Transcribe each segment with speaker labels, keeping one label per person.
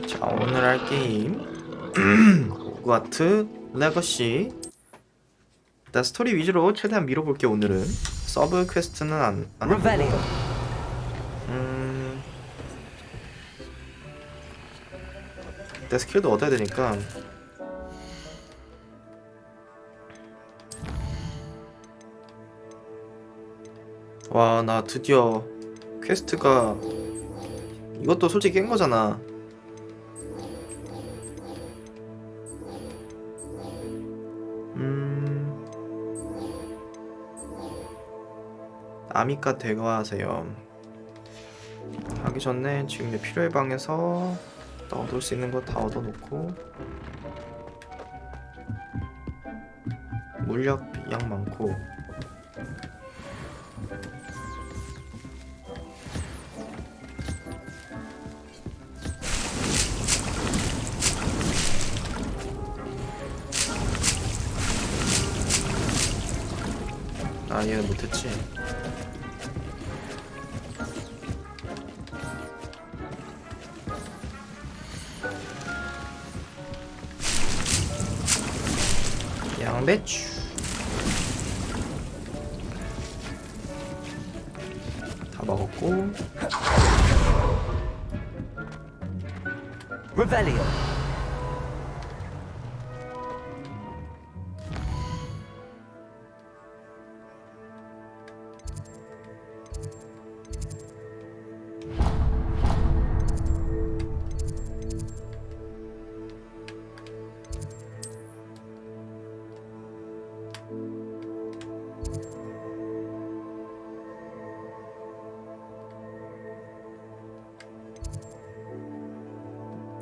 Speaker 1: 자, 오늘 할 게임 호그와트 레거시. 일단 스토리 위주로 최대한 밀어볼게. 오늘은 서브 퀘스트는 안 하고 일단 스킬도 얻어야 되니까 와, 나 드디어 퀘스트가 이것도 솔직히 깬 거잖아. 아미과 대화하세요. 하기 전에 지금 내 필요의 방에서 얻을 수 있는 거 다 얻어놓고 물약 양 많고 아, 얘는 못했지. 양배추 다 먹었고
Speaker 2: Revelio.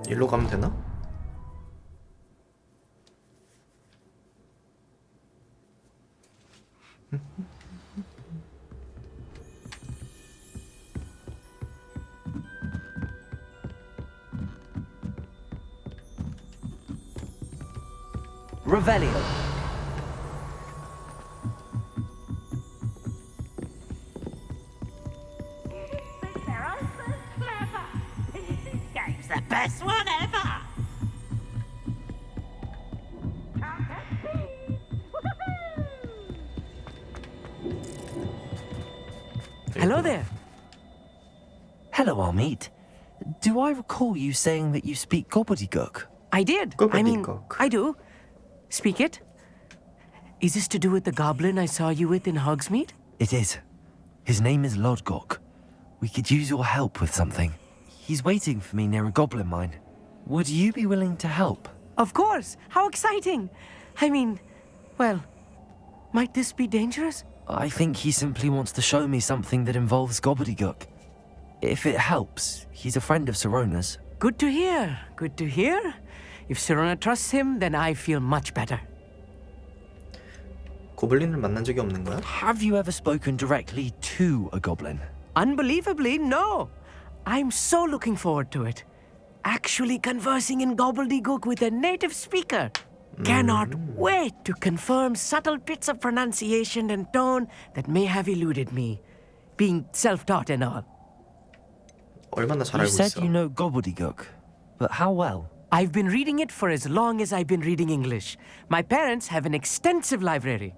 Speaker 1: 일로 가면 되나?
Speaker 2: Revelio.
Speaker 3: Game's the best one ever!
Speaker 2: Hello there. Hello, Armeet. Do I recall you saying that you speak gobbledygook?
Speaker 4: I did. I mean,
Speaker 1: Gobbledygook.
Speaker 4: I do. Speak it. Is this to do with the goblin I saw you with in Hogsmeade?
Speaker 2: It is. His name is Lodgok. We could use your help with something. He's waiting for me near a goblin mine. Would you be willing to help?
Speaker 4: Of course. How exciting. I mean, well, might this be dangerous?
Speaker 2: I think he simply wants to show me something that involves gobbledygook. If it helps, he's a friend of Sirona's.
Speaker 4: Good to hear. Good to hear. If Sirona trusts him, then I feel much better.
Speaker 1: 고블린을 만난 적이 없는 거야?
Speaker 2: Have you ever spoken directly to a goblin?
Speaker 4: Unbelievably, no. I'm so looking forward to it. Actually conversing in gobbledygook with a native speaker. Cannot wait to confirm subtle bits of pronunciation and tone that may have eluded me, being self-taught and all.
Speaker 1: 얼마나 잘
Speaker 2: You
Speaker 1: 알고
Speaker 2: said
Speaker 1: 있어.
Speaker 2: you know gobbledygook, but how well?
Speaker 4: I've been reading it for as long as I've been reading English. My parents have an extensive library.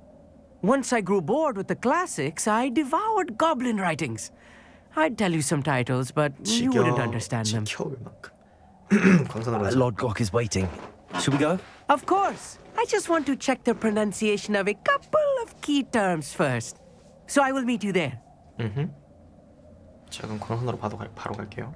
Speaker 4: Once I grew bored with the classics, I devoured goblin writings. I'd tell you some titles, but you wouldn't understand them.
Speaker 1: 지겨울 만큼. 광선으로 하자.
Speaker 2: Lodgok is waiting. Should we go?
Speaker 4: Of course. I just want to check the pronunciation of a couple of key terms first. So I will meet you there.
Speaker 1: 자, 그럼 광선으로 바로 갈게요.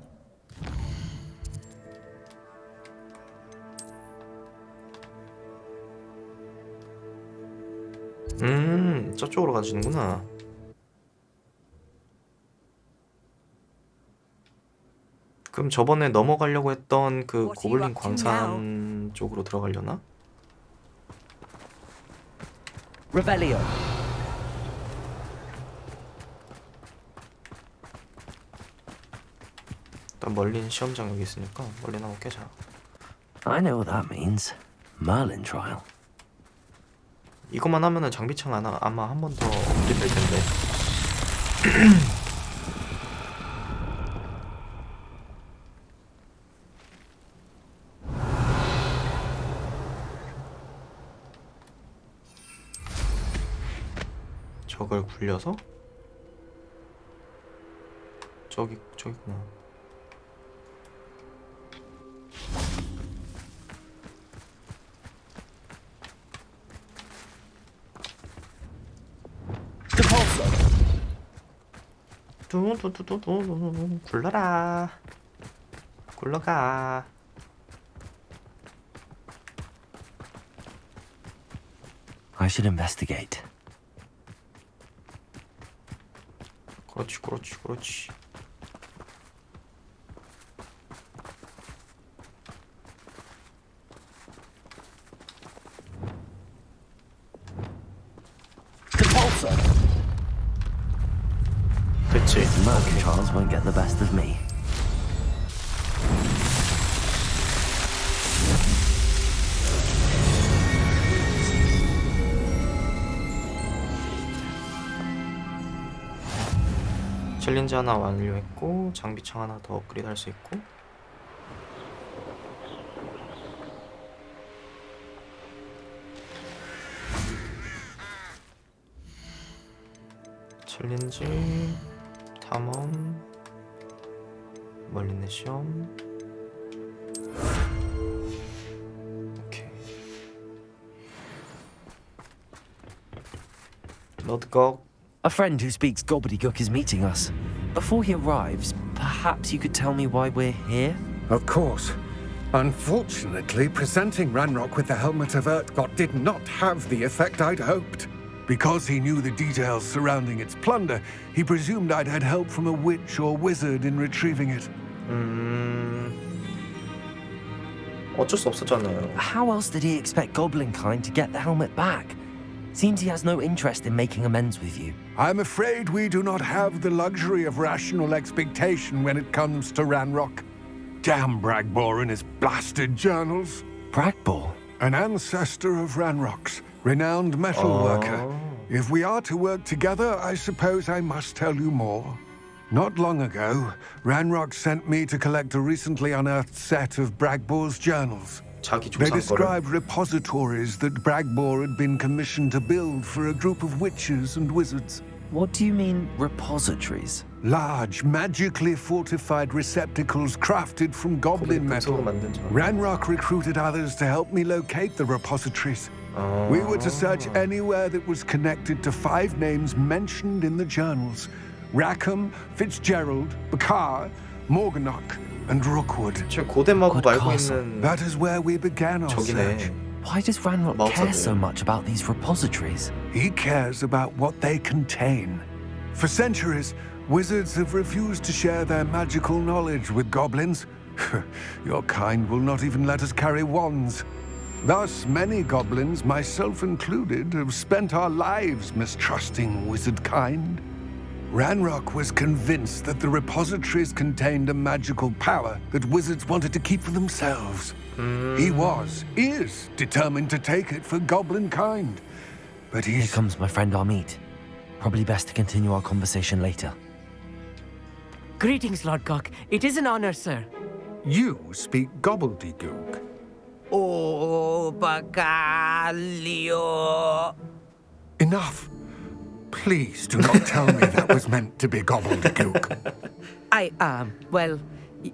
Speaker 1: 저쪽으로 가시는구나. 그럼 저번에 넘어가려고 했던 그 고블린 광산 쪽으로 들어가려나?
Speaker 2: Revelio.
Speaker 1: 일단 멀린 시험장 여기 있으니까 멀린 한번 깨자.
Speaker 2: I know what that means. Merlin trial.
Speaker 1: 이것만 하면은 장비창 아마 한 번 더 업데이트될 텐데. 벽을 굴려서? 저기구나. 두두두두두 굴러라. 굴러가.
Speaker 2: I should investigate.
Speaker 1: 그렇지. 됐지.
Speaker 2: Mountain trials won't get the best of me.
Speaker 1: 챌린지 하나 완료했고 장비창 하나 더 업그레이드 할 수 있고 챌린지 탐험 멀리 있는 시험 오케이 너드걱
Speaker 2: A friend who speaks gobbledygook is meeting us. Before he arrives, perhaps you could tell me why we're here?
Speaker 3: Of course. Unfortunately, presenting Ranrock with the helmet of Urtkot did not have the effect I'd hoped. Because he knew the details surrounding its plunder, he presumed I'd had help from a witch or wizard in retrieving it.
Speaker 1: 어쩔 수 없었잖아요.
Speaker 2: How else did he expect Goblinkind to get the helmet back? Seems he has no interest in making amends with you.
Speaker 3: I'm afraid we do not have the luxury of rational expectation when it comes to Ranrock. Damn Bragbor and his blasted journals.
Speaker 2: Bragbor?
Speaker 3: An ancestor of Ranrock's, renowned metal worker. If we are to work together, I suppose I must tell you more. Not long ago, Ranrock sent me to collect a recently unearthed set of Bragbor's journals.
Speaker 1: 자기
Speaker 3: They
Speaker 1: 조상거를
Speaker 3: described repositories that Bragbor had been commissioned to build for a group of witches and wizards.
Speaker 2: What do you mean, repositories?
Speaker 3: Large, magically fortified receptacles crafted from goblin metal.
Speaker 1: 만든 저.
Speaker 3: Ranrock recruited others to help me locate the repositories. We were to search anywhere that was connected to 5 names mentioned in the journals. Rackham, Fitzgerald, Bakar, Morganach, and Rookwood.
Speaker 1: 제 고대 마법
Speaker 2: Good
Speaker 1: 알고
Speaker 2: castle.
Speaker 1: 있는
Speaker 3: That is where we began our search.
Speaker 1: 저기네.
Speaker 2: Why does Ranrock care
Speaker 1: Multiple.
Speaker 2: so much about these repositories?
Speaker 3: He cares about what they contain. For centuries, wizards have refused to share their magical knowledge with goblins. Your kind will not even let us carry wands. Thus, many goblins, myself included, have spent our lives mistrusting wizard kind. Ranrock was convinced that the repositories contained a magical power that wizards wanted to keep for themselves. He is determined to take it for goblin kind. But
Speaker 2: Here
Speaker 3: he's...
Speaker 2: comes my friend Amit. Probably best to continue our conversation later.
Speaker 4: Greetings, Lord Gok. It is an honor, sir.
Speaker 3: You speak gobbledygook.
Speaker 4: Oh, Bagalio.
Speaker 3: Enough. Please do not tell me that was meant to be gobbledygook.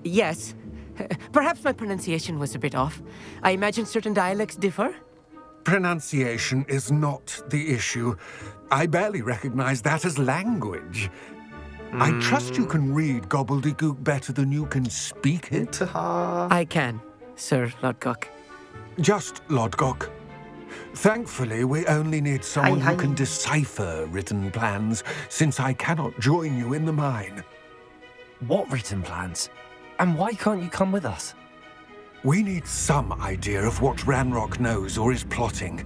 Speaker 4: Yes. Perhaps my pronunciation was a bit off. I imagine certain dialects differ.
Speaker 3: Pronunciation is not the issue. I barely recognize that as language. I trust you can read gobbledygook better than you can speak it.
Speaker 1: 트하.
Speaker 4: I can, Sir Lord Gok.
Speaker 3: Just Lodgok. Thankfully, we only need someone
Speaker 1: Hi.
Speaker 3: who can decipher written plans, since I cannot join you in the mine.
Speaker 2: What written plans? And why can't you come with us?
Speaker 3: We need some idea of what Ranrock knows or is plotting.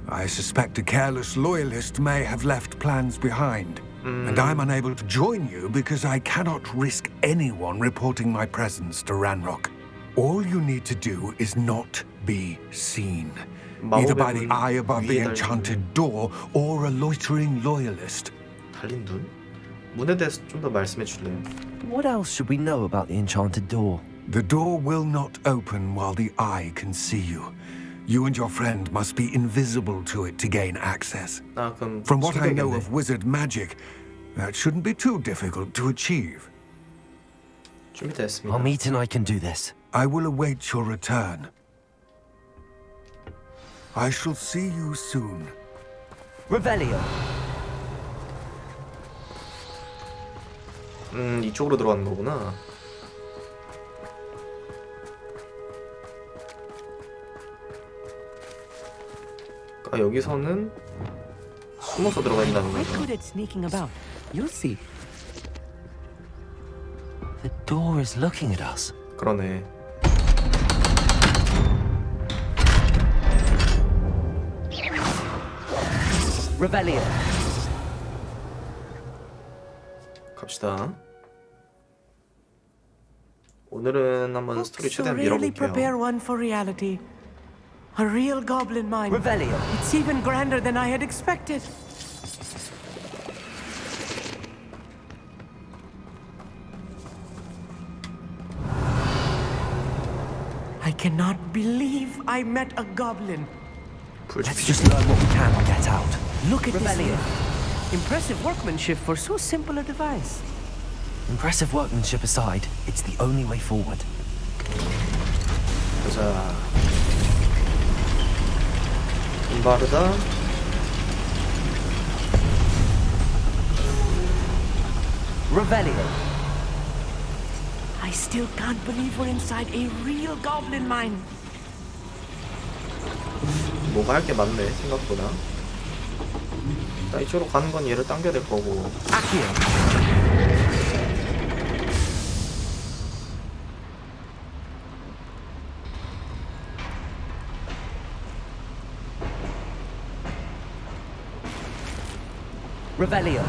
Speaker 3: I suspect a careless loyalist may have left plans behind. And I'm unable to join you because I cannot risk anyone reporting my presence to Ranrock. All you need to do is not be seen. Either by the eye above the enchanted door or a loitering loyalist.
Speaker 1: 달린 눈? 문에 대해서 좀 더 말씀해 줄래요?
Speaker 2: What else should we know about the enchanted door?
Speaker 3: The door will not open while the eye can see you. You and your friend must be invisible to it to gain access.
Speaker 1: 아 그럼
Speaker 3: From what I know
Speaker 1: 숨겨야겠네.
Speaker 3: of wizard magic, that shouldn't be too difficult to achieve.
Speaker 1: 준비됐습니다.
Speaker 2: Our meet and I can do this.
Speaker 3: I will await your return. I shall see you soon.
Speaker 2: Revelio.
Speaker 1: 이쪽으로 들어가는 거구나. 그러니까 여기서는 숨어서 들어가 있다는
Speaker 4: Quite
Speaker 1: 거죠.
Speaker 4: good at sneaking about. You'll see.
Speaker 2: The door is looking at us.
Speaker 1: 그러네.
Speaker 2: Revelio.
Speaker 1: 갑시다. 오늘은 한번 스토리
Speaker 4: So
Speaker 1: 최대한
Speaker 4: really
Speaker 1: 밀어볼게요.
Speaker 4: prepare one for reality. A real goblin mine.
Speaker 2: Revelio.
Speaker 4: It's even grander than I had expected. I cannot believe I met a goblin.
Speaker 2: Let's just learn what we can and get out.
Speaker 4: Look at
Speaker 2: Revelio.
Speaker 4: this. Impressive workmanship for so simple a device.
Speaker 2: Impressive workmanship aside, it's the only way forward.
Speaker 1: 보자. 좀 빠르다.
Speaker 2: Revelio.
Speaker 4: I still can't believe we're inside a real goblin mine.
Speaker 1: 뭐가 할 게 많네 생각보다. 나 이쪽으로 가는 건 얘를 당겨야 될 거고.
Speaker 2: Accio. Revelio.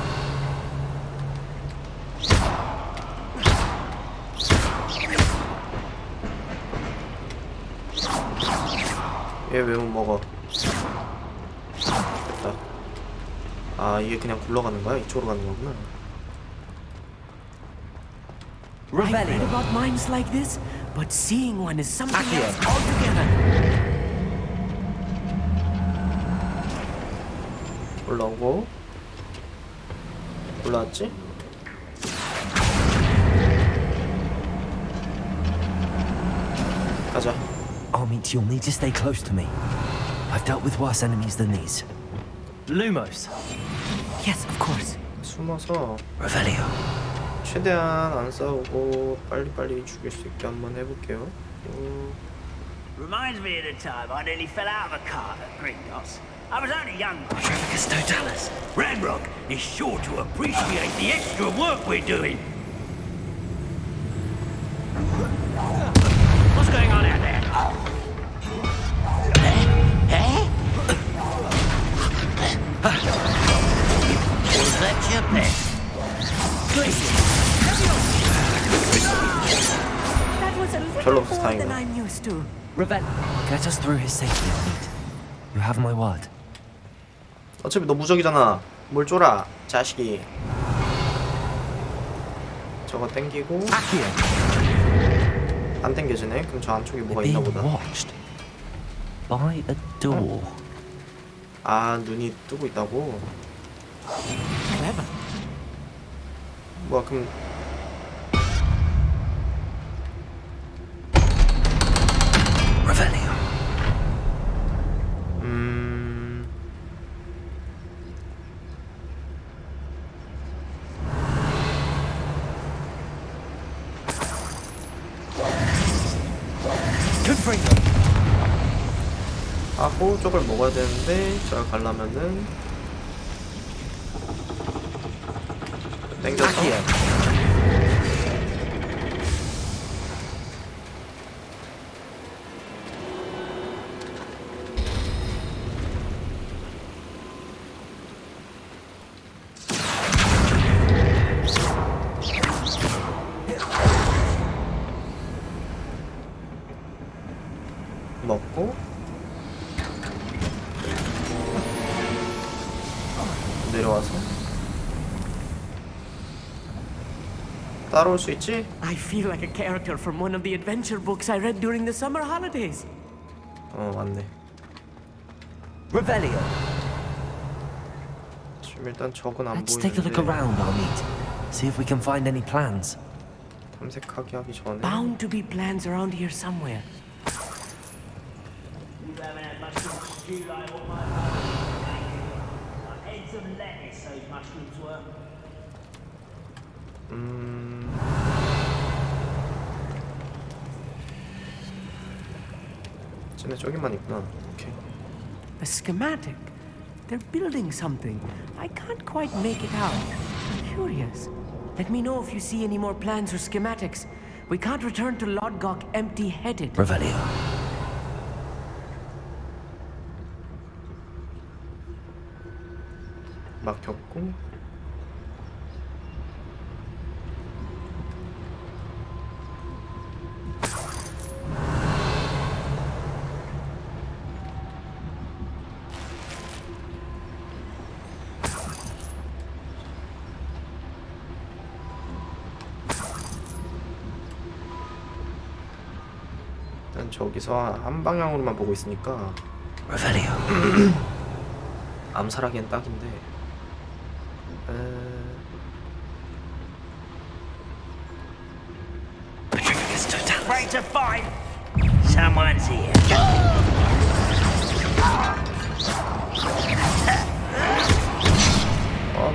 Speaker 1: 얘 왜 못 먹어? 됐다. 아 이게 그냥 굴러가는 거야? 이쪽으로 가는 거구나.
Speaker 4: I've read
Speaker 2: Revelio.
Speaker 4: about mines like this, but seeing one is something
Speaker 2: Accio.
Speaker 4: else altogether.
Speaker 1: 올라오고. 올라왔지? 가자.
Speaker 2: I'll meet you'll need to stay close to me. I've dealt with worse enemies than these. Lumos.
Speaker 4: Yes, of course.
Speaker 1: 숨어서
Speaker 2: Revelio.
Speaker 1: 최대한 안 싸우고 빨리빨리 죽일 수 있게 한번 해볼게요.
Speaker 5: Reminds me of the time I nearly fell out of a cart at Gringotts. I was only young.
Speaker 2: Rodriguez Totalis.
Speaker 5: Ranrock is sure to appreciate the extra work we're doing. What's going on out there? Was that your pet?
Speaker 4: That was a
Speaker 1: 별로
Speaker 4: little
Speaker 1: 없어서
Speaker 4: more than
Speaker 1: 다행이다.
Speaker 4: I'm used to.
Speaker 2: Revel. Get us through his safety, Pete. You have my word.
Speaker 1: 어차피 너 무적이잖아. 뭘 쫄아, 자식이. 저거 땡기고
Speaker 2: Accio.
Speaker 1: 안 땡겨지네. 그럼 저 안쪽에 뭐가
Speaker 2: Being
Speaker 1: 있나 보다.
Speaker 2: watched by a door.
Speaker 1: 아 눈이 뜨고 있다고.
Speaker 4: Clever.
Speaker 1: 뭐야 그럼
Speaker 2: Revelio. Confringo.
Speaker 1: 하고 저걸 먹어야 되는데 저걸 가려면은 땡겨서
Speaker 2: Accio.
Speaker 1: 먹고 내려와서 따라올 수 있지?
Speaker 4: I feel like a character from one of the adventure books I read during the summer holidays.
Speaker 1: 어 맞네.
Speaker 2: Revelio.
Speaker 1: 지금 일단 적은 안
Speaker 2: Let's take a look
Speaker 1: 보이는데
Speaker 2: around our meet. See if we can find any plans.
Speaker 1: 탐색하기 하기 전에
Speaker 4: Bound to be plans around here somewhere.
Speaker 5: You haven't had mushroom stew like what my father made. Like heads of lettuce, those mushrooms were.
Speaker 1: 쟤네 저기만 있구나. 오케이.
Speaker 4: A schematic. They're building something. I can't quite make it out. I'm curious. Let me know if you see any more plans or schematics. We can't return to Lodgok empty-headed.
Speaker 2: Revelio.
Speaker 1: 막혔고 일단 저기서 한 방향으로만 보고 있으니까
Speaker 2: Revelio.
Speaker 1: 암살하기엔 딱인데
Speaker 2: Petrificus totalis.
Speaker 5: Afraid to fight? Someone's here.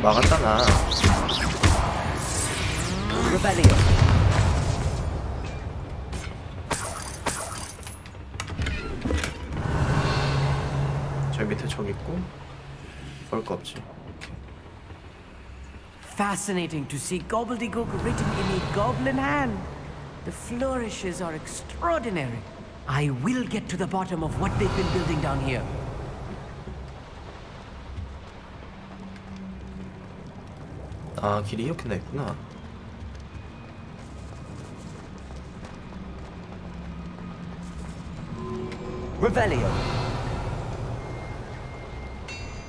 Speaker 1: 막았잖아.
Speaker 2: Revelio.
Speaker 1: 저 밑에 적 있고 볼 거 없지.
Speaker 4: Fascinating to see gobbledygook written in a goblin hand. The flourishes are extraordinary. I will get to the bottom of what they've been building down here.
Speaker 1: 아 길이 이렇게 나 있구나.
Speaker 2: Revelio.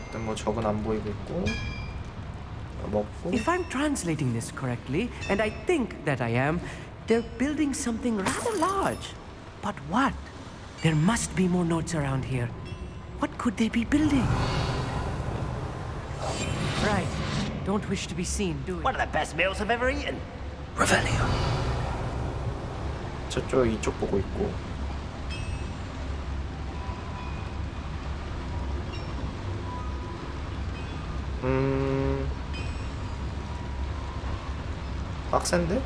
Speaker 1: 일단 뭐 적은 안 보이고 있고 먹고
Speaker 4: If I'm translating this correctly, and I think that I am, they're building something rather large. But what? There must be more notes around here. What could they be building? Right. Don't wish to be seen, do it.
Speaker 5: One of the best meals I've ever eaten.
Speaker 2: Revelio.
Speaker 1: 저쪽 이쪽 보고 있고 빡센데?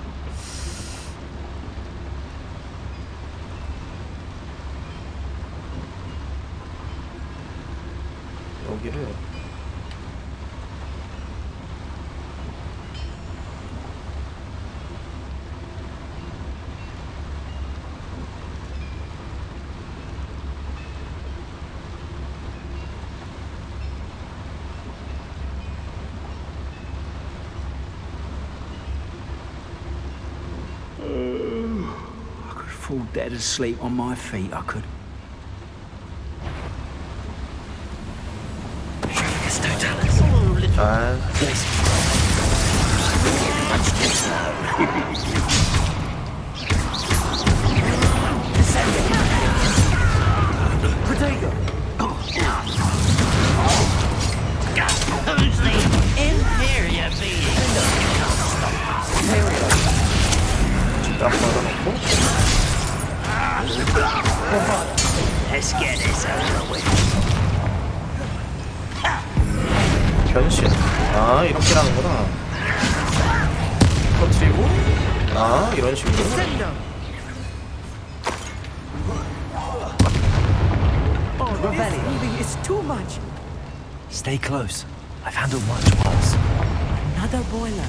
Speaker 1: 여기를
Speaker 6: I could fall dead asleep on my feet, I could.
Speaker 2: Petrificus totalis.
Speaker 1: 잘
Speaker 4: Potato!
Speaker 5: Who's the inferior being?
Speaker 1: 딱 걸어놓고
Speaker 5: Let's get this over with.
Speaker 1: 변신. 아 이렇게 하는구나. 터트리고 아 이런 식으로.
Speaker 4: Sender! Oh, this healing is too much.
Speaker 2: Stay close. I've handled much worse.
Speaker 4: Another boiler.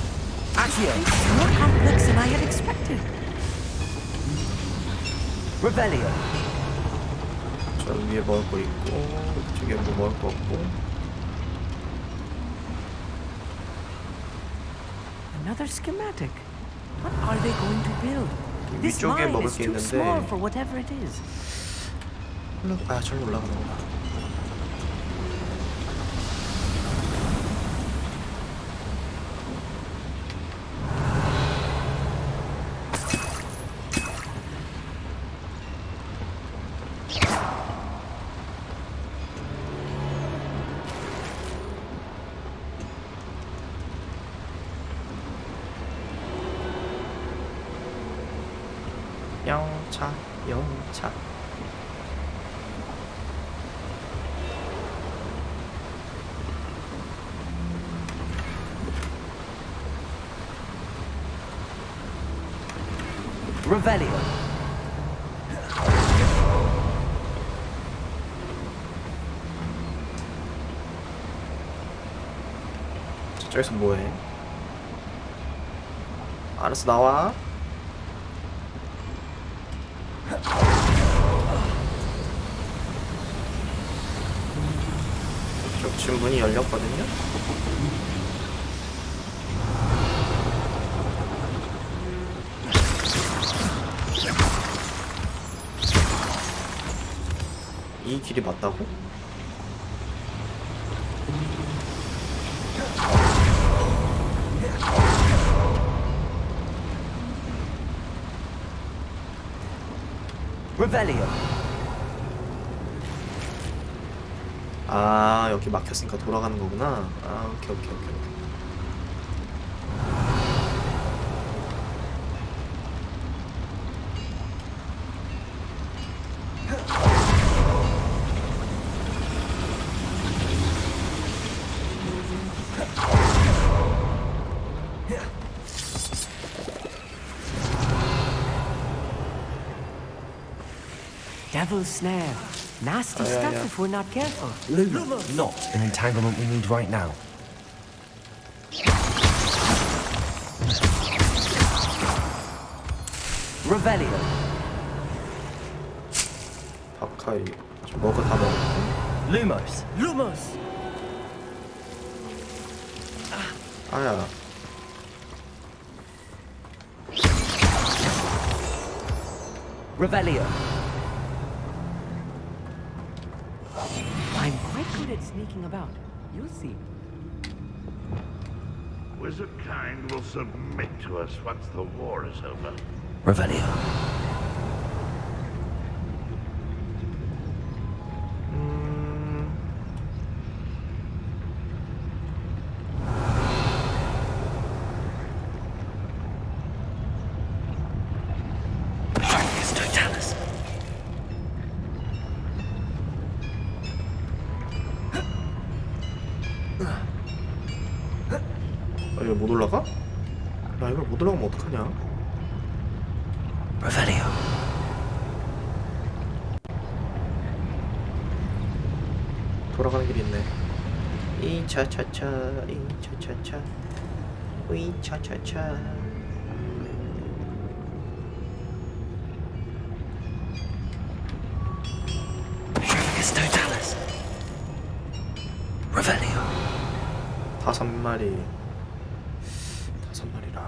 Speaker 4: Accio. It's more complex than I had expected.
Speaker 2: Revelio.
Speaker 1: 저 위에 먹을 거 있고 이쪽에 뭐 먹을 거 없고
Speaker 4: Another schematic. What are they going to build? This
Speaker 1: 위쪽에
Speaker 4: mine
Speaker 1: 먹을
Speaker 4: is
Speaker 1: 게
Speaker 4: too small
Speaker 1: 있는데
Speaker 4: for whatever it is.
Speaker 1: 아 저기 올라가는구나. 영차 영차.
Speaker 2: Revelio.
Speaker 1: 저쪽에서 뭐해? 알았어, 나와. 저 지금 문이 열렸거든요. 이 길이 맞다고?
Speaker 2: Revelio.
Speaker 1: 아, 여기 막혔으니까 돌아가는 거구나. 아, 오케이 오케이 오케이 오케이.
Speaker 4: Devil's snare. Nasty
Speaker 1: yeah,
Speaker 4: stuff
Speaker 1: yeah.
Speaker 4: if we're not careful.
Speaker 2: Luma, not an entanglement we need right now. Revelio.
Speaker 1: 바카이 좀 먹어 다 먹었고.
Speaker 2: Lumos.
Speaker 4: Lumos!
Speaker 1: 아야.
Speaker 2: Revelio.
Speaker 4: I'm quite good at sneaking about. You'll see.
Speaker 7: Wizard kind will submit to us once the war is over.
Speaker 2: Revelio. Totalis.
Speaker 1: 아, 이거 못 올라가? 나 이걸 못 올라가면 어떡하냐?
Speaker 2: Revelio.
Speaker 1: 돌아가는 길이 있네. 이차차차 이차차차 이차차차.
Speaker 2: Totalis. Revelio.
Speaker 1: 5마리. 5마리라.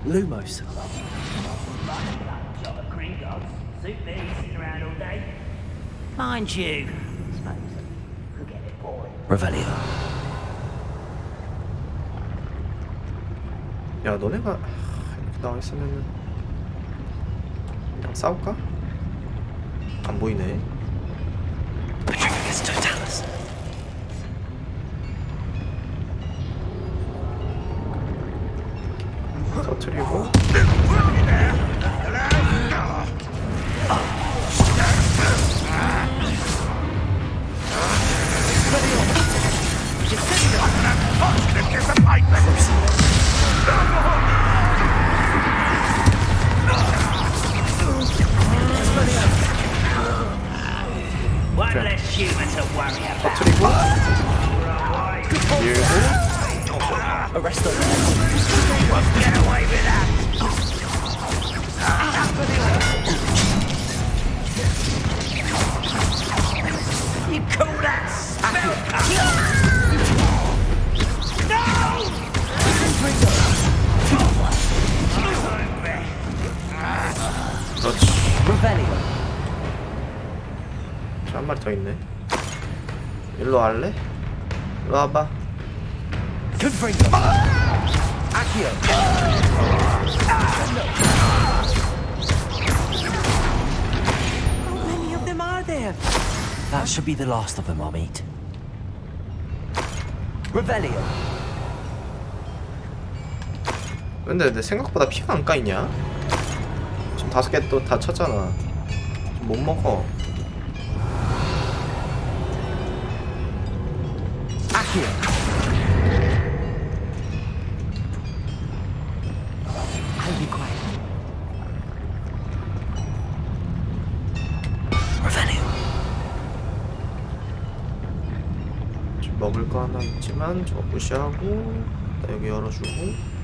Speaker 2: Lumos.
Speaker 5: Shot of Gringos. Suit me, sitting around all day. Mind you, suppose could get it boring.
Speaker 2: Revelio.
Speaker 1: 야, 너네가 이렇게 나와 있으면은 그냥 싸울까? 안 보이네.
Speaker 2: Totalis.
Speaker 1: 터트리고.
Speaker 5: One less human to worry about.
Speaker 1: 터트리고. 밀고.
Speaker 2: Arrest them.
Speaker 5: Get away with that! You call that spell?
Speaker 1: 그렇지.
Speaker 2: Revelio.
Speaker 1: 저 한 마리 더 있네. 일로 할래? 일로 와봐.
Speaker 2: Confringo.
Speaker 4: Accio! How many of them are there?
Speaker 2: That should be the last of them, Amit.
Speaker 4: Revelio.
Speaker 1: 근데 내 생각보다 피가 안 까이냐? 지금 5개 또 다 쳤잖아. 좀 못 먹어.
Speaker 4: Accio. I'll be quiet.
Speaker 2: Revelio.
Speaker 1: 좀 먹을 거 하나 있지만 저거 무시하고 나 여기 열어주고.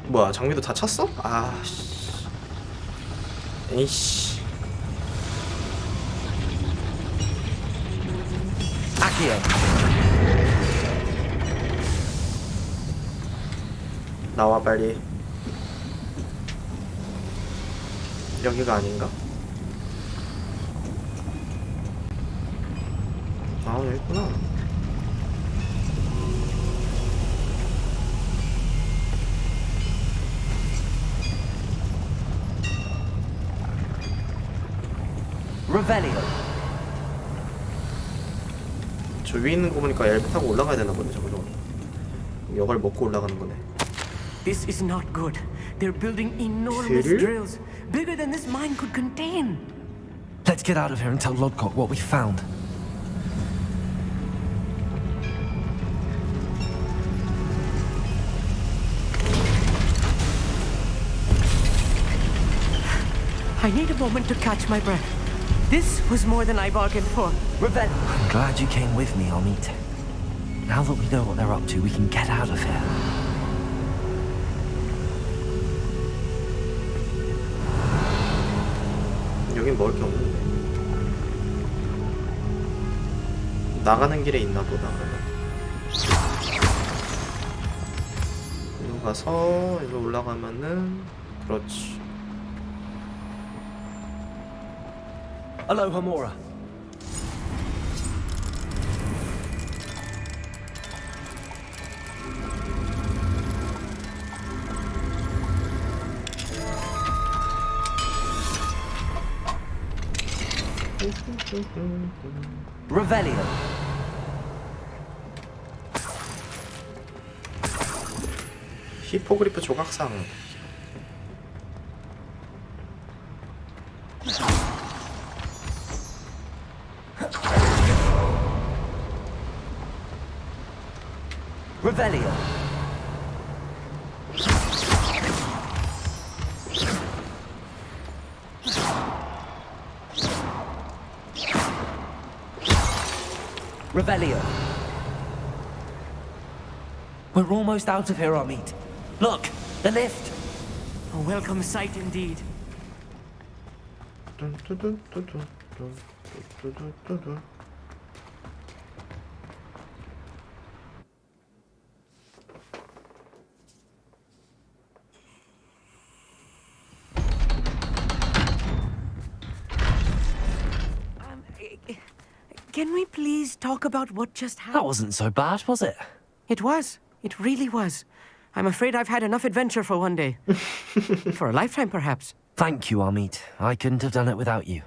Speaker 1: 뭐야 장비도 다 찼어? 아씨 에이씨
Speaker 4: Accio.
Speaker 1: 나와 빨리. 여기가 아닌가? 아 여기 있구나.
Speaker 4: Revelio.
Speaker 1: 저 위에 있는 거 보니까 엘베 타고 올라가야 되나 보네. 저거 이걸 먹고 올라가는 거네.
Speaker 4: This is not good. They're building enormous
Speaker 1: Drill?
Speaker 4: drills, bigger than this mine could contain.
Speaker 2: Let's get out of here and tell Lodcock what we found.
Speaker 4: I need a moment to catch my breath. This was more than I bargained for. Revelio.
Speaker 2: I'm glad you came with me, Amit. Now that we know what they're up to, we can get out of here.
Speaker 1: 여긴 먹을 게 없는데. 나가는 길에 있나 보다. 그러면 일로 가서 일로 올라가면은 그렇지.
Speaker 2: Aloha, Mora.
Speaker 4: Revelio.
Speaker 1: 히포그리프 조각상.
Speaker 4: Revelio. Revelio.
Speaker 2: We're almost out of here, Amit. Look, the lift.
Speaker 4: A welcome sight indeed. Can we please talk about what just happened?
Speaker 2: That wasn't so bad, was it?
Speaker 4: It was. It really was. I'm afraid I've had enough adventure for one day. For a lifetime, perhaps.
Speaker 2: Thank you, Amit. I couldn't have done it without you.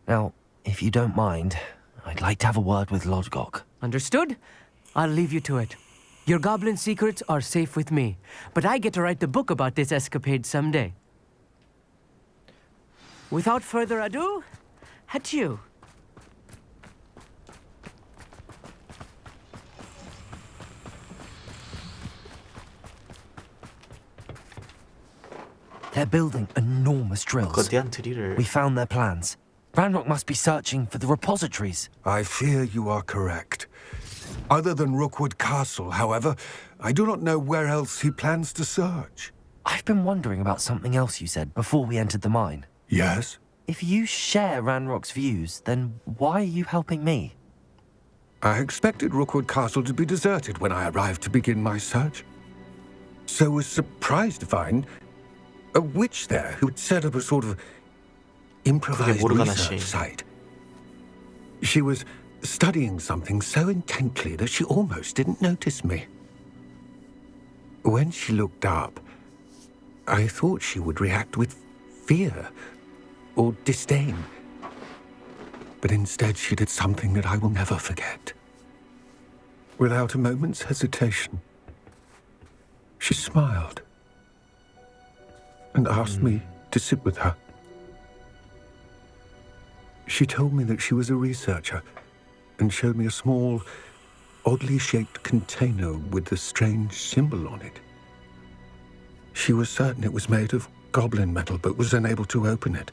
Speaker 2: Now, if you don't mind, I'd like to have a word with Lodgok.
Speaker 4: Understood? I'll leave you to it. Your goblin secrets are safe with me, but I get to write the book about this escapade someday. Without further ado, adieu.
Speaker 2: They're building enormous drills.
Speaker 1: 거대한 드릴을.
Speaker 2: We found their plans. Ranrock must be searching for the repositories.
Speaker 3: I fear you are correct. Other than Rookwood Castle, however, I do not know where else he plans to search.
Speaker 2: I've been wondering about something else you said before we entered the mine.
Speaker 3: Yes?
Speaker 2: If you share Ranrock's views, then why are you helping me?
Speaker 3: I expected Rookwood Castle to be deserted when I arrived to begin my search. So was surprised to find a witch there who had set up a sort of improvised
Speaker 1: 모르가나 씨.
Speaker 3: research site. She was studying something so intently that she almost didn't notice me. When she looked up, I thought she would react with fear or disdain. But instead she did something that I will never forget. Without a moment's hesitation, she smiled and asked me to sit with her. She told me that she was a researcher and showed me a small, oddly shaped container with a strange symbol on it. She was certain it was made of goblin metal, but was unable to open it.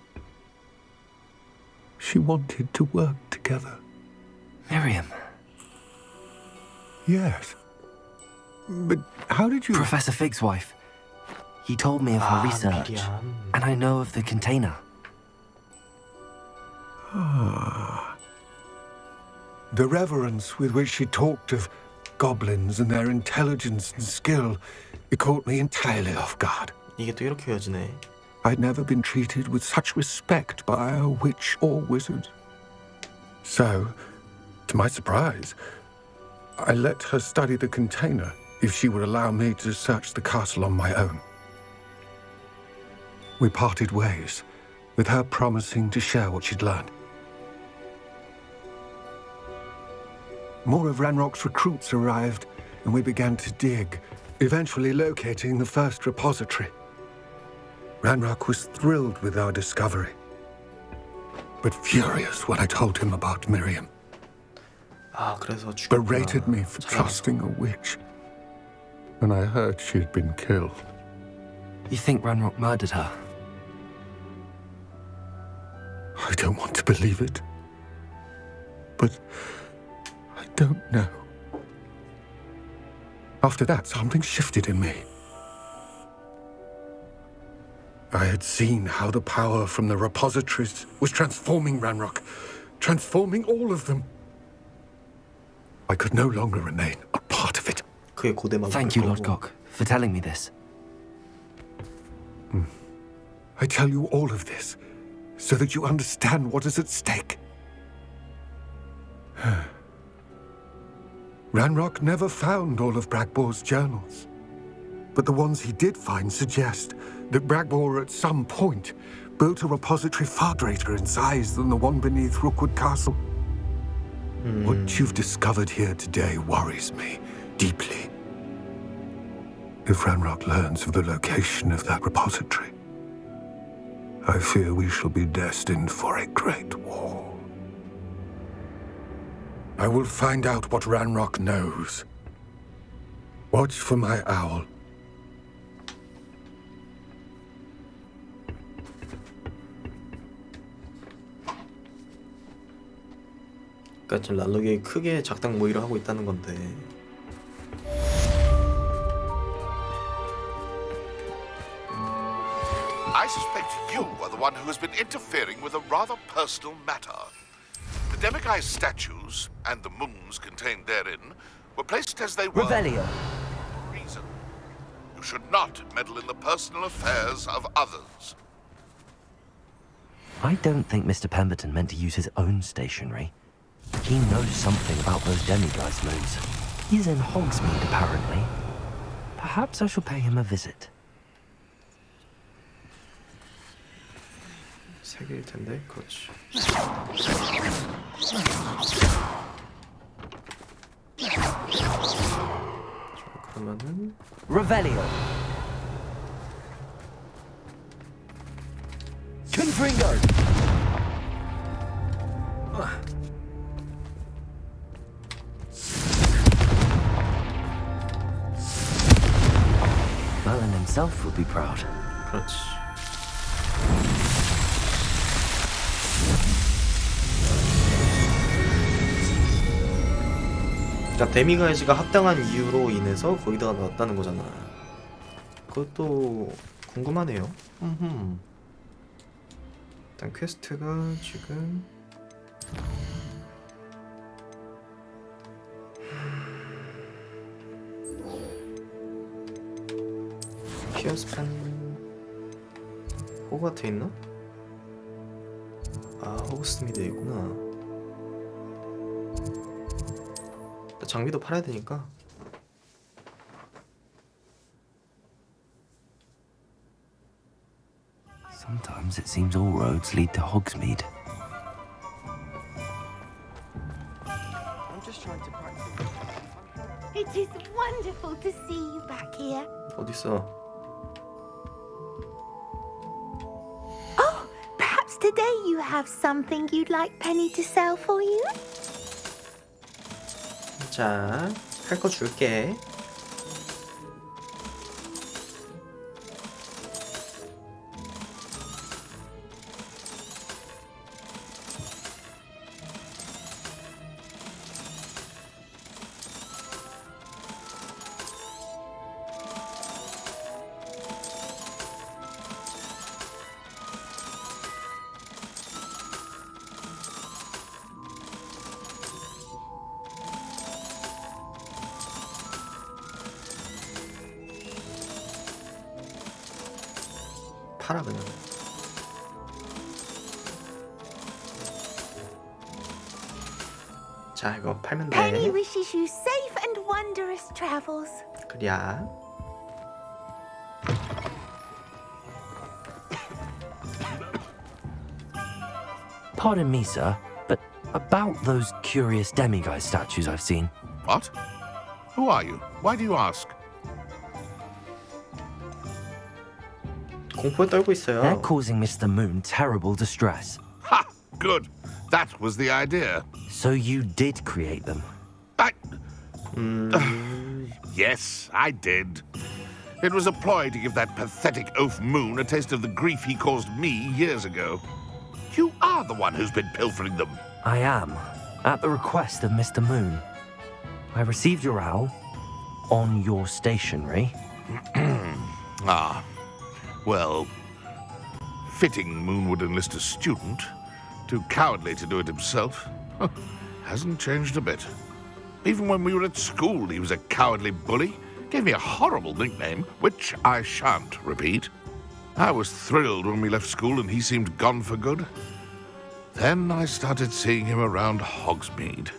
Speaker 3: She wanted to work together.
Speaker 2: Miriam.
Speaker 3: Yes. But how did you...
Speaker 2: Professor Fig's wife. He told me of her research,
Speaker 1: 미리암.
Speaker 2: and I know of the container.
Speaker 3: The reverence with which she talked of goblins and their intelligence and skill, it caught me entirely off guard.
Speaker 1: 이게 또 이렇게 이어지네.
Speaker 3: I'd never been treated with such respect by a witch or wizard. So, to my surprise, I let her study the container if she would allow me to search the castle on my own. We parted ways, with her promising to share what she'd learned. More of Ranrock's recruits arrived, and we began to dig, eventually locating the first repository. Ranrock was thrilled with our discovery, but furious when I told him about Miriam.
Speaker 1: 그래서
Speaker 3: Berated
Speaker 1: 죽였구나.
Speaker 3: me for trusting a witch when I heard she had been killed.
Speaker 2: You think Ranrock murdered her?
Speaker 3: I don't want to believe it, but I don't know. After that, something shifted in me. I had seen how the power from the repositories was transforming Ranrock, transforming all of them. I could no longer remain a part of it.
Speaker 1: 그의 고대만.
Speaker 2: Thank you, Lord Cock, for telling me this.
Speaker 3: I tell you all of this so that you understand what is at stake. Ranrock never found all of Bragbor's journals, but the ones he did find suggest that Bragbor at some point built a repository far greater in size than the one beneath Rookwood Castle. What you've discovered here today worries me deeply. If Ranrock learns of the location of that repository, I fear we shall be destined for a great war. I will find out what Ranrock knows. Watch for my owl.
Speaker 1: 그러니까 지금 랄록이 크게 작당 모의를 하고 있다는 건데.
Speaker 7: I suspect you are the one who has been interfering with a rather personal matter. The Demiguy's statues and the moons contained therein were placed as they were.
Speaker 4: Revelio.
Speaker 7: Reason. You should not meddle in the personal affairs of others.
Speaker 2: I don't think Mr. Pemberton meant to use his own stationery. He knows something about those demiguise moons. He's in Hogsmeade, apparently. Perhaps I shall pay him a visit.
Speaker 1: 세 개일 텐데, 그렇지. 자, 그러면은
Speaker 4: Revelio. Confringo.
Speaker 2: Merlin himself would be proud.
Speaker 1: 그렇지. 그러니까 데미가이즈가 합당한 이유로 인해서 거기다가 넣었다는 거잖아. 그것도 궁금하네요. 일단 퀘스트가 지금 피어스판 호그와트 있나? 아 호그스미드 있구나. 나 장비도 팔아야 되니까.
Speaker 2: Sometimes it seems all roads lead to Hogsmeade.
Speaker 8: It is wonderful to see you back here.
Speaker 1: 어딨어?
Speaker 8: Oh, perhaps today you have something you'd like Penny to sell for you?
Speaker 1: 자, 할 거 줄게. 팔아 그냥. 자, 이거 팔면
Speaker 8: Penny
Speaker 1: 돼.
Speaker 8: wishes you safe and wondrous travels.
Speaker 1: 그래야.
Speaker 2: Pardon me, sir, but about those curious demiguise statues I've seen.
Speaker 7: What? Who are you? Why do you ask?
Speaker 1: 공포에 떨고 있어요.
Speaker 2: They're causing Mr. Moon terrible distress.
Speaker 7: Ha! Good. That was the idea.
Speaker 2: So you did create them.
Speaker 7: I... Yes, I did. It was a ploy to give that pathetic oaf Moon a taste of the grief he caused me years ago. You are the one who's been pilfering them.
Speaker 2: I am, at the request of Mr. Moon. I received your owl on your stationery.
Speaker 7: Ah. Well, fitting Moon would enlist a student. Too cowardly to do it himself. Hasn't changed a bit. Even when we were at school, he was a cowardly bully. Gave me a horrible nickname, which I shan't repeat. I was thrilled when we left school and he seemed gone for good. Then I started seeing him around Hogsmeade.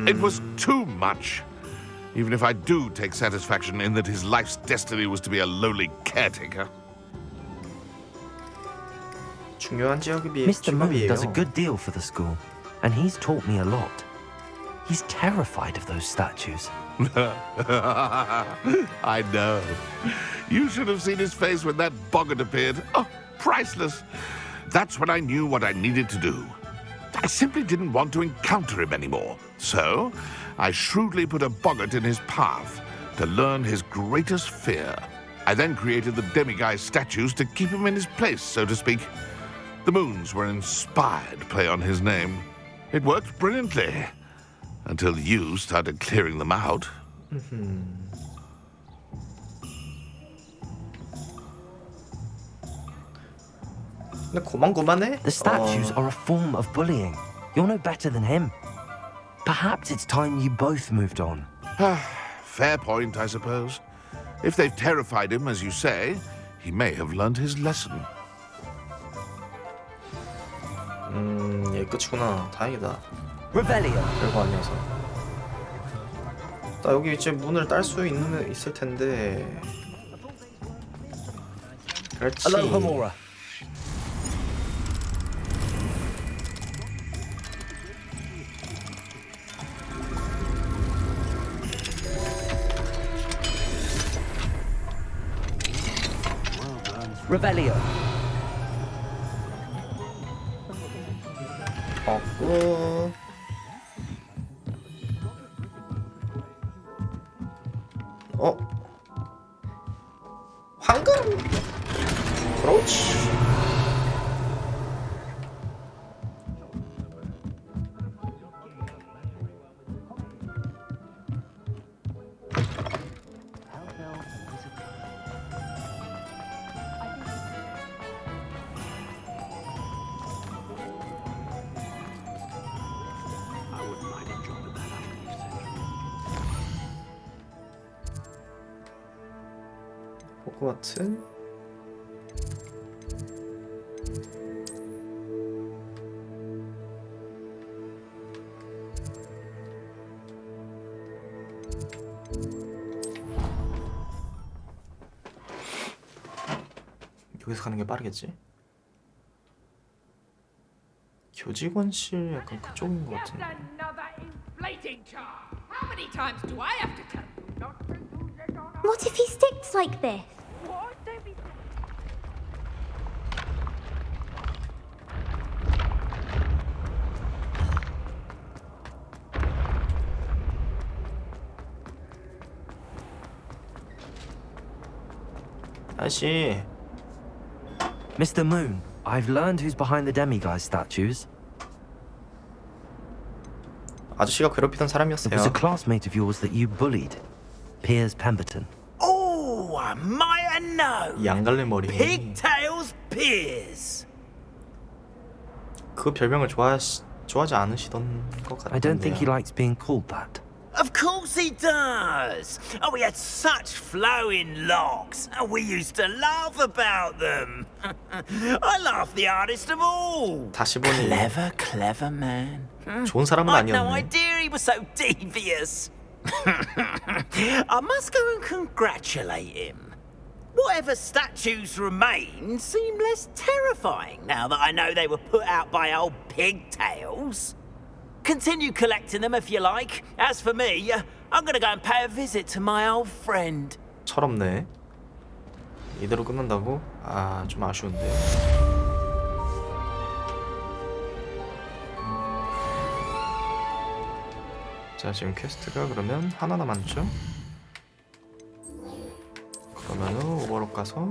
Speaker 7: It was too much. Even if I do take satisfaction in that his life's destiny was to be a lowly caretaker.
Speaker 1: 중요한
Speaker 2: Mr. Moon
Speaker 1: 직업이에요.
Speaker 2: does a good deal for the school, and he's taught me a lot. He's terrified of those statues.
Speaker 7: I know. You should have seen his face when that boggart appeared. Oh, priceless. That's when I knew what I needed to do. I simply didn't want to encounter him anymore. So, I shrewdly put a boggart in his path to learn his greatest fear. I then created the demiguise statues to keep him in his place, so to speak. The moons were an inspired play on his name. It worked brilliantly. Until you started clearing them out.
Speaker 1: 근데 고만고만해?
Speaker 2: The statues are a form of bullying. You're no better than him. Perhaps it's time you both moved on.
Speaker 7: Fair point, I suppose. If they've terrified him, as you say, he may have learned his lesson.
Speaker 1: 얘 끝이구나. 다행이다.
Speaker 2: Revelio.
Speaker 1: 별거 아니어서. 나 여기 이제 문을 딸 수 있을 텐데. 그렇지.
Speaker 2: Alohomora. Revelio.
Speaker 1: 없고. 황금. 그렇지. 호그와트. 여기서 가는 게 빠르겠지? 교직원실 약간 그쪽인 것 같은데.
Speaker 9: Another inflating charm. How many times do I have to tell you not to use it on
Speaker 8: What if he sticks like this?
Speaker 9: What? Don't be
Speaker 1: 아저씨,
Speaker 2: Mr. Moon, I've learned who's behind the demiguise statues.
Speaker 1: 아저씨가 괴롭히던
Speaker 2: It
Speaker 1: 사람이었어요.
Speaker 2: was a classmate of yours that you bullied, Piers Pemberton.
Speaker 10: Oh, I might have known.
Speaker 1: 양갈래 머리.
Speaker 10: Pigtails Piers.
Speaker 1: 그 별명을 좋아하지 않으시던 것 같은데요.
Speaker 2: I don't think he likes being called that.
Speaker 10: Of course he does. Oh, we had such flowing locks, and we used to laugh about them. I laughed the hardest of all.
Speaker 1: 다시 보니
Speaker 10: Clever man.
Speaker 1: 좋은 사람은
Speaker 10: I'd no
Speaker 1: 아니었네.
Speaker 10: idea he was so devious. I must go and congratulate him. Whatever statues remain seem less terrifying now that I know they were put out by old pigtails. Continue collecting them if you like. As for me, I'm gonna go and pay a visit to my old friend.
Speaker 1: 철없네. 이대로 끝난다고? 아, 좀 아쉬운데. 자, 지금 퀘스트가 그러면 하나 남았죠? 그러면은 오버로 가서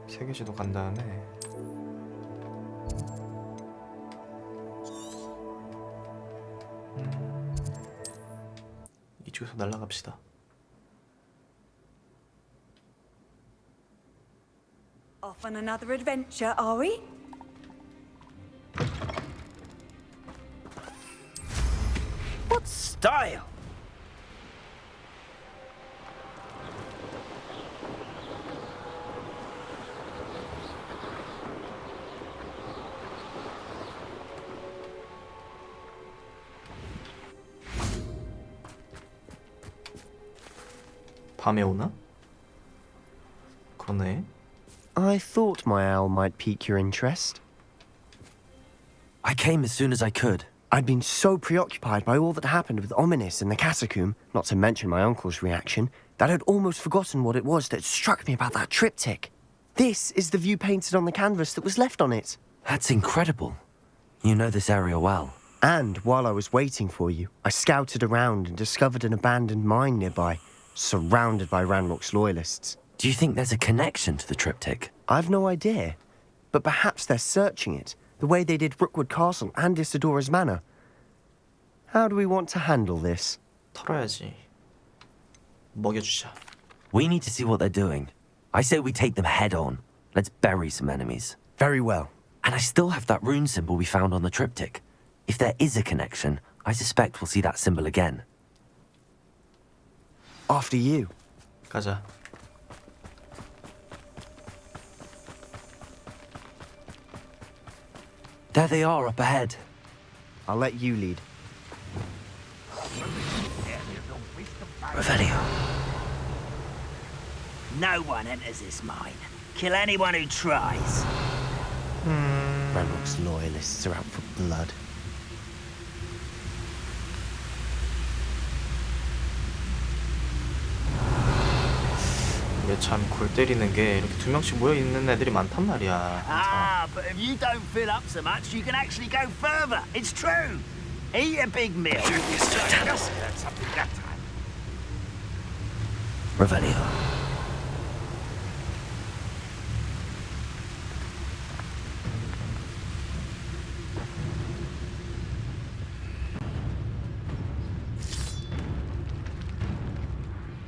Speaker 1: 세계지도 간 다음에 이쪽에서 날아갑시다.
Speaker 11: Off on another adventure, are we?
Speaker 10: What style?
Speaker 1: 밤에 오나? 그러네.
Speaker 12: I thought my owl might pique your interest.
Speaker 2: I came as soon as I could.
Speaker 12: I'd been so preoccupied by all that happened with Ominis and the catacomb, not to mention my uncle's reaction, that I'd almost forgotten what it was that struck me about that triptych. This is the view painted on the canvas that was left on it.
Speaker 2: That's incredible. You know this area well.
Speaker 12: And while I was waiting for you, I scouted around and discovered an abandoned mine nearby, surrounded by Ranrock's loyalists.
Speaker 2: Do you think there's a connection to the triptych?
Speaker 12: I've no idea, but perhaps they're searching it, the way they did Rookwood Castle and Isidora's Manor. How do we want to handle this?
Speaker 1: 털어야지. 먹여주자.
Speaker 2: We need to see what they're doing. I say we take them head on. Let's bury some enemies.
Speaker 12: Very well.
Speaker 2: And I still have that rune symbol we found on the triptych. If there is a connection, I suspect we'll see that symbol again.
Speaker 12: After you.
Speaker 1: 가자.
Speaker 2: There they are up ahead.
Speaker 12: I'll let you lead.
Speaker 2: Revelio.
Speaker 10: No one enters this mine. Kill anyone who tries.
Speaker 12: Ranrock's loyalists are out for blood.
Speaker 1: 이게 참 골 때리는 게 이렇게 두 명씩 모여 있는 애들이 많단 말이야.
Speaker 10: Ah, but if you don't fill up so much, you can actually go further. It's true. Eat a big meal. Something that time.
Speaker 2: Revelio.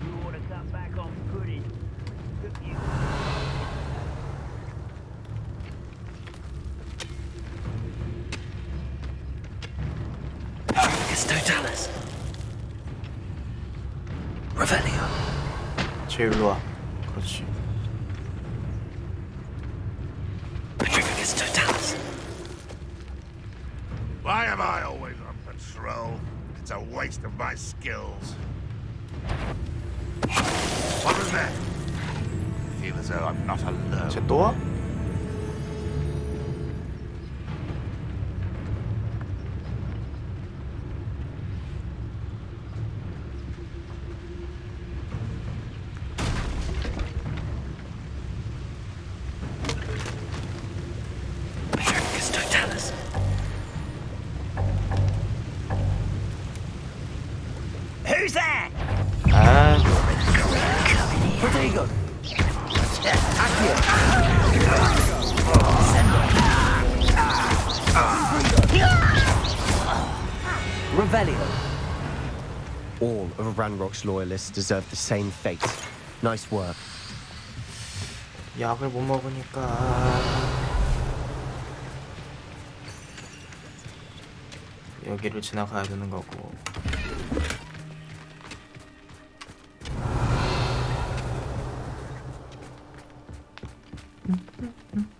Speaker 10: You ought to cut back on pudding. Look, you.
Speaker 2: Totalis. Revelio.
Speaker 1: 쟤 일로 와. 그렇지.
Speaker 2: Petrificus totalis.
Speaker 7: Why am I always on patrol? It's a waste of my skills. What was that? I feel as though I'm not alone.
Speaker 1: 쟤 또 와?
Speaker 2: Petrificus totalis.
Speaker 10: Who's there?
Speaker 1: 아,
Speaker 10: Protego.
Speaker 12: Revelio. All of Ranrock's loyalists deserve the same fate. Nice work.
Speaker 1: 약을 못 먹으니까 여기를 지나가야 되는 거고.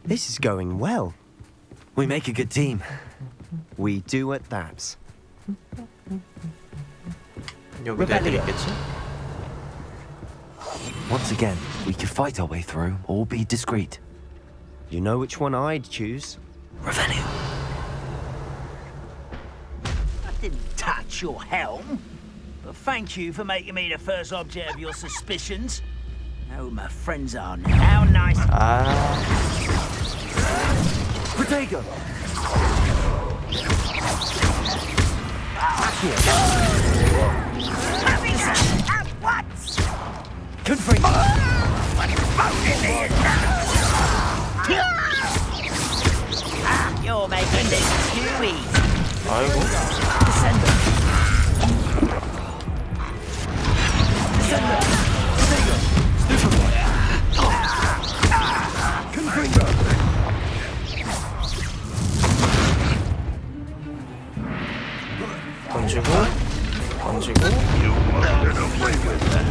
Speaker 12: This is going well.
Speaker 2: We make a good team.
Speaker 12: We do at that.
Speaker 1: 여기도 애들 있겠지?
Speaker 2: Once again, we could fight our way through or be discreet.
Speaker 12: You know which one I'd choose?
Speaker 2: Revelio.
Speaker 10: I didn't touch your helm. But thank you for making me the first object of your suspicions. Know who my friends are now. How nice.
Speaker 1: 아,
Speaker 2: Protego.
Speaker 10: What?
Speaker 2: Confringo.
Speaker 10: You're making this too easy.
Speaker 1: 아이고. 던지고, 던지고.
Speaker 7: You must get away with that.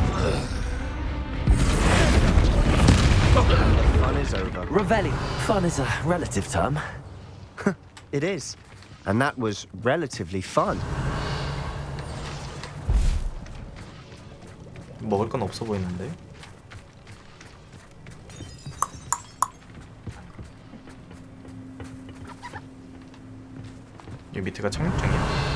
Speaker 12: Fun is over.
Speaker 2: Revelio. Fun is a relative term.
Speaker 12: It is. And that was relatively fun.
Speaker 1: 먹을 건 없어 보이는데. 여기 밑에가 착륙장이야?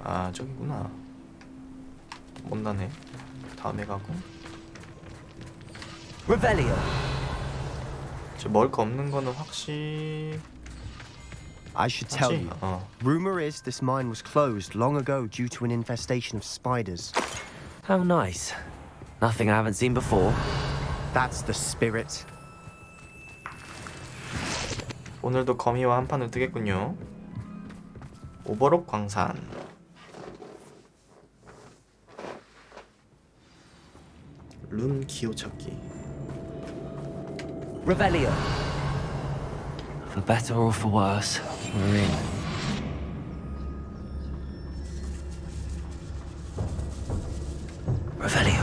Speaker 1: 아, 저기구나. 못 나네. 다음에 가고.
Speaker 2: Revelio.
Speaker 1: 저 먹을 거 없는 거는 확실히.
Speaker 12: I should tell you. Rumor is this mine was closed long ago due to an infestation of spiders.
Speaker 2: How nice. Nothing I haven't seen before.
Speaker 12: That's the spirit.
Speaker 1: 오늘도 거미와 한판을 뜨겠군요. 오버록 광산. 룬 기호 찾기.
Speaker 2: Revelio. For better or for worse, we're in. Revelio.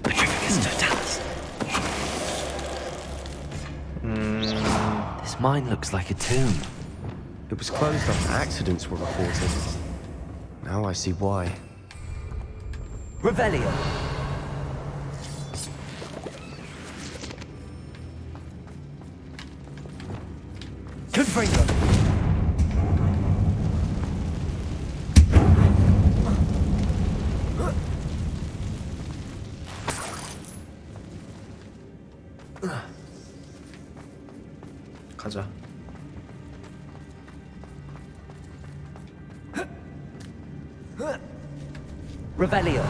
Speaker 2: Petrificus totalis. This mine looks like a tomb.
Speaker 12: It was closed after accidents were reported. Now I see why.
Speaker 2: Revelio. Confringo.
Speaker 1: 가자.
Speaker 2: Revelio.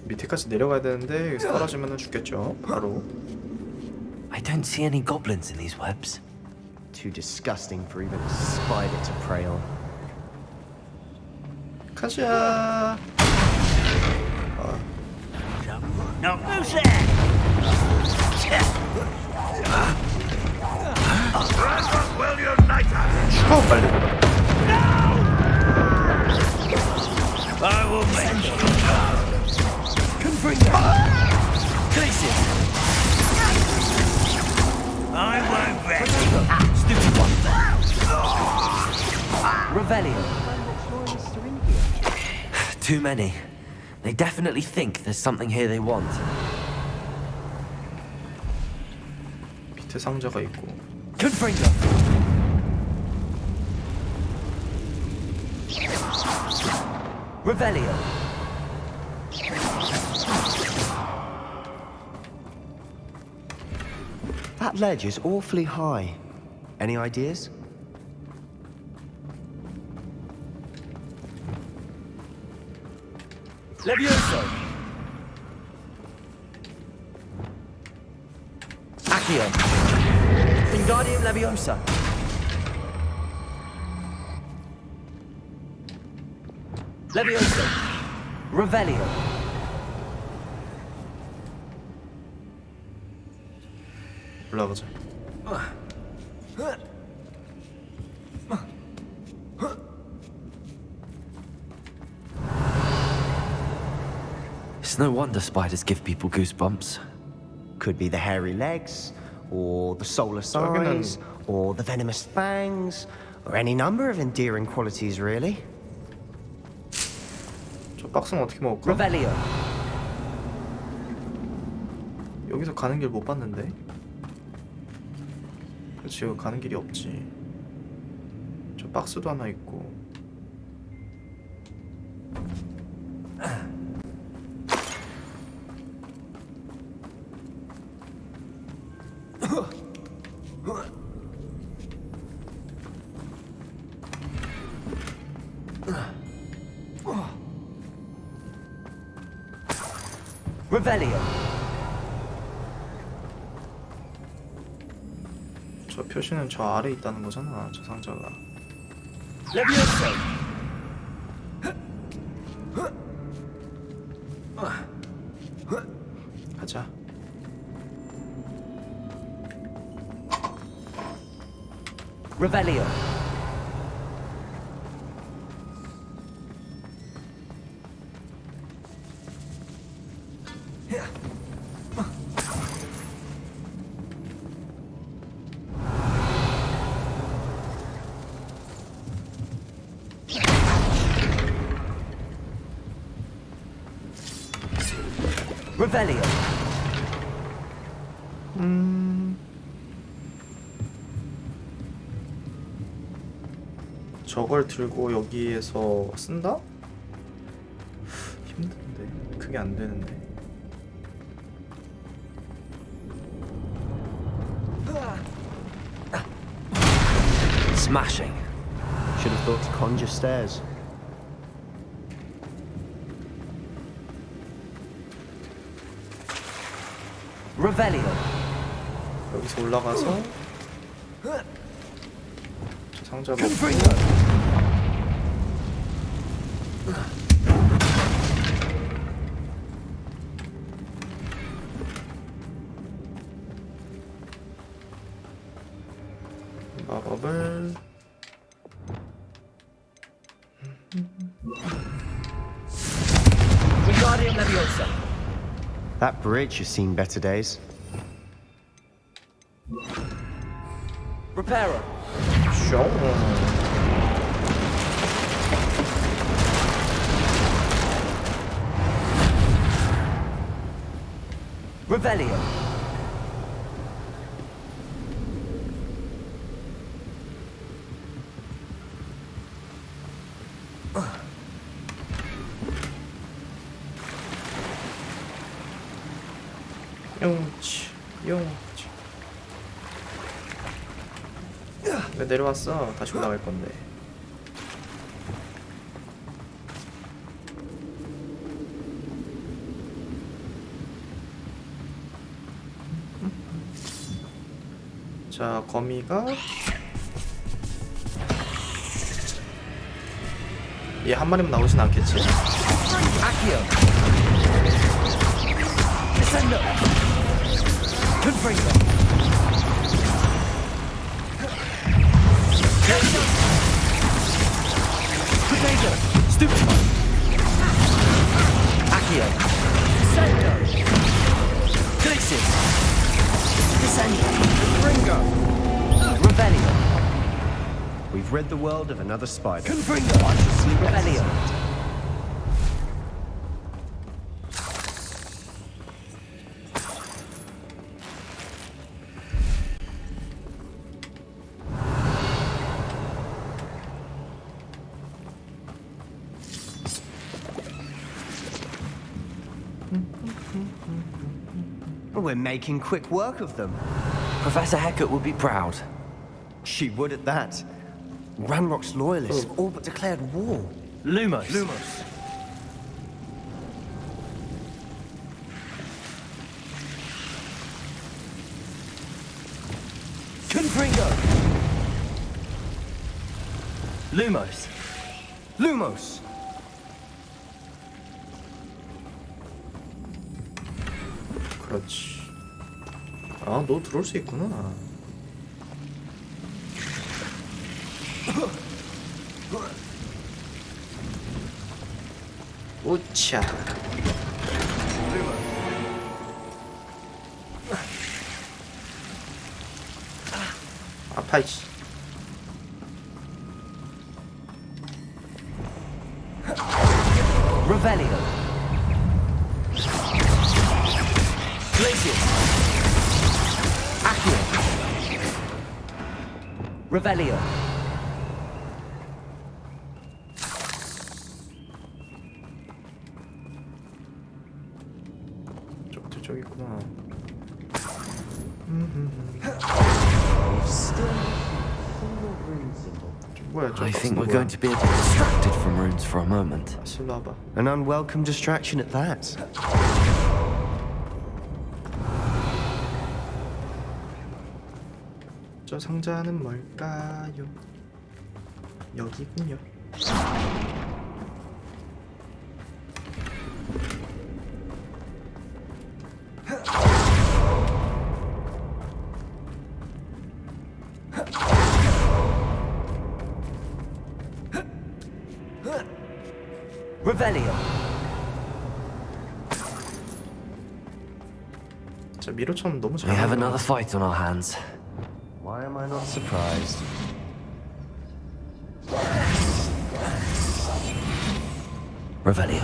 Speaker 1: 밑에까지 내려가야 되는데 여기서 떨어지면 죽겠죠. 바로.
Speaker 2: I don't see any goblins in these webs.
Speaker 12: Too disgusting for even a spider to prey on.
Speaker 1: 가자.
Speaker 10: No, who's there?
Speaker 1: 죽어 빨리.
Speaker 10: I will make I won't rest. Stupid one.
Speaker 2: Revelio. Too many. They definitely think there's something here they want.
Speaker 1: 밑에 상자가 있고.
Speaker 2: Confringo. Revelio.
Speaker 12: That ledge is awfully high. Any ideas?
Speaker 2: Levioso. Accio. Wingardium Leviosa. Levioso. Revelio.
Speaker 1: 올라가자.
Speaker 2: It's no wonder spiders give people goosebumps.
Speaker 12: Could be the hairy legs, or the soulless
Speaker 1: 저기는-
Speaker 12: eyes, or the venomous fangs, or any number of endearing qualities, really.
Speaker 1: 저 박스는 어떻게 먹을까?
Speaker 2: Revelio.
Speaker 1: 여기서 가는 길 못 봤는데. 그렇지, 여기 가는 길이 없지. 저 박스도 하나 있고.
Speaker 2: Revelio.
Speaker 1: 저 표시는 저 아래에 있다는 거잖아, 저 상자가.
Speaker 2: Levioso.
Speaker 1: 가자.
Speaker 2: Revelio. Revelio.
Speaker 1: 저걸 들고 여기에서 쓴다? 힘든데. 그게 안 되는데.
Speaker 2: Smashing.
Speaker 12: Should have thought to conjure stairs.
Speaker 2: Revelio.
Speaker 1: 여기서 올라가서 저 상자 먹고 마법을
Speaker 2: Wingardium Leviosa.
Speaker 12: That bridge has seen better days.
Speaker 2: Reparo.
Speaker 1: 숑.
Speaker 2: Revelio.
Speaker 1: 용치 용치. 왜 내려왔어? 다시 올라갈 건데. 자, 거미가 얘 한 마리면 나오진 않겠지?
Speaker 2: Accio. Descendo.
Speaker 12: Confringo. Potato. Stupefy. Accio. Sendo. Glixis. Descendo. Confringo. Revelio. We've rid the world of another spider. Confringo. I shall sleep Revelio. We're making quick work of them.
Speaker 2: Professor Hecat would be proud.
Speaker 12: She would at that. Ranrock's loyalists have all but declared war.
Speaker 2: Lumos.
Speaker 12: Lumos. Confringo.
Speaker 2: Lumos.
Speaker 12: Lumos.
Speaker 1: 그렇지. 아, 너 들어올 수 있구나. 우차. 아파 이씨.
Speaker 2: Revelio. Glacius. Accio. Revelio.
Speaker 1: 저기 있구나. 뭐야,
Speaker 2: I think we're going to be a bit distracted from runes for a moment.
Speaker 1: 실로 와봐.
Speaker 12: An unwelcome distraction at that.
Speaker 1: 저 상자는 뭘까요? 여기군요.
Speaker 2: Revelio.
Speaker 1: 자, 미로처럼 너무 잘.
Speaker 2: We have another fight on our hands.
Speaker 12: Why am I not surprised?
Speaker 2: Revelio.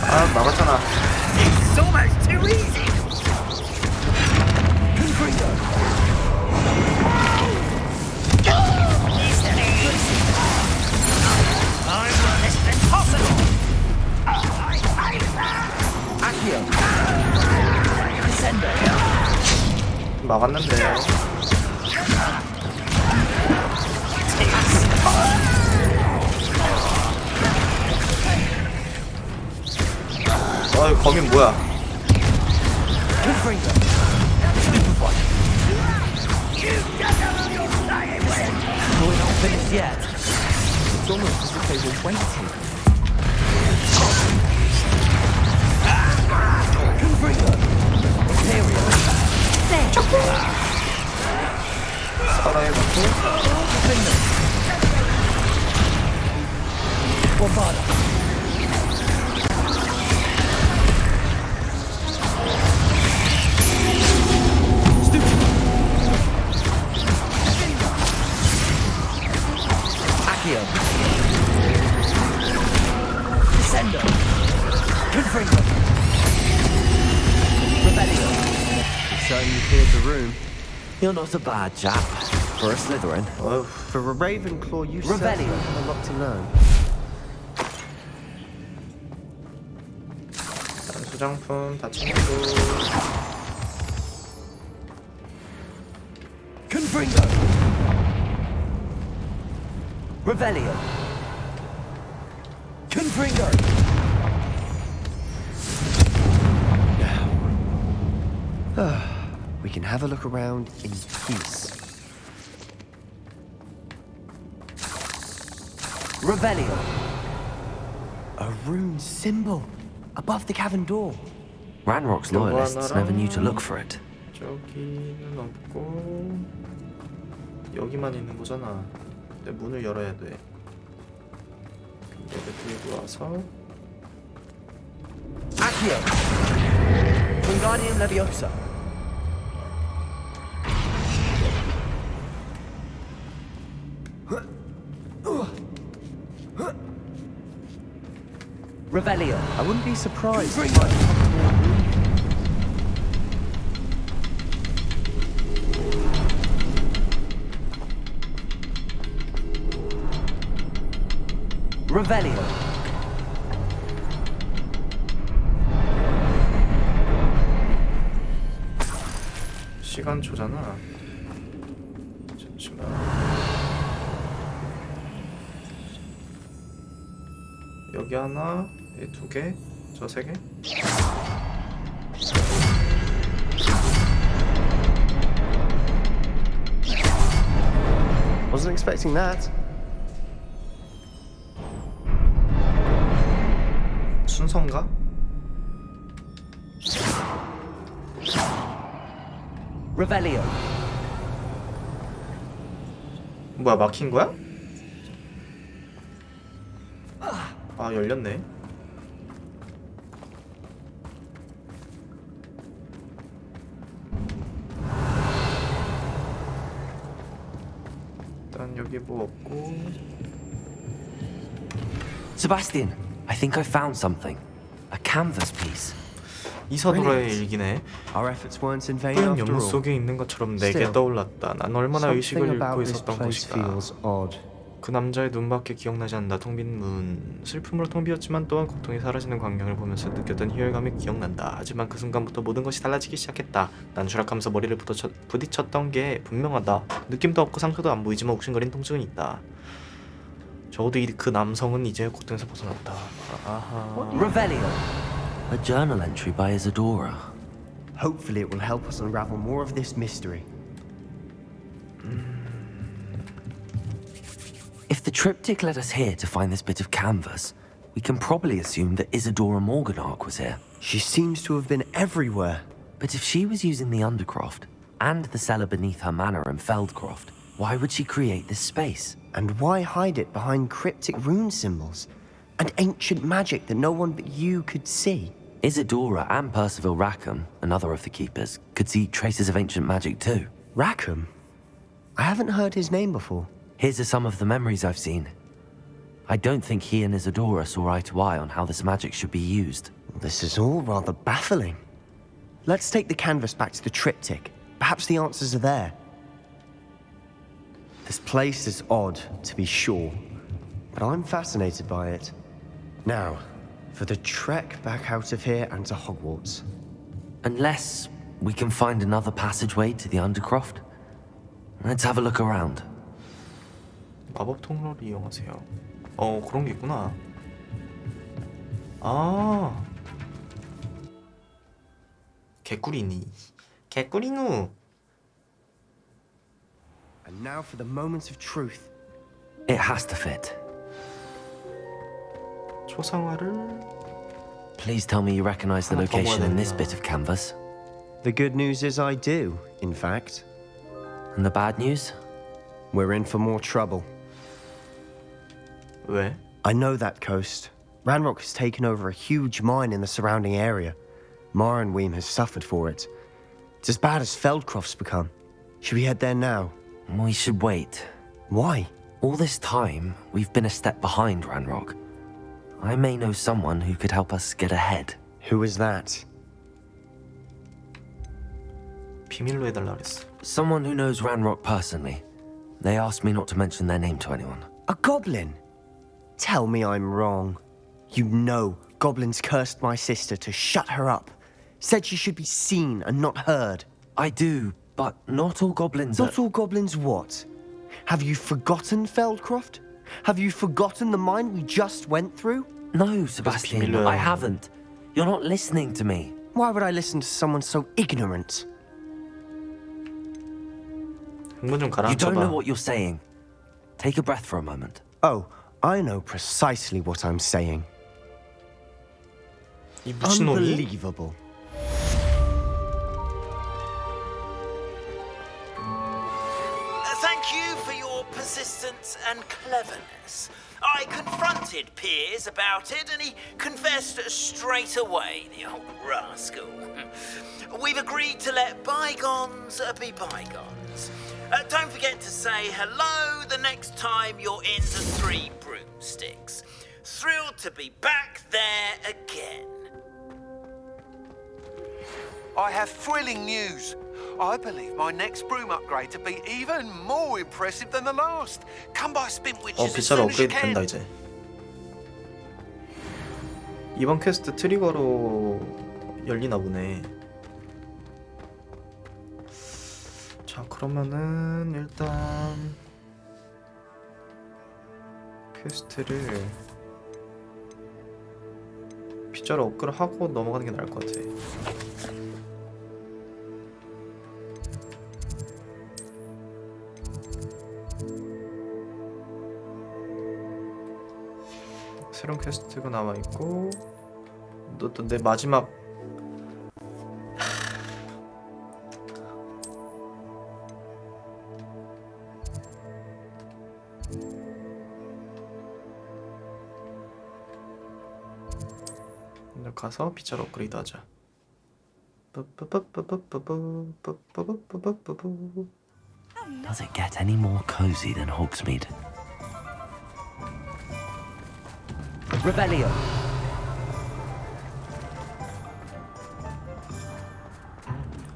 Speaker 1: 아, 막았잖아.
Speaker 10: It's almost too easy.
Speaker 1: 막았는데. 어이, 거민 뭐야?
Speaker 2: We're not finished yet. It's almost as if they were waiting. Accio. Descendo. Confringo. Revelio.
Speaker 12: You certainly cleared the room.
Speaker 2: You're not a bad chap for a Slytherin.
Speaker 1: 어휴.
Speaker 12: For a Ravenclaw, you
Speaker 2: Revelio.
Speaker 12: certainly have a lot to learn.
Speaker 1: 소장품 다 챙기고.
Speaker 12: Confringo.
Speaker 2: Revelio.
Speaker 12: Confringo. have a look around in peace. Revelio. A rune symbol above the cavern door.
Speaker 2: Ranrock's loyalists never knew to look for it.
Speaker 1: 저기는 없고 여기만 있는 거잖아. 근데 문을 열어야 돼. 근데 들고 와서
Speaker 12: Accio. Wingardium Leviosa. Revelio. I wouldn't be surprised. Revelio.
Speaker 1: 시간초잖아. 잠시만. 여기 하나, 이 두 개, 저 세 개.
Speaker 12: Wasn't expecting that.
Speaker 1: 순서인가?
Speaker 12: Revelio.
Speaker 1: 뭐야, 막힌 거야? 아, 열렸네. 일단 여기 뭐 없고.
Speaker 2: Sebastian, I think I found something. A canvas piece.
Speaker 1: 이사도라의 일기네.
Speaker 12: Our efforts weren't in vain
Speaker 1: 푸른
Speaker 12: after
Speaker 1: 연못
Speaker 12: all.
Speaker 1: 속에 있는 것처럼 내게
Speaker 12: Still,
Speaker 1: 떠올랐다. 난 얼마나 의식을
Speaker 12: Something
Speaker 1: 잃고
Speaker 12: about this
Speaker 1: 있었던
Speaker 12: place
Speaker 1: 것일까.
Speaker 12: feels odd.
Speaker 1: 그 남자의 눈밖에 기억나지 않는다. 텅 빈 문. 슬픔으로 텅 비었지만 또한 고통이 사라지는 광경을 보면서 느꼈던 희열감이 기억난다. 하지만 그 순간부터 모든 것이 달라지기 시작했다. 난 추락하면서 머리를 부딪혔던 게 분명하다. 느낌도 없고 상처도 안 보이지만 욱신거린 통증은 있다. 적어도 그 남성은 이제 고통에서 벗어났다. 아하.
Speaker 12: Revelio.
Speaker 2: A journal entry by Isadora.
Speaker 12: Hopefully it will help us unravel more of this mystery.
Speaker 2: If the triptych led us here to find this bit of canvas, we can probably assume that Isadora Morganark was here.
Speaker 12: She seems to have been everywhere.
Speaker 2: But if she was using the Undercroft and the cellar beneath her manor in Feldcroft, why would she create this space?
Speaker 12: And why hide it behind cryptic rune symbols and ancient magic that no one but you could see?
Speaker 2: Isadora and Percival Rackham, another of the keepers, could see traces of ancient magic too.
Speaker 12: Rackham? I haven't heard his name before.
Speaker 2: Here's are some of the memories I've seen. I don't think he and Isadora saw eye to eye on how this magic should be used.
Speaker 12: This is all rather baffling. Let's take the canvas back to the triptych. Perhaps the answers are there. This place is odd, to be sure, but I'm fascinated by it. Now, for the trek back out of here and to Hogwarts.
Speaker 2: Unless we can find another passageway to the Undercroft. Let's have a look around.
Speaker 1: 마법 통로를 이용하세요. 그런 게 있구나. 아, 개꿀이니. 개꿀이누.
Speaker 12: And now for the moment of truth.
Speaker 2: It has to fit.
Speaker 1: 초상화를.
Speaker 2: Please tell me you recognize the
Speaker 1: 하나 더
Speaker 2: location in
Speaker 1: 모아야
Speaker 2: this
Speaker 1: 된다.
Speaker 2: bit of canvas.
Speaker 12: The good news is I do, in fact.
Speaker 2: And the bad news?
Speaker 12: We're in for more trouble.
Speaker 1: 왜?
Speaker 12: I know that coast. Ranrock has taken over a huge mine in the surrounding area. Marrenweem has suffered for it. It's as bad as Feldcroft's become. Should we head there now?
Speaker 2: We should wait.
Speaker 12: Why?
Speaker 2: All this time, we've been a step behind Ranrock. I may know someone who could help us get ahead.
Speaker 12: Who is that?
Speaker 1: 비밀로 해달라 그랬어.
Speaker 2: Someone who knows Ranrock personally. They asked me not to mention their name to anyone.
Speaker 12: A goblin? Tell me I'm wrong. You know goblins cursed my sister to shut her up. Said she should be seen and not heard.
Speaker 2: I do, but not all goblins
Speaker 12: Not all goblins what? Have you forgotten Feldcroft? Have you forgotten the mine we just went through?
Speaker 2: No, Sebastian,
Speaker 1: 비밀로
Speaker 2: I haven't. You're not listening to me.
Speaker 12: Why would I listen to someone so ignorant?
Speaker 1: 흥분 좀
Speaker 2: You don't know
Speaker 1: 가라앉혀봐.
Speaker 2: what you're saying. Take a breath for a moment.
Speaker 12: Oh, I know precisely what I'm saying.
Speaker 1: 이 미친놈이?
Speaker 12: Unbelievable.
Speaker 10: Thank you for your persistence and cleverness. I confronted Piers about it, and he confessed straight away, the old rascal. We've agreed to let bygones be bygones. Don't forget to say hello the next time you're in the Three Broomsticks. Thrilled to be back there again.
Speaker 3: I have thrilling news. I believe my next broom upgrade to be even more impressive than the last. Come by Spintwitches as
Speaker 1: 빗자루
Speaker 3: soon as you
Speaker 1: 업그레이드
Speaker 3: can.
Speaker 1: 된다 이제. 이번 퀘스트 트리거로 열리나 보네. 자, 그러면은 일단 퀘스트를 빗자루 업그레이드 하고 넘어가는 게 나을 것 같아. 새로운 퀘스트가 남아있고 너 또 내 마지막 가서 빗자루 업그레이드 하자.
Speaker 2: Does it get any more cozy than Hogsmeade? Revelio.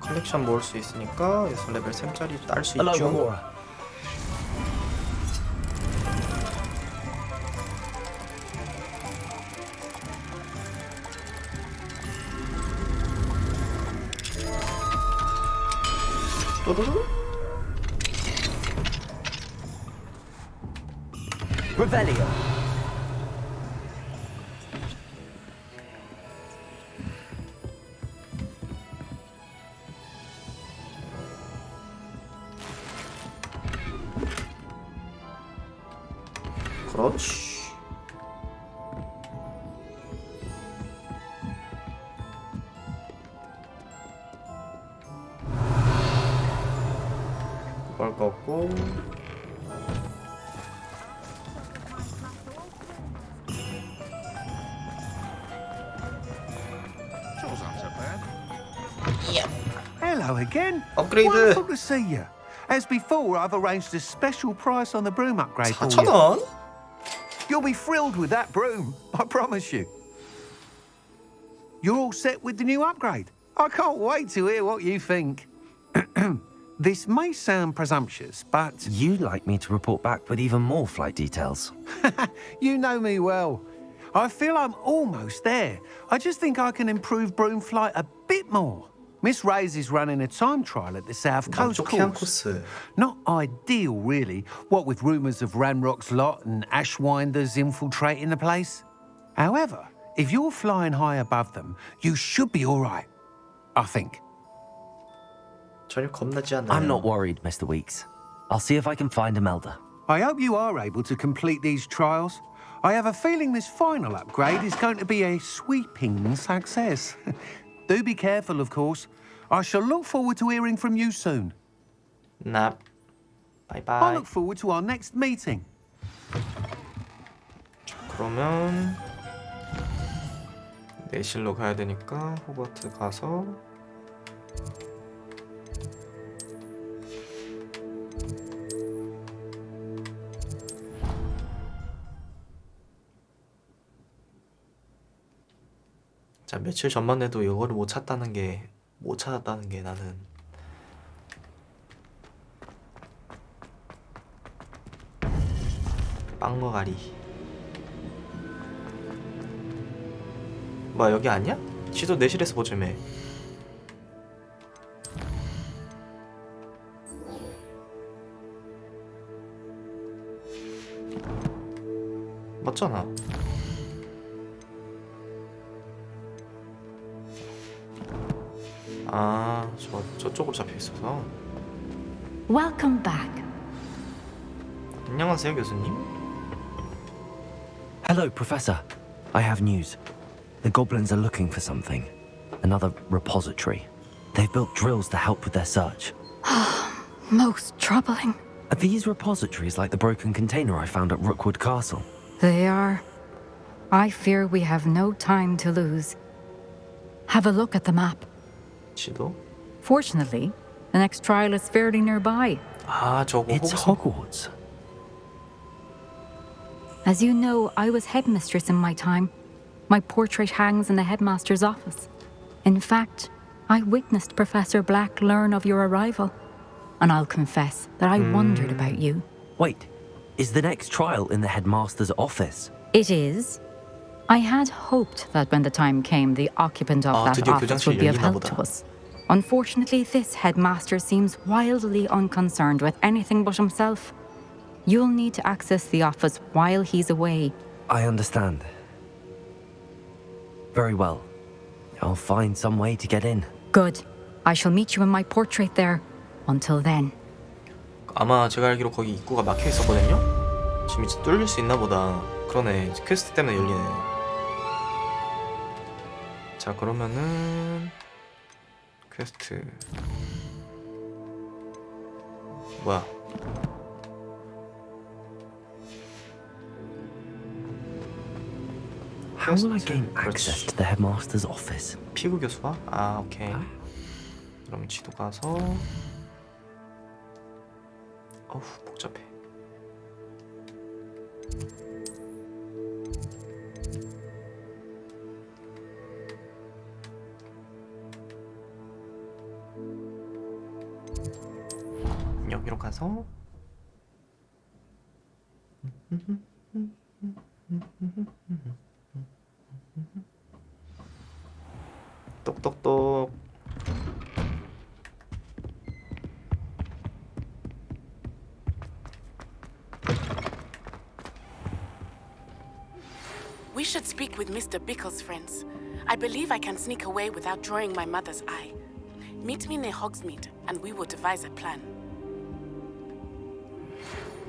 Speaker 1: 컬렉션 모을 수 있으니까 6레벨 3짜리 딸 수
Speaker 2: Hello,
Speaker 1: 있죠.
Speaker 2: Gamora.
Speaker 1: 또르르?
Speaker 2: Revelio.
Speaker 1: 그렇지. 이걸 꺾고
Speaker 7: Sure sounds so bad.
Speaker 3: Hello again.
Speaker 1: 업그레이드.
Speaker 3: Wonderful to see you. As before, I've arranged a special price on the broom upgrade for you.
Speaker 1: 4,000원?
Speaker 3: You'll be thrilled with that broom, I promise you. You're all set with the new upgrade. I can't wait to hear what you think. This may sound presumptuous, but
Speaker 2: You'd like me to report back with even more flight details.
Speaker 3: you know me well. I feel I'm almost there. I just think I can improve broom flight a bit more. Miss Reyes is running a time trial at the South Coast
Speaker 1: 남쪽 해안
Speaker 3: course.
Speaker 1: 코스.
Speaker 3: Not ideal, really. What with rumours of Ranrock's lot and Ashwinders infiltrating the place. However, if you're flying high above them, you should be all right. I think.
Speaker 1: 전혀 겁나지 않아요.
Speaker 2: I'm not worried, Mr. Weeks. I'll see if I can find Imelda.
Speaker 3: I hope you are able to complete these trials. I have a feeling this final upgrade is going to be a sweeping success. Do be careful, of course. I shall look forward to hearing from you soon.
Speaker 1: 납.
Speaker 3: I
Speaker 1: 바이바이.
Speaker 3: look forward to our next meeting.
Speaker 1: 그러면 내실로 가야 되니까 호그와트 가서 자, 며칠 전만 해도 이거를 못 찾았다는 게 나는 빵거가리. 뭐야, 여기 아니야? 지도 내실에서 보자며. 맞잖아. 아, 저쪽으로 잡혀 있어서.
Speaker 13: Welcome back.
Speaker 1: 안녕하세요, 교수님.
Speaker 2: Hello, Professor. I have news. The goblins are looking for something. Another repository. They've built drills to help with their search.
Speaker 13: Most troubling.
Speaker 2: Are these repositories like the broken container I found at Rookwood Castle?
Speaker 13: They are. I fear we have no time to lose. Have a look at the map.
Speaker 1: 지도?
Speaker 13: Fortunately, the next trial is fairly nearby.
Speaker 1: 아, 저거
Speaker 2: It's Hogwarts.
Speaker 13: As you know, I was headmistress in my time. My portrait hangs in the headmaster's office. In fact, I witnessed Professor Black learn of your arrival. And I'll confess that I wondered about you.
Speaker 2: Wait, is the next trial in the headmaster's office?
Speaker 13: It is. I had hoped that when the time came, the occupant of that
Speaker 1: 드디어
Speaker 13: office
Speaker 1: 교장실이
Speaker 13: would be of
Speaker 1: 열리나
Speaker 13: help
Speaker 1: 보다.
Speaker 13: to us. Unfortunately, this headmaster seems wildly unconcerned with anything but himself. You'll need to access the office while he's away.
Speaker 2: I understand. Very well. I'll find some way to get in.
Speaker 13: Good. I shall meet you in my portrait there. Until then.
Speaker 1: 아마 제가 알기로 거기 입구가 막혀 있었거든요. 지금 이제 뚫릴 수 있나 보다. 그러네. 퀘스트 때문에 열리네. 자, 그러면은 퀘스트 뭐야?
Speaker 2: How will I gain access to the headmaster's office?
Speaker 1: 피구 교수와? 아, 오케이. 그럼 지도 가서 어우, 복잡해. 여기로 가서 똑똑똑.
Speaker 14: We should speak with Mr. Bickle's friends. I believe I can sneak away without drawing my mother's eye. Meet me near Hogsmeade, and we will devise a plan.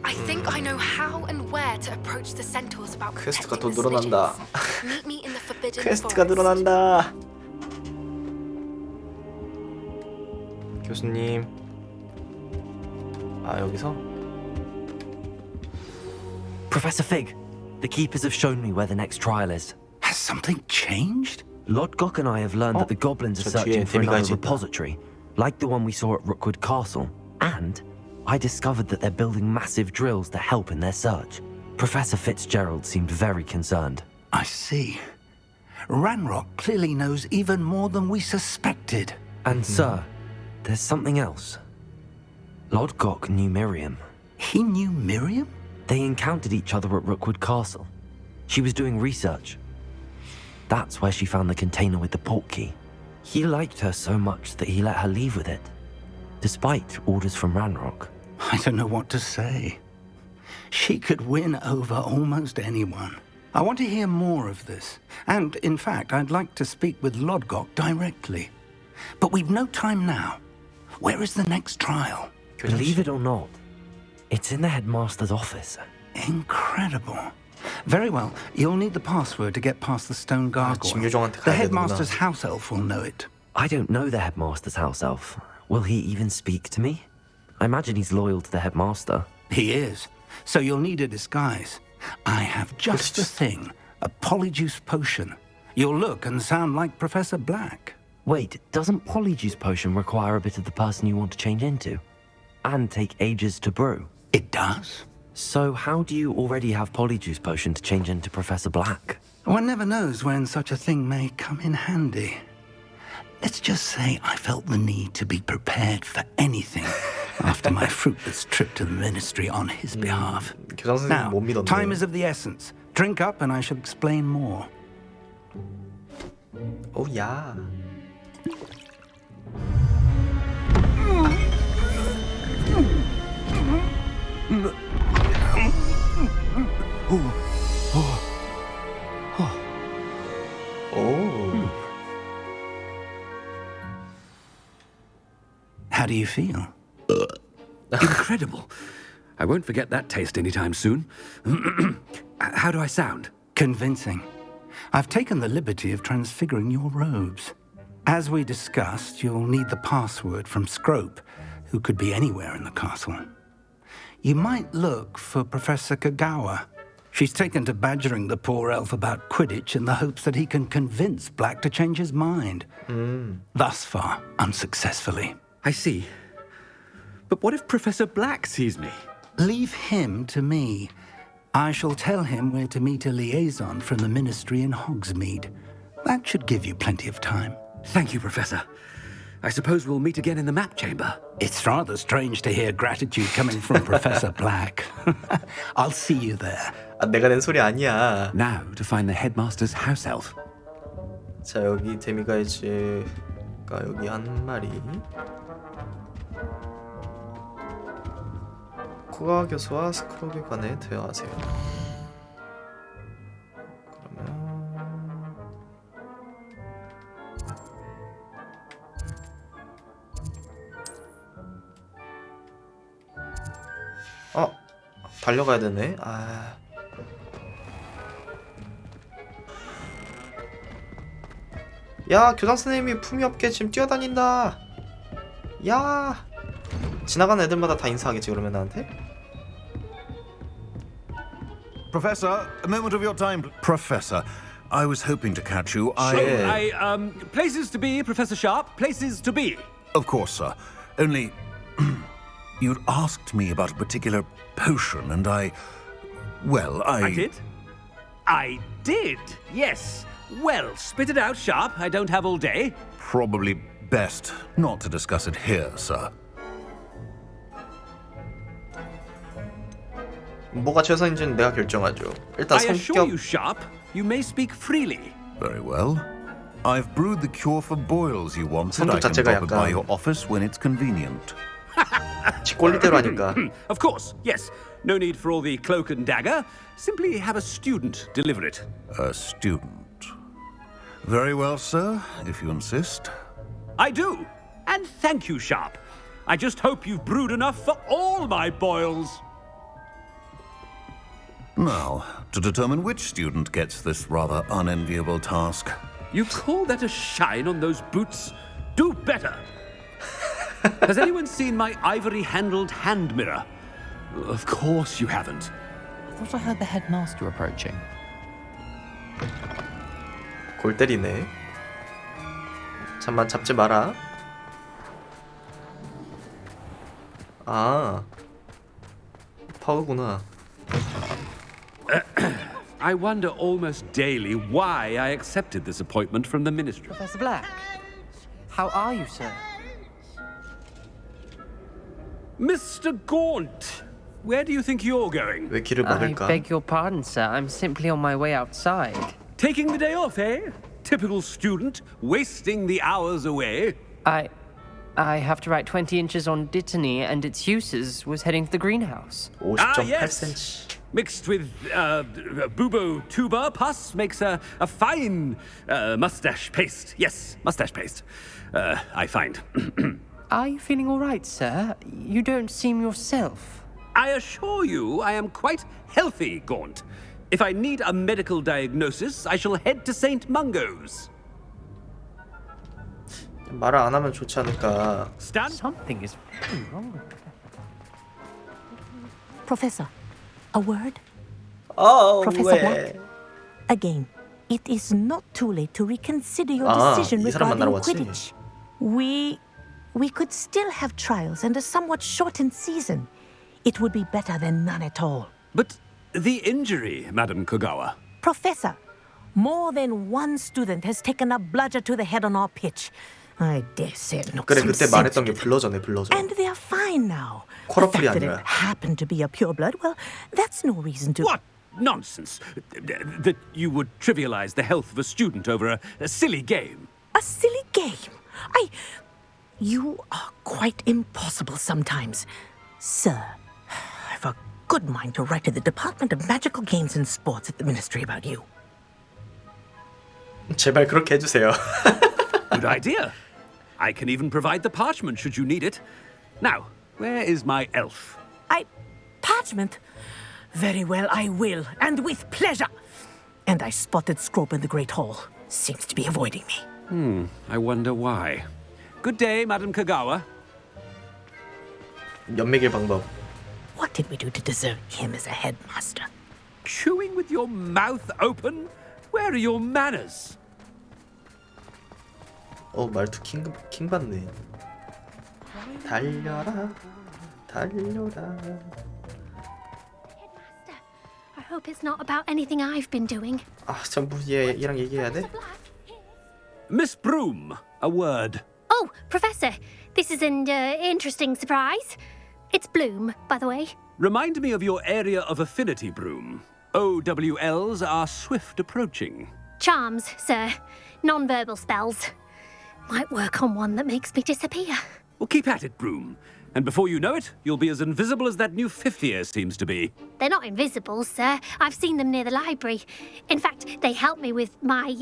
Speaker 15: I think I know how and where to approach the centaurs about
Speaker 1: 퀘스트가
Speaker 15: protecting
Speaker 1: 또
Speaker 15: the
Speaker 1: 늘어난다.
Speaker 15: Smidgens. Meet me in the Forbidden
Speaker 1: 퀘스트가
Speaker 15: Forest.
Speaker 1: 늘어난다. 교수님. 아, 여기서?
Speaker 2: Professor Fig, the keepers have shown me where the next trial is.
Speaker 6: Has something changed?
Speaker 2: Lodgok and I have learned that the goblins are
Speaker 1: 저 뒤에
Speaker 2: searching for
Speaker 1: 데미가
Speaker 2: another
Speaker 1: 있다.
Speaker 2: repository, like the one we saw at Rookwood Castle. And I discovered that they're building massive drills to help in their search. Professor Fitzgerald seemed very concerned.
Speaker 6: I see. Ranrock clearly knows even more than we suspected.
Speaker 2: And sir, there's something else. Lodgok knew Miriam.
Speaker 6: He knew Miriam?
Speaker 2: They encountered each other at Rookwood Castle. She was doing research. That's where she found the container with the portkey. He liked her so much that he let her leave with it, despite orders from Ranrock.
Speaker 6: I don't know what to say. She could win over almost anyone. I want to hear more of this. And, in fact, I'd like to speak with Lodgok directly. But we've no time now. Where is the next trial?
Speaker 2: Believe it or not, it's in the headmaster's office.
Speaker 6: Incredible. Very well. You'll need the password to get past the stone gargoyle.
Speaker 1: 짐요정한테
Speaker 6: The
Speaker 1: 가야
Speaker 6: headmaster's
Speaker 1: 되는구나.
Speaker 6: house elf will know it.
Speaker 2: I don't know the headmaster's house elf. Will he even speak to me? I imagine he's loyal to the headmaster.
Speaker 6: He is. So you'll need a disguise. I have just the thing. A polyjuice potion. You'll look and sound like Professor Black.
Speaker 2: Wait, doesn't Polyjuice Potion require a bit of the person you want to change into? And take ages to brew?
Speaker 6: It does.
Speaker 2: So how do you already have Polyjuice Potion to change into Professor Black?
Speaker 6: One never knows when such a thing may come in handy. Let's just say I felt the need to be prepared for anything after my fruitless trip to the ministry on his behalf. Now, time is of the essence. Drink up and I shall explain more.
Speaker 1: Oh, yeah. Oh.
Speaker 6: How do you feel?
Speaker 16: Incredible. I won't forget that taste anytime soon. How do I sound?
Speaker 6: Convincing. I've taken the liberty of transfiguring your robes. As we discussed, you'll need the password from Scrope, who could be anywhere in the castle. You might look for Professor Kagawa. She's taken to badgering the poor elf about Quidditch in the hopes that he can convince Black to change his mind. Thus far, unsuccessfully.
Speaker 16: I see. But what if Professor Black sees me?
Speaker 6: Leave him to me. I shall tell him where to meet a liaison from the Ministry in Hogsmeade. That should give you plenty of time.
Speaker 16: Thank you, Professor. I suppose we'll meet again in the map chamber.
Speaker 6: It's rather strange to hear gratitude coming from Professor Black. I'll see you there.
Speaker 1: 내가 낸 소리 아니야.
Speaker 16: Now to find the headmaster's house elf.
Speaker 1: 자, 여기 데미가이즈가 여기 한 마리. 코가와 교수와 스크롭에 관해 대화하세요. 그러면 달려가야 되네. 야, 교장 선생님이 품위 없게 지금 뛰어다닌다. 야, 지나가는 애들마다 다 인사하겠지 그러면 나한테?
Speaker 7: Professor, a moment of your time. Professor, I was hoping to catch you.
Speaker 16: Places to be, Professor Sharp. Places to be.
Speaker 7: Of course, sir. Only you'd asked me about a particular potion, and I
Speaker 16: did? I did, yes. Well, spit it out, Sharp. I don't have all day.
Speaker 7: Probably best not to discuss it here, sir.
Speaker 1: 뭐가 최선인지는 내가 결정하죠. 일단
Speaker 16: I assure
Speaker 1: 성격.
Speaker 16: you, Sharp, you may speak freely.
Speaker 7: Very well. I've brewed the cure for boils you wanted. I
Speaker 1: 성격
Speaker 7: can
Speaker 1: 자체가
Speaker 7: drop it by
Speaker 1: 약간
Speaker 7: your office when it's convenient.
Speaker 1: 지 꼴리대로 하니까.
Speaker 16: Of course, yes. No need for all the cloak and dagger. Simply have a student deliver it.
Speaker 7: A student. Very well, sir, if you insist.
Speaker 16: I do. And thank you, Sharp. I just hope you've brewed enough for all my boils.
Speaker 7: Now, to determine which student gets this rather unenviable task.
Speaker 16: You call that a shine on those boots? Do better. Has anyone seen my ivory-handled hand mirror? Of course you haven't.
Speaker 17: I thought I heard the headmaster approaching.
Speaker 1: 골 때리네. 잠만 잡지 마라. 파우구나.
Speaker 16: I wonder almost daily why I accepted this appointment from the ministry.
Speaker 4: Professor Black, how are you, sir?
Speaker 16: Mr. Gaunt, where do you think you're going?
Speaker 1: 왜 길을
Speaker 4: I
Speaker 1: 막을까?
Speaker 4: beg your pardon, sir. I'm simply on my way outside.
Speaker 16: Taking the day off, eh? Typical student, wasting the hours away.
Speaker 4: I have to write 20 inches on Dittany and its uses. Was heading to the greenhouse.
Speaker 1: 50.8cm.
Speaker 16: Mixed with bubo tuber pus makes a fine mustache paste. Yes, mustache paste. I find.
Speaker 4: Are you feeling all right, sir? You don't seem yourself.
Speaker 16: I assure you I am quite healthy, Gaunt. If I need a medical diagnosis, I shall head to St. Mungo's.
Speaker 1: 말을 안 하면 좋지 않을까?
Speaker 4: Something is very wrong with
Speaker 18: Professor, a word?
Speaker 1: Oh,
Speaker 18: Professor Black. Again, it is not too late to reconsider your decision
Speaker 1: 이 사람 만나러
Speaker 18: regarding
Speaker 1: 왔지.
Speaker 18: Quidditch. We could still have trials and a somewhat shortened season. It would be better than none at all.
Speaker 16: But the injury, Madam Kogawa.
Speaker 18: Professor, more than one student has taken a bludger to the head on our pitch. I dare say it knocks
Speaker 1: 그래
Speaker 18: some
Speaker 1: 그때
Speaker 18: sense
Speaker 1: 말했던 게
Speaker 18: into it.
Speaker 1: 블러저네 블러저.
Speaker 18: And they're fine now. The
Speaker 1: 코러플이
Speaker 18: fact that
Speaker 1: 아니라.
Speaker 18: it happened to be a pureblood, well, that's no reason to...
Speaker 16: What nonsense! That you would trivialize the health of a student over a silly game.
Speaker 18: A silly game? You are quite impossible sometimes. Sir, I've a good mind to write to the Department of Magical Games and Sports at the Ministry about you.
Speaker 1: 제발 그렇게 해주세요.
Speaker 16: Good idea. I can even provide the parchment should you need it. Now, Where is my elf?
Speaker 18: Parchment? Very well, I will, and with pleasure. And I spotted Scrope in the Great Hall. Seems to be avoiding me.
Speaker 16: I wonder why. Good day, Madam Kagawa.
Speaker 1: 연맥의 방법.
Speaker 18: What did we do to deserve him as a headmaster?
Speaker 16: Chewing with your mouth open? Where are your manners?
Speaker 1: 말투 킹 받네. 달려라, 달려라.
Speaker 19: I hope it's not about anything I've been doing.
Speaker 1: 전부 얘랑 얘기해야 돼?
Speaker 16: Miss Broom, a word.
Speaker 19: Oh, Professor, this is an interesting surprise. It's Bloom, by the way.
Speaker 16: Remind me of your area of affinity, Broom. OWLs are swift approaching.
Speaker 19: Charms, sir. Non-verbal spells. Might work on one that makes me disappear.
Speaker 16: Well, keep at it, Broom. And before you know it, you'll be as invisible as that new fifth year seems to be.
Speaker 19: They're not invisible, sir. I've seen them near the library. In fact, they help me with my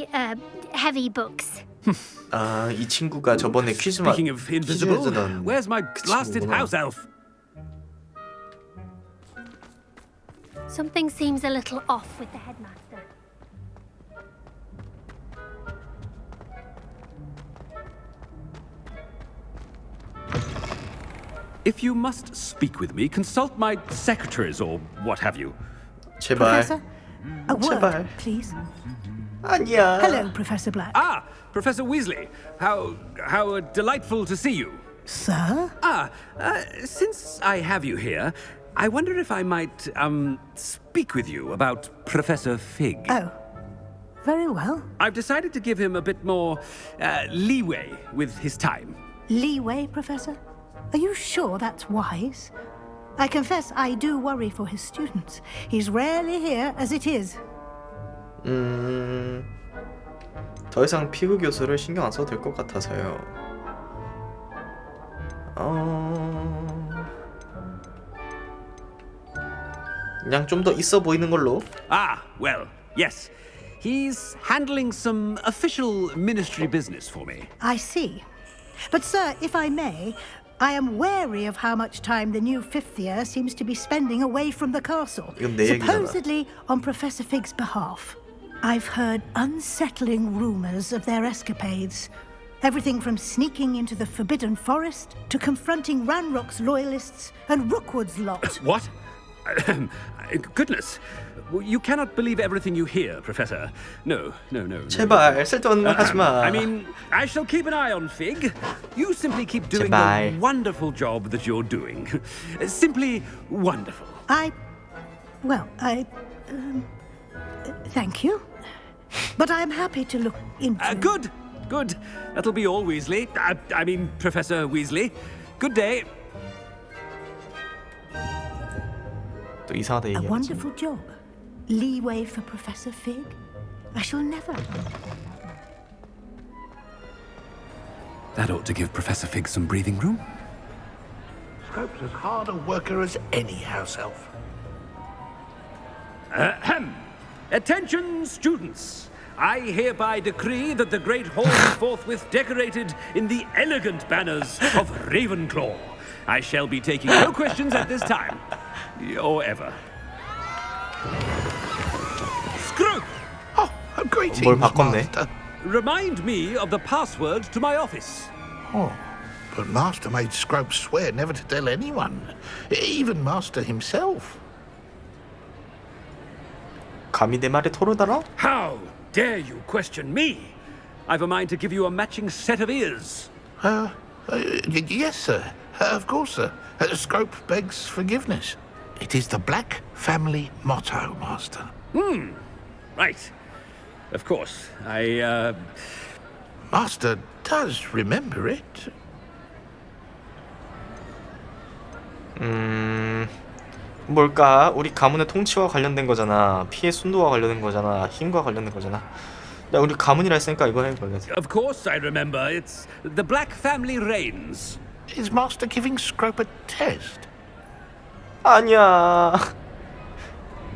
Speaker 19: heavy books.
Speaker 1: 이 친구가 저번에
Speaker 16: Speaking of invisible,
Speaker 1: 퀴즈에서는
Speaker 16: where's my blasted house elf?
Speaker 19: Something seems a little off with the headmaster.
Speaker 16: If you must speak with me, consult my secretaries or what have you.
Speaker 1: 제발.
Speaker 11: Professor, a word,
Speaker 1: 제발.
Speaker 11: please.
Speaker 1: 아니야.
Speaker 11: Hello, Professor Black.
Speaker 16: Ah, Professor Weasley. How delightful to see you.
Speaker 11: Sir?
Speaker 16: Since I have you here, I wonder if I might, speak with you about Professor Fig.
Speaker 11: Oh, very well.
Speaker 16: I've decided to give him a bit more, leeway with his time.
Speaker 11: Leeway, Professor? Are you sure that's wise? I confess I do worry for his students. He's rarely here as it is.
Speaker 1: 더 이상 피그 교수를 신경 안 써도 될 것 같아서요. 그냥 좀 더 있어 보이는 걸로.
Speaker 16: Well, yes. He's handling some official ministry business for me.
Speaker 11: I see. But, sir, if I may, I am wary of how much time the new fifth year seems to be spending away from the castle,
Speaker 1: 이건 내 얘기잖아.
Speaker 11: supposedly on Professor Fig's behalf. I've heard unsettling rumors of their escapades. Everything from sneaking into the Forbidden Forest to confronting Ranrock's loyalists and Rookwood's lot.
Speaker 16: What? Goodness. You cannot believe everything you hear, Professor. No.
Speaker 1: 제발 쓸데없는 말 하지 마.
Speaker 16: I mean, I shall keep an eye on Fig. You simply keep doing
Speaker 1: 제발.
Speaker 16: the wonderful job that you're doing. Simply wonderful.
Speaker 11: Thank you. But I'm happy to look into...
Speaker 16: Good. That'll be all, Weasley. I mean, Professor Weasley. Good day.
Speaker 1: 또 이상하다
Speaker 11: A
Speaker 1: 얘기하지.
Speaker 11: wonderful job. Leeway for Professor Fig? I shall never...
Speaker 16: That ought to give Professor Fig some breathing room.
Speaker 7: Scrope's as hard a worker as any house elf.
Speaker 16: Attention, students! I hereby decree that the Great Hall is forthwith decorated in the elegant banners of Ravenclaw. I shall be taking no questions at this time. Or ever. Scrope!
Speaker 7: Oh, greetings,
Speaker 1: 뭘 바꿨네.
Speaker 7: Master.
Speaker 16: Remind me of the password to my office.
Speaker 7: Oh, but Master made Scrope swear never to tell anyone, even Master himself.
Speaker 1: 감히 내 말에 토를 달아?
Speaker 16: How dare you question me? I've a mind to give you a matching set of ears.
Speaker 7: Yes, sir. Of course, sir. Scrope begs forgiveness. It is the Black family motto, Master.
Speaker 16: Right. Of course.
Speaker 7: Master does remember it.
Speaker 1: 뭘까? 우리 가문의 통치와 관련된 거잖아. 피해 순도와 관련된 거잖아. 힘과 관련된 거잖아. 야, 우리 가문이라 했으니까 이거 해봐야지.
Speaker 16: Of course I remember. It's the Black family reigns.
Speaker 7: Is Master giving Scrope a test?
Speaker 1: 아니야.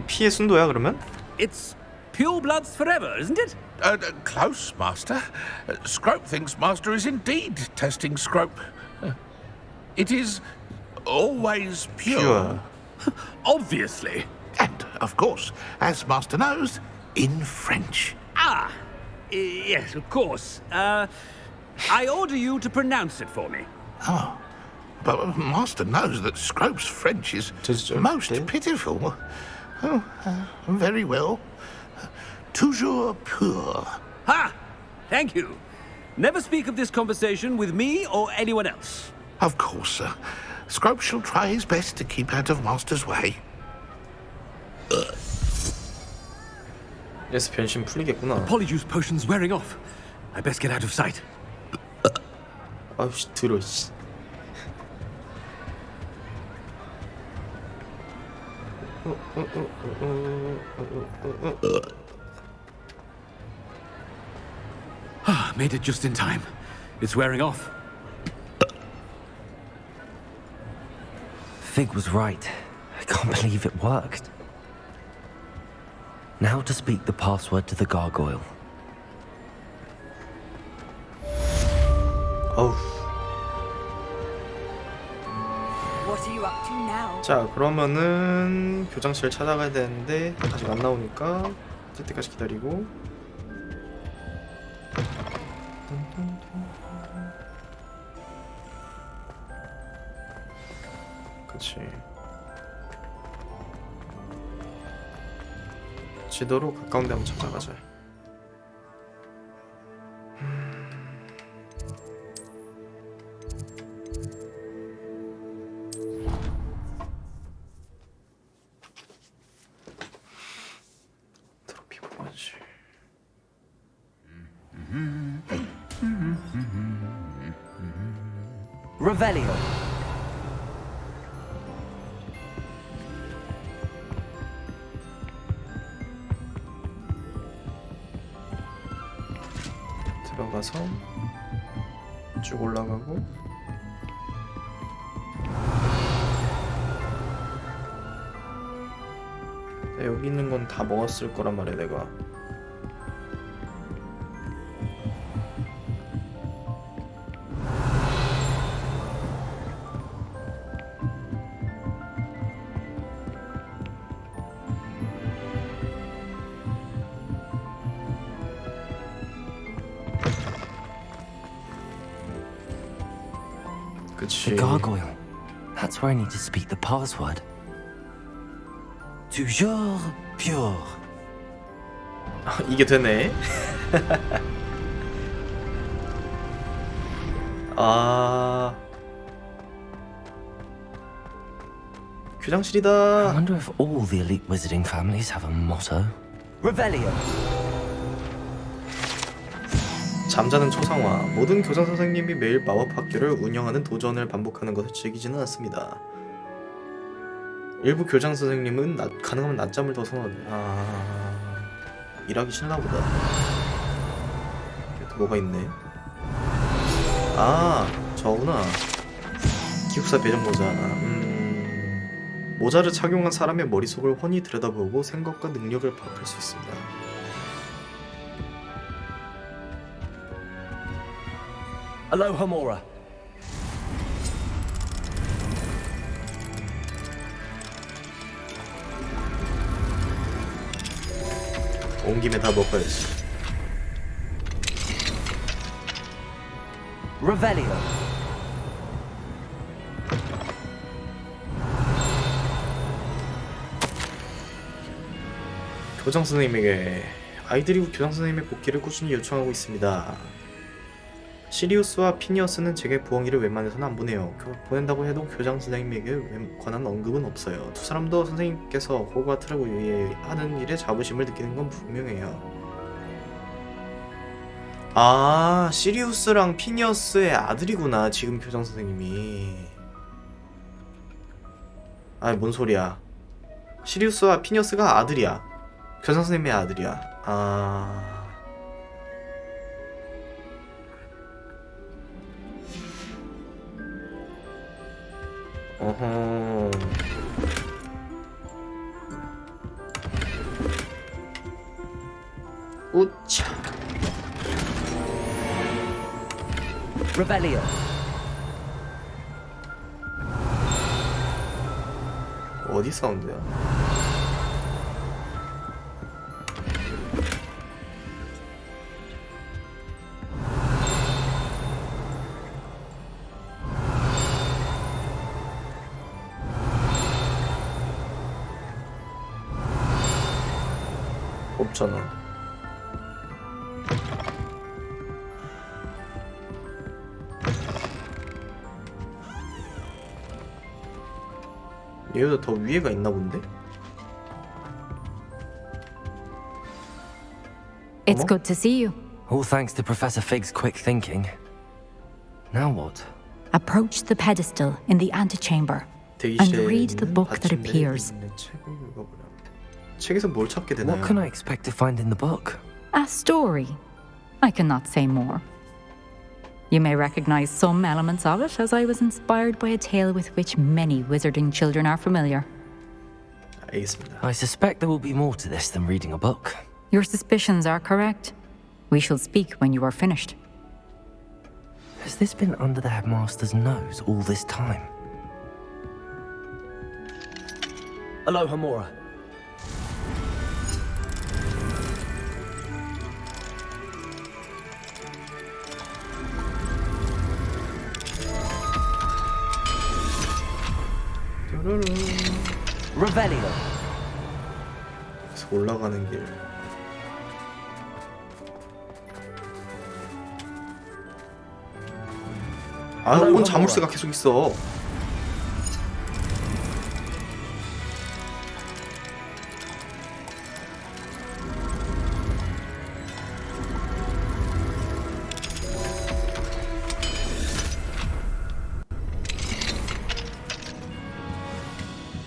Speaker 1: 피해 순도야 그러면?
Speaker 16: It's pure bloods forever, isn't it?
Speaker 7: Close, Master. Scrope thinks Master is indeed testing Scrope. It is always pure.
Speaker 16: Obviously.
Speaker 7: And, of course, as Master knows, in French.
Speaker 16: Ah, yes, of course. I order you to pronounce it for me.
Speaker 7: Oh, but Master knows that Scrope's French is most pitiful. Oh, very well. Toujours pur.
Speaker 16: Ha! Thank you. Never speak of this conversation with me or anyone else.
Speaker 7: Of course, sir. Scrope shall try his best to keep out of Master's way.
Speaker 1: 그래서 변신 풀리겠구나.
Speaker 16: Polyjuice potion's wearing off. I best get out of sight.
Speaker 1: 아우씨 들어 씨.
Speaker 16: Made it just in time. It's wearing off.
Speaker 2: Fig was right. I can't believe it worked. Now to speak the password to the gargoyle.
Speaker 1: 어우.
Speaker 20: What are you up to now?
Speaker 1: 자 그러면은 교장실 찾아가야 되는데 아직 안 나오니까 뜰 때까지 기다리고. 그치. 지도로 가까운 데 한번 찾아가자. 트로피 뭐지?
Speaker 2: Revelio.
Speaker 1: 들어가서 쭉 올라가고 여기 있는 건 다 먹었을 거란 말이야 내가.
Speaker 2: The gargoyle. That's where I need to speak the password. Toujours pure.
Speaker 1: 이게 되네. 아. 교장실이다.
Speaker 2: I wonder if all the elite wizarding families have a motto. Revelio.
Speaker 1: 잠자는 초상화. 모든 교장 선생님이 매일 마법 학교를 운영하는 도전을 반복하는 것을 즐기지는 않습니다. 일부 교장 선생님은 가능하면 낮잠을 더 선호하네. 일하기 싫나 보다. 또 뭐가 있네. 저구나. 기숙사 배정 모자. 모자를 착용한 사람의 머릿속을 훤히 들여다보고 생각과 능력을 파악할 수 있습니다.
Speaker 2: Aloha Mora.
Speaker 1: 온 김에 다 먹어야지.
Speaker 2: Revelio.
Speaker 1: 교장 선생님에게 아이들이 교장 선생님의 복귀를 꾸준히 요청하고 있습니다. 시리우스와 피니어스는 제게 부엉이를 웬만해서는 안 보내요. 보낸다고 해도 교장 선생님에게 관한 언급은 없어요. 두 사람도 선생님께서 호그와트를 위해 하는 일에 자부심을 느끼는 건 분명해요. 시리우스랑 피니어스의 아들이구나 지금 교장 선생님이. 뭔 소리야. 시리우스와 피니어스가 아들이야. 교장 선생님의 아들이야. 어허. 우차.
Speaker 2: Revelio.
Speaker 1: 어디 사운드야? 없잖아. 얘보다 더 위에가 있나 본데?
Speaker 13: It's good to see you.
Speaker 2: All thanks to Professor Fig's quick thinking. Now what?
Speaker 13: Approach the pedestal in the antechamber and read the book that appears.
Speaker 1: 책에서 뭘 찾게 되나요?
Speaker 2: What can I expect to find in the book?
Speaker 13: A story. I cannot say more. You may recognize some elements of it, as I was inspired by a tale with which many wizarding children are familiar.
Speaker 1: 알겠습니다.
Speaker 2: I suspect there will be more to this than reading a book.
Speaker 13: Your suspicions are correct. We shall speak when you are finished.
Speaker 2: Has this been under the headmaster's nose all this time? Aloha, Mora. Revelio.
Speaker 1: 그래서 올라가는 길. 아, 뭔 자물쇠가 계속 있어.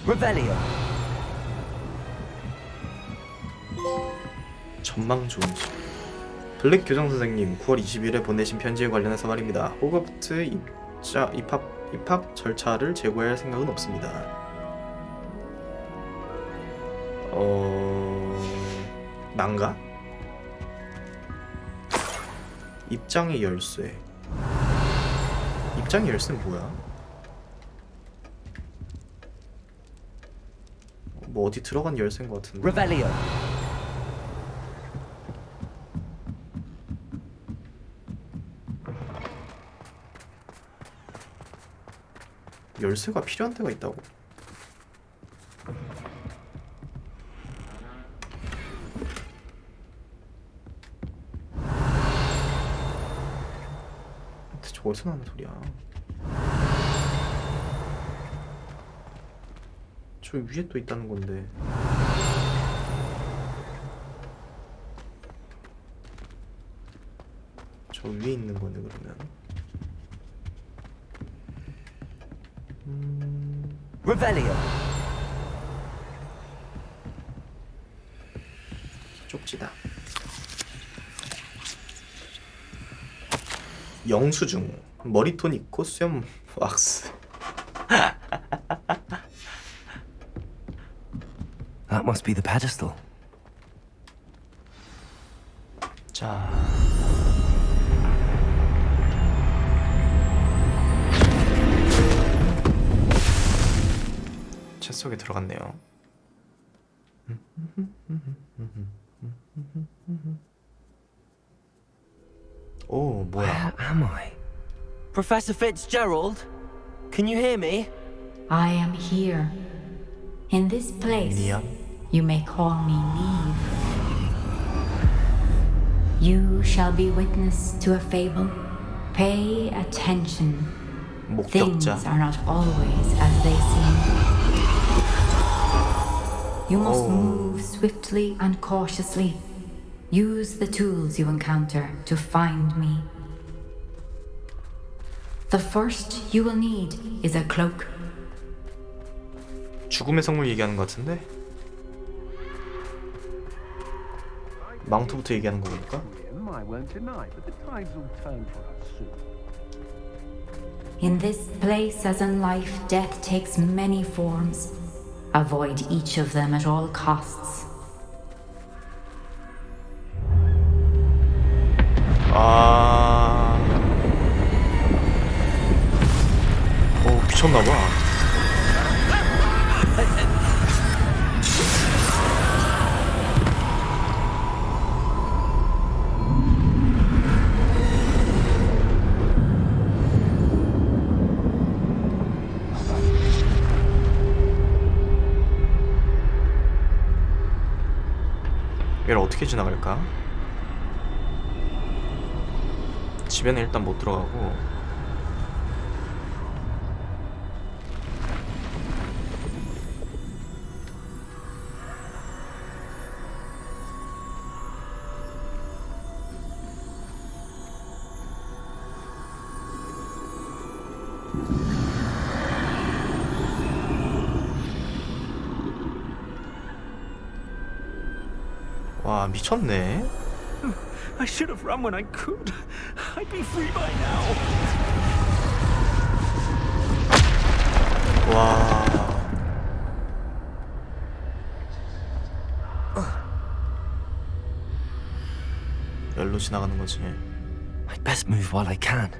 Speaker 2: Revelio.
Speaker 1: 전망 좋은 집. 블랙 교장 선생님, 9월 20일에 보내신 편지에 관련해서 말입니다. 호그와트 입학 절차를 제고해야 할 생각은 없습니다. 난가? 입장의 열쇠. 입장의 열쇠는 뭐야? 뭐 어디 들어간 열쇠인 것 같은데.
Speaker 2: Revelio.
Speaker 1: 열쇠가 필요한 데가 있다고? 대체 어디서 나는 소리야? 저 위에 또 있다는 건데. 저 위에 있는 거네 그러면.
Speaker 2: Revelio.
Speaker 1: 쪽지다. 영수증. 머리톤 있고 수염 왁스.
Speaker 2: That must be the pedestal.
Speaker 1: 자. 챗 속에 들어갔네요. 오, 뭐야?
Speaker 2: Where am I? Professor Fitzgerald? Can you hear me?
Speaker 13: I am here. In this place, you may call me Neve. You shall be witness to a fable. Pay attention. Things are not always as they seem. You must move swiftly and cautiously. Use the tools you encounter to find me. The first you will need is a cloak.
Speaker 1: 죽음의 성물 얘기하는 것 같은데? 망토부터 얘기하는 거 보니까?
Speaker 13: In this place, as in life, death takes many forms. Avoid each of them at all costs.
Speaker 1: 미쳤나봐. 어떻게 지나갈까? 집에는 일단 못 들어가고. 와, 미쳤네.
Speaker 16: I should have run when I could. I'd be free by now.
Speaker 1: 와. 열로 지나가는 거지.
Speaker 2: I'd best move while I can.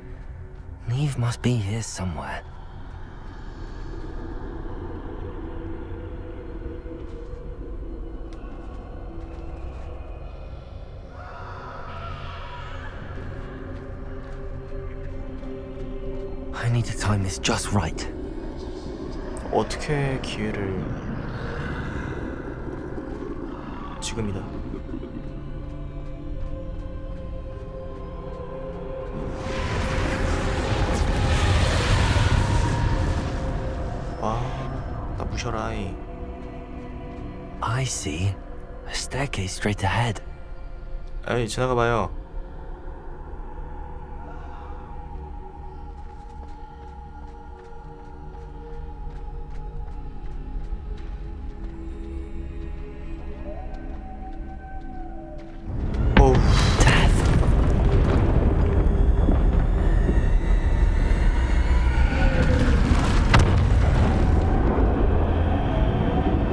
Speaker 2: Neve must be here somewhere. I need to time this just right.
Speaker 1: 어떻게 기회를... 지금이다. 와, 나 무셔라.
Speaker 2: I see. A staircase straight ahead.
Speaker 1: 에이, 지나가봐요. 오우.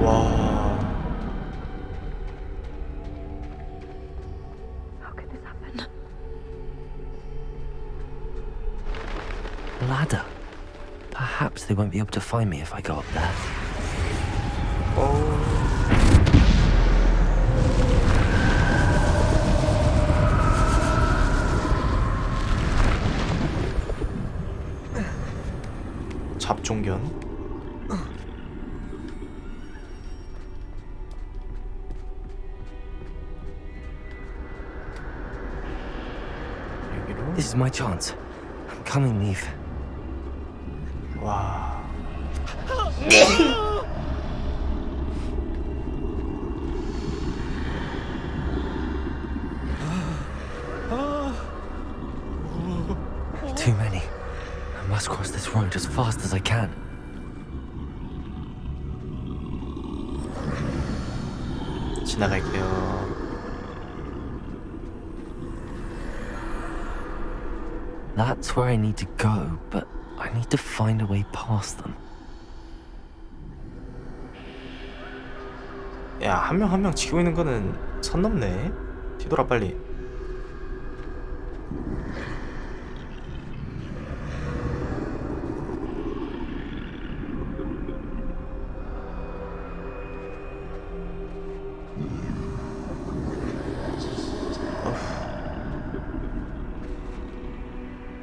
Speaker 1: 와.
Speaker 2: Ladder. Perhaps they won't be able to find me if I go up there.
Speaker 1: 잡종견. 여기로.
Speaker 2: This is my chance. I'm coming, Neve.
Speaker 1: 와.
Speaker 2: Too many. I must cross this road as fast as I can.
Speaker 1: 지나갈게요.
Speaker 2: That's where I need to go, but I need to find a way past them.
Speaker 1: 야, 한 명 한 명 지키고 있는 거는 선 넘네. 뒤돌아 빨리.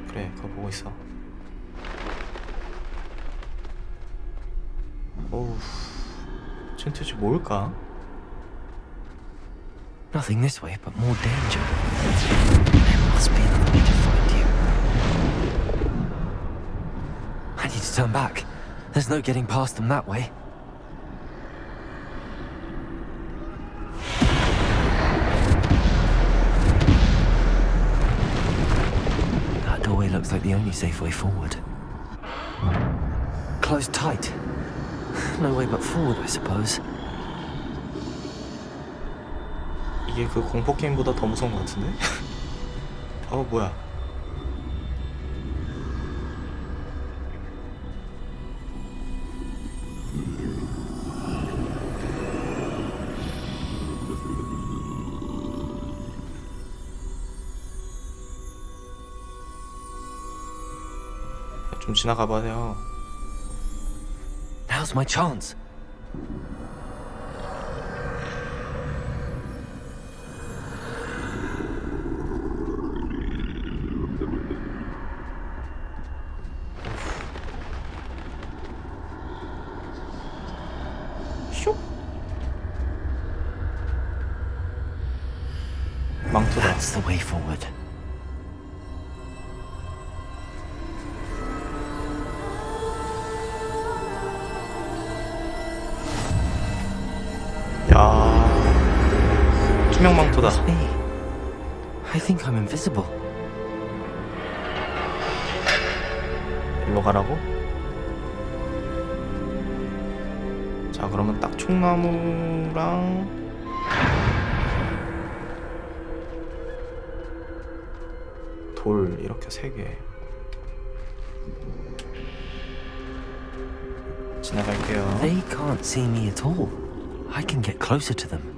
Speaker 1: 그래, 그거 보고 있어. 어우, 쟤 도대체 뭘까?
Speaker 2: Nothing this way, but more danger. There must be another way to find you. I need to turn back. There's no getting past them that way. That doorway looks like the only safe way forward. Closed tight. No way but forward, I suppose.
Speaker 1: 이게 그 공포 게임보다 더 무서운 것 같은데? 뭐야? 좀 지나가봐요.
Speaker 2: Now's my chance. the way forward.
Speaker 1: 야, 투명망토다.
Speaker 2: I think I'm invisible.
Speaker 1: 일로 가라고? 자, 그러면 딱 총나무랑 돌 이렇게 3개 지나갈게요.
Speaker 2: They can't see me at all. I can get closer to them.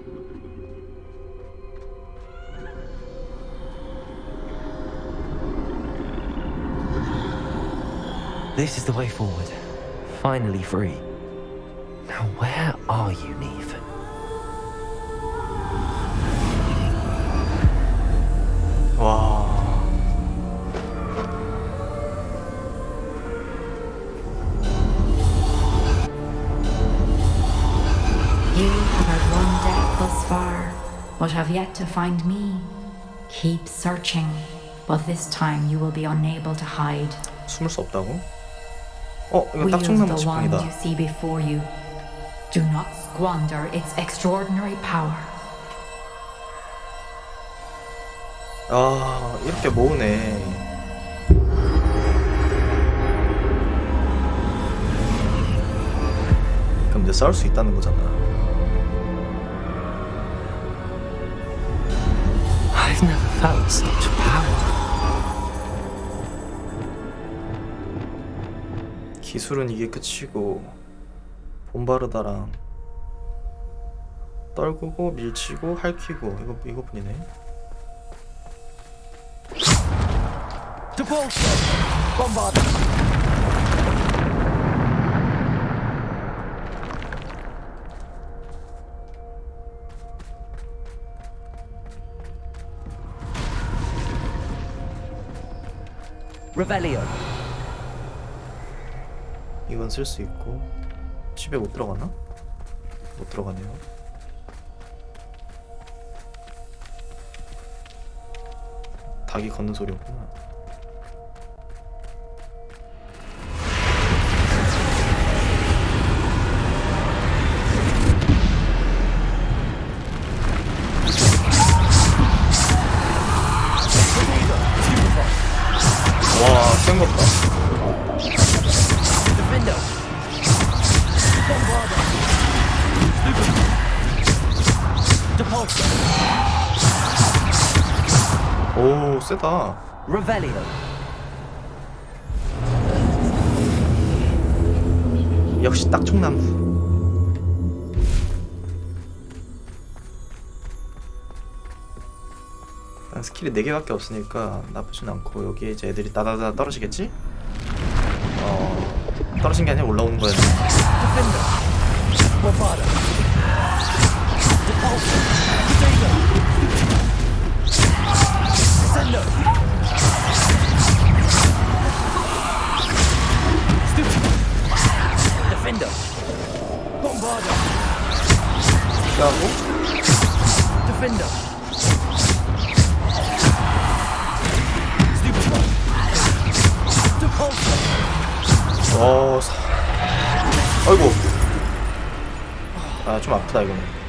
Speaker 2: This is the way forward. Finally free. Now where are you, Neve?
Speaker 1: 와.
Speaker 13: You have outrun death thus far, but have yet to find me. Keep searching, but this time you will be unable to hide.
Speaker 1: 숨을 수 없다고? 이거 딱
Speaker 13: Wield
Speaker 1: 총나무
Speaker 13: the wand
Speaker 1: 지팡이다.
Speaker 13: you see before you. Do not squander its extraordinary power.
Speaker 1: 아, 이렇게 모으네. 그럼 이제 싸울 수 있다는 거잖아.
Speaker 2: I've never felt such power.
Speaker 1: 기술은 이게 끝이고 봄바르다랑 떨구고 밀치고 핥히고 이거뿐이네.
Speaker 2: Revelio.
Speaker 1: 이건 쓸 수 있고 집에 못 들어가나? 못 들어가네요. 닭이 걷는 소리였구나. 와, 센 것다. 오, 세다.
Speaker 2: Revelio.
Speaker 1: 역시 딱 총나무. 일단 스킬이 4개밖에 없으니까 나쁘진 않고 여기에 이제 애들이 따다다 떨어지겠지? 떨어진 게 아니라 올라오는 거야.
Speaker 2: Defender. Bombarder.
Speaker 1: 피하고.
Speaker 2: Defender.
Speaker 1: 아이고. 아, 좀 아프다 이거는.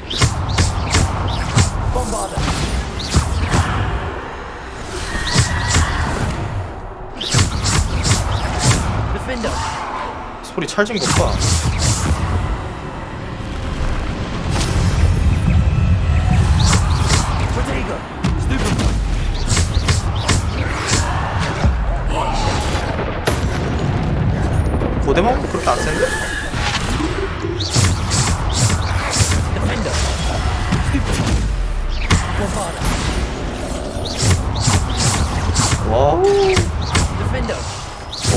Speaker 1: 소리 찰진 것 봐. 고대만 그렇게 안 센데? 와우.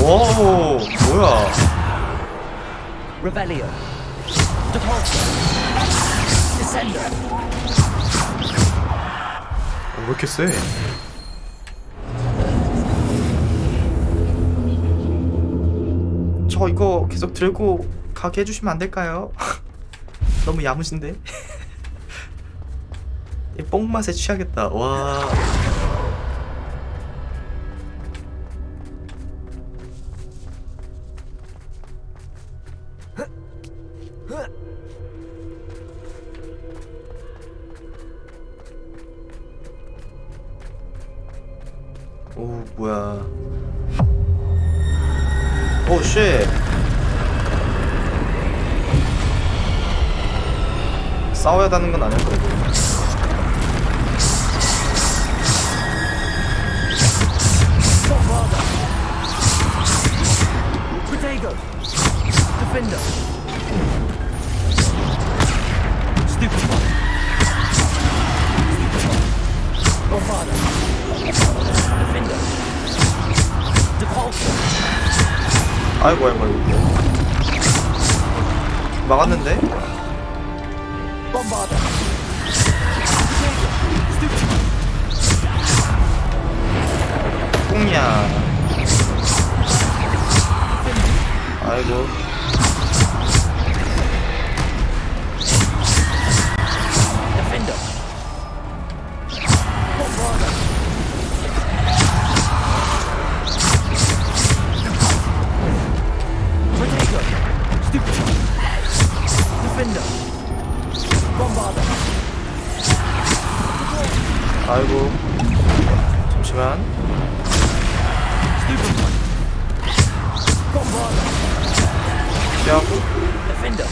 Speaker 1: 와우, 뭐야?
Speaker 2: Revelio. Depulsor. Descender.
Speaker 1: 왜 이렇게 세? 저 이거 계속 들고 가게 해주시면 안 될까요? 너무 야무진데? 이 뽕맛에 취하겠다. 와. 오 쉣. 싸워야 하는 건 아닐 거고.
Speaker 4: Potato. Defender. Stupid one. Godfather. Defender. Defaulter.
Speaker 1: 아이고 아이고 아이고. 막았는데?
Speaker 4: Bombarder.
Speaker 1: 꽁냐. 아이고.
Speaker 4: Defender. Bombarder. Potato. Stupid. Defender. Bombarder.
Speaker 1: 아이고. 잠시만.
Speaker 4: Stupid one. Bombarder.
Speaker 1: 피하고.
Speaker 4: Defender.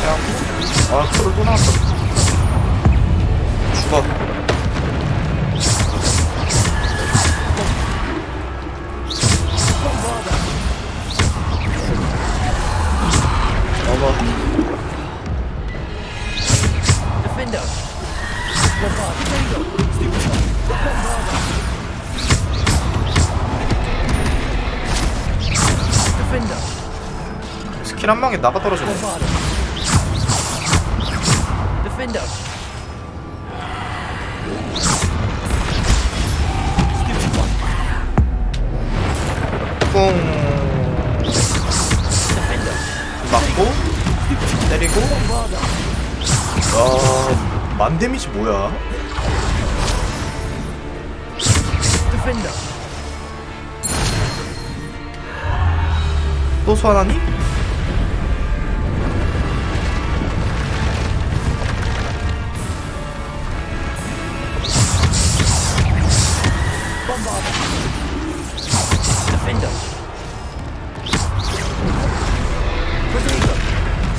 Speaker 1: 피하고. 아, 프로 또 나왔어. 죽어. 어머.
Speaker 4: Defender. Bombarder. Stupid one. Bombarder. Defender.
Speaker 1: 스킬 한 방에 나가 떨어지네.
Speaker 4: Bombarder. Defender. Stupid one.
Speaker 1: 뿡. 맞고 때리고. 야, 만 데미지 뭐야?
Speaker 4: Defender.
Speaker 1: 또 소환하니?
Speaker 4: Bombarder. Defender. Potato.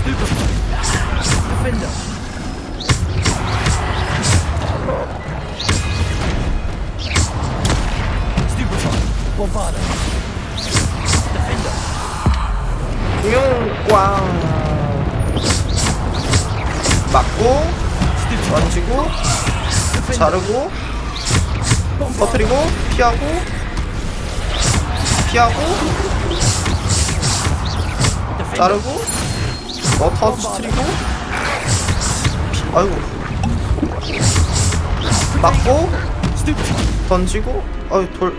Speaker 4: Stupid one. Defender. Stupid one. Bombarder. Defender.
Speaker 1: 꽝. 맞고 던지고 자르고 터뜨리고 피하고 피하고 자르고 터뜨리고 아이고 맞고 던지고 아이 돌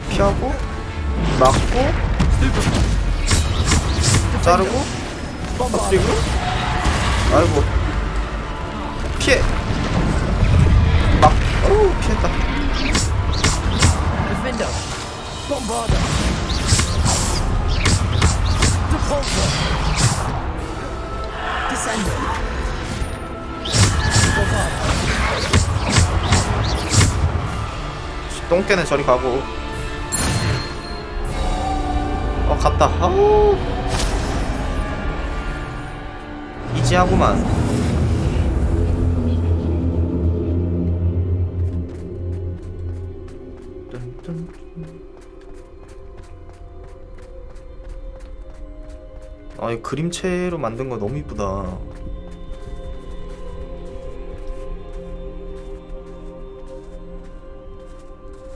Speaker 1: 피하고 맞고 자르고 터뜨리고 아이고 피해 막 어우 피했다
Speaker 4: Defender. Bombarder. Defaulter. Descender. Bombarder.
Speaker 1: 똥개는 저리 가고 갔다 아우 이지하구만 아, 이 그림체로 만든 거 너무 이쁘다.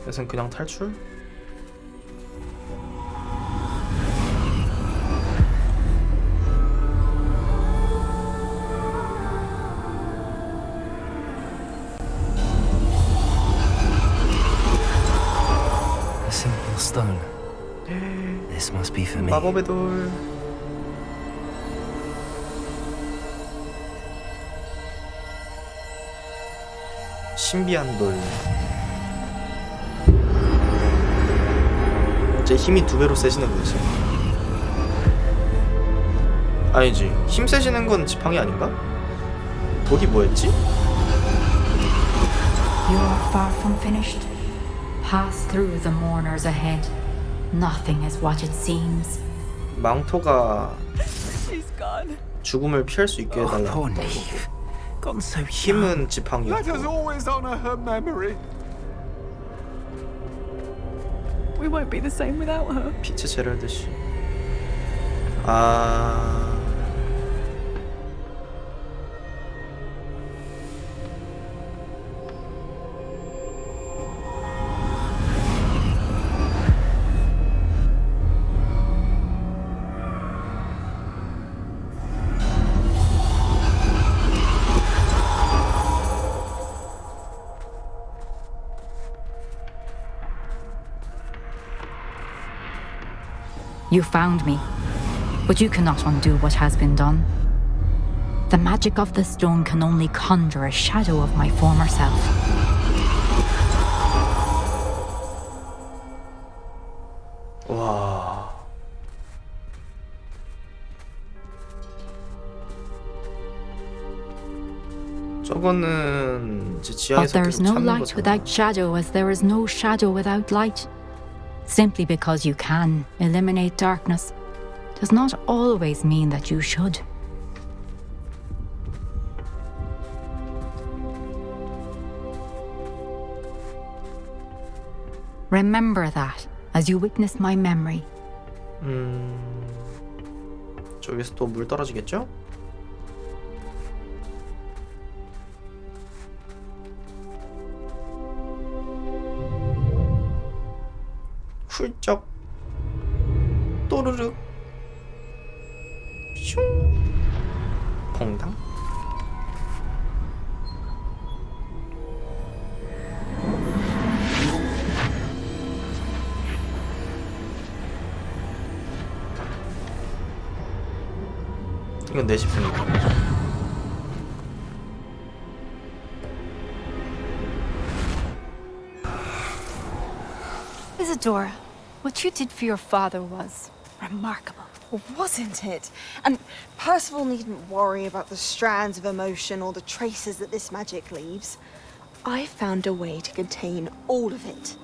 Speaker 1: 그래서 그냥 탈출?
Speaker 2: A simple stone. This must be for me.
Speaker 1: 마법의 돌. 신비한 돌. 제 힘이 2배로 세지는 거지. 아니지. 힘 세지는 건 지팡이 아닌가? 독이 뭐였지?
Speaker 13: You are far from finished. Pass through the mourners ahead. Nothing is what it seems.
Speaker 1: 망토가
Speaker 20: She's gone.
Speaker 1: 죽음을 피할 수 있게 해달라.
Speaker 6: Poor Neve. Gone so young.
Speaker 1: 힘은
Speaker 3: Let us
Speaker 1: 지팡이였고
Speaker 3: always honor her memory.
Speaker 20: We won't be the same without her.
Speaker 1: 빛의 제랄드씨. 아...
Speaker 13: You found me, but you cannot undo what has been done. The magic of the stone can only conjure a shadow of my former self.
Speaker 1: 와... 저거는 이제
Speaker 13: But
Speaker 1: 지하에서
Speaker 13: there's
Speaker 1: 계속
Speaker 13: no
Speaker 1: 찾는
Speaker 13: light
Speaker 1: 거잖아.
Speaker 13: without shadow, as there is no shadow without light. Simply because you can eliminate darkness does not always mean that you should. Remember that as you witness my memory.
Speaker 1: 저기서 또 물 떨어지겠죠? 훌쩍 또르륵 슝 퐁당. 이건 내 집이니까.
Speaker 15: Isadora, what you did for your father was remarkable.
Speaker 20: Well, wasn't it? And Percival needn't worry about the strands of emotion or the traces that this magic leaves. I found a way to contain all of it.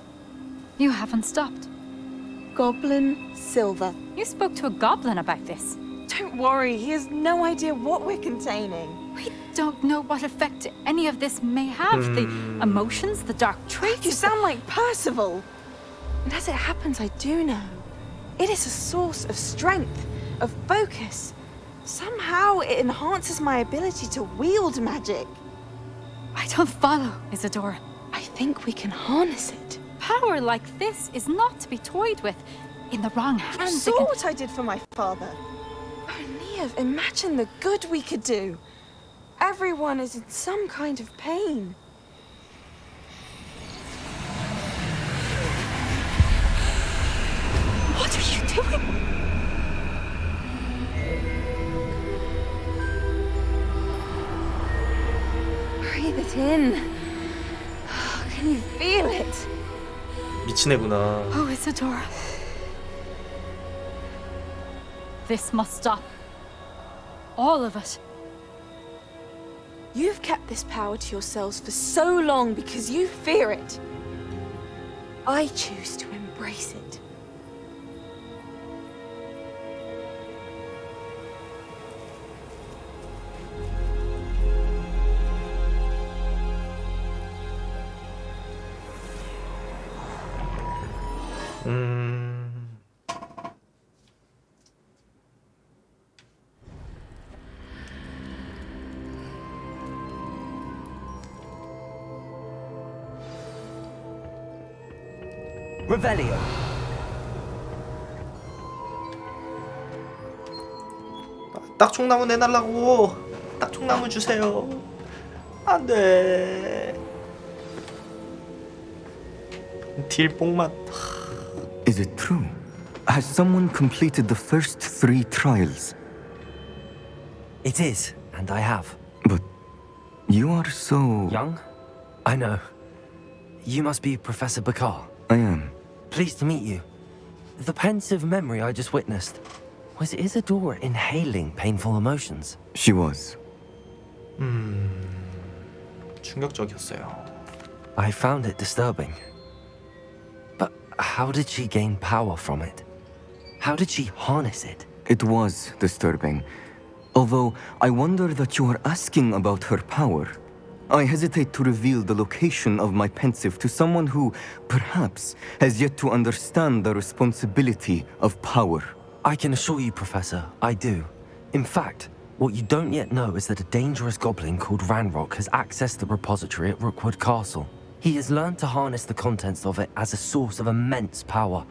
Speaker 15: You haven't stopped.
Speaker 20: Goblin silver.
Speaker 15: You spoke to a goblin about this.
Speaker 20: Don't worry, he has no idea what we're containing.
Speaker 15: We don't know what effect any of this may have. The emotions, the dark traits.
Speaker 20: You sound like Percival. And as it happens, I do know. It is a source of strength, of focus. Somehow it enhances my ability to wield magic.
Speaker 15: I don't follow, Isadora.
Speaker 20: I think we can harness it.
Speaker 15: Power like this is not to be toyed with. In the wrong
Speaker 20: You
Speaker 15: hands,
Speaker 20: saw what I did for my father. Oh, Neve, imagine the good we could do. Everyone is in some kind of pain.
Speaker 15: What are you doing?
Speaker 20: Breathe it in. Can you feel it?
Speaker 1: 미친 애구나.
Speaker 15: Oh, Isadora. This must stop. All of it.
Speaker 20: You've kept this power to yourselves for so long because you fear it. I choose to embrace it.
Speaker 12: Revelio.
Speaker 1: 딱총나무 내달라고. 딱총나무 주세요. 안 돼. 딜 뽕맛.
Speaker 21: Is it true? Has someone completed the first 3 trials?
Speaker 2: It is, and I have.
Speaker 21: But you are so...
Speaker 2: Young? I know. You must be Professor Bakar.
Speaker 21: I am.
Speaker 2: Pleased to meet you. The pensive memory I just witnessed. Was Isadora inhaling painful emotions?
Speaker 21: She was.
Speaker 1: 충격적이었어요.
Speaker 2: I found it disturbing. But how did she gain power from it? How did she harness it?
Speaker 21: It was disturbing. Although I wonder that you are asking about her power. I hesitate to reveal the location of my pensive to someone who, perhaps, has yet to understand the responsibility of power.
Speaker 2: I can assure you, Professor, I do. In fact, what you don't yet know is that a dangerous goblin called Ranrock has accessed the repository at Rookwood Castle. He has learned to harness the contents of it as a source of immense power.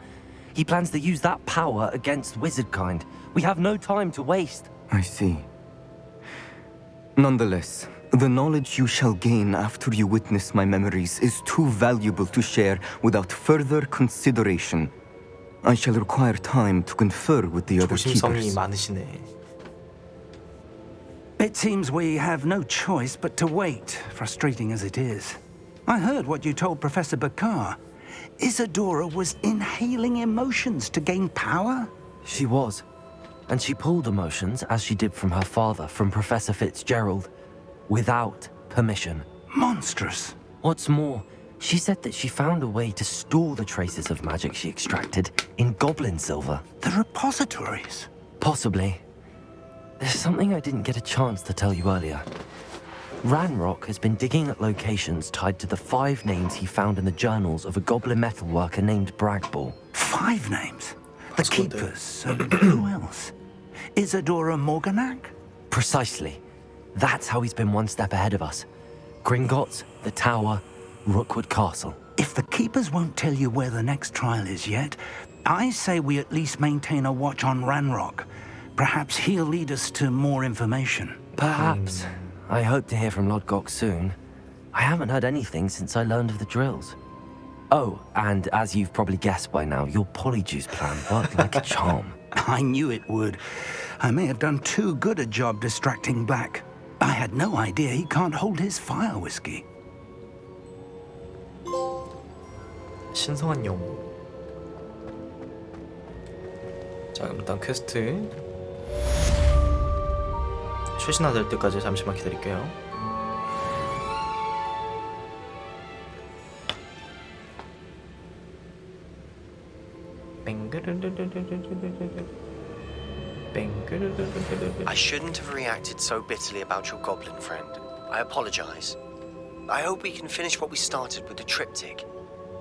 Speaker 2: He plans to use that power against wizardkind. We have no time to waste.
Speaker 21: I see. Nonetheless, the knowledge you shall gain after you witness my memories is too valuable to share without further consideration. I shall require time to confer with the other
Speaker 1: 조심성이
Speaker 21: keepers.
Speaker 1: 많으시네.
Speaker 6: It seems we have no choice but to wait, frustrating as it is. I heard what you told Professor Bakar. Isadora was inhaling emotions to gain power?
Speaker 2: She was. And she pulled emotions, as she did from her father, from Professor Fitzgerald, without permission.
Speaker 6: Monstrous.
Speaker 2: What's more, she said that she found a way to store the traces of magic she extracted in goblin silver.
Speaker 6: The repositories?
Speaker 2: Possibly. There's something I didn't get a chance to tell you earlier. Ranrock has been digging at locations tied to the 5 names he found in the journals of a goblin metalworker named Bragball.
Speaker 6: 5 names? The Keepers, and who else? Isadora Morganac?
Speaker 2: Precisely. That's how he's been one step ahead of us. Gringotts, the Tower, Rookwood Castle.
Speaker 6: If the Keepers won't tell you where the next trial is yet, I say we at least maintain a watch on Ranrock. Perhaps he'll lead us to more information.
Speaker 2: Perhaps. I hope to hear from Lodgok soon. I haven't heard anything since I learned of the drills. Oh, and as you've probably guessed by now, your polyjuice plan worked like a charm.
Speaker 6: I knew it would. I may have done too good a job distracting Black. I had no idea he can't hold his fire whiskey.
Speaker 1: 신성한 영웅. 자, 그럼 일단 퀘스트 최신화될 때까지 잠시만 기다릴게요.
Speaker 12: I shouldn't have reacted so bitterly about your goblin friend. I apologize. I hope we can finish what we started with the triptych.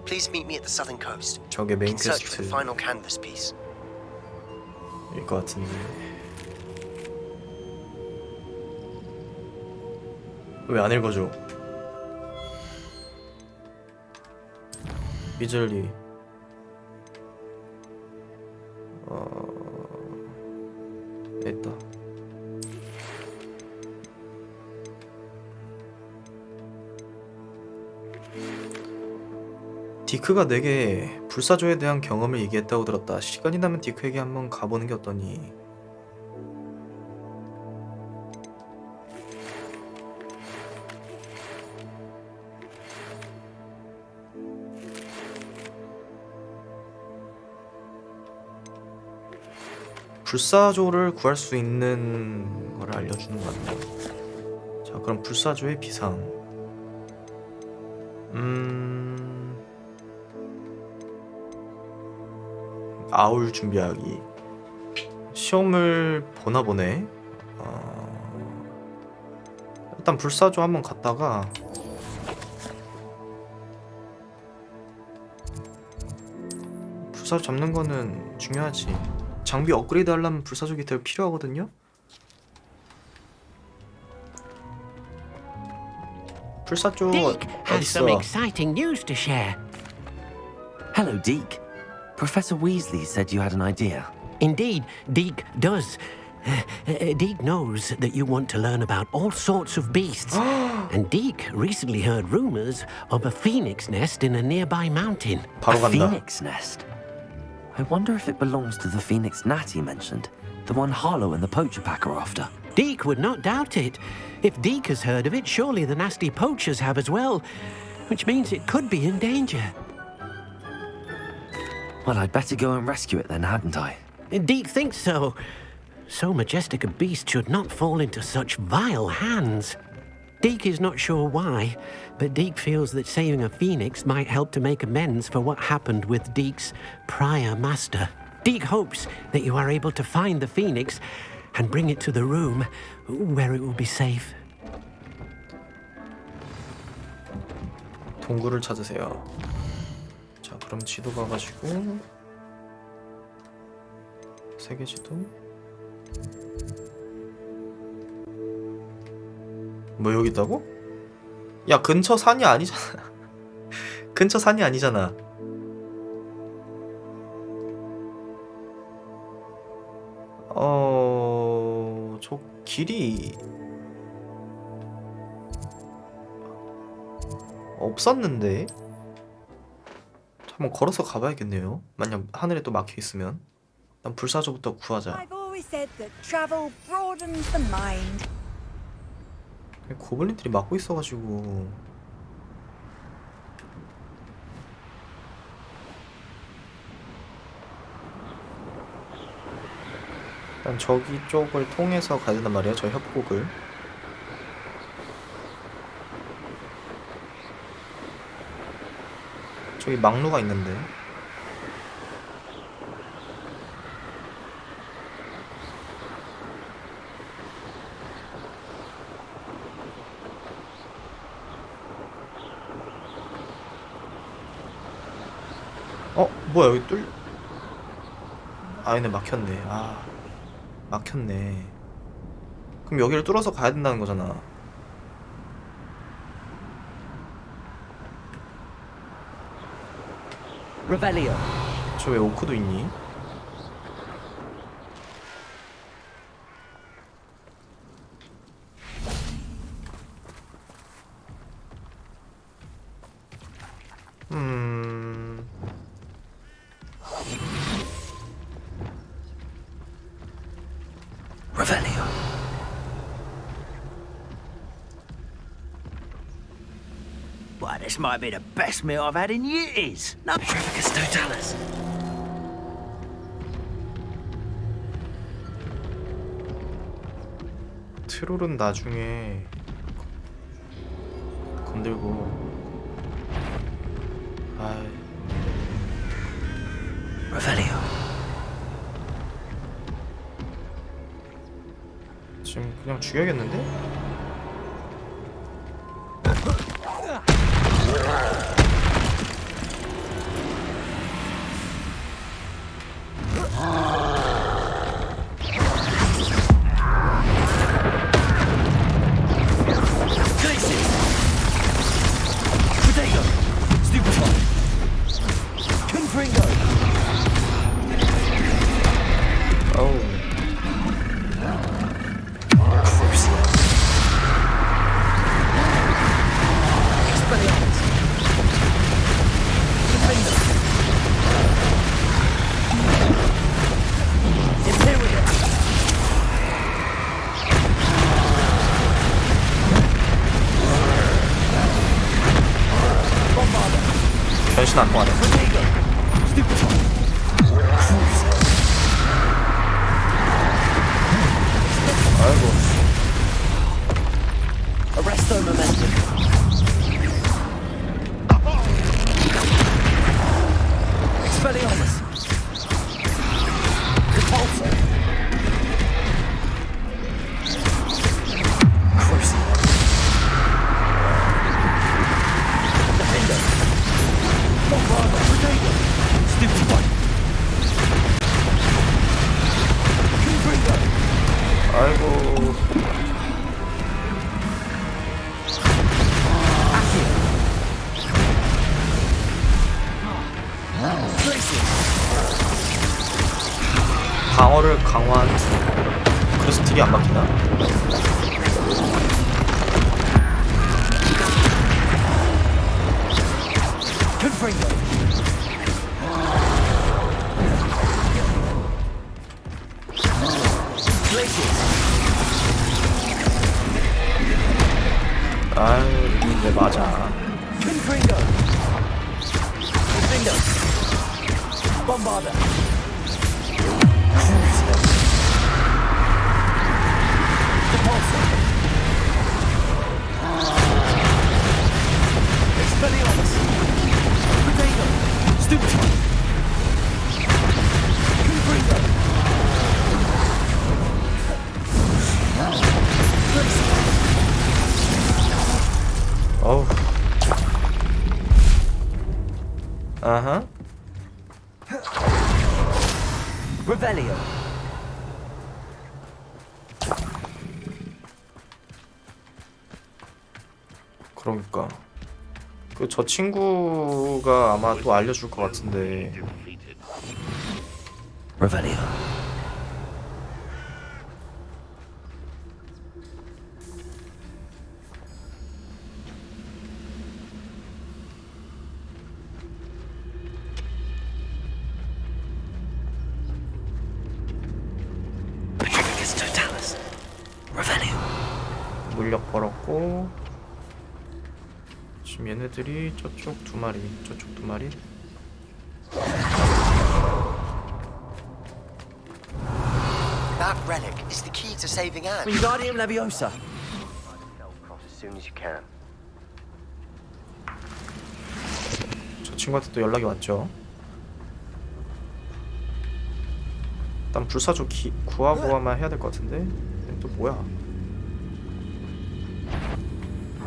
Speaker 12: Please meet me at the southern coast.
Speaker 1: 저게
Speaker 12: We
Speaker 1: 메인
Speaker 12: can search for
Speaker 1: 퀘스트
Speaker 12: the final canvas piece.
Speaker 1: 일 것 같은데. 왜 안 읽어줘? 비즐리. 됐다. 디크가 내게 불사조에 대한 경험을 얘기했다고 들었다. 시간이 나면 디크에게 한번 가보는 게 어떠니? 불사조를 구할 수 있는 걸 알려주는 것 같네. 자, 그럼 불사조의 비상. 아울 준비하기. 시험을 보나 보네. 일단 불사조 한번 갔다가 불사조 잡는 거는 중요하지. 장비 업그레이드 하려면 불사조 기타가 필요하거든요. 불사조
Speaker 4: Deke has some
Speaker 1: 어딨어?
Speaker 4: exciting news to share.
Speaker 2: Hello, Deke. Professor Weasley said you had an idea.
Speaker 4: Indeed, Deke does. Deke knows that you want to learn about all sorts of beasts. And Deke recently heard rumors of a phoenix nest in a nearby mountain.
Speaker 2: A phoenix nest? I wonder if it belongs to the phoenix gnat he mentioned. The one Harlow and the poacher pack are after.
Speaker 4: Deke would not doubt it. If Deke has heard of it, surely the nasty poachers have as well. Which means it could be in danger.
Speaker 2: Well, I'd better go and rescue it then, hadn't I?
Speaker 4: Deke thinks so. So majestic a beast should not fall into such vile hands. Deke is not sure why, but Deke feels that saving a phoenix might help to make amends for what happened with Deke's prior master. Deke hopes that you are able to find the phoenix and bring it to the room where it will be safe.
Speaker 1: 동굴을 찾으세요. 자, 그럼 지도 가가지고 세계 지도. 뭐 여기 있다고? 야, 근처 산이 아니잖아. 근처 산이 아니잖아. 저 길이 없었는데? 한번 걸어서 가봐야겠네요. 만약 하늘에 또 막혀 있으면. 난 불사조부터 구하자.
Speaker 5: I've always said that travel broadens the mind.
Speaker 1: 고블린들이 막고 있어가지고. 일단 저기 쪽을 통해서 가야 된단 말이야, 저 협곡을. 저기 막루가 있는데. 뭐야, 여기 뚫... 아, 얘네 막혔네. 아, 막혔네. 그럼 여기를 뚫어서 가야 된다는 거잖아.
Speaker 4: Revelio.
Speaker 1: 저 왜 오크도 있니?
Speaker 4: Revelio.
Speaker 10: Why, this might be the best meal I've had in years. No,
Speaker 4: Trevicus Totalis.
Speaker 1: 트롤은 나중에 건들고. 아이.
Speaker 4: Revelio.
Speaker 1: 지금 그냥 죽여야겠는데? 변신 안 통하네. 아이고.
Speaker 4: Arresto momentum. Expelliarmus. Repulsor. Crucible. Defender. Bombarder. Predator. Stupid one. Confringo.
Speaker 1: 아이고. 방어를 강화한. 그래서 딜이 안 막히나? 아유, 이게 맞아.
Speaker 4: Bombarder. Expelliarmus! Potato! Stupefy! Confringo!
Speaker 1: 어우. 아하.
Speaker 4: Revelio!
Speaker 1: 그러니까 그 저 친구가 아마 또 알려줄 것 같은데.
Speaker 2: Revelio.
Speaker 4: Patricus Totalis! Revelio!
Speaker 1: 물력 벌었고 지금 얘네들이 저쪽 두 마리, 저쪽 두 마리.
Speaker 12: That relic is the key to saving Anne.
Speaker 4: Wingardium Leviosa!
Speaker 12: As soon as you can.
Speaker 1: 저 친구한테 또 연락이 왔죠. 일단 불사조 구하고만 해야 될 것 같은데. 얘는 또 뭐야?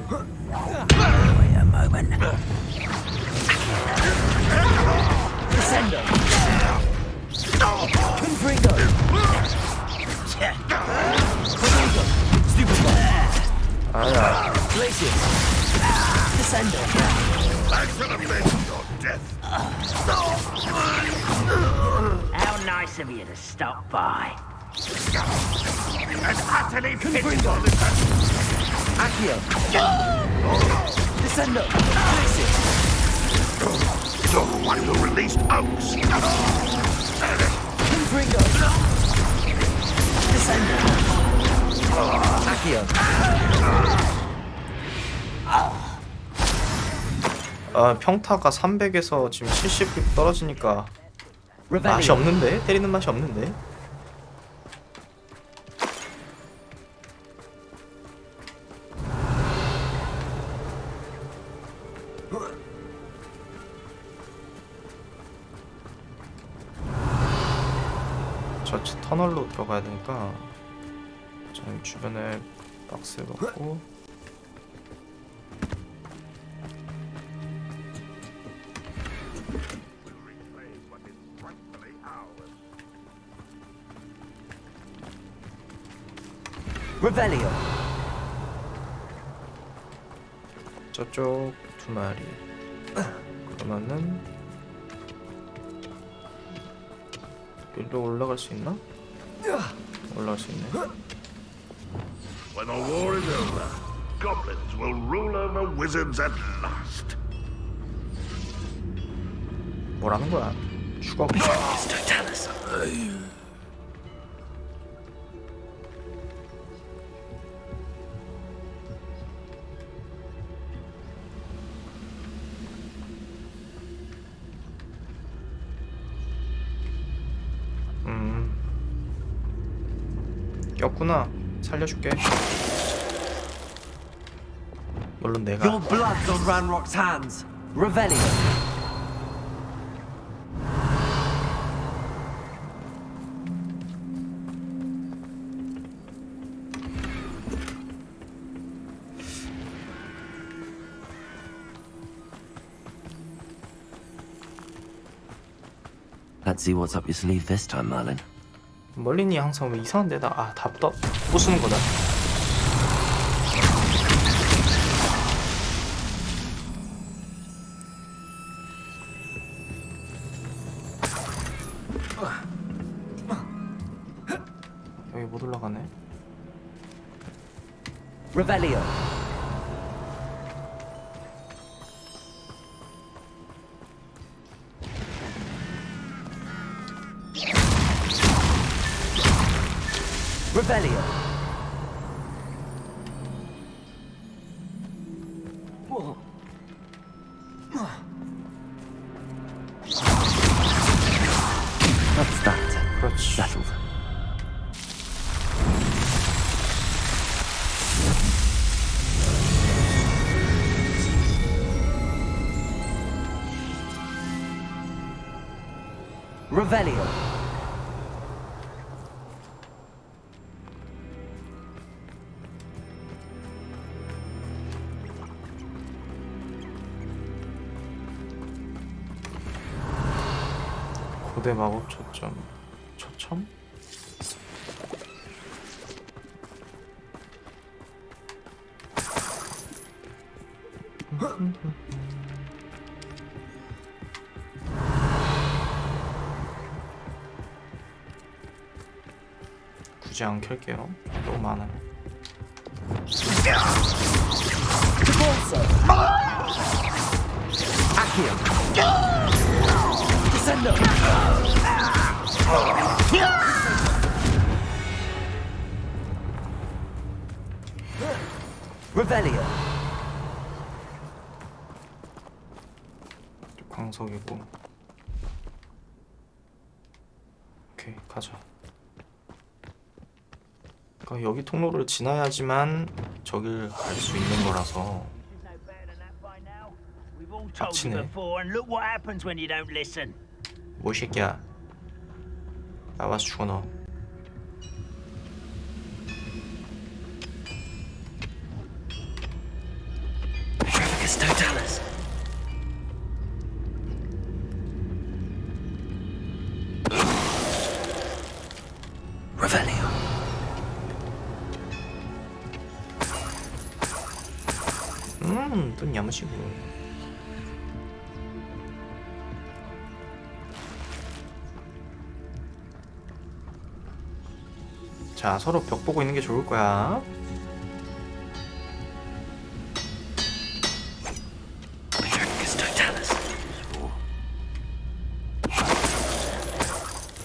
Speaker 4: Wait a moment. Descendo! Confringo! Confringo! Stupefy!
Speaker 1: 아야.
Speaker 4: Glacius! Descendo!
Speaker 7: I should have mentioned your death.
Speaker 10: How nice of you to stop by.
Speaker 7: And utterly
Speaker 4: Confringo! Accio! Descendo! Glacius!
Speaker 7: Don't want to release Oaks.
Speaker 4: Confringo! Descendo! Accio!
Speaker 1: 아, 평타가 300에서 지금 70 떨어지니까 맛이 없는데? 때리는 맛이 없는데? 저 터널로 들어가야 되니까 자, 주변에 박스 넣고
Speaker 4: Revelio!
Speaker 1: 저쪽 두 마리. 그러면은 여기로 올라갈 수 있나? 올라갈 수 있네.
Speaker 7: When the war is over, goblins will rule over wizards at last.
Speaker 1: 뭐라는 거야? 죽어.
Speaker 4: Totalis!
Speaker 1: 꼈구나. 살려줄게. 물론 내가.
Speaker 4: Your blood's on Ranrock's hands! Revelio!
Speaker 2: Let's see what's up your sleeve this time, Merlin.
Speaker 1: 멀린이 항상 왜 이상한 데다 답도 부수는 거다. 여기 못 올라가네.
Speaker 4: Revelio! Revelio!
Speaker 2: That's that.
Speaker 1: 그렇지.
Speaker 2: Settled. Revelio.
Speaker 1: 고대 마법 초점? 굳이 안 켤게요. 너무 많아요.
Speaker 2: Revelio.
Speaker 1: 광석이고. 오케이, 가자. 그러니까 여기 통로를 지나야지만 저길 갈 수 있는 거라서. 닥치네. 뭐 새끼야. 나와서 죽어 너.
Speaker 2: Revelio.
Speaker 1: 또 야무지고. 자, 서로 벽 보고 있는 게 좋을 거야.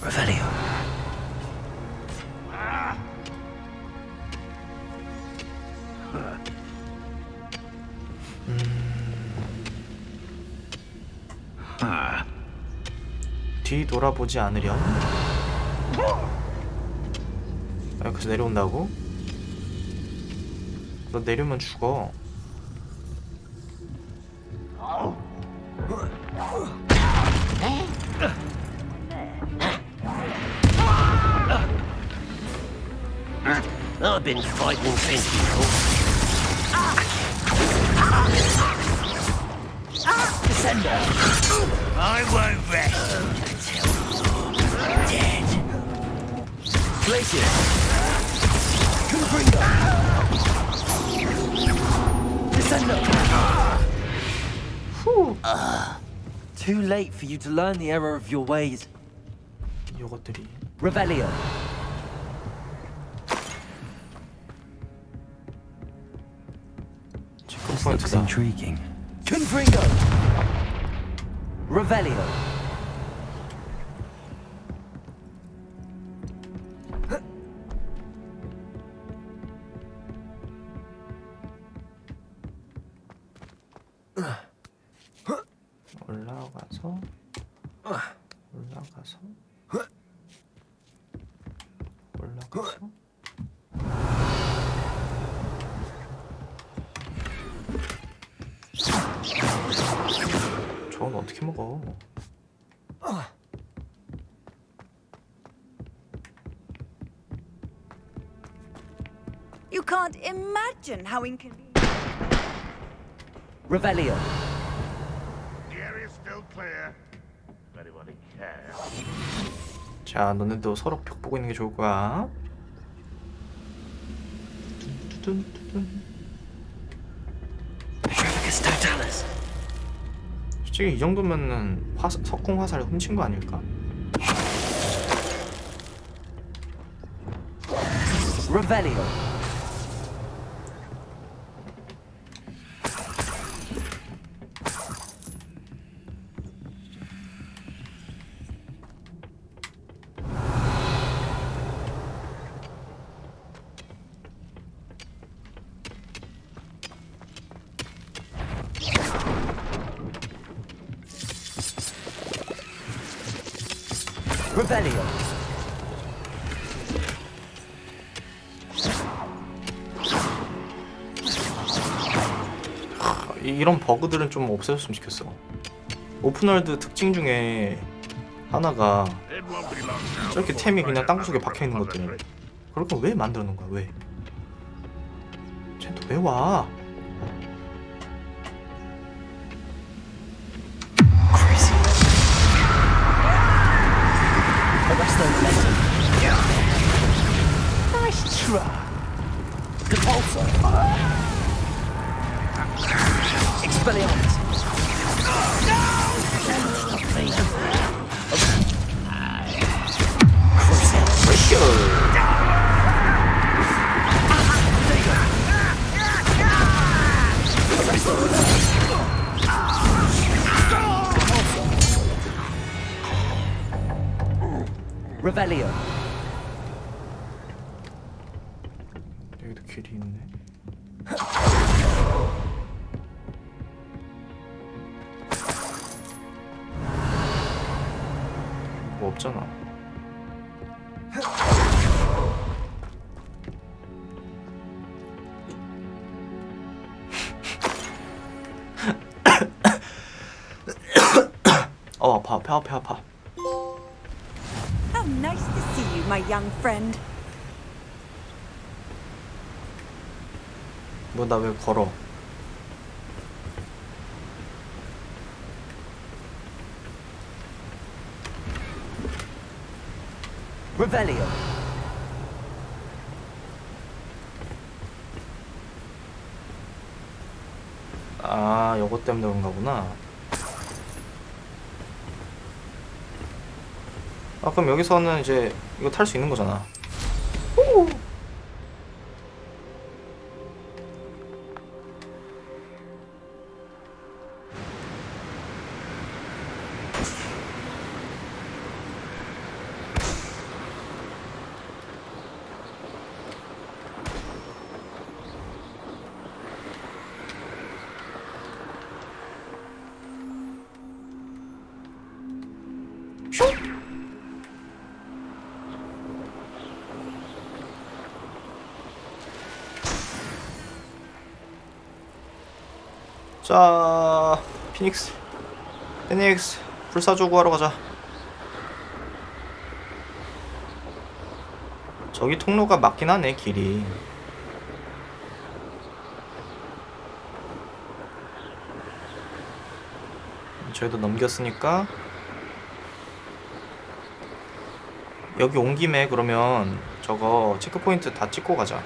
Speaker 2: Revelio.
Speaker 1: 뒤 돌아보지 않으렴. 여기서 내려온다고? 너 내려면 죽어.
Speaker 4: I've been fighting things before. Descender. I won't rest until you're dead. Glacier. Confringo. Descender.
Speaker 2: Too late for you to learn the error of your ways.
Speaker 1: 이것들이.
Speaker 2: Revelio. This looks intriguing.
Speaker 4: Confringo.
Speaker 2: Revelio.
Speaker 1: 올라가서 저건 어떻게 먹어?
Speaker 5: You can't imagine how inconvenient.
Speaker 2: Revelio.
Speaker 7: The area's still clear. If anybody cares.
Speaker 1: 자, 너네도 서로 벽 보고 있는 게 좋을 거야. 솔직히 이 정도면은 석궁 화살을 훔친 거 아닐까?
Speaker 2: Revelio. Revelio.
Speaker 1: 이런 버그들은 좀 없애줬으면 좋겠어. 오픈월드 특징 중에 하나가 저렇게 템이 그냥 땅구석에 박혀있는 것들 그럴 거면 왜 만들어 놓은 거야? 왜? 쟤 또 왜 와?
Speaker 10: Nice try. Repulsor. Expelliarmus. Revelio.
Speaker 1: 여기도 길이 있네. 뭐 없잖아. 아파 아파.
Speaker 5: How nice to see you, my young friend.
Speaker 1: 뭐 나 왜 걸어?
Speaker 10: Revelio.
Speaker 1: 아, 요거 때문에 그런가 보나. 아, 그럼 여기서는 이제 이거 탈 수 있는 거잖아. 자, 피닉스 불사조 구하러 가자. 저기 통로가 맞긴 하네, 길이. 저희도 넘겼으니까 여기 온 김에 그러면 저거 체크포인트 다 찍고 가자.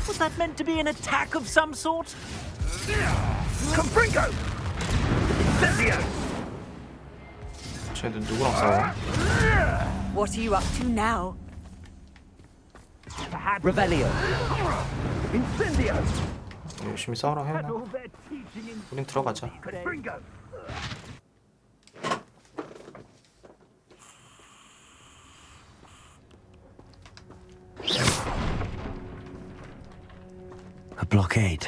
Speaker 10: Was that meant to be an attack of some sort? Confringo! Incendio!
Speaker 1: 쟤들 누구랑 싸워?
Speaker 5: What are you up to now?
Speaker 10: Revelio. Incendio!
Speaker 1: 열심히 싸우라 해. 우린 들어가자.
Speaker 2: A blockade.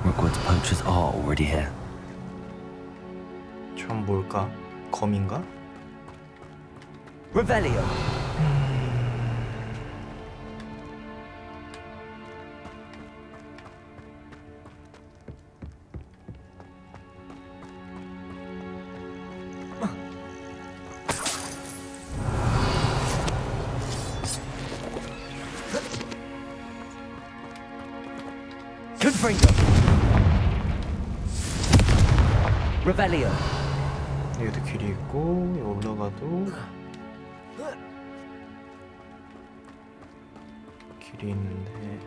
Speaker 2: Rookwood's poachers are already here.
Speaker 1: 전 뭘까? 검인가?
Speaker 10: Revelio. Confringo. Revelio.
Speaker 1: 여기도 길이 있고 여기 올라가도 길이 있는데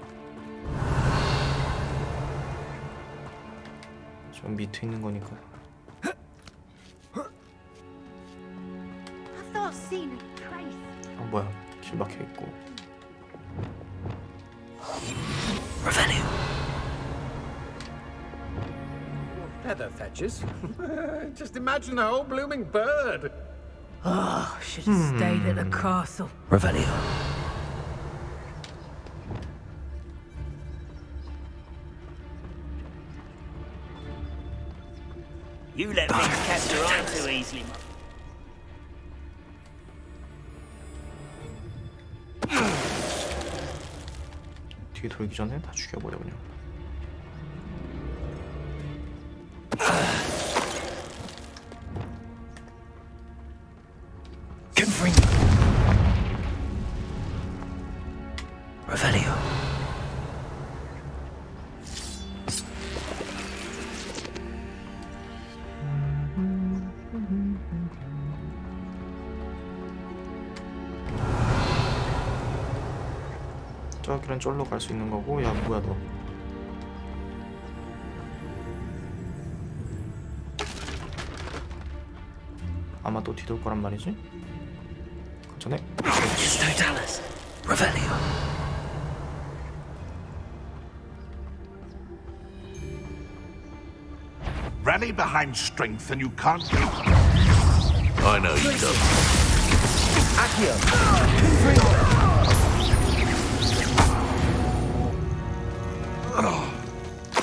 Speaker 1: 좀 밑에 있는 거니까.
Speaker 19: I've not seen a trace.
Speaker 1: 아 뭐야, 길 막혀 있고.
Speaker 2: Revelio.
Speaker 8: Feather fetches. Just imagine a whole blooming bird.
Speaker 18: Oh, should have stayed at the castle.
Speaker 2: Revelio.
Speaker 10: You let things catch your eye too easily,
Speaker 1: 뒤에 돌기 전에 다 죽여버려 그냥.
Speaker 2: Revelio.
Speaker 1: 저기는 쫄로 갈 수 있는 거고. 야 뭐야 너. 아마 또 뒤돌 거란 말이지? 그 전에
Speaker 2: Totalis. Revelio.
Speaker 7: Rally behind strength and you can't get... I know you don't.
Speaker 2: Accio.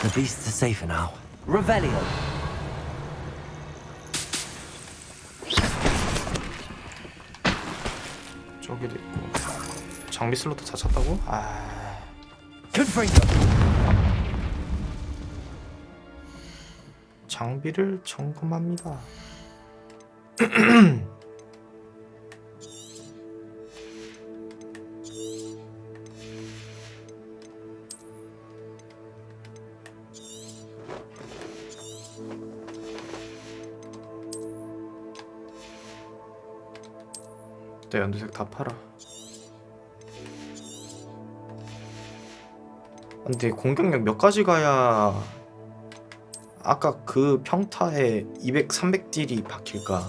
Speaker 2: The beasts are safer now. Revelio.
Speaker 1: 저기도 있고. 장비 슬로트 다 찼다고? 아. 장비를 점검합니다. 내 연두색 다 팔아. 근데 공격력 몇 가지 가야 아까 그 평타에 200, 300딜이 박힐까?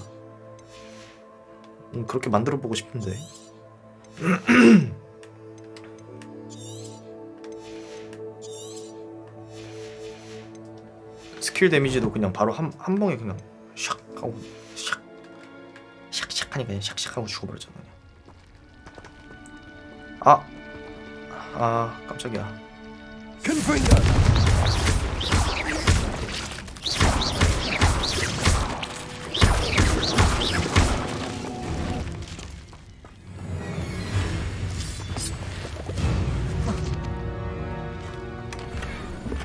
Speaker 1: 그렇게 만들어 보고 싶은데. 스킬 데미지도 그냥 바로 한 방에 그냥 샥 하고 샥 하니까 그냥 샥샥 하고 죽어버렸잖아. 아 깜짝이야.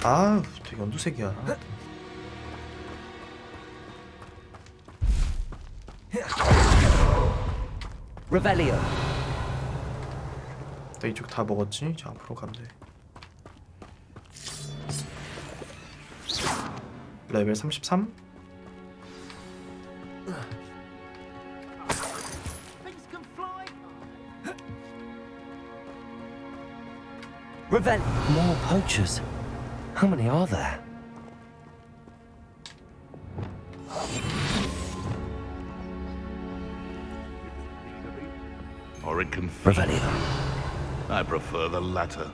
Speaker 1: 아, 되게 연두색이야.
Speaker 2: Revelio.
Speaker 1: 나 이쪽 다 먹었지? 이제 앞으로 가면 돼. 레벨 33?
Speaker 2: More poachers. How many are there?
Speaker 7: Or it can
Speaker 2: Revelio.
Speaker 7: I prefer the latter.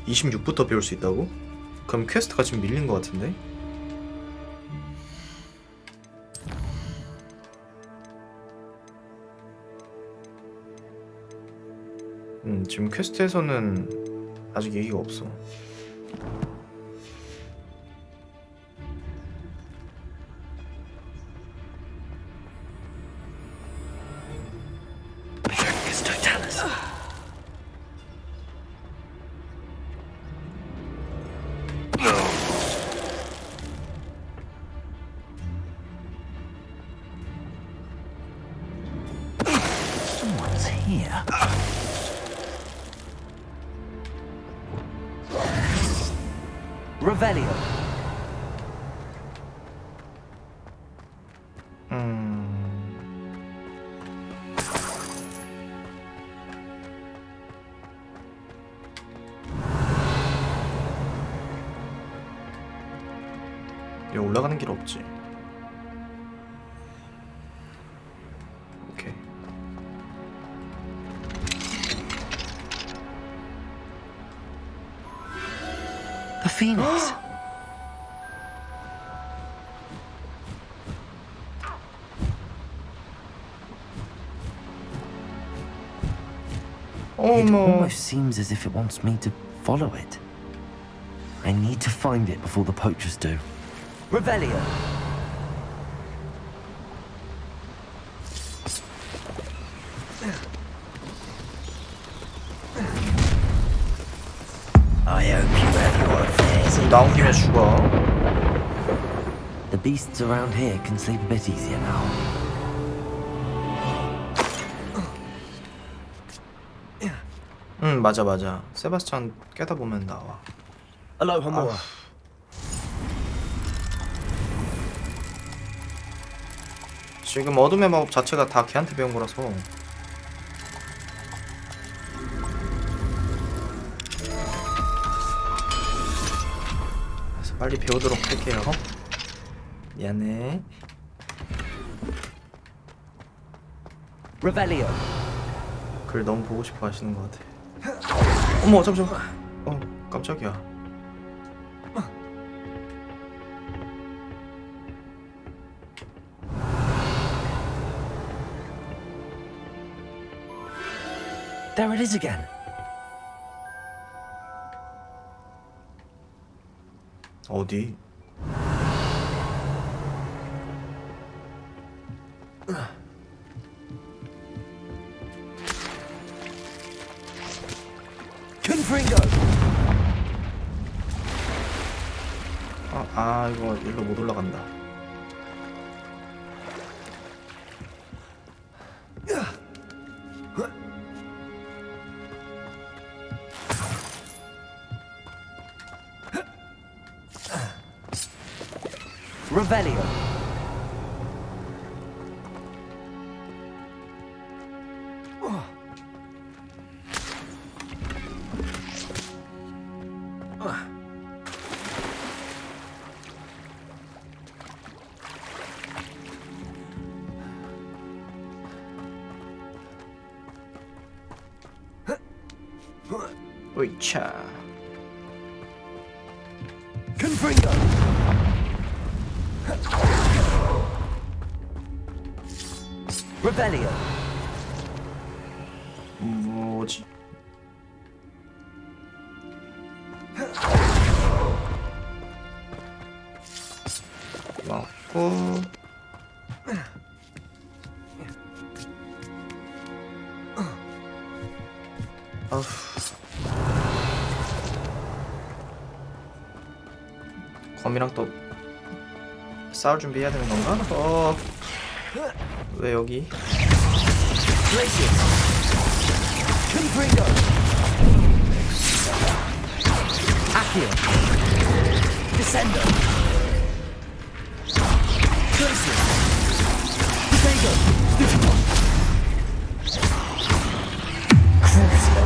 Speaker 1: (26부터) 배울 수 있다고? 그럼 퀘스트가 지금 밀린 것 같은데? 지금 퀘스트에서는 아직 얘기가 없어.
Speaker 2: Someone's here. Revelio.
Speaker 1: 여기 올라가는 길 없지? 오케이.
Speaker 2: The Phoenix. It almost seems as if it wants me to follow it. I need to find it before the poachers do. Revelio.
Speaker 1: 지금 나온 김에 죽어.
Speaker 2: The beasts around here can sleep a bit easier now.
Speaker 1: 맞아 맞아. 세바스찬 깨다 보면 나와.
Speaker 2: Aloha Mora.
Speaker 1: 지금 어둠의 마법 자체가 다 걔한테 배운 거라서. 그래서 빨리 배우도록 할게요. 미안해.
Speaker 2: Revelio.
Speaker 1: 글 너무 보고 싶어 하시는 것 같아. 어머 잠시만. 깜짝이야.
Speaker 2: There it is again.
Speaker 1: 어디?
Speaker 2: Confringo.
Speaker 1: 이거 일로 못 올라간다.
Speaker 2: Revelio.
Speaker 1: 으이차.
Speaker 2: Confringo. Revelio.
Speaker 1: 뭐지? 맞고. 아휴. 검이랑 또 싸울 준비해야 되는 건가? 왜 여기?
Speaker 2: Confringo. Accio. Descendo. Glacier. Potato. Stupid. Crucio.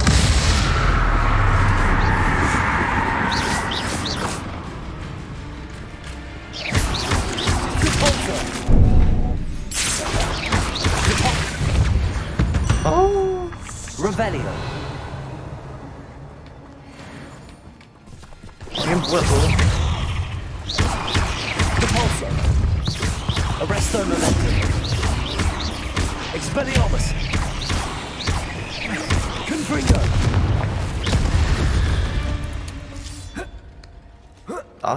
Speaker 2: Revelio.
Speaker 1: 이게 뭐야 또?
Speaker 2: Repulso. Arresto momentum. Expelliarmus. Confringo.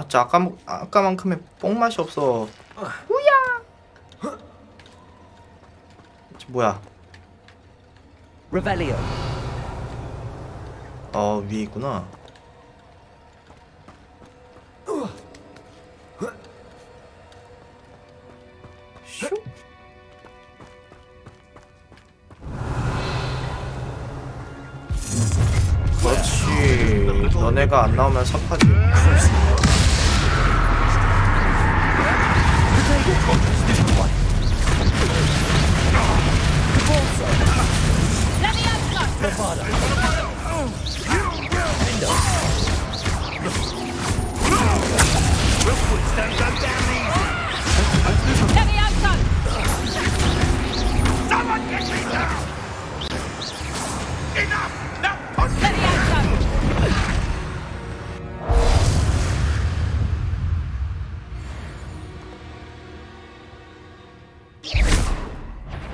Speaker 1: 진짜 아까만큼의 뽕맛이 없어. 우야. 뭐야?
Speaker 2: Revelio.
Speaker 1: 위에 있구나. 슈. 그렇지. 너네가 안 나오면 섭하지.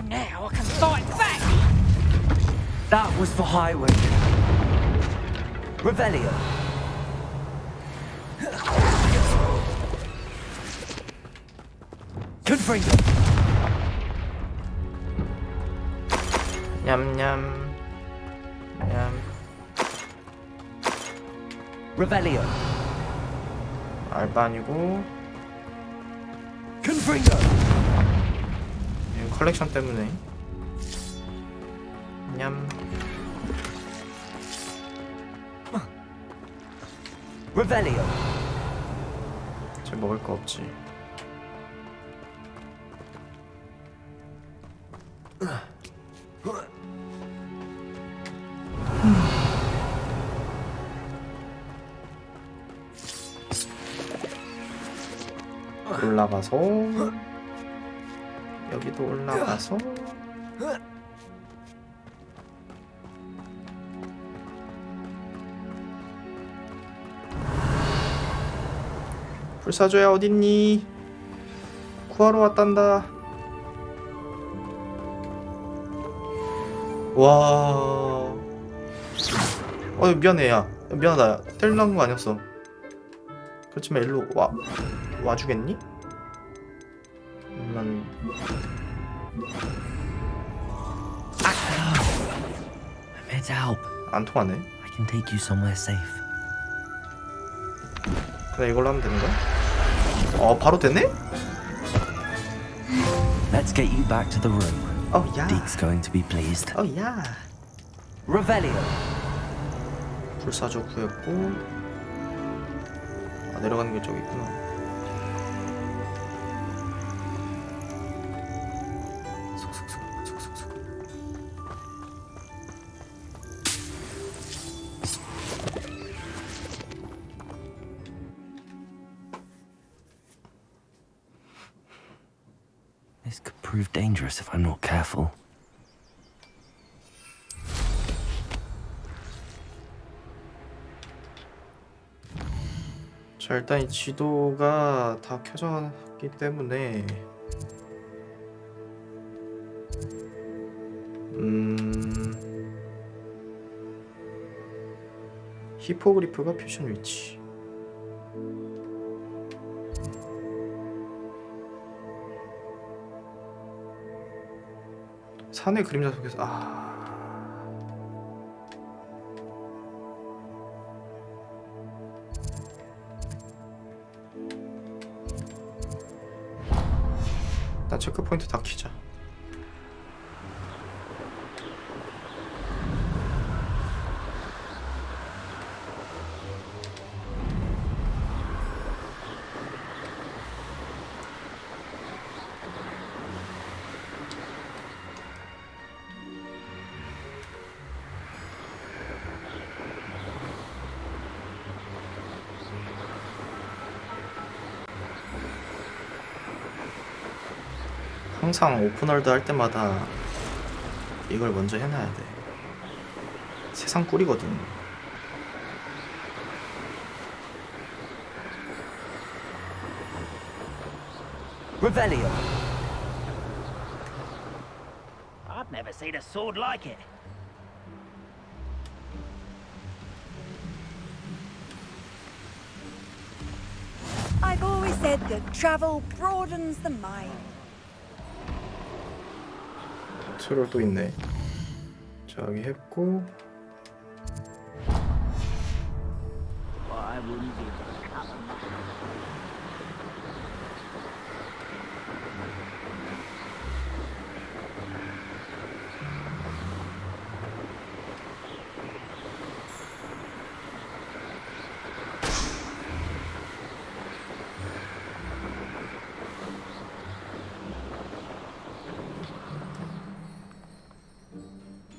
Speaker 15: Now I can fight back!
Speaker 2: That was for Highway. Revelio. Confringo.
Speaker 1: 냠냠. 냠.
Speaker 2: Revelio.
Speaker 1: 알바 아니고 이건 컬렉션 때문에. 냠.
Speaker 2: Revelio.
Speaker 1: 쟤 먹을 거 없지. 올라가서 여기도 올라가서 불사조야 어딨니? 구하러 왔단다. 와. 미안해 야. 미안하다. 때리려는 거 아니었어. 그렇지만 일로 와주겠니? 난
Speaker 2: I'm here to help.
Speaker 1: 안 통하네.
Speaker 2: I can take you somewhere safe.
Speaker 1: 그냥 이걸로 하면 되는 거야? 바로 되네?
Speaker 2: Let's get you back to the room.
Speaker 1: Oh yeah.
Speaker 2: Deke's going to be pleased.
Speaker 1: Oh yeah.
Speaker 2: Revelio.
Speaker 1: 불사조 구했고. 내려가는 게 저기 있구나. 속속속.
Speaker 2: This could prove dangerous if I'm not careful.
Speaker 1: 자, 일단 이 지도가 다 켜졌기 때문에 히포그리프가 표시한 위치. 산의 그림자 속에서 일단 체크포인트 다 키자. 항상 오픈월드 할 때마다 이걸 먼저 해놔야 돼. 세상 꿀이거든.
Speaker 2: Revelio.
Speaker 10: I've never seen a sword like it.
Speaker 5: I've always said that travel broadens the mind.
Speaker 1: 트롤 또 있네. 저기 했고.
Speaker 10: Why wouldn't you?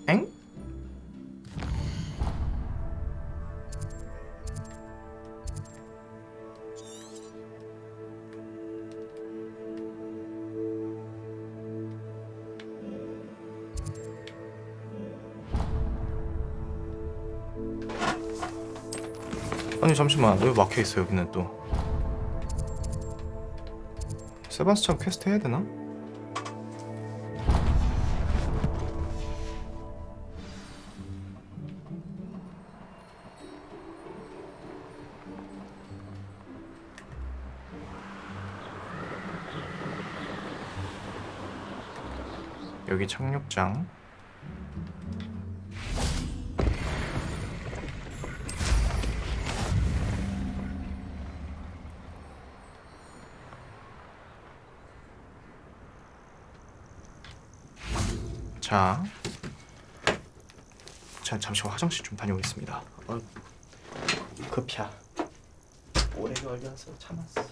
Speaker 1: 엥? 아니 잠시만, 왜 막혀있어 여기는 또. 세바스찬 퀘스트 해야 되나? 여기 착륙장. 자, 잠시 화장실 좀 다녀오겠습니다. 급이야. 오래 걸려서 참았어.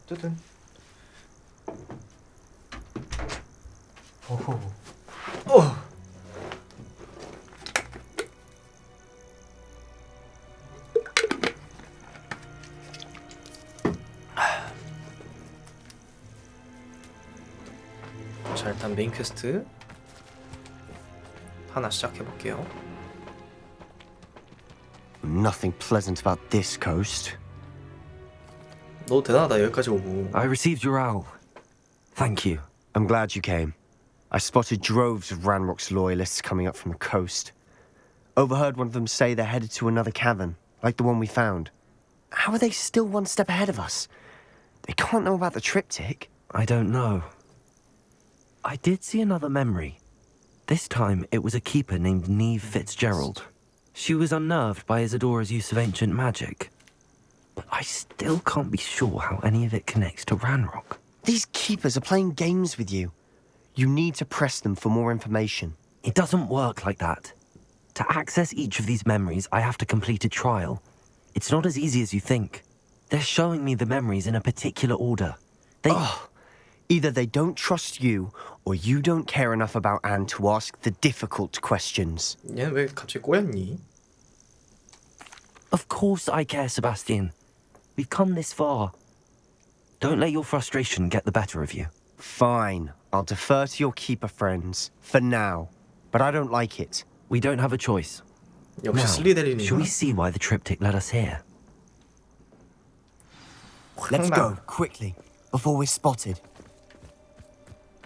Speaker 1: 뜨든. 오호. 자, 일단 메인 퀘스트 하나 시작해 볼게요.
Speaker 12: Nothing pleasant about this coast.
Speaker 1: 너 대단하다. 여기까지 오고.
Speaker 2: I received your owl. Thank you.
Speaker 12: I'm glad you came. I spotted droves of Ranrock's loyalists coming up from the coast. Overheard one of them say they're headed to another cavern, like the one we found. How are they still one step ahead of us? They can't know about the triptych.
Speaker 2: I don't know. I did see another memory. This time it was a keeper named Neve Fitzgerald. She was unnerved by Isadora's use of ancient magic. But I still can't be sure how any of it connects to Ranrock.
Speaker 12: These keepers are playing games with you. You need to press them for more information.
Speaker 2: It doesn't work like that. To access each of these memories, I have to complete a trial. It's not as easy as you think. They're showing me the memories in a particular order.
Speaker 12: Either they don't trust you, or you don't care enough about Anne to ask the difficult questions.
Speaker 1: 얘 왜 갑자기 꼬였니?
Speaker 2: Of course I care, Sebastian. We've come this far. Don't let your frustration get the better of you.
Speaker 12: Fine. I'll defer to your keeper friends, for now. But I don't like it.
Speaker 2: We don't have a choice.
Speaker 1: 역시
Speaker 2: Now,
Speaker 1: 슬리데린이구나.
Speaker 2: shall we see why the triptych led us here?
Speaker 12: Let's go, quickly, before we're spotted.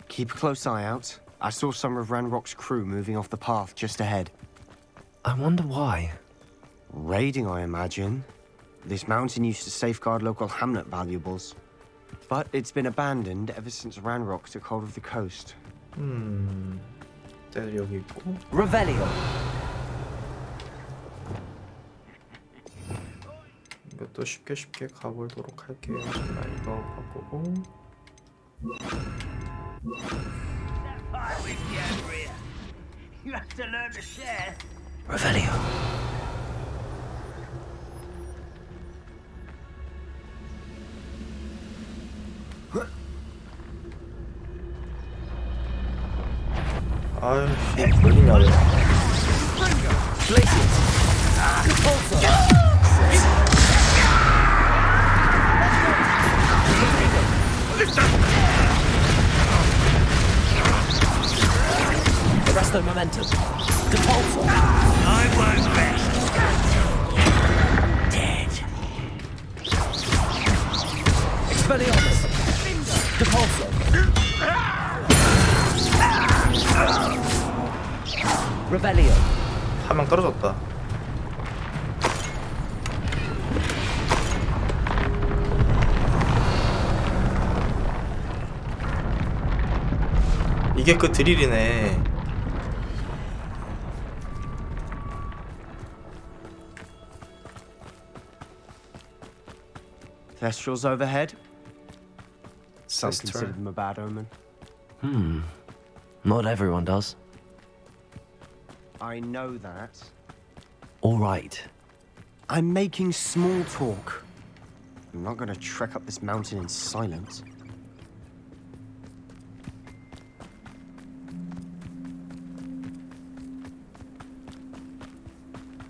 Speaker 12: Keep a close eye out. I saw some of Ranrock's crew moving off the path just ahead.
Speaker 2: I wonder why.
Speaker 12: Raiding, I imagine. This mountain used to safeguard local hamlet valuables. But it's been abandoned ever since Ranrock took hold of the coast.
Speaker 1: 늑대들이 여기 있고.
Speaker 2: Revelio.
Speaker 1: 이것도 쉽게 가보도록 할게요. 정말 이거 바꾸고.
Speaker 10: You have to learn to share.
Speaker 2: Revelio.
Speaker 1: 아유, 걸리냐 왜?
Speaker 4: Arresto momentum. Depulso.
Speaker 10: I won't rest.
Speaker 4: Dead. Expelliarmus. Depulso. Revelio.
Speaker 1: 한 명 떨어졌다. 이게 그 드릴이네.
Speaker 12: Thestrals overhead. Some
Speaker 1: Thestral.
Speaker 12: consider them a bad omen.
Speaker 2: Not everyone does.
Speaker 12: I know that.
Speaker 2: All right.
Speaker 12: I'm making small talk. I'm not going to trek up this mountain in silence.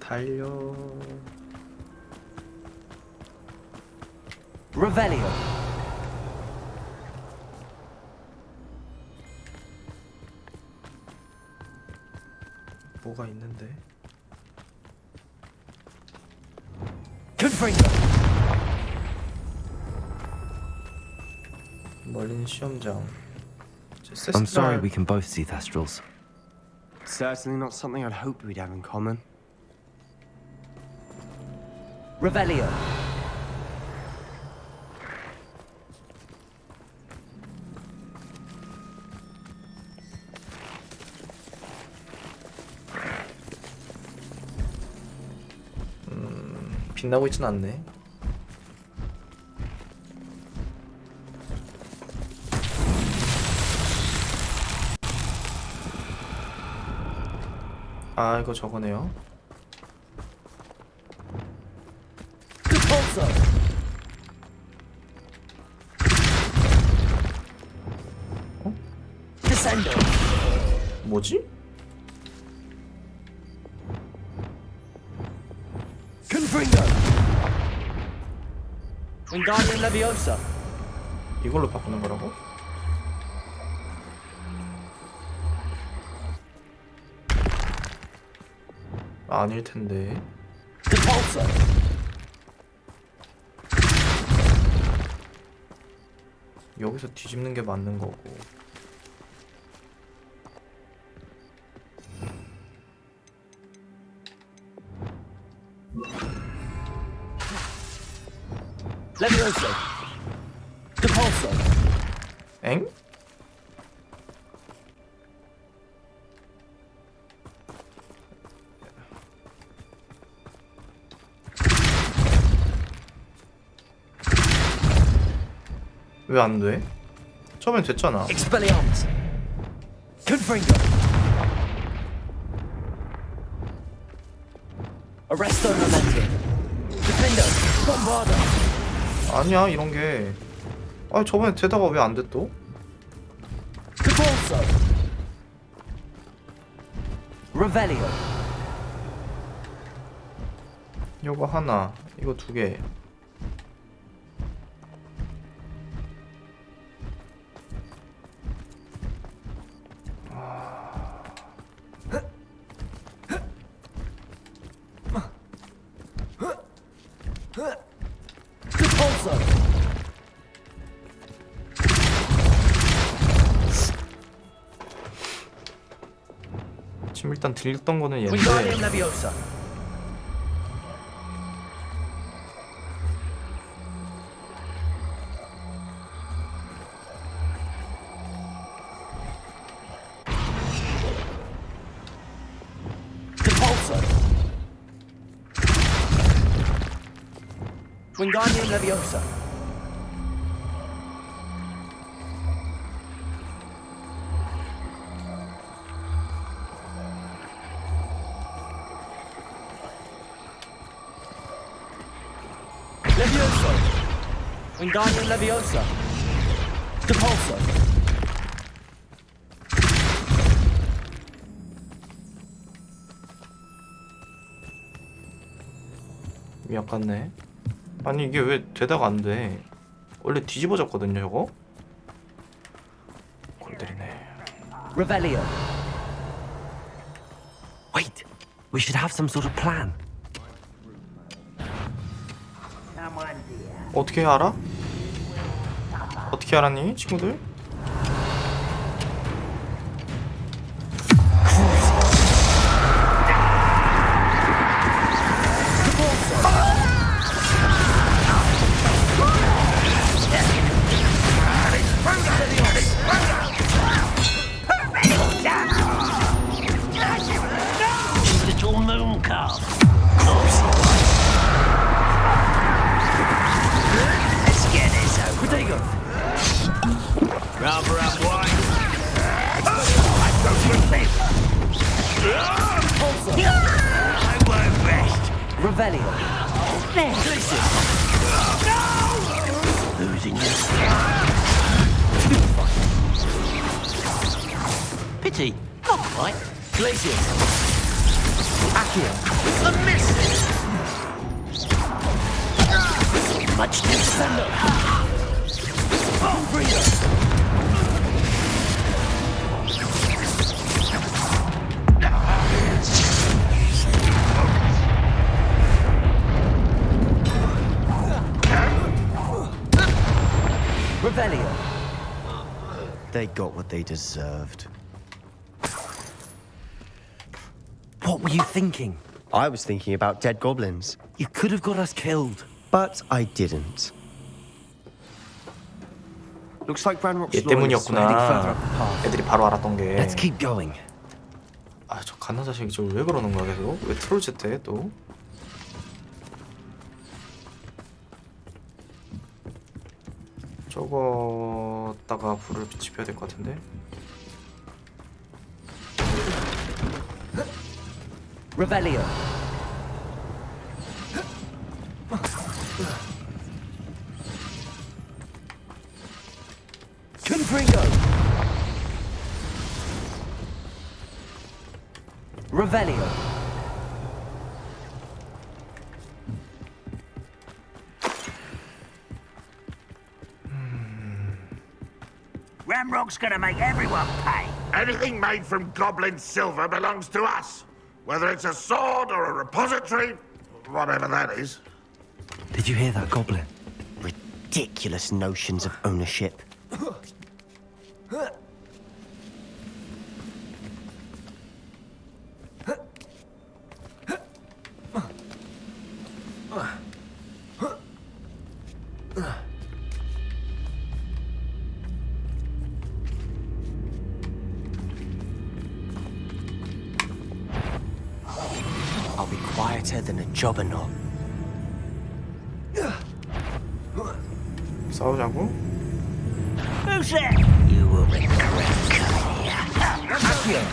Speaker 1: 달려.
Speaker 2: Revelio.
Speaker 1: 뭐가 있는데?
Speaker 2: Confringo.
Speaker 1: 멀린 시험장.
Speaker 2: I'm sorry we can both see Thestrals.
Speaker 12: Certainly not something I'd hoped we'd have in common.
Speaker 2: Revelio.
Speaker 1: 빛나고 있진 않네. 아, 이거 저거네요. 어? 뭐지?
Speaker 4: Confringo. Wingardium Leviosa.
Speaker 1: 이걸로 바꾸는 거라고? 아닐 텐데.
Speaker 4: Depulso.
Speaker 1: 여기서 뒤집는 게 맞는 거고.
Speaker 4: Leviosa. Depulso.
Speaker 1: 엥? 왜 안 돼? 처음엔 됐잖아.
Speaker 4: Expelliarmus. Confringo. Arresto momentum. Defendo. Bombardo.
Speaker 1: 아니야, 이런 게. 아니, 저번에 되다가 왜 안 돼 또?
Speaker 4: Depulso.
Speaker 2: Revelio.
Speaker 1: 이거 하나, 이거 두 개.
Speaker 4: Depulso.
Speaker 1: 지금 일단 들렸던 거는
Speaker 4: Wingardium
Speaker 1: 얘인데.
Speaker 4: Leviosa. Wingardium Leviosa. Levioso. Wingardium Leviosa. Depulso.
Speaker 1: 미약 같네. 아니 이게 왜 되다가 안 돼? 원래 뒤집어졌거든요 저거? 골들이네.
Speaker 4: Revelio.
Speaker 2: Wait, we should have some sort of plan.
Speaker 1: 어떻게 알아? 어떻게 알았니 친구들?
Speaker 10: Little moon calf. Let's get this over.
Speaker 4: Protego.
Speaker 10: Rather up wide. I won't rest.
Speaker 4: Revelio.
Speaker 10: Losing you. Pity. Not quite.
Speaker 4: Glacius. Accio.
Speaker 10: A miss. Much too slow.
Speaker 4: Revelio.
Speaker 12: They got what they deserved.
Speaker 2: What were you thinking?
Speaker 12: I was thinking about dead goblins.
Speaker 2: You could have got us killed.
Speaker 12: But I didn't. Looks like Ranrock's
Speaker 1: 얘 때문이었구나. 애들이 바로 알았던 게.
Speaker 2: Let's keep going.
Speaker 1: 아, 저 갓나 자식이 저걸 왜 그러는 거야 계속? 왜 트롤 짓해 또? 저거다가 불을 지펴야 될 것 같은데.
Speaker 4: Revelio. Confringo. Revelio.
Speaker 10: Ramrock's gonna make everyone pay.
Speaker 7: Anything made from goblin silver belongs to us. Whether it's a sword or a repository, whatever that is.
Speaker 2: Did you hear that, Goblin?
Speaker 12: Ridiculous notions of ownership. I'll be quieter than a jobberknoll.
Speaker 1: 싸우자고?
Speaker 10: Who's that? You will regret coming here.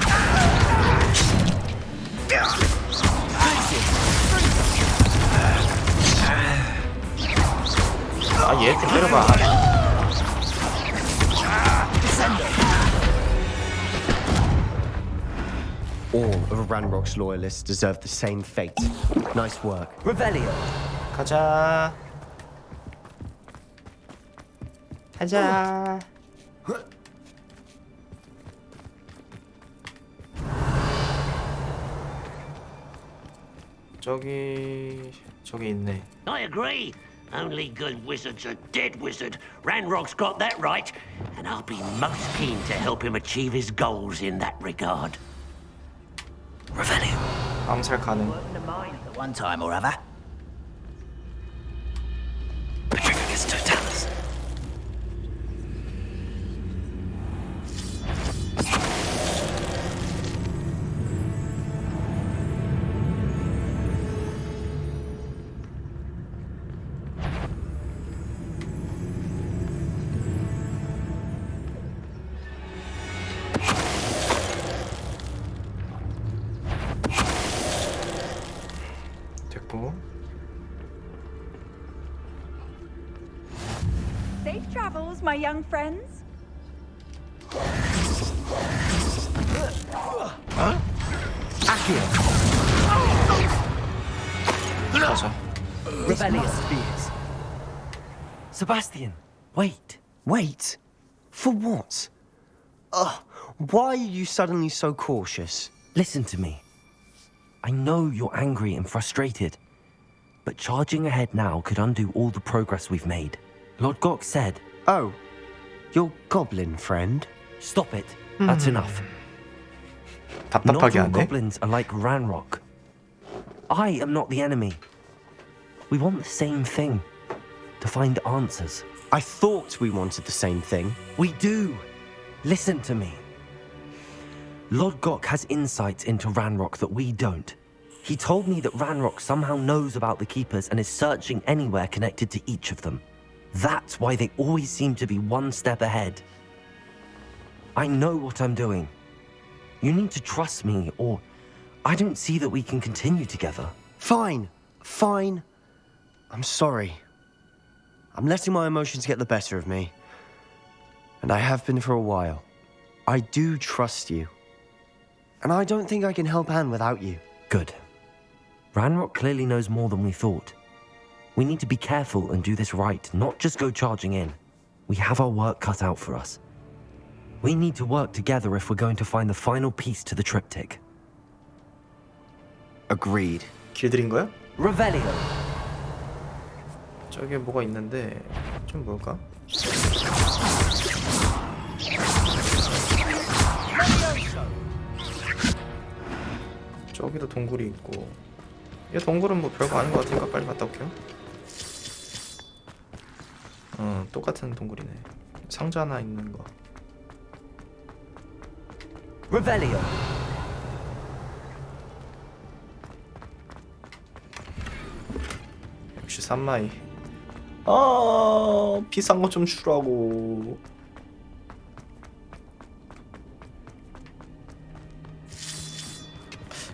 Speaker 1: 아, 얘 좀 때려봐.
Speaker 12: All of Ranrock's loyalists deserve the same fate. Nice work.
Speaker 4: Revelio.
Speaker 1: 가자. 가자. 저기 있네.
Speaker 10: I agree. Only good wizards are dead wizard. Ranrock's got that right, and I'll be most keen to help him achieve his goals in that regard.
Speaker 2: Revelio.
Speaker 1: 암살 가능.
Speaker 10: At one time or other.
Speaker 2: Patricius Totalis.
Speaker 5: Safe travels, my young friends.
Speaker 1: 가자.
Speaker 2: Rebellious spears. Sebastian, wait.
Speaker 12: Wait? For what? Why are you suddenly so cautious?
Speaker 2: Listen to me. I know you're angry and frustrated, but charging ahead now could undo all the progress we've made. Lord Gok said...
Speaker 12: Oh, your goblin friend?
Speaker 2: Stop it. That's enough. Not
Speaker 1: 답답하게
Speaker 2: all
Speaker 1: 하네.
Speaker 2: goblins are like Ranrock. I am not the enemy. We want the same thing. To find answers.
Speaker 12: I thought we wanted the same thing.
Speaker 2: We do. Listen to me. Lord Gok has insights into Ranrock that we don't. He told me that Ranrock somehow knows about the Keepers and is searching anywhere connected to each of them. That's why they always seem to be one step ahead. I know what I'm doing. You need to trust me, or I don't see that we can continue together.
Speaker 12: Fine. I'm sorry. I'm letting my emotions get the better of me. And I have been for a while. I do trust you. And I don't think I can help Anne without you.
Speaker 2: Good. Ranrock clearly knows more than we thought. We need to be careful and do this right, not just go charging in. We have our work cut out for us. We need to work together if we're going to find the final piece to the triptych.
Speaker 12: Agreed.
Speaker 1: 길들인 거야?
Speaker 2: Revelio.
Speaker 1: 저기에 뭐가 있는데 좀 뭘까? 저기도 동굴이 있고. 이 동굴은 뭐 별거 아닌 것 같으니까 빨리 갔다 올게요. 똑같은 동굴이네. 상자 하나 있는 거.
Speaker 2: Revelio.
Speaker 1: 역시 산마이. 비싼 거 좀 주라고.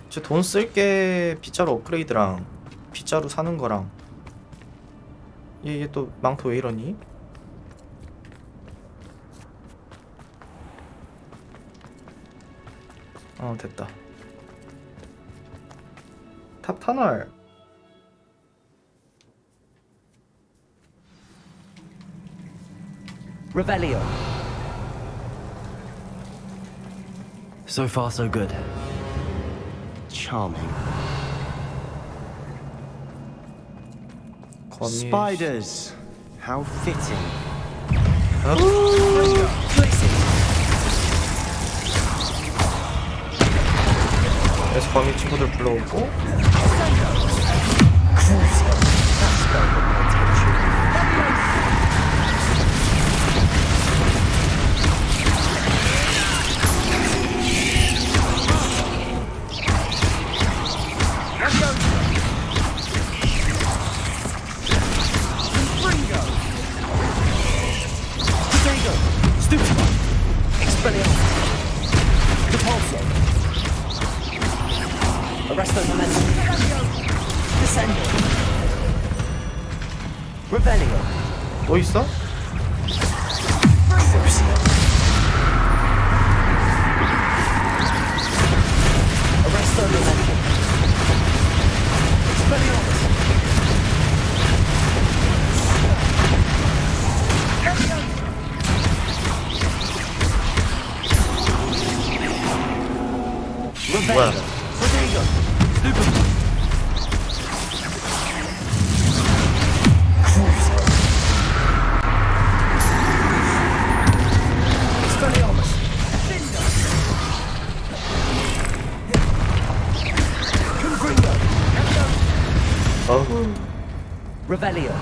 Speaker 1: 이제 돈 쓸게 빗자루 업그레이드랑 빗자루 사는 거랑. 얘 또 망토 왜 이러니? 됐다. 탑 터널.
Speaker 2: Revelio. So far, so good.
Speaker 12: Charming. Spiders. How fitting.
Speaker 1: 그래서 거미 친구들 불러오고.
Speaker 10: Arrest the momentum. Descending.
Speaker 2: Revelio.
Speaker 1: 뭐 있어?
Speaker 10: Arrest the momentum.
Speaker 1: 뭐야?
Speaker 12: Revelio.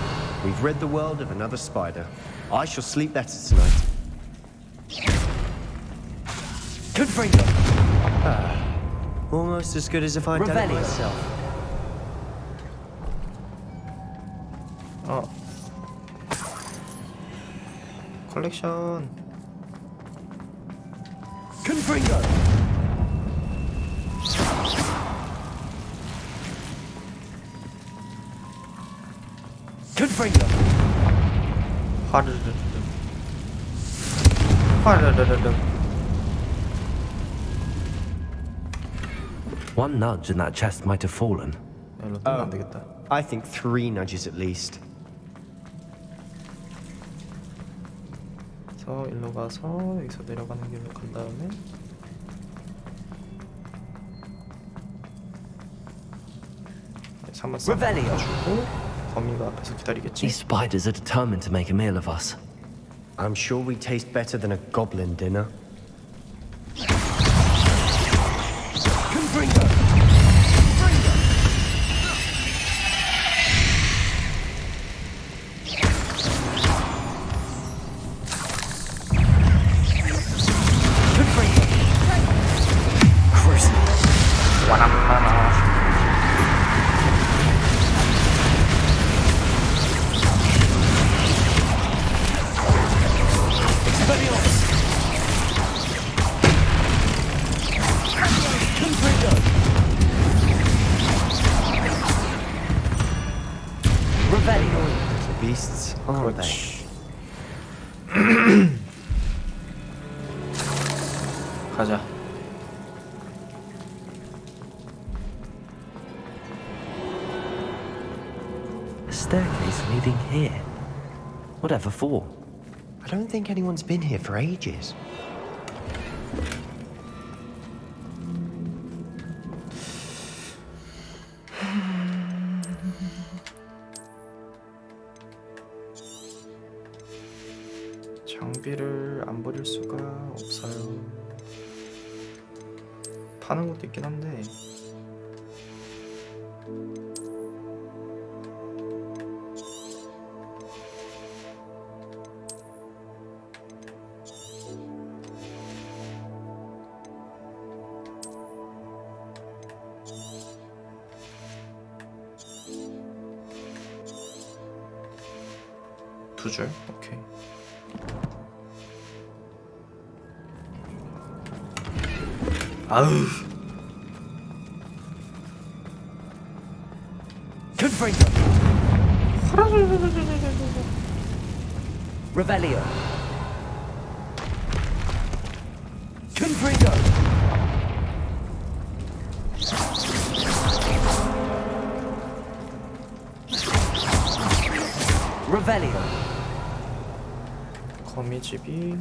Speaker 12: We've rid the world of another spider. I shall sleep better tonight.
Speaker 2: Confringo.
Speaker 12: Almost as good as if I'd done it
Speaker 2: Revelio.
Speaker 12: myself.
Speaker 1: 컬렉션.
Speaker 2: Confringo. Confringo.
Speaker 1: 화르르르 화르르르르.
Speaker 2: One nudge and that chest might have fallen.
Speaker 1: 일로 뜨면 안 되겠다.
Speaker 12: I think 3 nudges at least.
Speaker 1: 그래서 일로 가서 여기서 내려가는 길로 간 다음에 상만 싹 주고 거미가 앞에서 기다리겠지.
Speaker 2: These spiders are determined to make a meal of us.
Speaker 12: I'm sure we taste better than a goblin dinner. The beasts, aren't they?
Speaker 1: 가자.
Speaker 2: A staircase leading here. Whatever for?
Speaker 12: I don't think anyone's been here for ages.
Speaker 1: 장비를 안 버릴 수가 없어요. 파는 것도 있긴 한데 두 줄? 오케이. 아우.
Speaker 4: Confringo. Revelio. Confringo. Revelio.
Speaker 1: 거미집이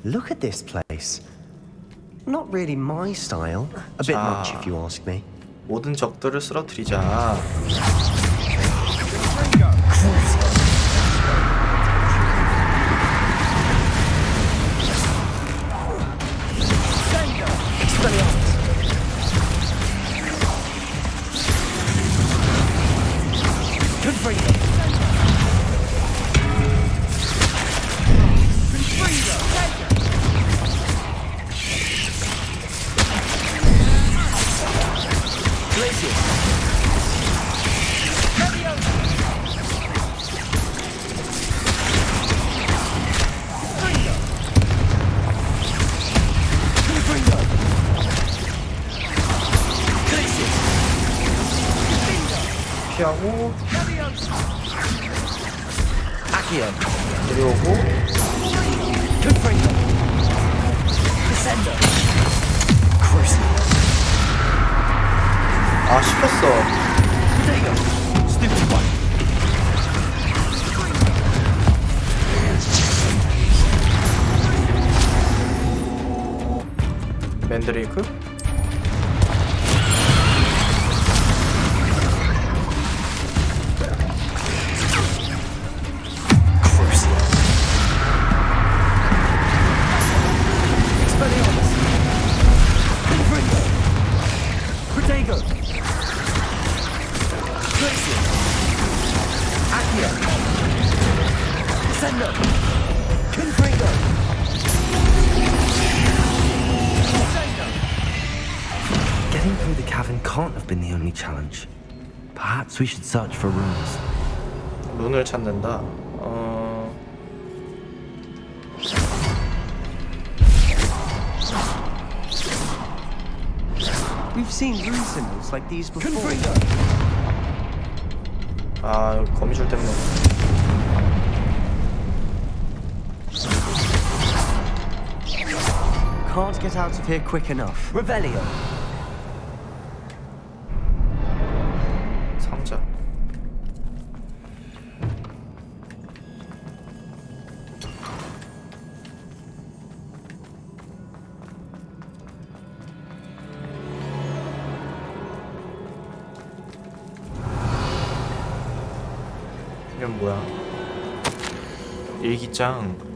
Speaker 12: Look at this place. Not really my style. A bit much if you ask me.
Speaker 1: 모든 적들을 쓰러뜨리자. 피하고
Speaker 4: Accio.
Speaker 1: 내려오고
Speaker 4: Confringo. Descendo. Crucible.
Speaker 1: 아 씹혔어.
Speaker 4: Potato. Stupid one.
Speaker 1: 맨드레이크?
Speaker 4: Protego. Glacier. Accio. Descendo. Confringo.
Speaker 2: Getting through the cavern can't have been the only challenge. Perhaps we should search for runes.
Speaker 1: 룬을 찾는다.
Speaker 12: We've seen rune symbols like these before.
Speaker 1: 아 여기 거미줄 때문에.
Speaker 12: Can't get out of here quick enough.
Speaker 2: Revelio.
Speaker 1: 상자. 이건 뭐야? 일기장.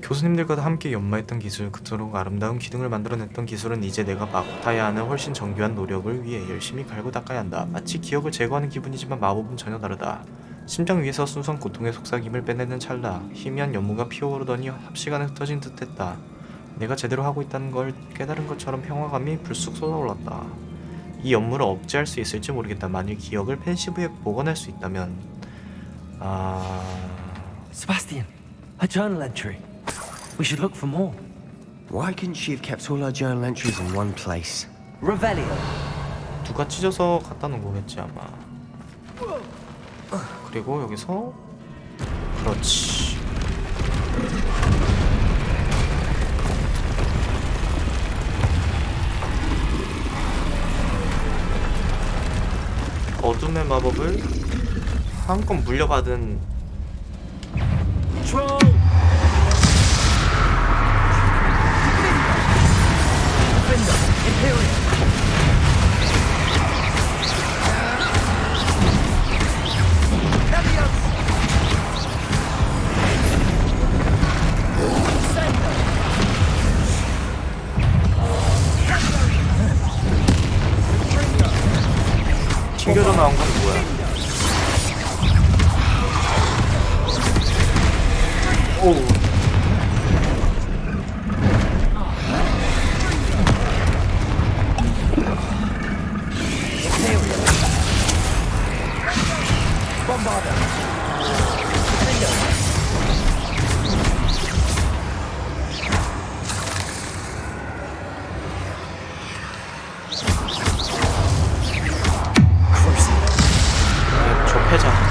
Speaker 1: 교수님들과 함께 연마했던 기술, 그토록 아름다운 기둥을 만들어냈던 기술은 이제 내가 맡아야 하는 훨씬 정교한 노력을 위해 열심히 갈고 닦아야 한다. 마치 기억을 제거하는 기분이지만 마법은 전혀 다르다. 심장 위에서 순수한 고통의 속삭임을 빼내는 찰나 희미한 연무가 피어오르더니 합시간에 흩어진 듯했다. 내가 제대로 하고 있다는 걸 깨달은 것처럼 평화감이 불쑥 쏟아올랐다. 이 연무를 억제할 수 있을지 모르겠다. 만일 기억을 펜시브에 복원할 수 있다면.
Speaker 2: Sebastian, a journal entry. We should look for more.
Speaker 12: Why couldn't she have kept all her journal entries in one place?
Speaker 2: Revelio.
Speaker 1: 누가 찢어서 갖다 놓은 거겠지 아마. 그리고 여기서 그렇지. 어둠의 마법을 한껏 물려받은 튕겨져 나온 건 뭐야? 오. 좁혀자.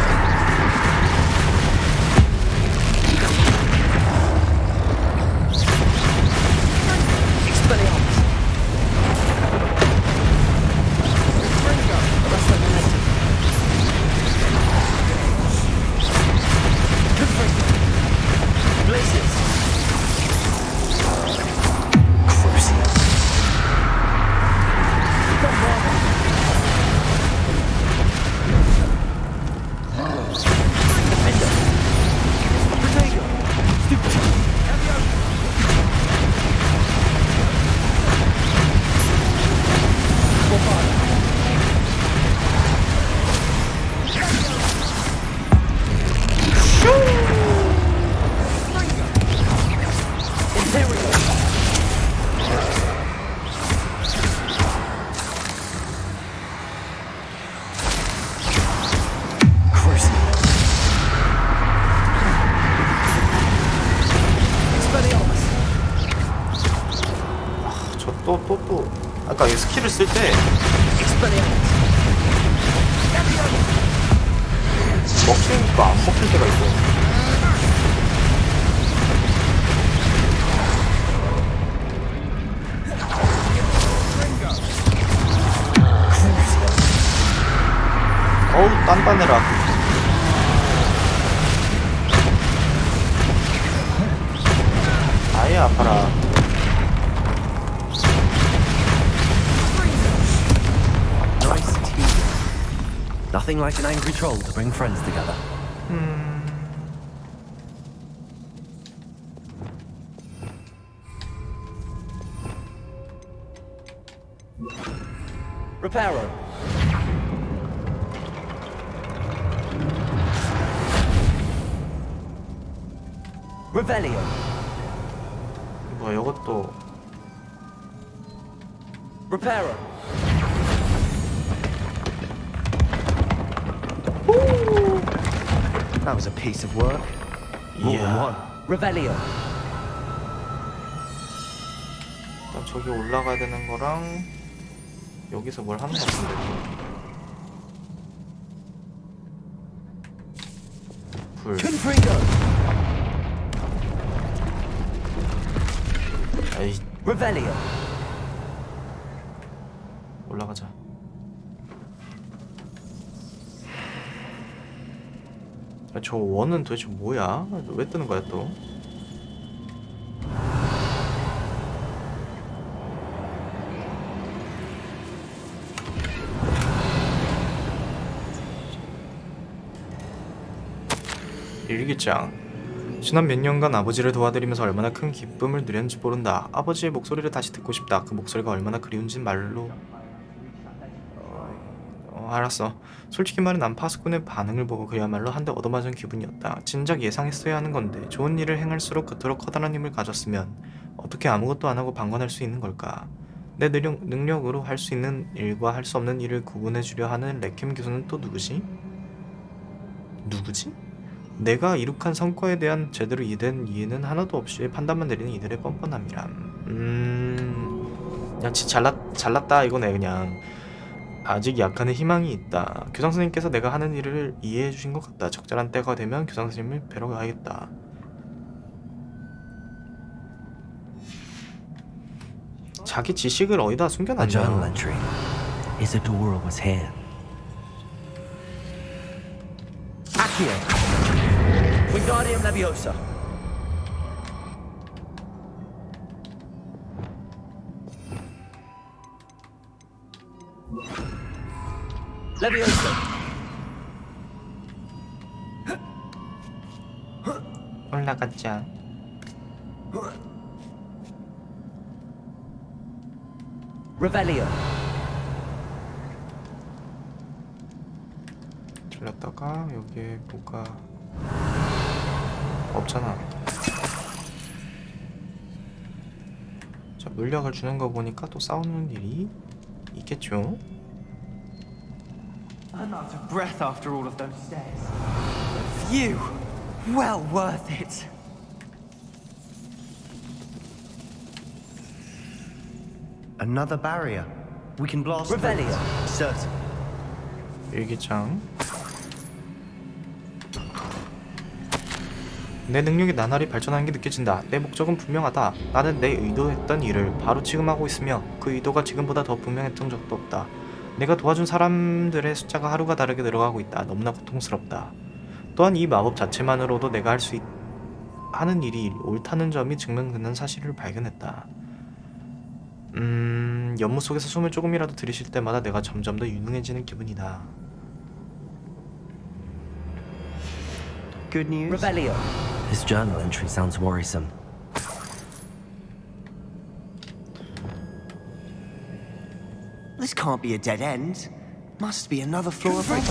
Speaker 1: 또 아까 이 스킬을 쓸 때 먹히니까 안 먹힐 때가 있어. 어우 단단해라. 아예 아파라.
Speaker 2: Nothing like an angry troll to bring friends together. Reparo. Revelio.
Speaker 1: 뭐야 이것도.
Speaker 2: Reparo.
Speaker 12: That was a piece of work.
Speaker 2: More than one. Revelio.
Speaker 1: 일단 저기 올라가야 되는 거랑 여기서 뭘 하는 것 같은데. 불. 에이. 올라가자. 저 원은 도대체 뭐야? 왜 뜨는 거야 또? 일기장. 지난 몇 년간 아버지를 도와드리면서 얼마나 큰 기쁨을 누렸는지 모른다. 아버지의 목소리를 다시 듣고 싶다. 그 목소리가 얼마나 그리운지 말로... 알았어. 솔직히 말해 난 파수꾼의 반응을 보고 그야말로 한 대 얻어맞은 기분이었다. 진작 예상했어야 하는 건데 좋은 일을 행할수록 그토록 커다란 힘을 가졌으면 어떻게 아무것도 안 하고 방관할 수 있는 걸까? 내 능력으로 할 수 있는 일과 할 수 없는 일을 구분해주려 하는 레캠 교수는 또 누구지? 누구지? 내가 이룩한 성과에 대한 제대로 이해된 이해는 하나도 없이 판단만 내리는 이들의 뻔뻔함이람. 그냥 진짜 잘났다 이거네 그냥. 아직 약간의 희망이 있다. 교장 선생님께서 내가 하는 일을 이해해 주신 것 같다. 적절한 때가 되면 교장 선생님을 뵈러 가야겠다. 자기 지식을 어디다
Speaker 2: A journal
Speaker 1: 숨겨놨냐.
Speaker 2: entry. Isadora was here.
Speaker 4: Accio. Wingardium Leviosa. Leviosa.
Speaker 1: 올라가자.
Speaker 4: Revelio.
Speaker 1: 들렸다가 여기에 뭐가 없잖아. 자, 물약을 주는 거 보니까 또 싸우는 일이 있겠죠.
Speaker 12: I'm out of breath after all of those stairs. Phew! Well worth it. Another barrier. We can blast
Speaker 4: Revelio.
Speaker 12: Certain.
Speaker 1: 일기장. 내 능력이 나날이 발전하는 게 느껴진다. 내 목적은 분명하다. 나는 내 의도했던 일을 바로 지금 하고 있으며 그 의도가 지금보다 더 분명했던 적도 없다. 내가 도와준 사람들의 숫자가 하루가 다르게 늘어가고 있다. 너무나 고통스럽다. 또한 이 마법 자체만으로도 내가 할 수 하는 일이 옳다는 점이 증명되는 사실을 발견했다. 연못 속에서 숨을 조금이라도 들이쉴 때마다 내가 점점 더 유능해지는 기분이다.
Speaker 12: Good news?
Speaker 4: Revelio.
Speaker 2: This journal entry sounds worrisome.
Speaker 12: This can't be a dead end. Must be another floor above.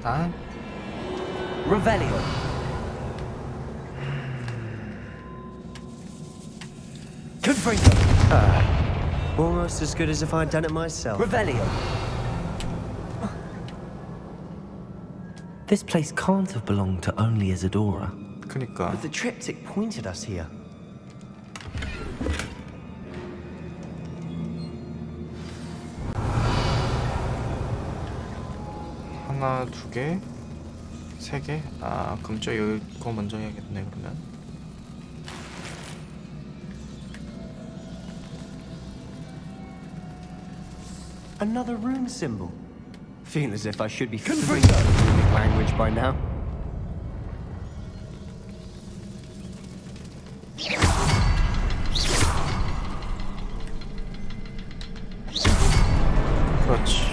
Speaker 1: 아?
Speaker 4: Revelio. Confringo.
Speaker 12: Almost as good as if I'd done it myself.
Speaker 4: Revelio.
Speaker 2: This place can't have belonged to only Isadora.
Speaker 1: 그니까.
Speaker 12: But the triptych pointed us here.
Speaker 1: 하나, 두 개, 세 개. 아, 그럼 저 이거 먼저 해야겠네 그러면.
Speaker 12: Another rune symbol. Feel as if I should be fluent in runic language by now.
Speaker 1: 그렇지.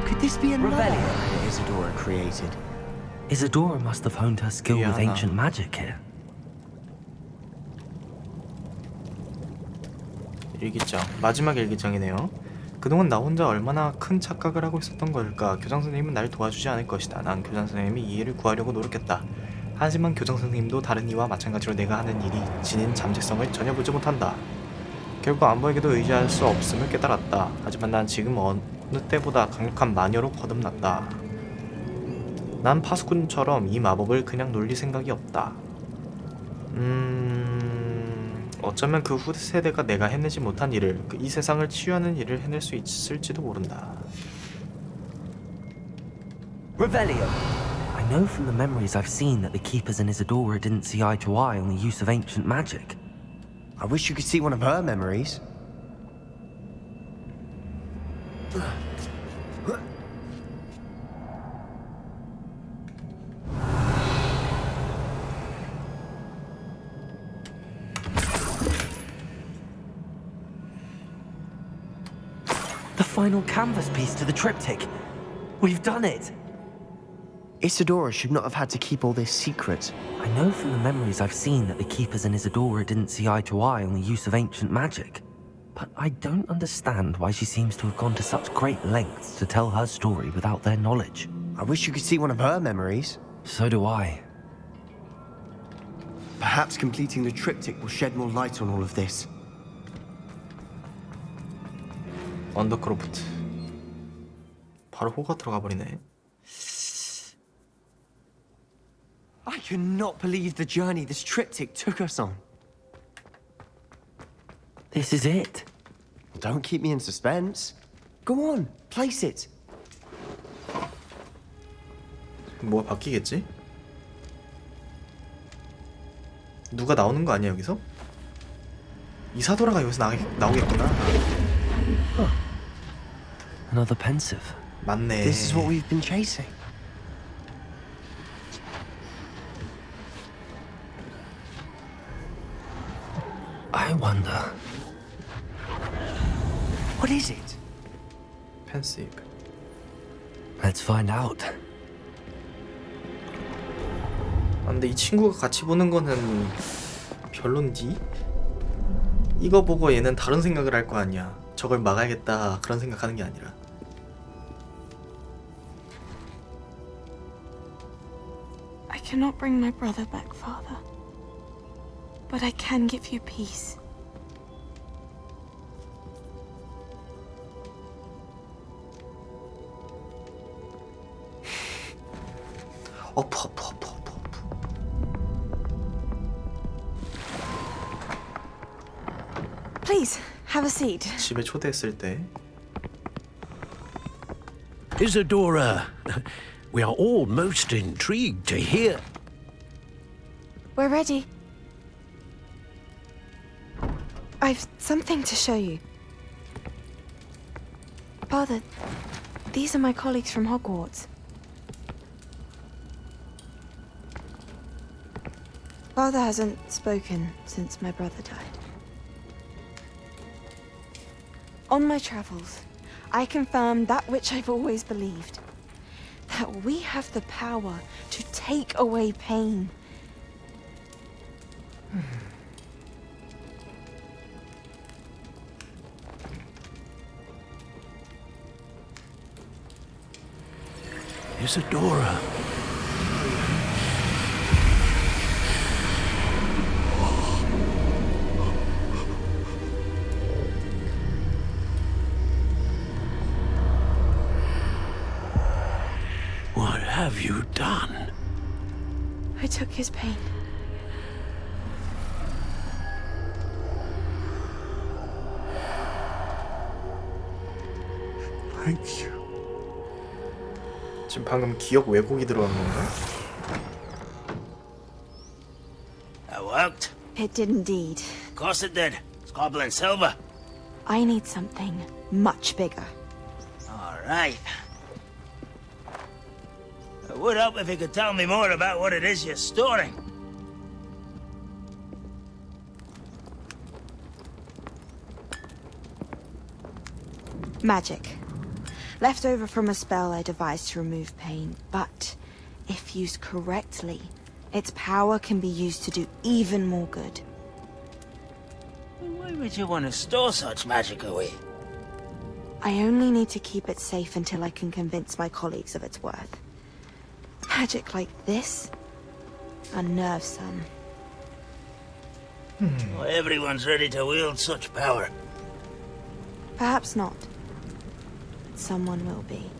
Speaker 12: Could this be another
Speaker 4: Revelio.
Speaker 12: that Isadora created?
Speaker 2: Isadora must have honed her skill with
Speaker 1: Yeah.
Speaker 2: ancient magic here.
Speaker 1: 일기장. 마지막 일기장이네요. 그동안 나 혼자 얼마나 큰 착각을 하고 있었던 걸까. 교장 선생님은 날 도와주지 않을 것이다. 난 교장 선생님이 이해를 구하려고 노력했다. 하지만 교장 선생님도 다른 이와 마찬가지로 내가 하는 일이 지닌 잠재성을 전혀 보지 못한다. 결국 아무에게도 의지할 수 없음을 깨달았다. 하지만 난 지금 어느 때보다 강력한 마녀로 거듭났다. 난 파수꾼처럼 이 마법을 그냥 놀릴 생각이 없다. 어쩌면 그 후세대가 내가 해내지 못한 일을, 이 세상을 치유하는 일을 해낼 수 있을지도 모른다.
Speaker 2: Revelio. I know from the memories I've seen that the Keepers and Isadora didn't see eye to eye on the use of ancient magic.
Speaker 12: I wish you could see one of her memories.
Speaker 2: The final canvas piece to the triptych. We've done it.
Speaker 12: Isadora should not have had to keep all this secret.
Speaker 2: I know from the memories I've seen that the Keepers and Isadora didn't see eye to eye on the use of ancient magic. But I don't understand why she seems to have gone to such great lengths to tell her story without their knowledge.
Speaker 12: I wish you could see one of her memories.
Speaker 2: So do I.
Speaker 12: Perhaps completing the triptych will shed more light on all of this.
Speaker 1: 언더크로프트. 바로 호가 들어가 버리네.
Speaker 12: I cannot believe the journey this triptych took us on.
Speaker 2: This is it.
Speaker 12: Don't keep me in suspense. Go on, place it.
Speaker 1: 뭐가 바뀌겠지? 누가 나오는 거 아니야 여기서? 이사도라가 여기서 나오겠구나.
Speaker 2: Another pensive.
Speaker 1: 맞네.
Speaker 12: This is what we've been chasing.
Speaker 2: I wonder.
Speaker 12: What is it?
Speaker 1: Pensive.
Speaker 2: Let's find out.
Speaker 1: 아, 근데 이 친구가 같이 보는 거는 별론디? 이거 보고 얘는 다른 생각을 할 거 아니야. 저걸 막아야겠다 그런 생각하는 게 아니라.
Speaker 20: I cannot bring my brother back, Father. But I can give you peace.
Speaker 1: 어프.
Speaker 20: Please, have a seat.
Speaker 1: 집에 초대했을 때.
Speaker 9: Isadora, we are all most intrigued to hear.
Speaker 20: We're ready. I've something to show you. Father, these are my colleagues from Hogwarts. Father hasn't spoken since my brother died. On my travels, I confirmed that which I've always believed. That we have the power to take away pain.
Speaker 9: Isadora. What have you done?
Speaker 20: I took his pain.
Speaker 3: Thank you.
Speaker 1: 지금 방금 기억 왜곡이 들어간 건가?
Speaker 10: That worked.
Speaker 20: It did indeed.
Speaker 10: Of course it did. It's goblin silver.
Speaker 20: I need something much bigger.
Speaker 10: All right. It would help if you could tell me more about what it is you're storing.
Speaker 20: Magic. Left over from a spell I devised to remove pain, but if used correctly, its power can be used to do even more good.
Speaker 10: Why would you want to store such magic away?
Speaker 20: I only need to keep it safe until I can convince my colleagues of its worth. Magic like this unnerves some.
Speaker 10: Not everyone's ready to wield such power.
Speaker 20: Perhaps not. Someone will be.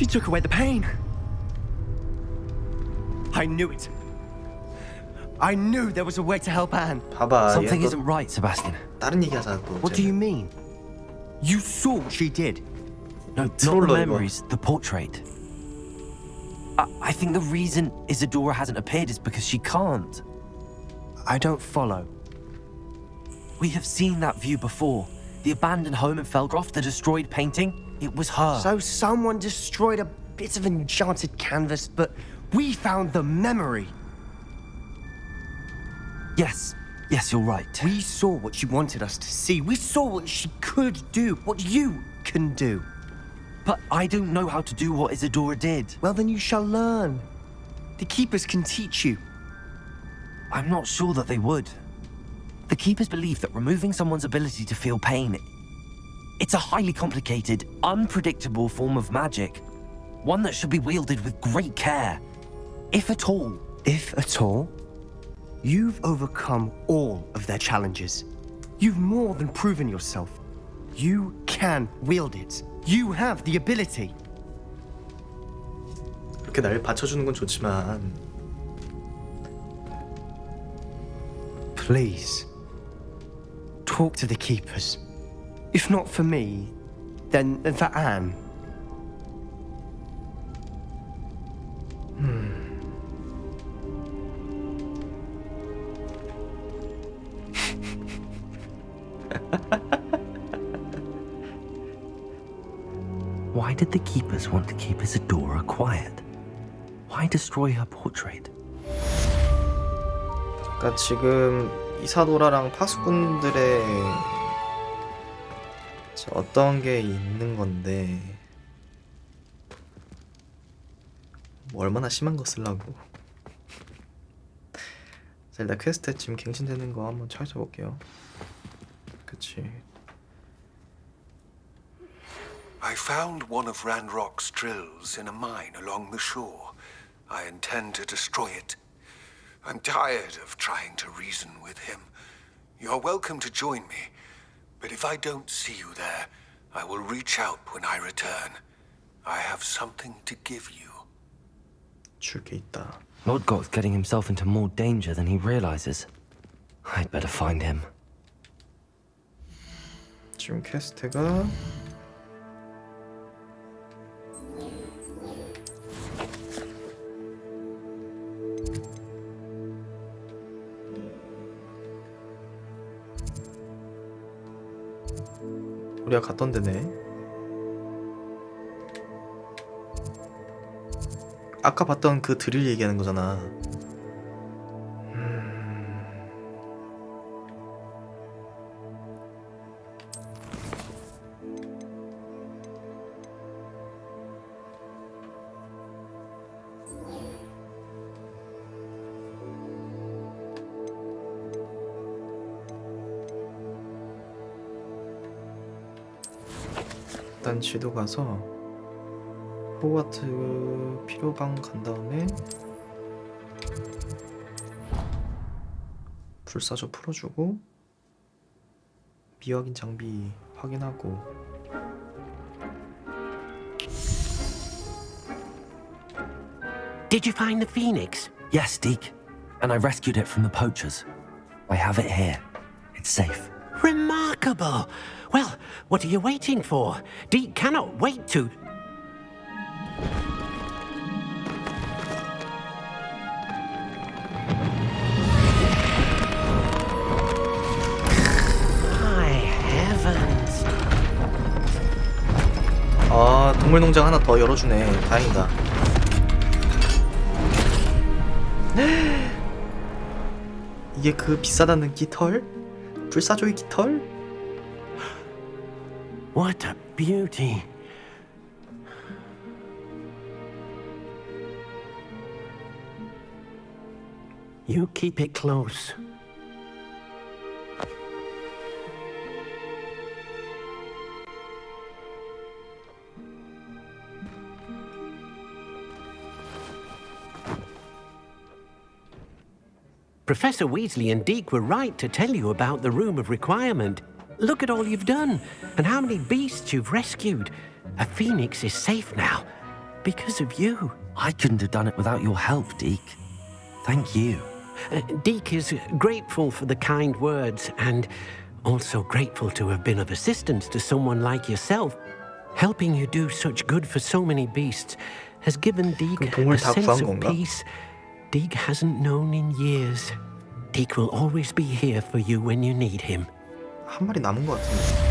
Speaker 12: She took away the pain. I knew it. I knew there was a way to help Anne.
Speaker 1: 봐봐.
Speaker 2: Something
Speaker 1: 얘
Speaker 2: isn't right, Sebastian.
Speaker 1: 다른 얘기하잖아 또.
Speaker 12: What do you mean? You saw what she did.
Speaker 2: No, not the
Speaker 1: 트롤러, 이거.
Speaker 2: memories, the portrait. I think the reason Isadora hasn't appeared is because she can't.
Speaker 12: I don't follow.
Speaker 2: We have seen that view before. The abandoned home in Felgroth, the destroyed painting, it was her.
Speaker 12: So someone destroyed a bit of enchanted canvas, but we found the memory.
Speaker 2: Yes, you're right.
Speaker 12: We saw what she wanted us to see. We saw what she could do, what you can do.
Speaker 2: But I don't know how to do what Isadora did.
Speaker 12: Well, then you shall learn. The Keepers can teach you.
Speaker 2: I'm not sure that they would. The Keepers believe that removing someone's ability to feel pain, it's a highly complicated, unpredictable form of magic. One that should be wielded with great care. If at all.
Speaker 12: If at all? You've overcome all of their challenges. You've more than proven yourself. You can wield it. You have the ability.
Speaker 1: 그렇게 날 받쳐주는 건 좋지만
Speaker 12: Please, talk to the Keepers. If not for me, then for Anne.
Speaker 2: Why did the Keepers want to keep Isadora quiet? Why destroy her portrait?
Speaker 1: 그러니까 지금 이사도라랑 파수꾼들의 어떤 게 있는 건데 뭐 얼마나 심한 거 쓰려고. 자, 일단 퀘스트 지금 갱신되는 거 한번 찾아볼게요. 그치.
Speaker 3: I found one of Ranrock's drills in a mine along the shore. I intend to destroy it. I'm tired of trying to reason with him. You're welcome to join me, but if I don't see you there, I will reach out when I return. I have something to give you.
Speaker 1: 줄 게 있다.
Speaker 2: Lord Goth's getting himself into more danger than he realizes. I'd better find him.
Speaker 1: 지금 퀘스트가 우리가 갔던 데네. 아까 봤던 그 드릴 얘기하는 거잖아. 일단 지도 가서 호그와트 필요방 간 다음에 불사조 풀어주고 미확인 장비 확인하고
Speaker 9: Did you find the phoenix?
Speaker 2: Yes, Deke. And I rescued it from the poachers. I have it here. It's safe.
Speaker 9: Remarkable. Well, what are you waiting for? Deke cannot wait to...
Speaker 10: My heavens.
Speaker 1: 아, 동물농장 하나 더 열어주네. 다행이다. 이게 그 비싸다는 깃털? 불사조의 깃털?
Speaker 9: What a beauty. You keep it close. Professor Weasley and Deke were right to tell you about the Room of Requirement. Look at all you've done, and how many beasts you've rescued. A phoenix is safe now. because of you.
Speaker 2: I couldn't have done it without your help, Deke. Thank you.
Speaker 9: Deke is grateful for the kind words and also grateful to have been of assistance to someone like yourself. Helping you do such good for so many beasts has given Deke a sense of peace Deke hasn't known in years. Deke will always be here for you when you need him.
Speaker 1: 한 마리 남은 것 같은데.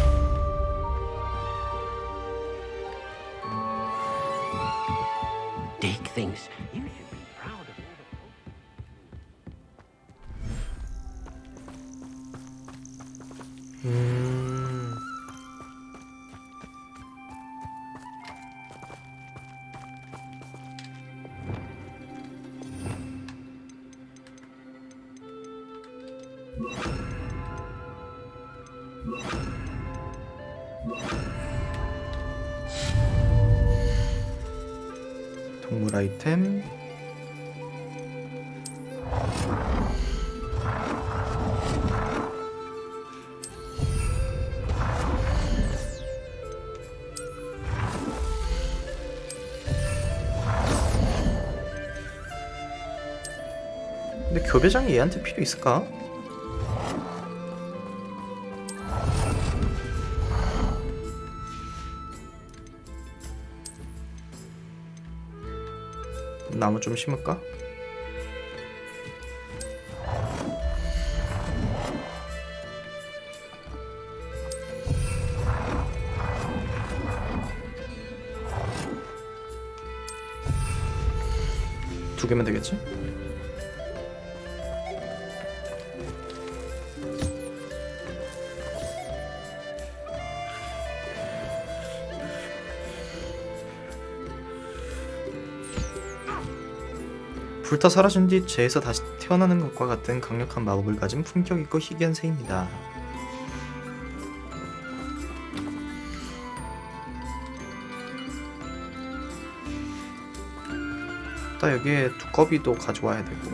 Speaker 9: Deke thinks you should be proud of all
Speaker 1: 동물 아이템. 근데 교배장이 얘한테 필요 있을까? 나무 좀 심을까? 두 개면 되겠지? 불타 사라진 뒤 재에서 다시 태어나는 것과 같은 강력한 마법을 가진 품격 있고 희귀한 새입니다. 또 여기에 두꺼비도 가져와야 되고.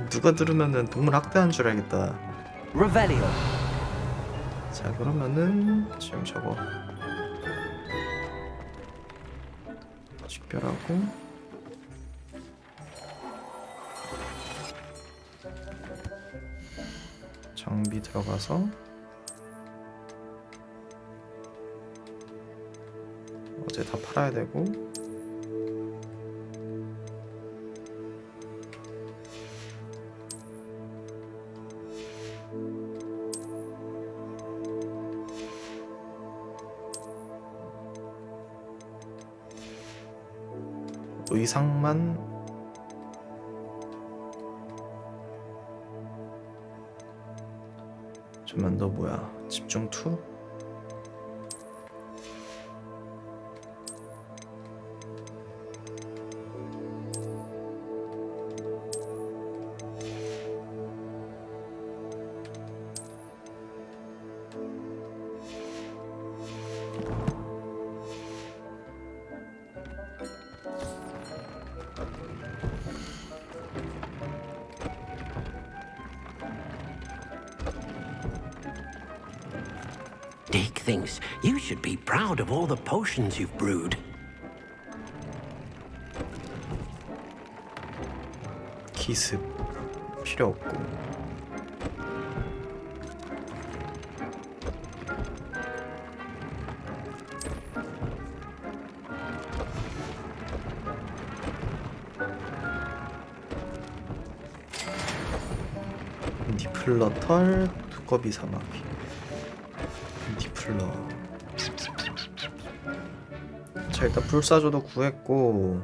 Speaker 1: 누가 들으면은 동물 학대한 줄 알겠다.
Speaker 2: Revelio.
Speaker 1: 자, 그러면은 지금 저거 식별하고 장비 들어가서 어제 다 팔아야 되고 의상만 잠깐만 너 뭐야 집중 2?
Speaker 9: Deke thinks you should be proud of all the potions you've brewed.
Speaker 1: 기습 필요 없고 니플러털 두꺼비 사마귀 니플러. 자, 일단 불사조도 구했고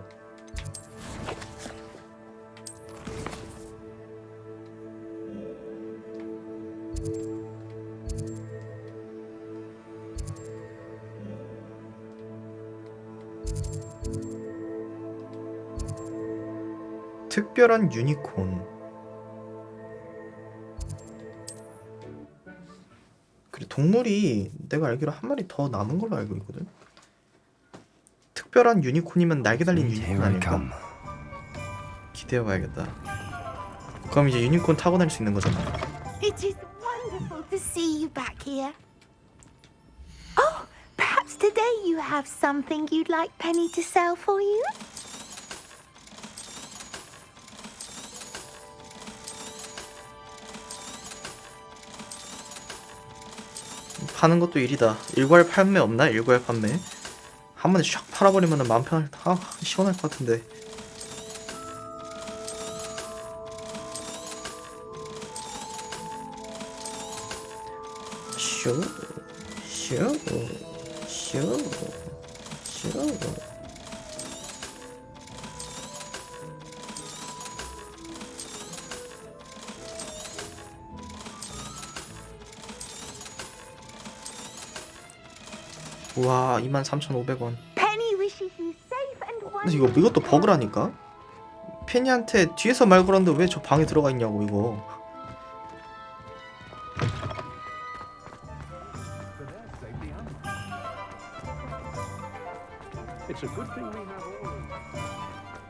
Speaker 1: 특별한 유니콘. 그리고 동물이 내가 알기로 한 마리 더 남은 걸로 알고 있거든. 특별한 유니콘이면 날개 달린 유니콘 아닐까? 기대해봐야겠다. 그럼 이제 유니콘 타고 다닐 수 있는 거잖아.
Speaker 14: It is wonderful to see you back here. Oh, perhaps today you have something you'd like Penny to sell for you?
Speaker 1: 파는 것도 일이다. 일괄 판매 없나? 일괄 판매. 한 번에 샥 팔아버리면은 마음 편할 시원할 것 같은데. 쇼. 와, 23,500원.
Speaker 14: Penny wishes you safe and
Speaker 1: 근데 이것도 버그라니까? 페니한테 뒤에서 말 걸었는데 왜 저 방에 들어가 있냐고 이거.
Speaker 8: It's a good thing we have all.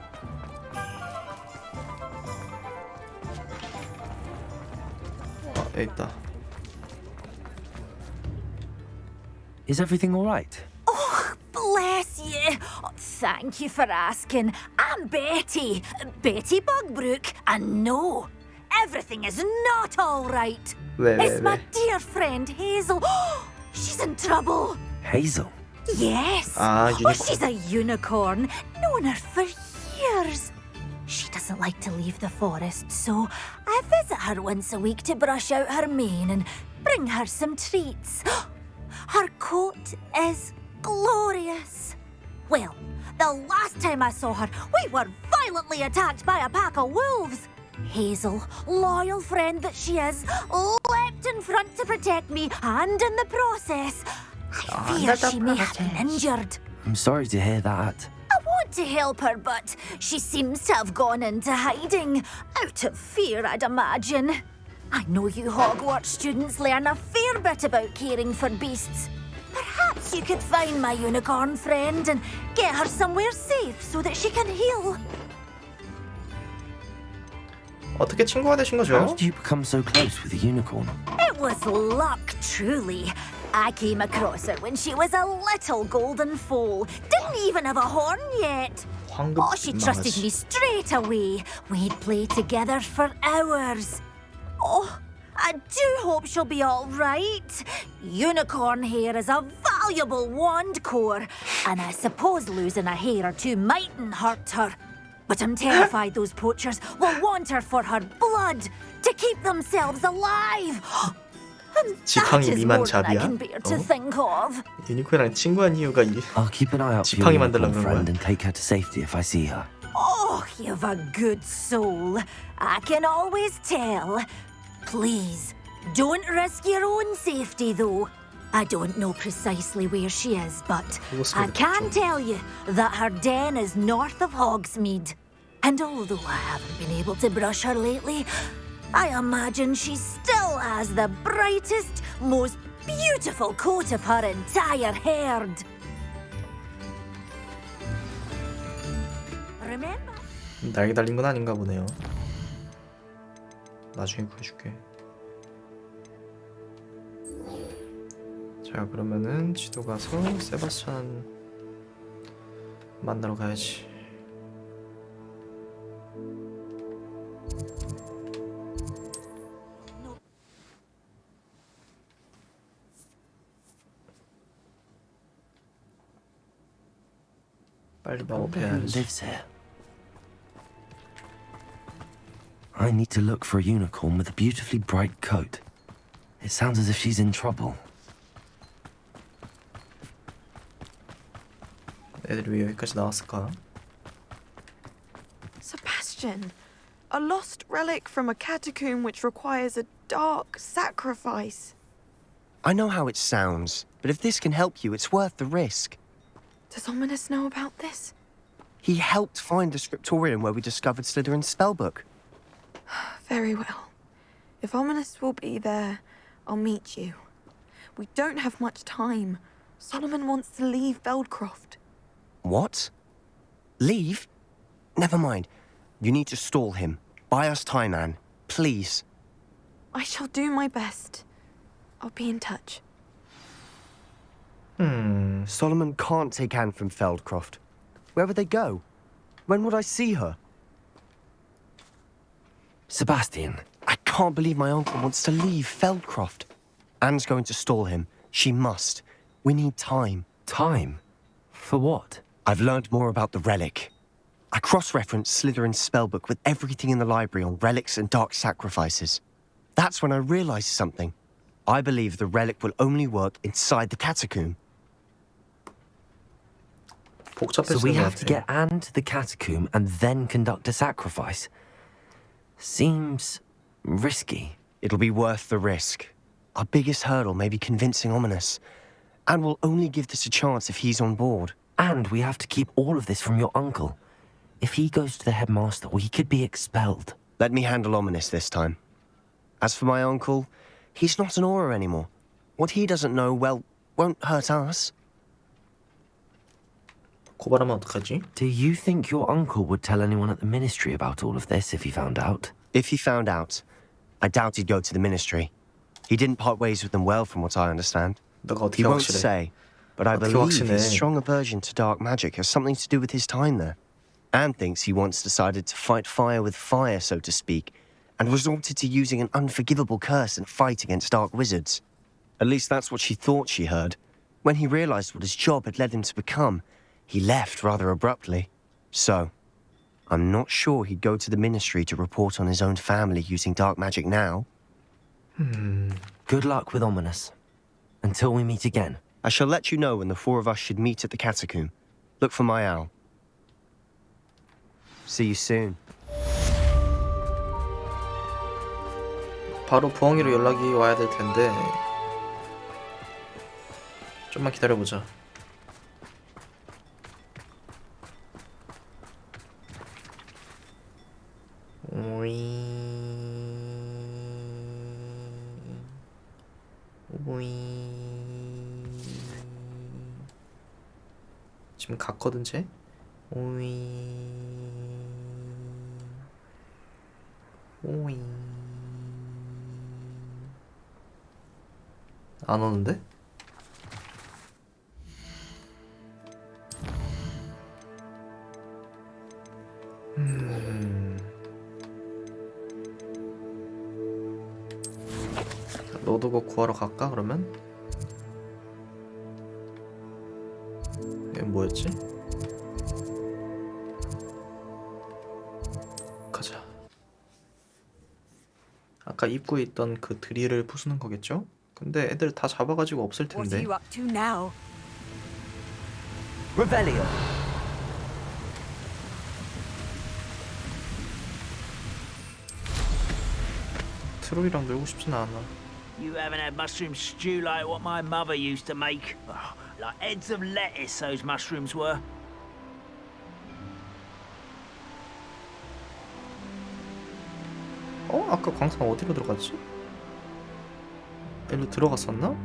Speaker 1: 여기 있다.
Speaker 2: Is everything all right?
Speaker 22: Bless you. Oh, thank you for asking. I'm Betty. Betty Bugbrook. And no, everything is not all right. It's my dear friend Hazel. She's in trouble.
Speaker 2: Hazel?
Speaker 22: Yes.
Speaker 1: unicorn.
Speaker 22: She's a unicorn. Known her for years. She doesn't like to leave the forest, so I visit her once a week to brush out her mane and bring her some treats. Her coat is glorious. Well, the last time I saw her, we were violently attacked by a pack of wolves. Hazel, loyal friend that she is, leapt in front to protect me, and in the process, I fear she may have been injured.
Speaker 2: I'm sorry to hear that.
Speaker 22: I want to help her, but she seems to have gone into hiding. Out of fear, I'd imagine. I know you Hogwarts students learn a fair bit about caring for beasts. Perhaps you could find my unicorn friend and get her somewhere safe so that she can heal.
Speaker 1: 어떻게 친구가 되신 거죠?
Speaker 2: How did you become so close with the unicorn?
Speaker 22: It was luck, truly. I came across her when she was a little golden foal. Didn't even have a horn yet. Oh, she trusted me straight away. We'd play together for hours. Oh, I do hope she'll be all right. Unicorn hair is a valuable wand core, and I suppose losing a hair or two mightn't hurt her. But I'm terrified those poachers will want her for her blood to keep themselves alive. And that
Speaker 1: 지팡이
Speaker 22: is
Speaker 1: 미만
Speaker 22: more than I
Speaker 1: 잡이야?
Speaker 22: can bear to think of.
Speaker 1: 유니콘이랑 친구한 이유가
Speaker 2: I'll keep an eye out for your
Speaker 1: 지팡이 만들려고
Speaker 2: unicorn
Speaker 1: 그런
Speaker 2: friend
Speaker 1: 거야?
Speaker 2: and take her to safety if I see her.
Speaker 22: Oh, you've a good soul. I can always tell. Please, don't risk your own safety, though. I don't know precisely where she is, but I can tell you that her den is north of Hogsmeade. And although I haven't been able to brush her lately, I imagine she still has the brightest, most beautiful coat of her entire herd. Remember?
Speaker 1: 날개 달린 건 아닌가 보네요. 나중에 구해줄게. 자, 그러면은 지도 가서 세바스찬 만나러 가야지. 빨리
Speaker 2: Who
Speaker 1: 마법해야지.
Speaker 2: lives here? I need to look for a unicorn with a beautifully bright coat. It sounds as if she's in trouble.
Speaker 1: 애들이 왜 여기까지 나왔을까?
Speaker 20: Sebastian, a lost relic from a catacomb which requires a dark sacrifice.
Speaker 12: I know how it sounds, but if this can help you, it's worth the risk.
Speaker 20: Does Ominous know about this?
Speaker 12: He helped find the scriptorium where we discovered Slytherin's spellbook.
Speaker 20: Very well. If Ominous will be there, I'll meet you. We don't have much time. Solomon wants to leave Beldcroft.
Speaker 12: What? Leave? Never mind. You need to stall him. Buy us time, Anne. please.
Speaker 20: I shall do my best. I'll be in touch.
Speaker 12: Solomon can't take Anne from Feldcroft. Where would they go? When would I see her?
Speaker 2: Sebastian.
Speaker 12: I can't believe my uncle wants to leave Feldcroft. Anne's going to stall him. She must. We need time.
Speaker 2: Time? For what?
Speaker 12: I've learned more about the relic. I cross-referenced Slytherin's spellbook with everything in the library on relics and dark sacrifices. That's when I realized something. I believe the relic will only work inside the catacomb.
Speaker 2: So we have to get Anne to the catacomb and then conduct a sacrifice. Seems risky.
Speaker 12: It'll be worth the risk. Our biggest hurdle may be convincing Ominous. And we'll only give this a chance if he's on board.
Speaker 2: And we have to keep all of this from your uncle. If he goes to the headmaster, we could be expelled.
Speaker 12: Let me handle Ominous this time. As for my uncle, he's not an Auror anymore. What he doesn't know, well, won't hurt us.
Speaker 1: 고발하면 어떡하지?
Speaker 2: Do you think your uncle would tell anyone at the ministry about all of this if he found out?
Speaker 12: If he found out, I doubt he'd go to the ministry. He didn't part ways with them well, from what I understand. He won't say, but I believe his strong aversion to dark magic has something to do with his time there. Anne thinks he once decided to fight fire with fire, so to speak, and resorted to using an unforgivable curse in a fight against dark wizards. At least that's what she thought she heard. When he realized what his job had led him to become, he left rather abruptly. So, I'm not sure he'd go to the ministry to report on his own family using dark magic now.
Speaker 2: Good luck with Ominous. Until we meet again.
Speaker 12: I shall let you know when the four of us should meet at the catacomb. Look for my owl. See you soon.
Speaker 1: 바로 부엉이로 연락이 와야 될 텐데 좀만 기다려보자. 지금 갔거든 쟤? 안 오는데? 너도 그거 구하러 갈까 그러면? 얘 뭐였지? 가자. 아까 입구에 있던 그 드릴을 부수는 거겠죠? 근데 애들 다 잡아가지고 없을
Speaker 5: What are
Speaker 1: 텐데.
Speaker 5: you up to now?
Speaker 2: Revelio.
Speaker 1: 트로이랑 놀고 싶진 않아.
Speaker 10: You haven't had mushroom stew like what my mother used to make. Oh, like heads of lettuce, those mushrooms were.
Speaker 1: 아까 광산 어디로 들어갔지? 일로 들어갔었나?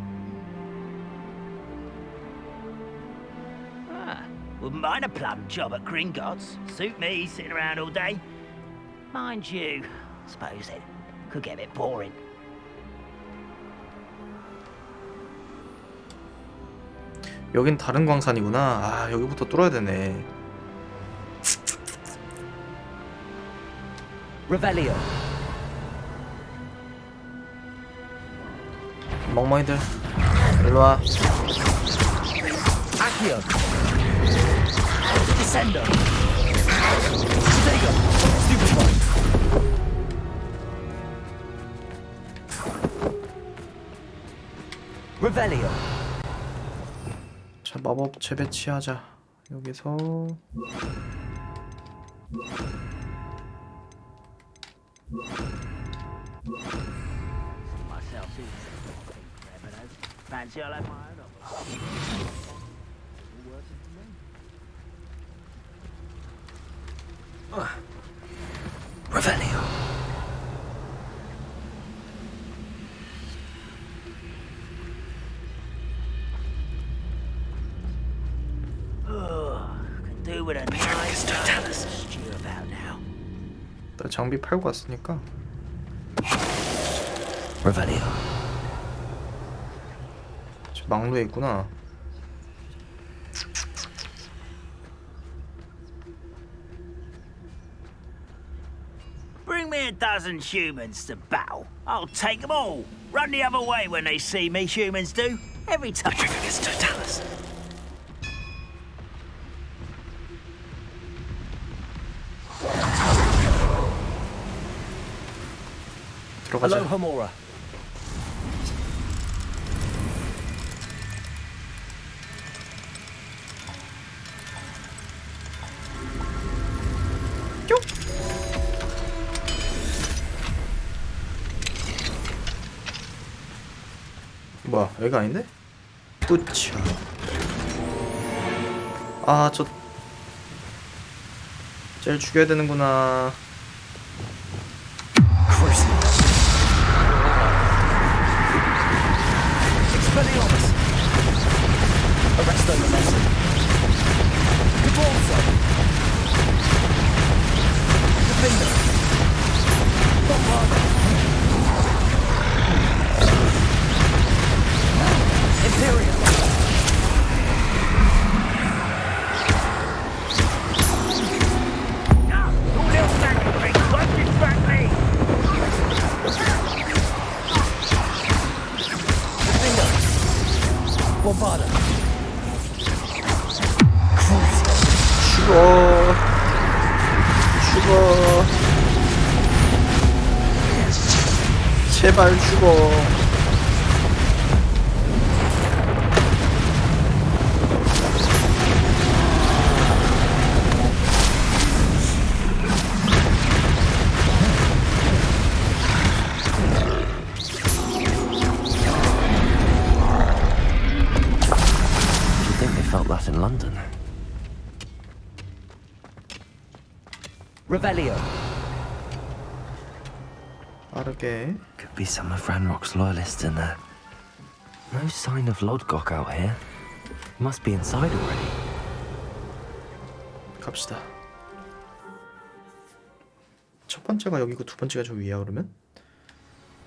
Speaker 10: Wouldn't mind a plum job at Gringotts. Suit me, sitting around all day. Mind you, I suppose it could get a bit boring.
Speaker 1: 여긴 다른 광산이구나. 아, 여기부터 뚫어야 되네.
Speaker 2: Revelio.
Speaker 1: 멍멍이들 일로와.
Speaker 2: Accio. Descendo. Stego. Stupefy. Revelio.
Speaker 1: 자, 마법 재배치하자. 여기서
Speaker 10: Fancy I'll have my own
Speaker 2: Revelio.
Speaker 10: Can do with a nice stew about now.
Speaker 1: 나 장비 팔고 왔으니까
Speaker 2: Revelio.
Speaker 1: 저 망루에 있구나.
Speaker 10: Bring me a dozen humans to battle. I'll take them all. Run the other way when they see me, humans do. Every time.
Speaker 2: Totalis.
Speaker 1: 들어가자.
Speaker 2: Hello, Homora.
Speaker 1: 뭐야, 여기가 아닌데? 뿌쳐. 아, 저 쟤를 죽여야 되는구나. 죽어. 제발 죽어.
Speaker 2: I think they felt that in London. Revelio.
Speaker 1: 빠르게.
Speaker 2: Could be some of Ranrock's loyalists in there. No sign of Lodgok out here. Must be inside already.
Speaker 1: 갑시다. 첫 번째가 여기고 두 번째가 저 위야 그러면?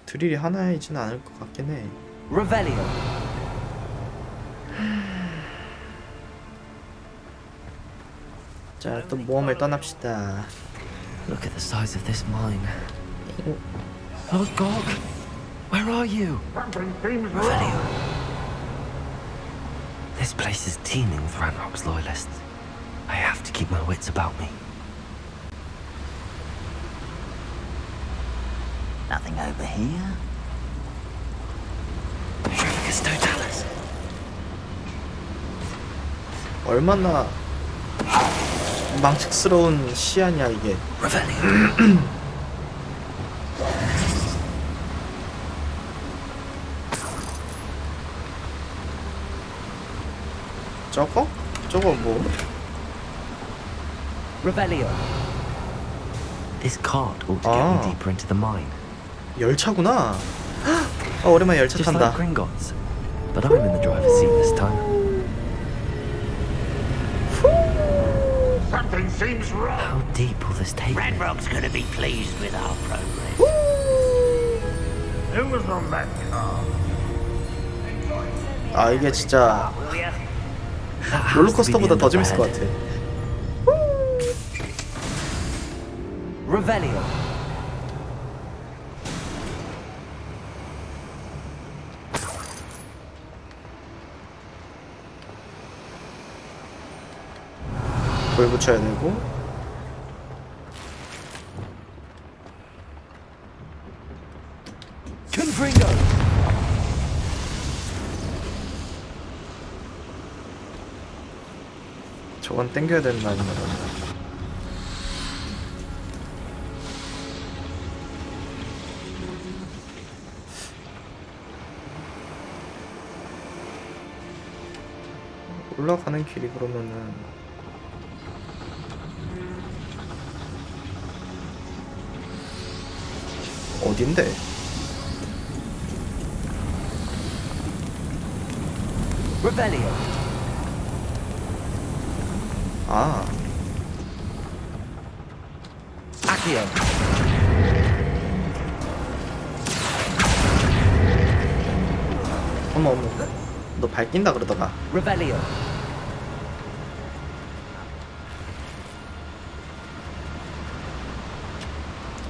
Speaker 1: 드릴이 하나이지는 않을 것 같긴 해.
Speaker 2: Revelio.
Speaker 1: 자, 또 모험을 떠납시다.
Speaker 2: Look at the size of this mine. Lodgok, where are you? Revelio. This place is teeming with Ranrock's loyalists. I have to keep my wits about me.
Speaker 10: Nothing over here.
Speaker 2: Totalis.
Speaker 1: 얼마나 망측스러운 시야냐 이게. 저거? 저거 뭐?
Speaker 2: Revelio. This cart ought to get me deeper into the mine.
Speaker 1: 열차구나. 아, 오랜만에 열차
Speaker 2: Just
Speaker 1: 탄다.
Speaker 2: like Gringotts, but I'm in the driver's seat this time.
Speaker 7: Something seems wrong.
Speaker 2: How deep will this take me?
Speaker 10: Ranrock's gonna be pleased with our progress.
Speaker 7: Who was on that car?
Speaker 1: 아, 이게 진짜 롤러코스터보다 더 재밌을 것 같아.
Speaker 2: Revelio.
Speaker 1: 불 붙여야 되고.
Speaker 2: Confringo.
Speaker 1: 저건 땡겨야 되는 거 아닌가? 올라가는 길이 그러면은 어딘데?
Speaker 2: Revelio.
Speaker 1: 아.
Speaker 2: Accio.
Speaker 1: 어머 어머, 너 밟힌다 그러다가.
Speaker 4: Revelio.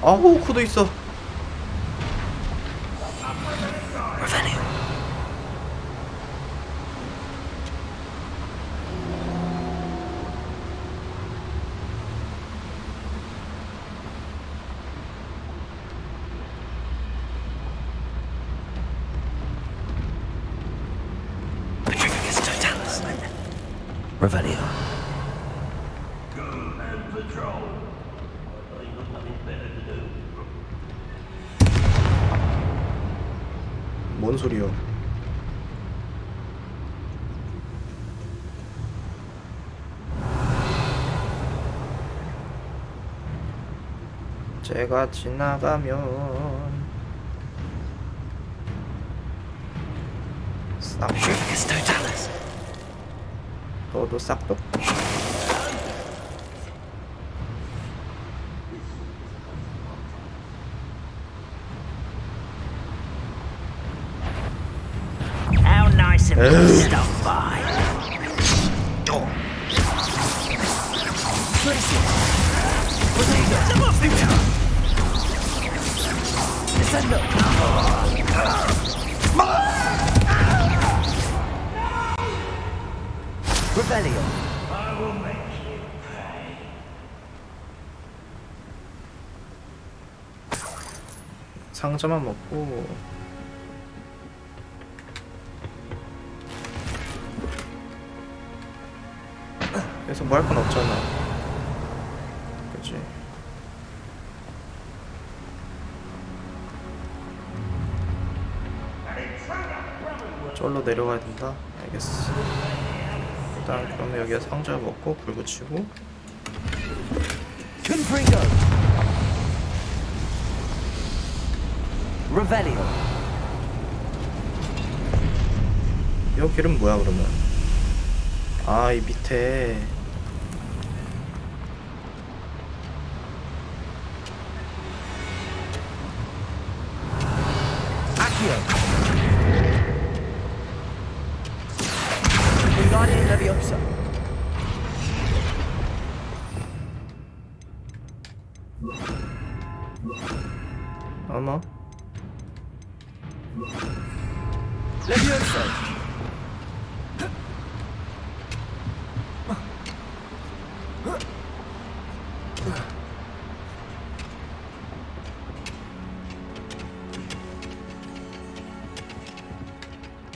Speaker 1: 아우 코도 있어.
Speaker 2: Revelio.
Speaker 1: 뭔 소리요? 제가 지나가면 싹둑. 너도 싹둑.
Speaker 10: How nice of you to stop by.
Speaker 4: Revelio.
Speaker 10: I will make you pay.
Speaker 1: 상자만 먹고. 그래서 뭐 할 건 없잖아. 그치? 저기로 내려가야 된다? 알겠어. 일단 그러면 여기에 상자 먹고 불 붙이고.
Speaker 4: Confringo. Revelio.
Speaker 1: 이 길은 뭐야 그러면? 아, 이 밑에.
Speaker 4: Wingardium Leviosa.
Speaker 1: 어머.
Speaker 4: Leviosa.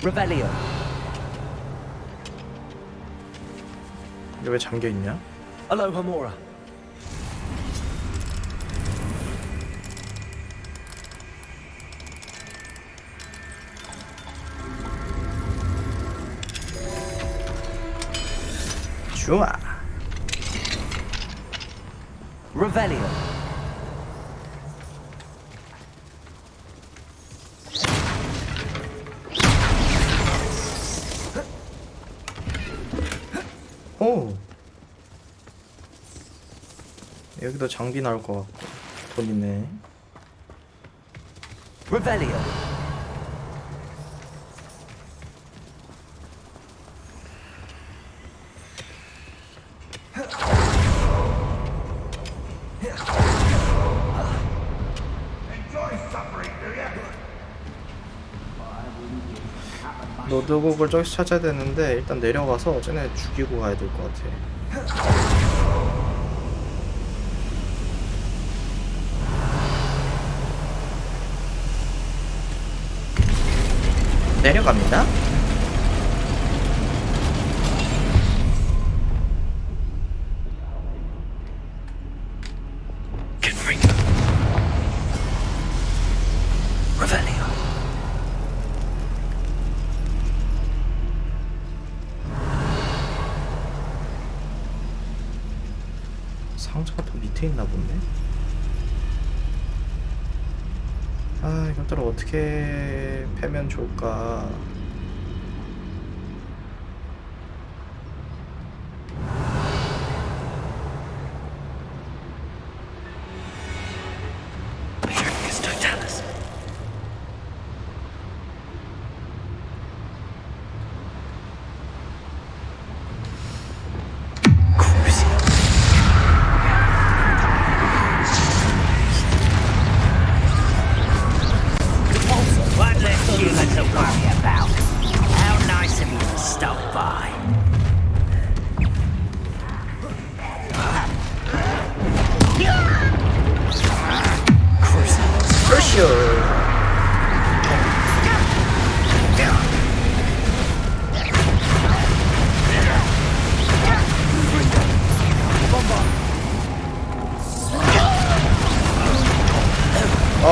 Speaker 4: Revelio.
Speaker 1: 이게 왜 잠겨 있냐?
Speaker 4: Alohomora.
Speaker 1: 좋아.
Speaker 4: Revelio.
Speaker 1: 오. 여기도 장비 나올 것 같고. 돈 있네.
Speaker 4: Revelio.
Speaker 1: 노드곡을 저기서 찾아야 되는데 일단 내려가서 쟤네 죽이고 가야 될 것 같아. 내려갑니다.
Speaker 2: Revelio.
Speaker 1: 상자가 더 밑에 있나 본데? 아, 이것들을 어떻게 패면 좋을까?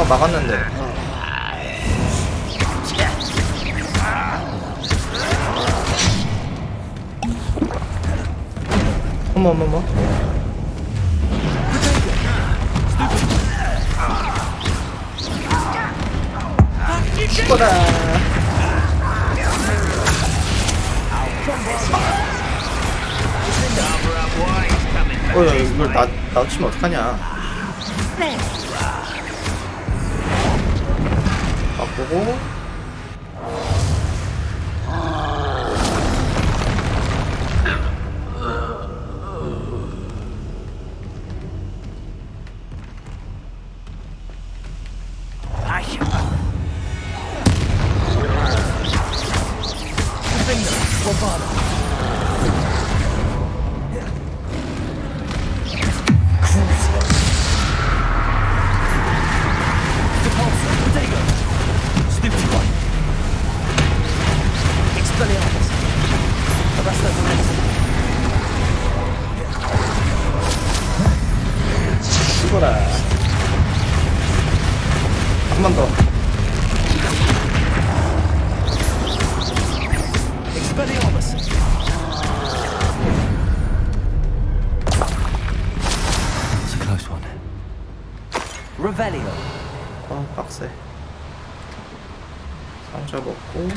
Speaker 1: 막았는데. 어머. 죽어라. 야, 이걸 나 치면 어떡하냐. 바꾸고. 죽어라. 한 번 더.
Speaker 2: It's a close one. Revelio.
Speaker 1: 빡세. 상자 먹고.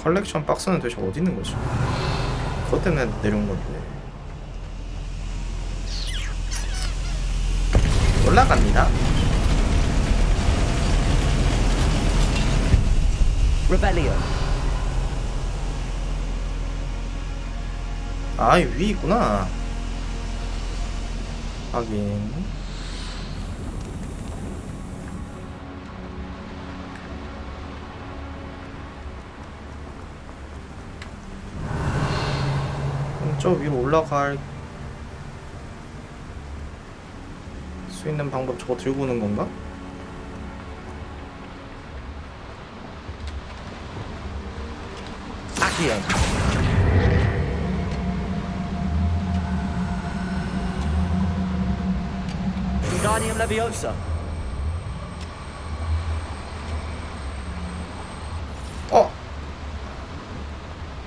Speaker 1: 컬렉션 박스는 도대체 어디 있는 거지? 그것 때문에 내려온 건데. 올라갑니다.
Speaker 2: Revelio.
Speaker 1: 아, 이 위에 있구나. 확인. 저 위로 올라갈 수 있는 방법 저거 들고 오는 건가?
Speaker 2: Accio. Wingardium Leviosa.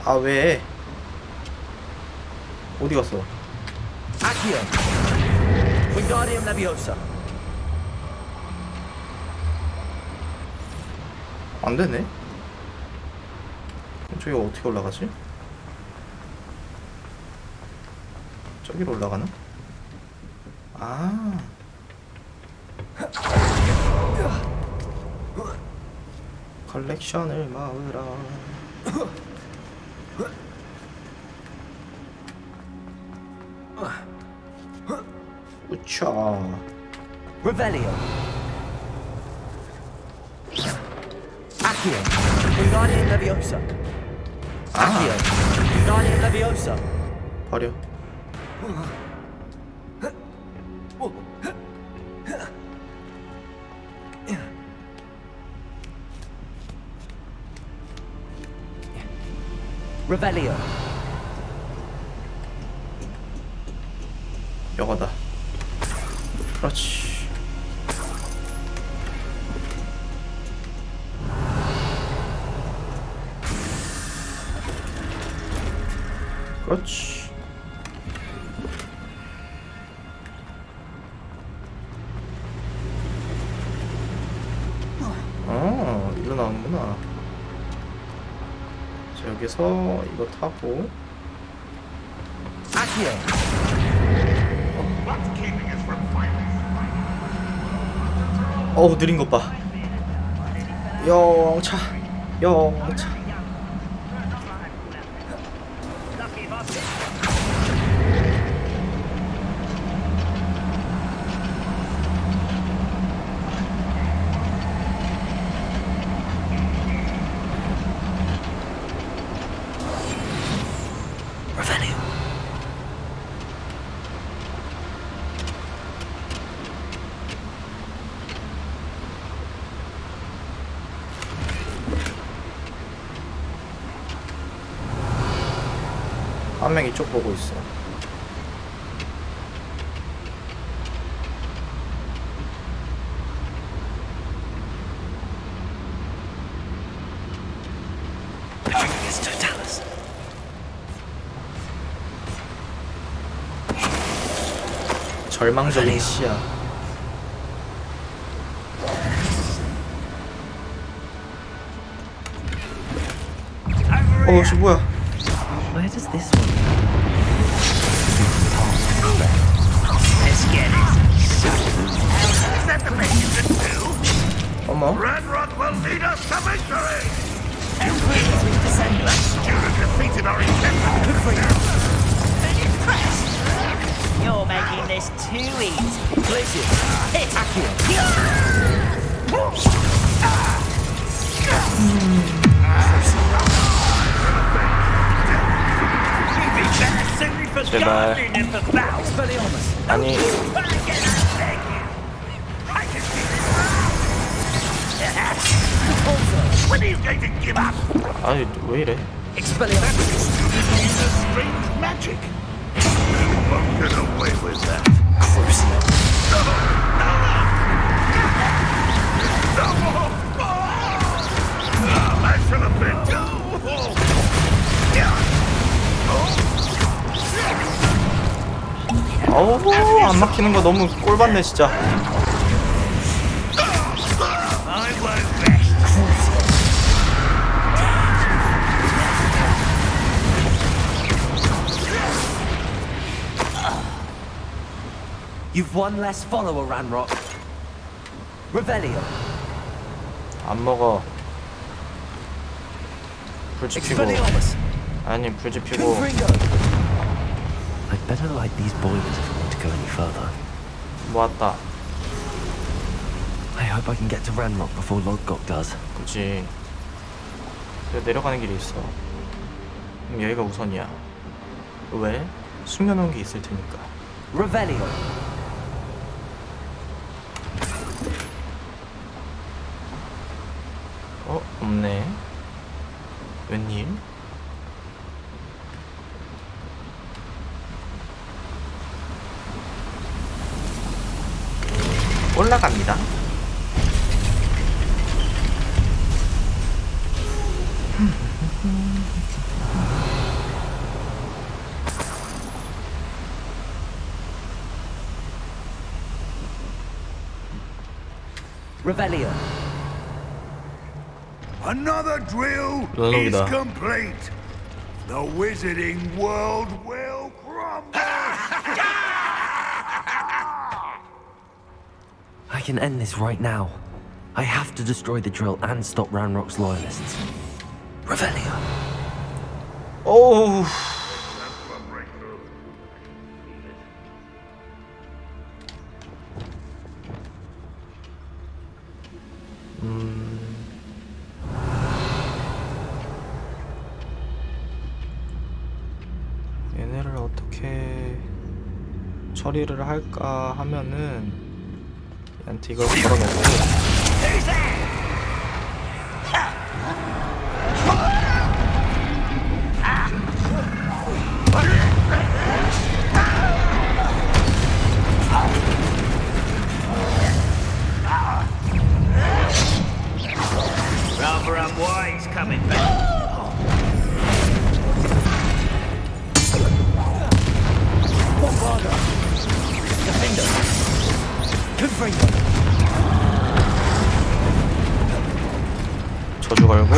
Speaker 1: 아, 왜? 어디 갔어?
Speaker 2: Accio. Wingardium Leviosa.
Speaker 1: 안 되네. 저기 어떻게 올라가지? 저기로 올라가나? 아. 컬렉션을 모으라. 우차.
Speaker 2: Revelio. Accio. Wingardium Leviosa. Accio. Wingardium Leviosa.
Speaker 1: 버려.
Speaker 2: Revelio.
Speaker 1: 여가다. 그렇지. 그렇지. 일로 나오는구나. 자, 여기서 이거 타고. 어우, 느린 것 봐. 영차. 명 이쪽 보고 있어. 절망적인 시야. 씨 뭐야?
Speaker 2: Where does this one go?
Speaker 10: Let's get it. Is that the best you can do?
Speaker 1: 어머.
Speaker 7: Ranrock will lead us to victory!
Speaker 10: That
Speaker 7: student defeated our intended.
Speaker 10: You're making this too easy.
Speaker 2: Blizzard.
Speaker 10: Hit.
Speaker 1: 제발. 아니.
Speaker 7: When are you going to give up?
Speaker 1: 아니 왜 이래?
Speaker 7: Strange magic. You won't get away with that. I should have been.
Speaker 1: 어우 안 막히는 거 너무 꼴받네 진짜.
Speaker 2: You've one less follower, Ranrock. Revelio.
Speaker 1: 안 먹어. 불 지피고. 아니 불 지피고.
Speaker 2: I'd better light these boilers if I want to go any further.
Speaker 1: 모았다.
Speaker 2: I hope I can get to Ranrock before Lodgok does.
Speaker 1: 그치. 내려가는 길이 있어. 여기가 우선이야. 왜? 숨겨놓은 게 있을 테니까.
Speaker 2: Revelio.
Speaker 1: 없네. 웬일? 올라갑니다.
Speaker 2: Revelio.
Speaker 3: Another drill is complete. The wizarding world will crumble.
Speaker 2: I can end this right now. I have to destroy the drill and stop Ranrock's loyalists. Revelio.
Speaker 1: Oh. 얘네를 어떻게 처리를 할까 하면은 얘한테 이걸 걸어놓고
Speaker 10: Rather unwise coming back.
Speaker 1: 저주 걸고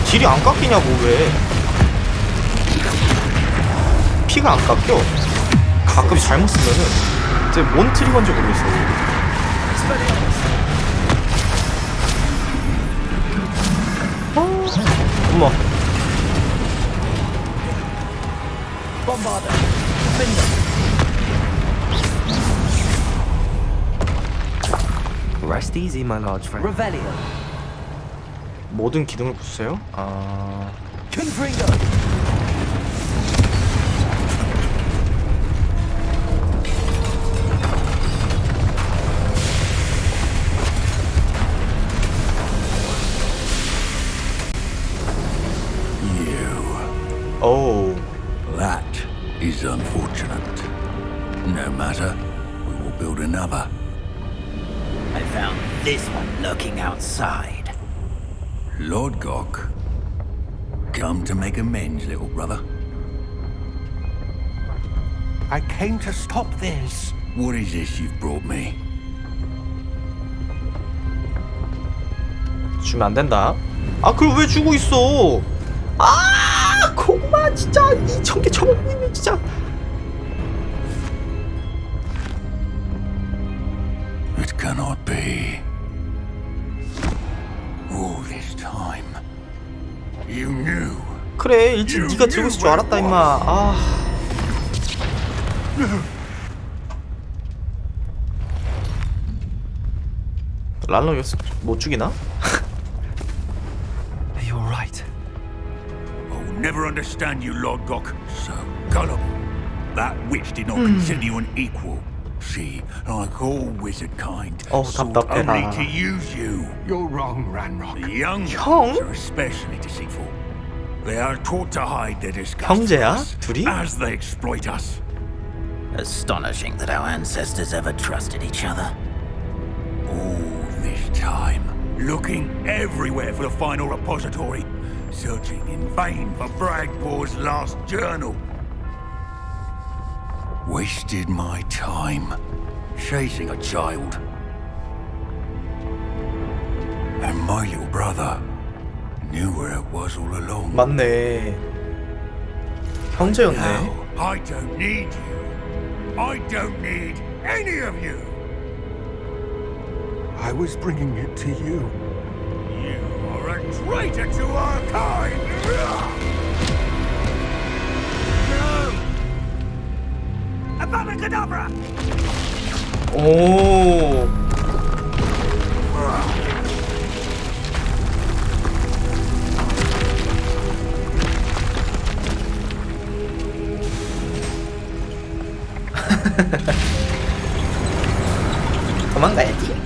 Speaker 1: 딜이 안 깎이냐고. 왜 피가 안 깎여. 가끔 잘못 쓰면은 이제 뭔 트리건지 모르겠어. 어머.
Speaker 2: Rest easy, my large friend. Revelio.
Speaker 1: 모든 기둥을 부수세요?
Speaker 2: Confringo!
Speaker 1: Oh.
Speaker 6: That is unfortunate. No matter, we will build another.
Speaker 10: I found this one lurking outside.
Speaker 6: Lord Gok, come to make amends, little brother.
Speaker 3: I came to stop this.
Speaker 6: What is this you've brought me?
Speaker 1: 주면 안 된다. 아, 그걸 왜 주고 있어? 아, 고구마 진짜 2,000개 쳐먹고 있네 진짜.
Speaker 6: It cannot be. All this time, you knew.
Speaker 1: 그래, 일찍 네가 들고 있을 줄 알았다 임마. 아. 랄로 이거 못 죽이나?
Speaker 2: You're right.
Speaker 6: I'll never understand you, Lord Gok. So gullible. That witch did not consider you an equal. She, like all wizard kind, sought
Speaker 1: 답답해라.
Speaker 6: only to use you.
Speaker 3: You're wrong, Ranrock.
Speaker 6: The young
Speaker 1: 형?
Speaker 6: ones are especially deceitful. They are taught to hide their disgust
Speaker 1: 형제야?
Speaker 6: from us
Speaker 1: 둘이?
Speaker 6: as they exploit us.
Speaker 10: Astonishing that our ancestors ever trusted each other.
Speaker 6: All this time, looking everywhere for the final repository, searching in vain for Bragbor's last journal. Wasted my time chasing a child. And my little brother knew where it was all along.
Speaker 1: 맞네. 형제였네.
Speaker 6: Now, I don't need you. I don't need any of you.
Speaker 3: I was bringing it to you.
Speaker 6: You are a traitor to our kind. No! Avada Kedavra!
Speaker 1: 오. 도망가야지.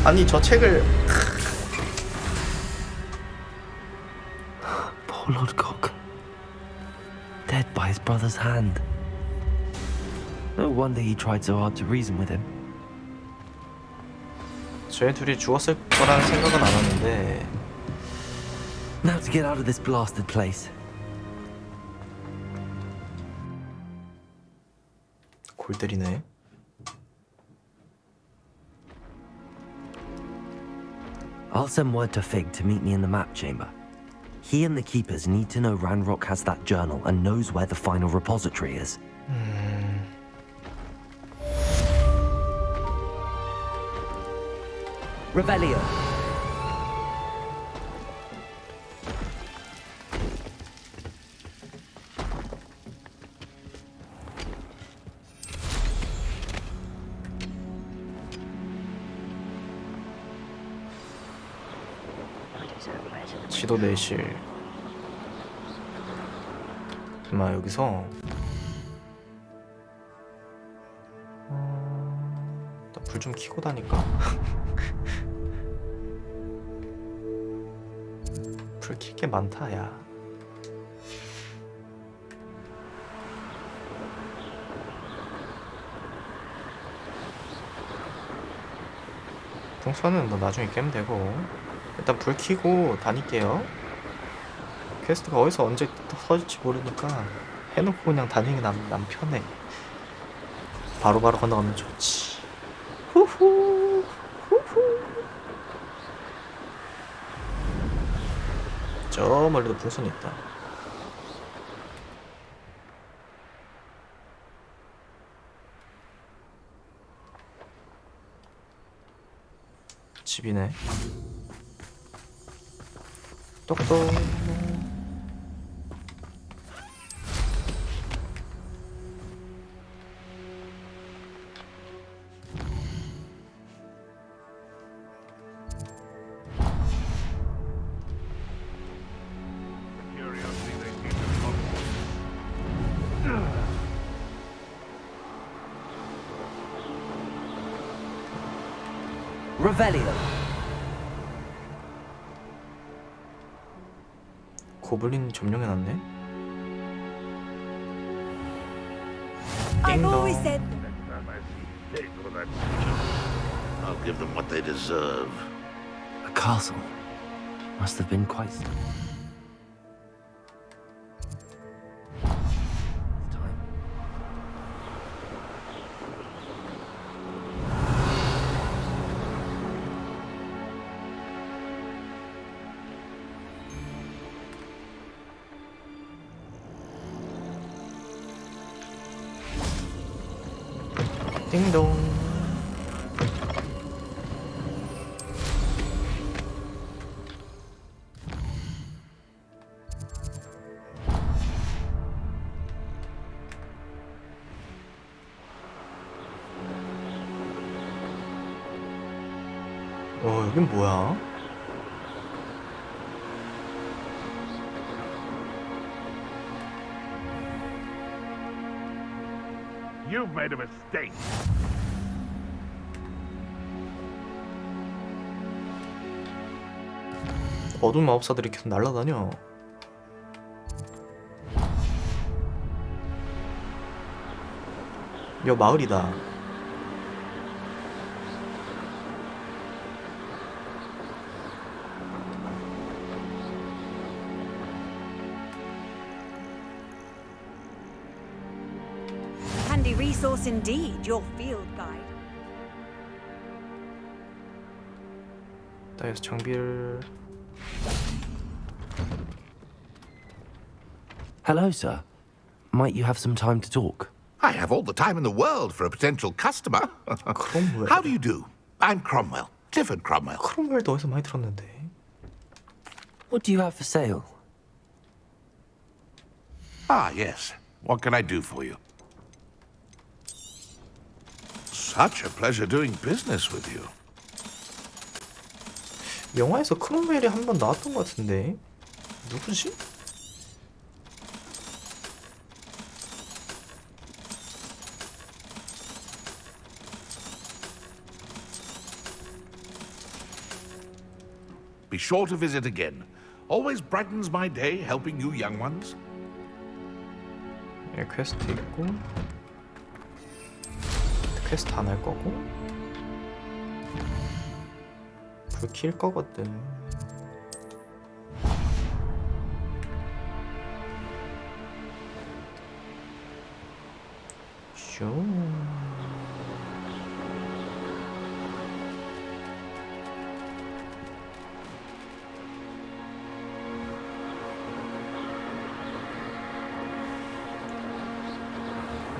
Speaker 1: 아니 저 책을
Speaker 2: Poor Lord Gok. Dead by his brother's hand. No wonder he tried so hard to reason with him.
Speaker 1: 쟤 둘이 죽었을 거라는 생각은 안 하는데.
Speaker 2: Now to get out of this blasted place.
Speaker 1: 골 때리네.
Speaker 2: I'll send word to Fig to meet me in the map chamber. He and the keepers need to know Ranrock has that journal and knows where the final repository is. Revelio.
Speaker 1: 지도 내실. 마 여기서 불 좀 켜고 다니까. 불 켤 게 많다 야. 동선은 뭐 나중에 깨면 되고 일단 불 켜고 다닐게요. 퀘스트가 어디서 언제 터질지 모르니까 해놓고 그냥 다니는 게 난 편해. 바로바로 건너가면 좋지. 후후 후후. 저 멀리도 풍선이 있다. 집이네. 똑똑.
Speaker 2: Revelio.
Speaker 1: 고블린 점령해놨네.
Speaker 5: I've always said
Speaker 7: I'll give them what they deserve.
Speaker 2: A castle. Must have been quite...
Speaker 1: 띵동. 여긴 뭐야?
Speaker 7: You've made a mistake.
Speaker 1: 어두운 마법사들이 계속 날아다녀. 여 마을이다.
Speaker 5: handy resource indeed, your field guide.
Speaker 1: 따여서 장비를.
Speaker 2: Hello, sir. Might you have some time to talk?
Speaker 7: I have all the time in the world for a potential customer.
Speaker 1: Cromwell.
Speaker 7: How do you do? I'm Cromwell. Clifford Cromwell.
Speaker 1: 크롬웰도 어디서 많이 들었는데.
Speaker 2: What do you have for sale?
Speaker 7: Ah, yes. What can I do for you? Such a pleasure doing business with you.
Speaker 1: 영화에서 크롬웰이 한 번 나왔던 것 같은데. 누구지?
Speaker 7: Be sure to visit again. Always brightens my day helping you young ones.
Speaker 1: 예, 퀘스트 있고. 퀘스트 안 할 거고. 불 킬 거거든. 쇼.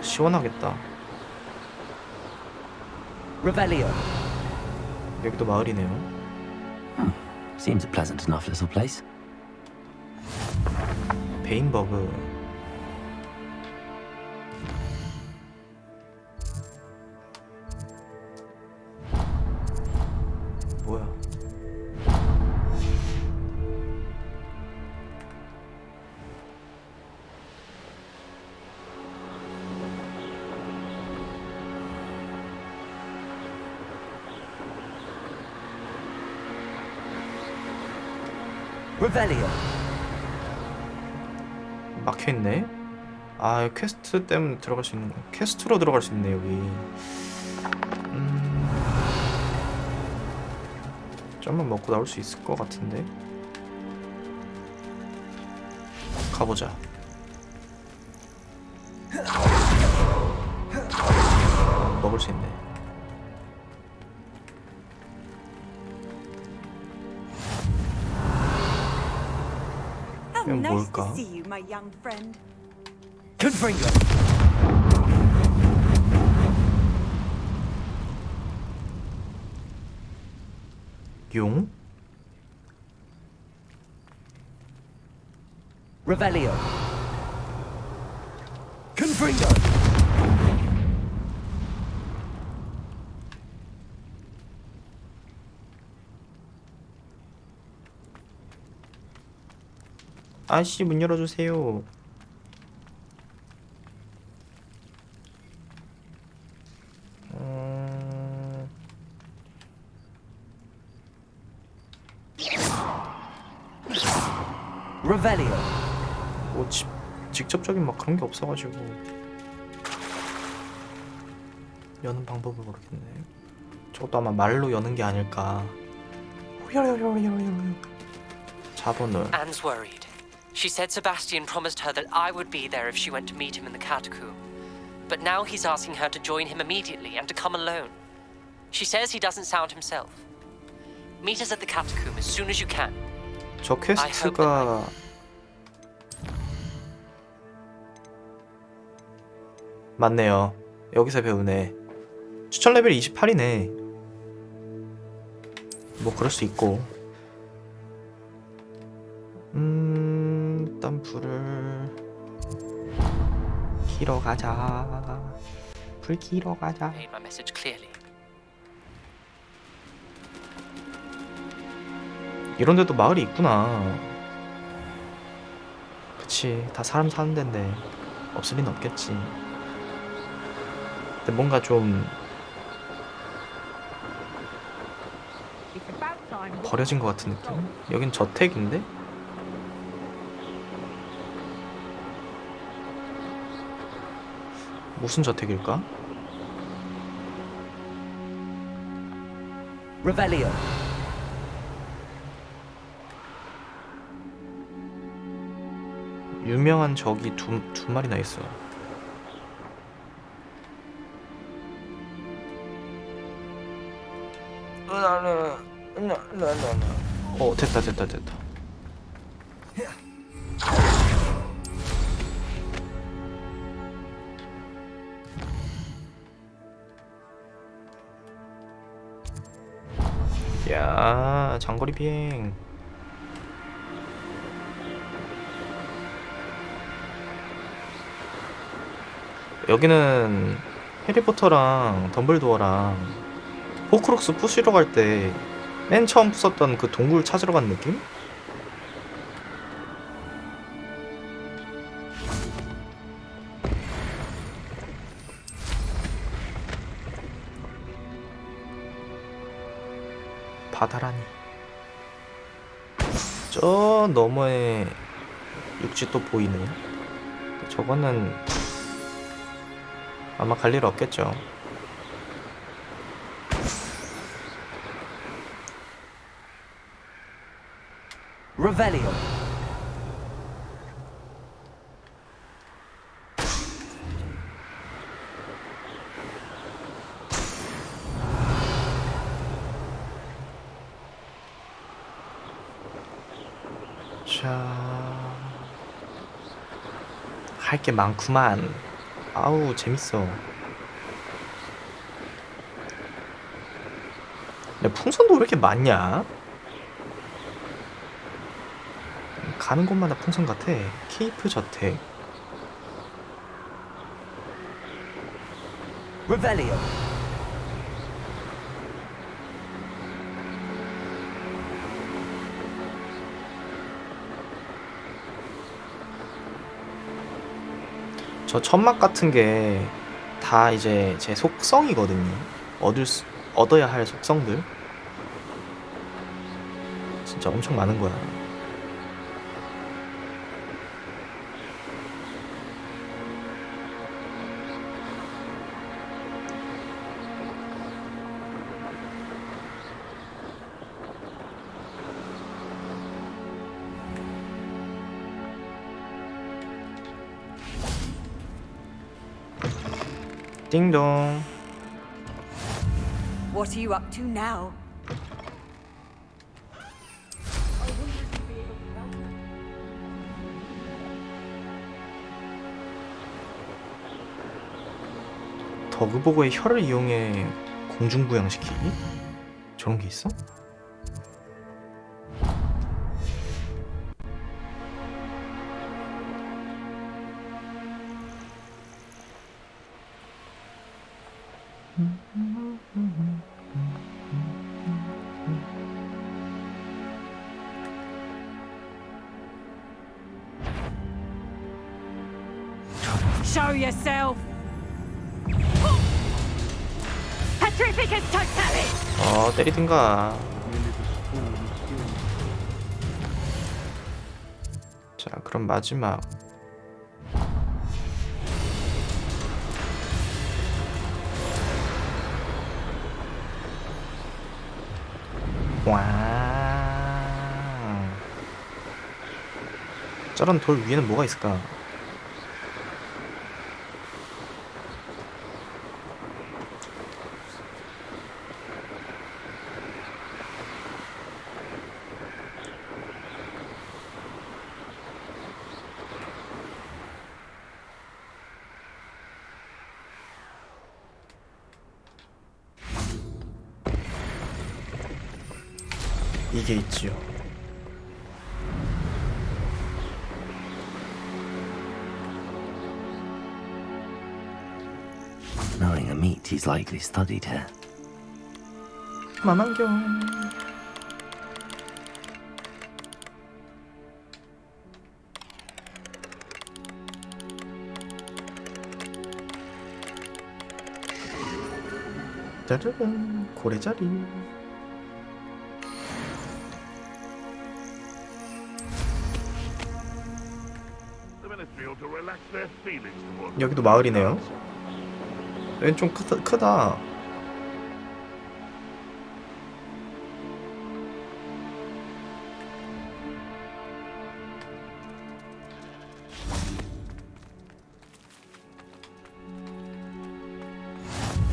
Speaker 1: 시원하겠다.
Speaker 2: Revelio.
Speaker 1: 여기도 마을이네요.
Speaker 2: Seems a pleasant enough little place.
Speaker 1: 베인버그. 뭐야?
Speaker 2: Revelio.
Speaker 1: 막혀있네? 아, 퀘스트 때문에 들어갈 수 있는 거. 퀘스트로 들어갈 수 있네, 여기. 좀만 먹고 나올 수 있을 것 같은데. 가보자. 먹을 수 있네.
Speaker 5: How
Speaker 1: 이건
Speaker 5: nice
Speaker 1: 뭘까?
Speaker 5: to see you, my young friend.
Speaker 2: Confringo.
Speaker 1: 용?
Speaker 2: Revelio. Confringo.
Speaker 1: 아씨, 문 열어주세요.
Speaker 2: Revelio.
Speaker 1: 뭐 직접적인 막 그런 게 없어가지고 여는 방법을 모르겠네. 저것도 아마 말로 여는 게 아닐까. 자본을.
Speaker 11: Anne's worried. She said Sebastian promised her that I would be there if she went to meet him in the catacomb. But now he's asking her to join him immediately and to come alone. She says he doesn't sound himself. Meet us at the catacomb as soon as you can.
Speaker 1: 저 퀘스트가 맞네요. 여기서 배우네. 추천 레벨 28이네. 뭐 그럴 수 있고. 일단 불을 키러 가자. 불 키러 가자.
Speaker 11: Made my message clearly.
Speaker 1: 이런 데도 마을이 있구나. 그치, 다 사람 사는 데인데 없을 리는 없겠지. 근데 뭔가 좀 버려진 것 같은 느낌? 여긴 저택인데? 무슨 저택일까?
Speaker 2: Revelio.
Speaker 1: 유명한 적이 두 마리나 있어. 됐다. 야, 장거리 비행. 여기는 해리포터랑 덤블도어랑 호크룩스 부수러 갈 때 맨 처음 부쉈던 그 동굴 찾으러 간 느낌? 바다라니. 저 너머에 육지 또 보이네. 저거는 아마 갈 일 없겠죠.
Speaker 2: Revelio.
Speaker 1: 자, 할 게 많구만. 아우, 재밌어. 근데 풍선도 왜 이렇게 많냐? 가는 곳마다 풍선 같아. 케이프 저택.
Speaker 2: Revelio.
Speaker 1: 저 천막 같은 게 다 이제 제 속성이거든요. 얻어야 할 속성들. 진짜 엄청 많은 거야. 띵동.
Speaker 5: What are you up to now?
Speaker 1: 더그보그의 혀를 이용해 공중부양시키기? 저런 게 있어?
Speaker 5: Show yourself! Petrificus totalis!
Speaker 1: 때리든가. 자, 그럼 마지막. 와. 저런 돌 위에는 뭐가 있을까? 이게 있지요.
Speaker 2: Knowing a meat, he's likely studied here.
Speaker 1: 만환경. 짜자잔, 고래자리. 여기도 마을이네요. 여긴 좀 크다.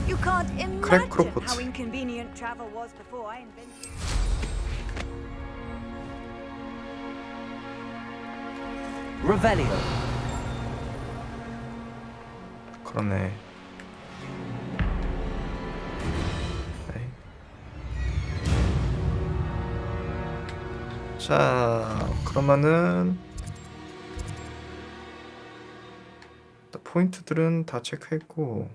Speaker 5: You can't
Speaker 1: 크랩
Speaker 5: imagine
Speaker 1: 크로코트.
Speaker 5: how inconvenient travel was before I invented.
Speaker 2: Revelio.
Speaker 1: 그러네. 에이. 자, 그러면은 포인트들은 다 체크했고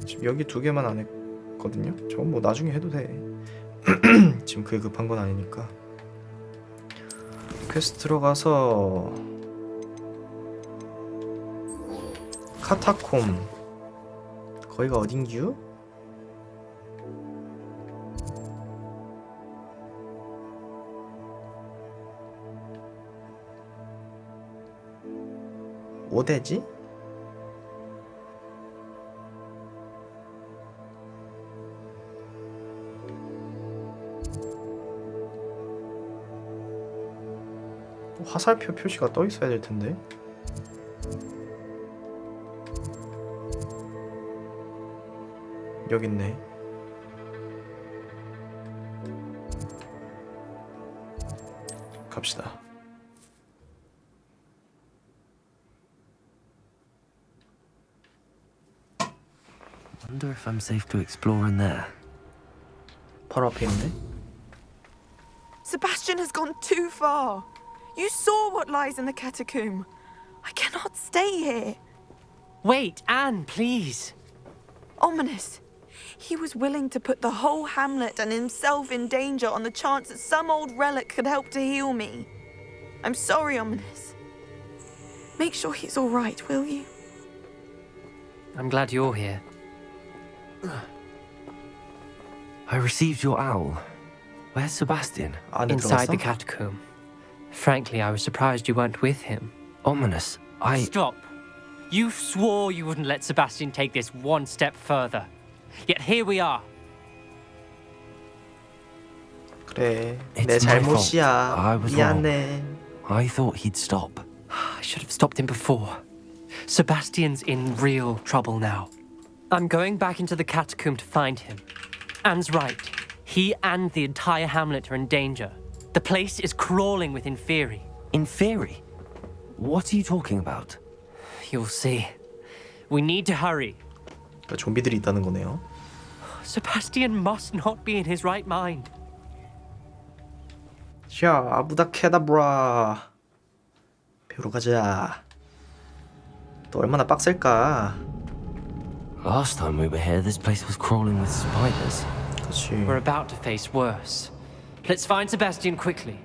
Speaker 1: 지금 여기 2개만 안 했거든요. 저건 뭐 나중에 해도 돼. 지금 그게 급한 건 아니니까. 퀘스트 들어가서 카타콤. 거기가 어딘규? 어디지? 화살표 표시가 떠 있어야 될 텐데. 여기 있네. 갑시다.
Speaker 2: Wonder if I'm safe to explore in there.
Speaker 1: 바로 앞에 있네.
Speaker 20: Sebastian has gone too far. You saw what lies in the catacomb. I cannot stay here.
Speaker 11: Wait, Anne, please.
Speaker 20: Ominous. He was willing to put the whole hamlet and himself in danger on the chance that some old relic could help to heal me. I'm sorry, Ominous. Make sure he's all right, will you?
Speaker 11: I'm glad you're here.
Speaker 2: I received your owl. Where's Sebastian?
Speaker 11: Inside the catacomb. Frankly, I was surprised you weren't with him.
Speaker 2: Ominous.
Speaker 11: Stop. You swore you wouldn't let Sebastian take this one step further. Yet here we are.
Speaker 1: 그래,
Speaker 2: It's
Speaker 1: 내
Speaker 2: my fault.
Speaker 1: 잘못이야.
Speaker 2: I was
Speaker 1: 미안해.
Speaker 2: I thought he'd stop.
Speaker 11: I should have stopped him before. Sebastian's in real trouble now. I'm going back into the catacomb to find him. Anne's right. He and the entire hamlet are in danger. The place is crawling with Inferi.
Speaker 2: Inferi? What are you talking about?
Speaker 11: You'll see. We need to hurry.
Speaker 1: 그러니까 좀비들이 있다는 거네요.
Speaker 11: Sebastian must not be in his right mind.
Speaker 1: 자, 아부다케다브라. 배우러 가자. 또 얼마나 빡셀까?
Speaker 2: Last time we were here, this place was crawling with spiders.
Speaker 1: 그렇지.
Speaker 11: We're about to face worse. Let's find Sebastian quickly.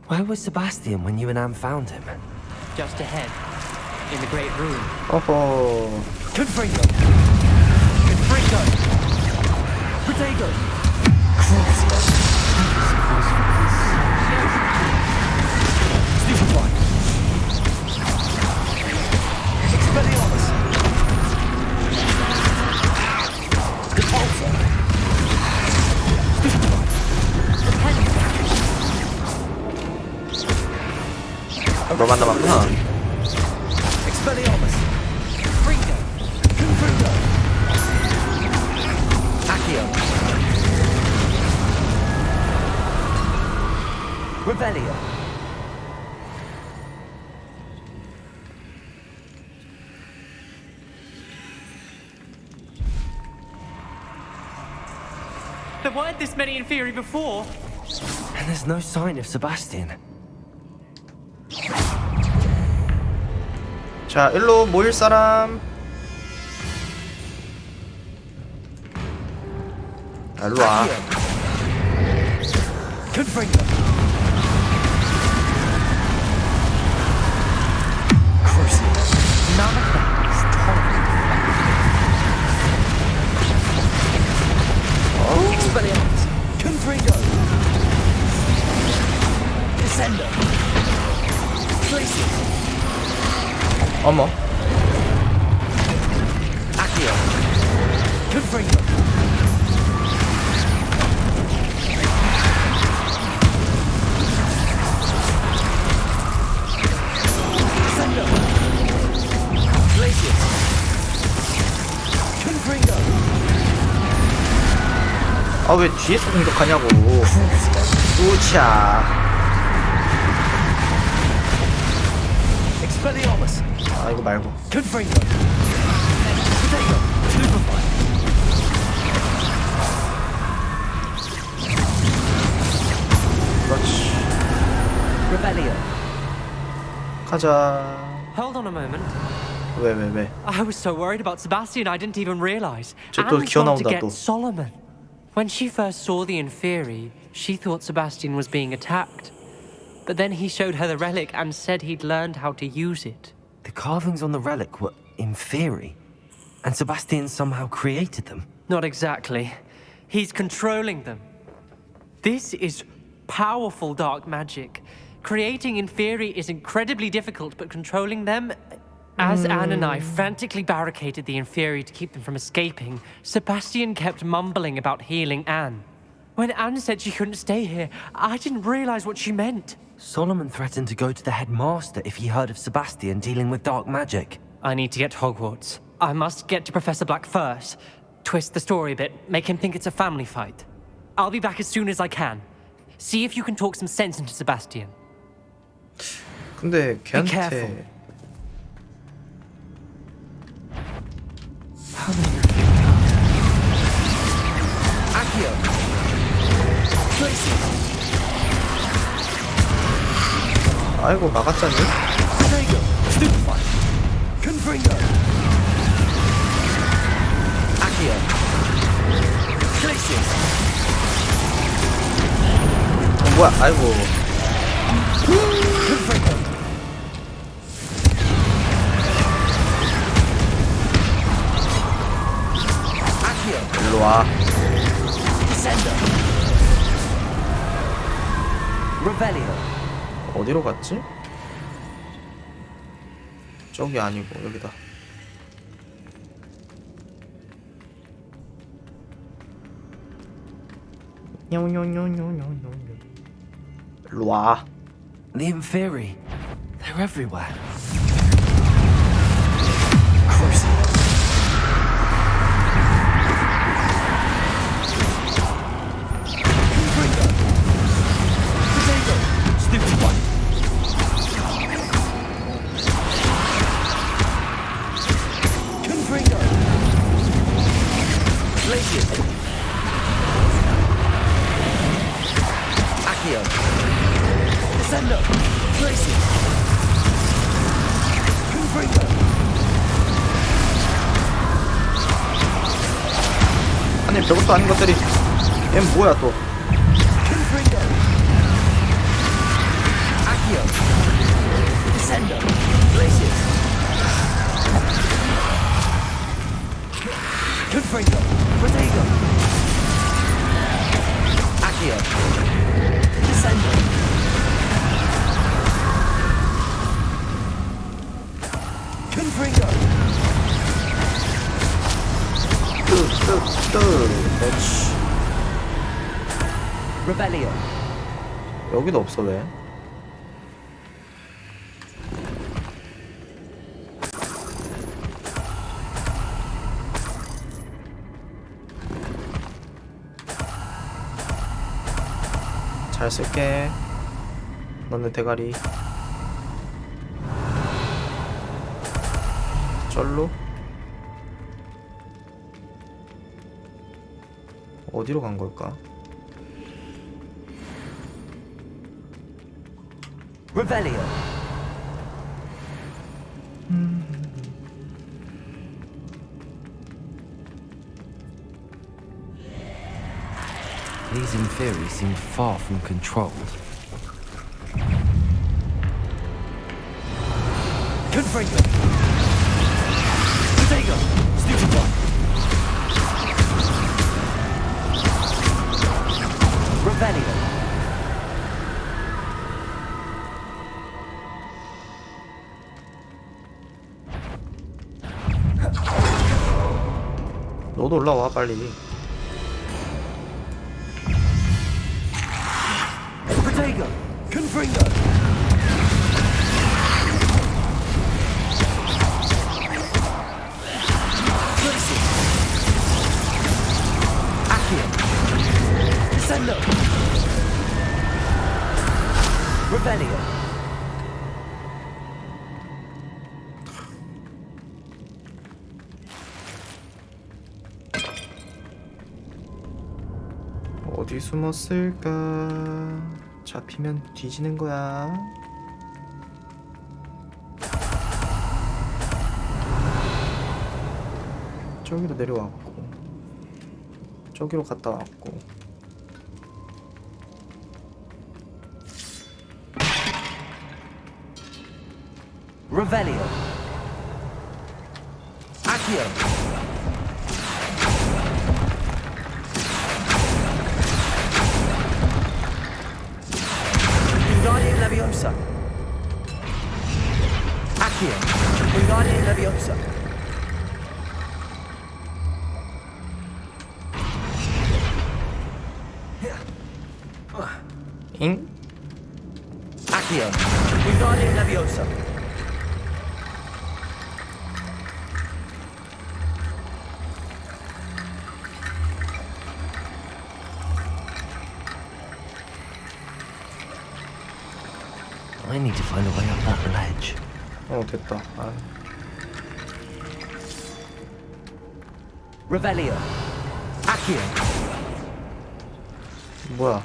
Speaker 2: Where was Sebastian when you and Anne found him?
Speaker 11: Just ahead, in the great room.
Speaker 1: 어허.
Speaker 11: Confringo! Confringo!
Speaker 2: Protego! Stupefy! Expelliarmus! Repulsor! Stupefy!
Speaker 1: 너만 남았구나.
Speaker 2: Expelliarmus! Freedom! Confundo! Accio! Revelio!
Speaker 11: There weren't this many in theory before.
Speaker 2: And there's no sign of Sebastian.
Speaker 1: 자, 일로 모일 사람. 일로 와.
Speaker 2: Confringo! Crucible! None of that is tolerable. Expelliarmus! Confringo! Descendo! Glacius!
Speaker 1: 어머.
Speaker 2: Accio! Confringo! Descendo! Glacius! Confringo!
Speaker 1: 아, 왜 뒤에서 공격하냐고. 우차.
Speaker 2: Expelliarmus!
Speaker 1: 아, 이거 말고.
Speaker 2: Confringo! Protego! Stupefy!
Speaker 1: 그렇지.
Speaker 2: Rebellion!
Speaker 1: 가자.
Speaker 11: Hold on a moment.
Speaker 1: 왜?
Speaker 11: I was so worried about Sebastian, I didn't even realize.
Speaker 1: 쟤또
Speaker 11: Anne's
Speaker 1: 기어
Speaker 11: gone to
Speaker 1: 나온다,
Speaker 11: get
Speaker 1: 또.
Speaker 11: Solomon. When she first saw the Inferi, she thought Sebastian was being attacked. But then he showed her the relic and said he'd learned how to use it.
Speaker 2: The carvings on the relic were Inferi, and Sebastian somehow created them.
Speaker 11: Not exactly. He's controlling them. This is powerful dark magic. Creating Inferi is incredibly difficult, but controlling them... As Anne and I frantically barricaded the Inferi to keep them from escaping, Sebastian kept mumbling about healing Anne. When Anne said she couldn't stay here, I didn't realize what she meant.
Speaker 2: Solomon threatened to go to the headmaster if he heard of Sebastian dealing with dark magic.
Speaker 11: I need to get to Hogwarts. I must get to Professor Black first. Twist the story a bit, make him think it's a family fight. I'll be back as soon as I can. See if you can talk some sense into Sebastian.
Speaker 1: 근데
Speaker 11: Be careful.
Speaker 1: 걔한테
Speaker 2: Accio! Glacius!
Speaker 1: 아이고 막았잖니?
Speaker 2: Protego! Stupefy! Confringo! Accio! Glacius!
Speaker 1: 뭐야? 아이고.
Speaker 2: Confringo! Accio!
Speaker 1: 일로 와.
Speaker 2: Descendo! Revelio!
Speaker 1: 어디로 갔지? 저기 아니고 여기다. 일로 와.
Speaker 2: The Inferi. They're everywhere. Crucible. Confringo. Protego. Stupefy. Confringo. Glacius. Accio. Descendo. Glacius. Confringo.
Speaker 1: 아니 별것도 아닌 것들이. 얘는 뭐야 또?
Speaker 2: Confringo. Accio. Descendo. Glacius. Confringo. Protego.
Speaker 12: Accio. Descendo. Confringo.
Speaker 1: 그렇지.
Speaker 12: Revelio.
Speaker 1: 여기도 없어 왜? 잘 쓸게. 너네 대가리. 절로? 어디로 간 걸까?
Speaker 12: Revelio.
Speaker 2: These inferi seemed far from controlled.
Speaker 12: Confringo. Protego. Stupid one. Revelio.
Speaker 1: 너도 올라와 빨리.
Speaker 12: Protego. Confringo. Accio. Descendo. Revelio.
Speaker 1: 어디 숨었을까? 잡히면 뒤지는 거야. 저기로 내려왔고, 저기로 갔다 왔고.
Speaker 12: Revelio. Accio. Wingardium Leviosa. Accio. Wingardium Leviosa.
Speaker 1: 잉?
Speaker 12: Accio. Wingardium Leviosa.
Speaker 2: I need to find a way up that ledge.
Speaker 1: 됐다. 아.
Speaker 12: Revelio. Accio.
Speaker 1: 뭐야?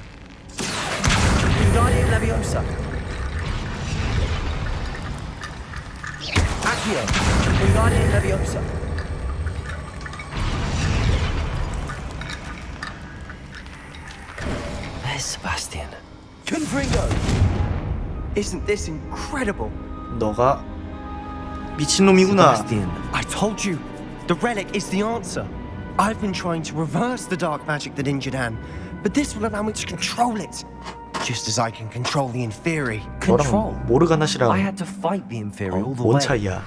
Speaker 12: Wingardium Leviosa. Accio. Wingardium Leviosa.
Speaker 2: There's Sebastian.
Speaker 12: Confringo. Isn't this incredible?
Speaker 1: 너가 미친놈이구나.
Speaker 12: Sebastian, I told you. The relic is the answer. I've been trying to reverse the dark magic that injured Anne, but this will allow me to control it. Just as I can control the inferi.
Speaker 2: Control?
Speaker 1: 모르가나시랑
Speaker 2: I had to fight the inferi all the
Speaker 1: 뭔
Speaker 2: way.
Speaker 1: 차이야?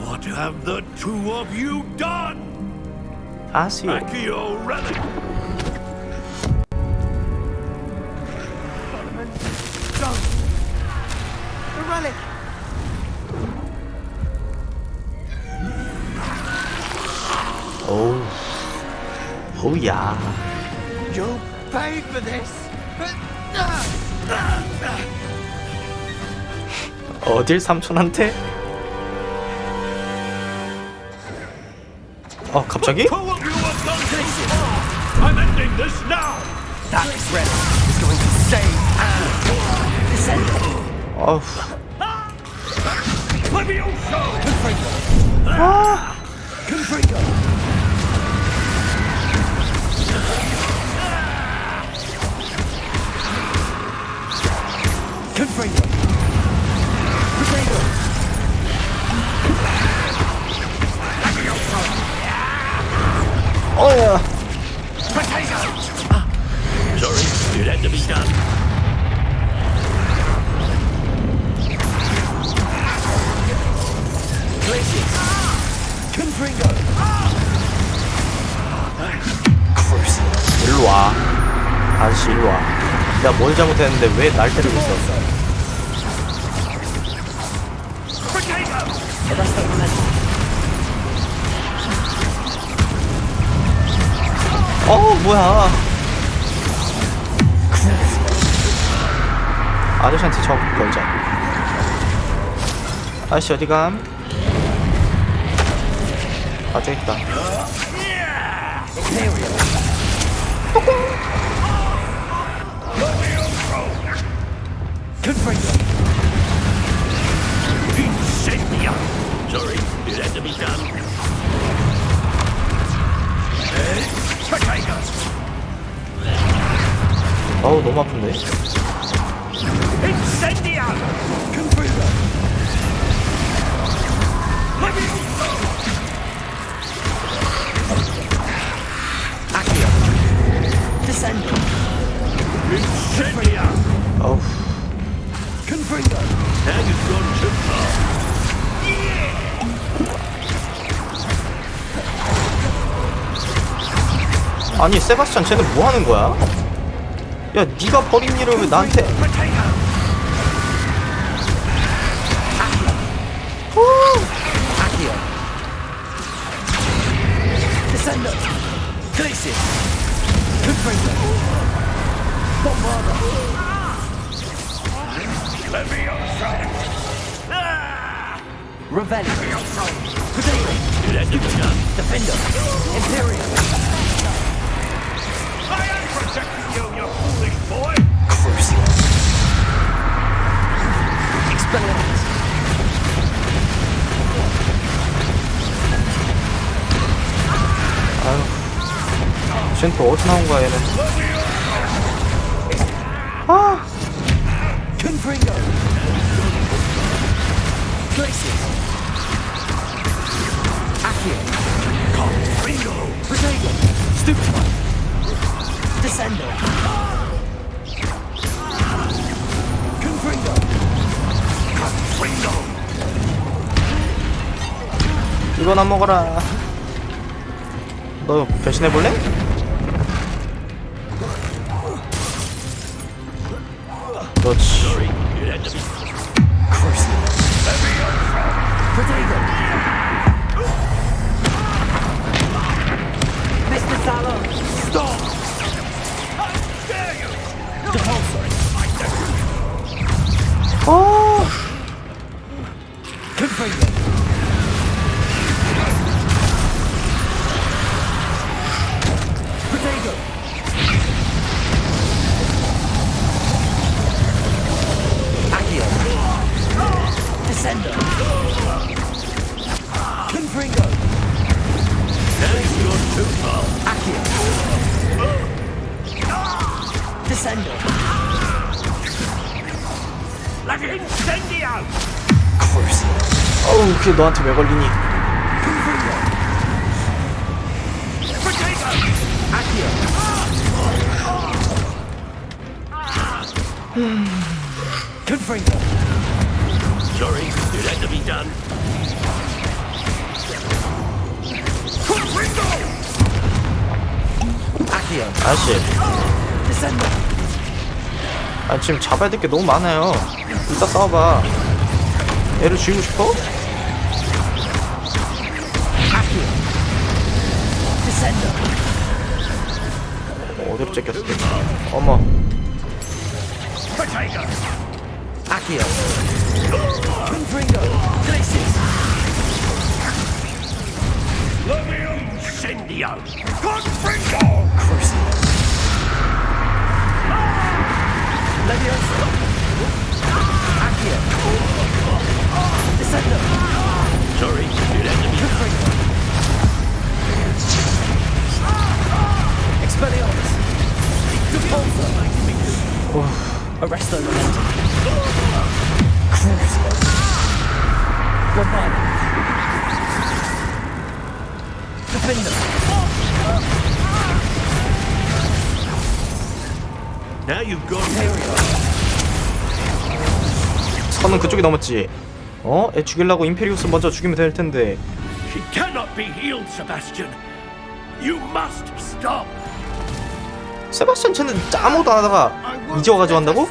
Speaker 7: What have the two of you done?
Speaker 1: 아시오.
Speaker 7: Accio relic.
Speaker 12: Don't. The relic.
Speaker 1: 오우. 오우야.
Speaker 12: You'll pay for this.
Speaker 1: 어딜 삼촌한테? 갑자기?
Speaker 7: I'm ending this now.
Speaker 12: That relic is going to save Anne. Descend.
Speaker 1: 어우.
Speaker 7: Levioso.
Speaker 12: Confringo. Confringo. Confringo. Protego.
Speaker 1: 거예요.
Speaker 16: Sorry, it had to be done.
Speaker 1: 일로 와. 아저씨 일로 와. 내가 뭘 잘못했는데 왜 날 때리고 있어? 뭐야? 아저씨한테 저 걸자. 아저씨 어디감? 아, 저기 있다.
Speaker 16: Sorry, it had to be done.
Speaker 1: 어우, 너무 아픈데? 어우. 아니 세바스찬 쟤는 뭐 하는 거야? 야 네가 버린 일을 왜 나한테?
Speaker 16: Defender! Imperial! I am protecting you, you foolish boy! Crucial! Expelliarmus!
Speaker 1: 아유, 쟤는 또 어디서 나온 거야 얘는? 아!
Speaker 16: Confringo!
Speaker 1: Places!
Speaker 16: Accio! Confringo! Protego! Stupefy! Descendo! Confringo! Confringo!
Speaker 1: 이거나 먹어라. 너 변신해볼래? 그렇지.
Speaker 16: Mr. Sallow! Stop! How dare you! Depulsor!
Speaker 1: Oh!
Speaker 16: Confringo! Protego! Accio! Descendo! Confringo! There's your tooth! Accio! Descendo! Let it incendio!
Speaker 1: 어우, 그게 너한테 왜 걸리니?
Speaker 16: Confringo! Sorry, it had to be done. Confringo!
Speaker 1: 아키야. 아저씨.
Speaker 16: Descendo!
Speaker 1: 아 지금 잡아야 될 게 너무 많아요. 이따 싸워봐. 애를 죽이고 싶어? 어디로 째꼈어? 어머.
Speaker 16: Accio! Confringo! Glacis! Incendio! Confringo! Leviosa! Accio! Descendo! Sorry, it had to be Confringo! Expelliarmus! Depulsor! Arresto Momentum! Crucial! Lombardo! Defender! Now you've got area.
Speaker 1: 선은 그쪽이 넘었지. 어? 애 죽이려고 임페리우스 먼저 죽이면 될 텐데.
Speaker 16: She cannot be healed, Sebastian. You must stop.
Speaker 1: 세바스찬 쟤는 아무것도 안 하다가 이제 와가지고 한다고?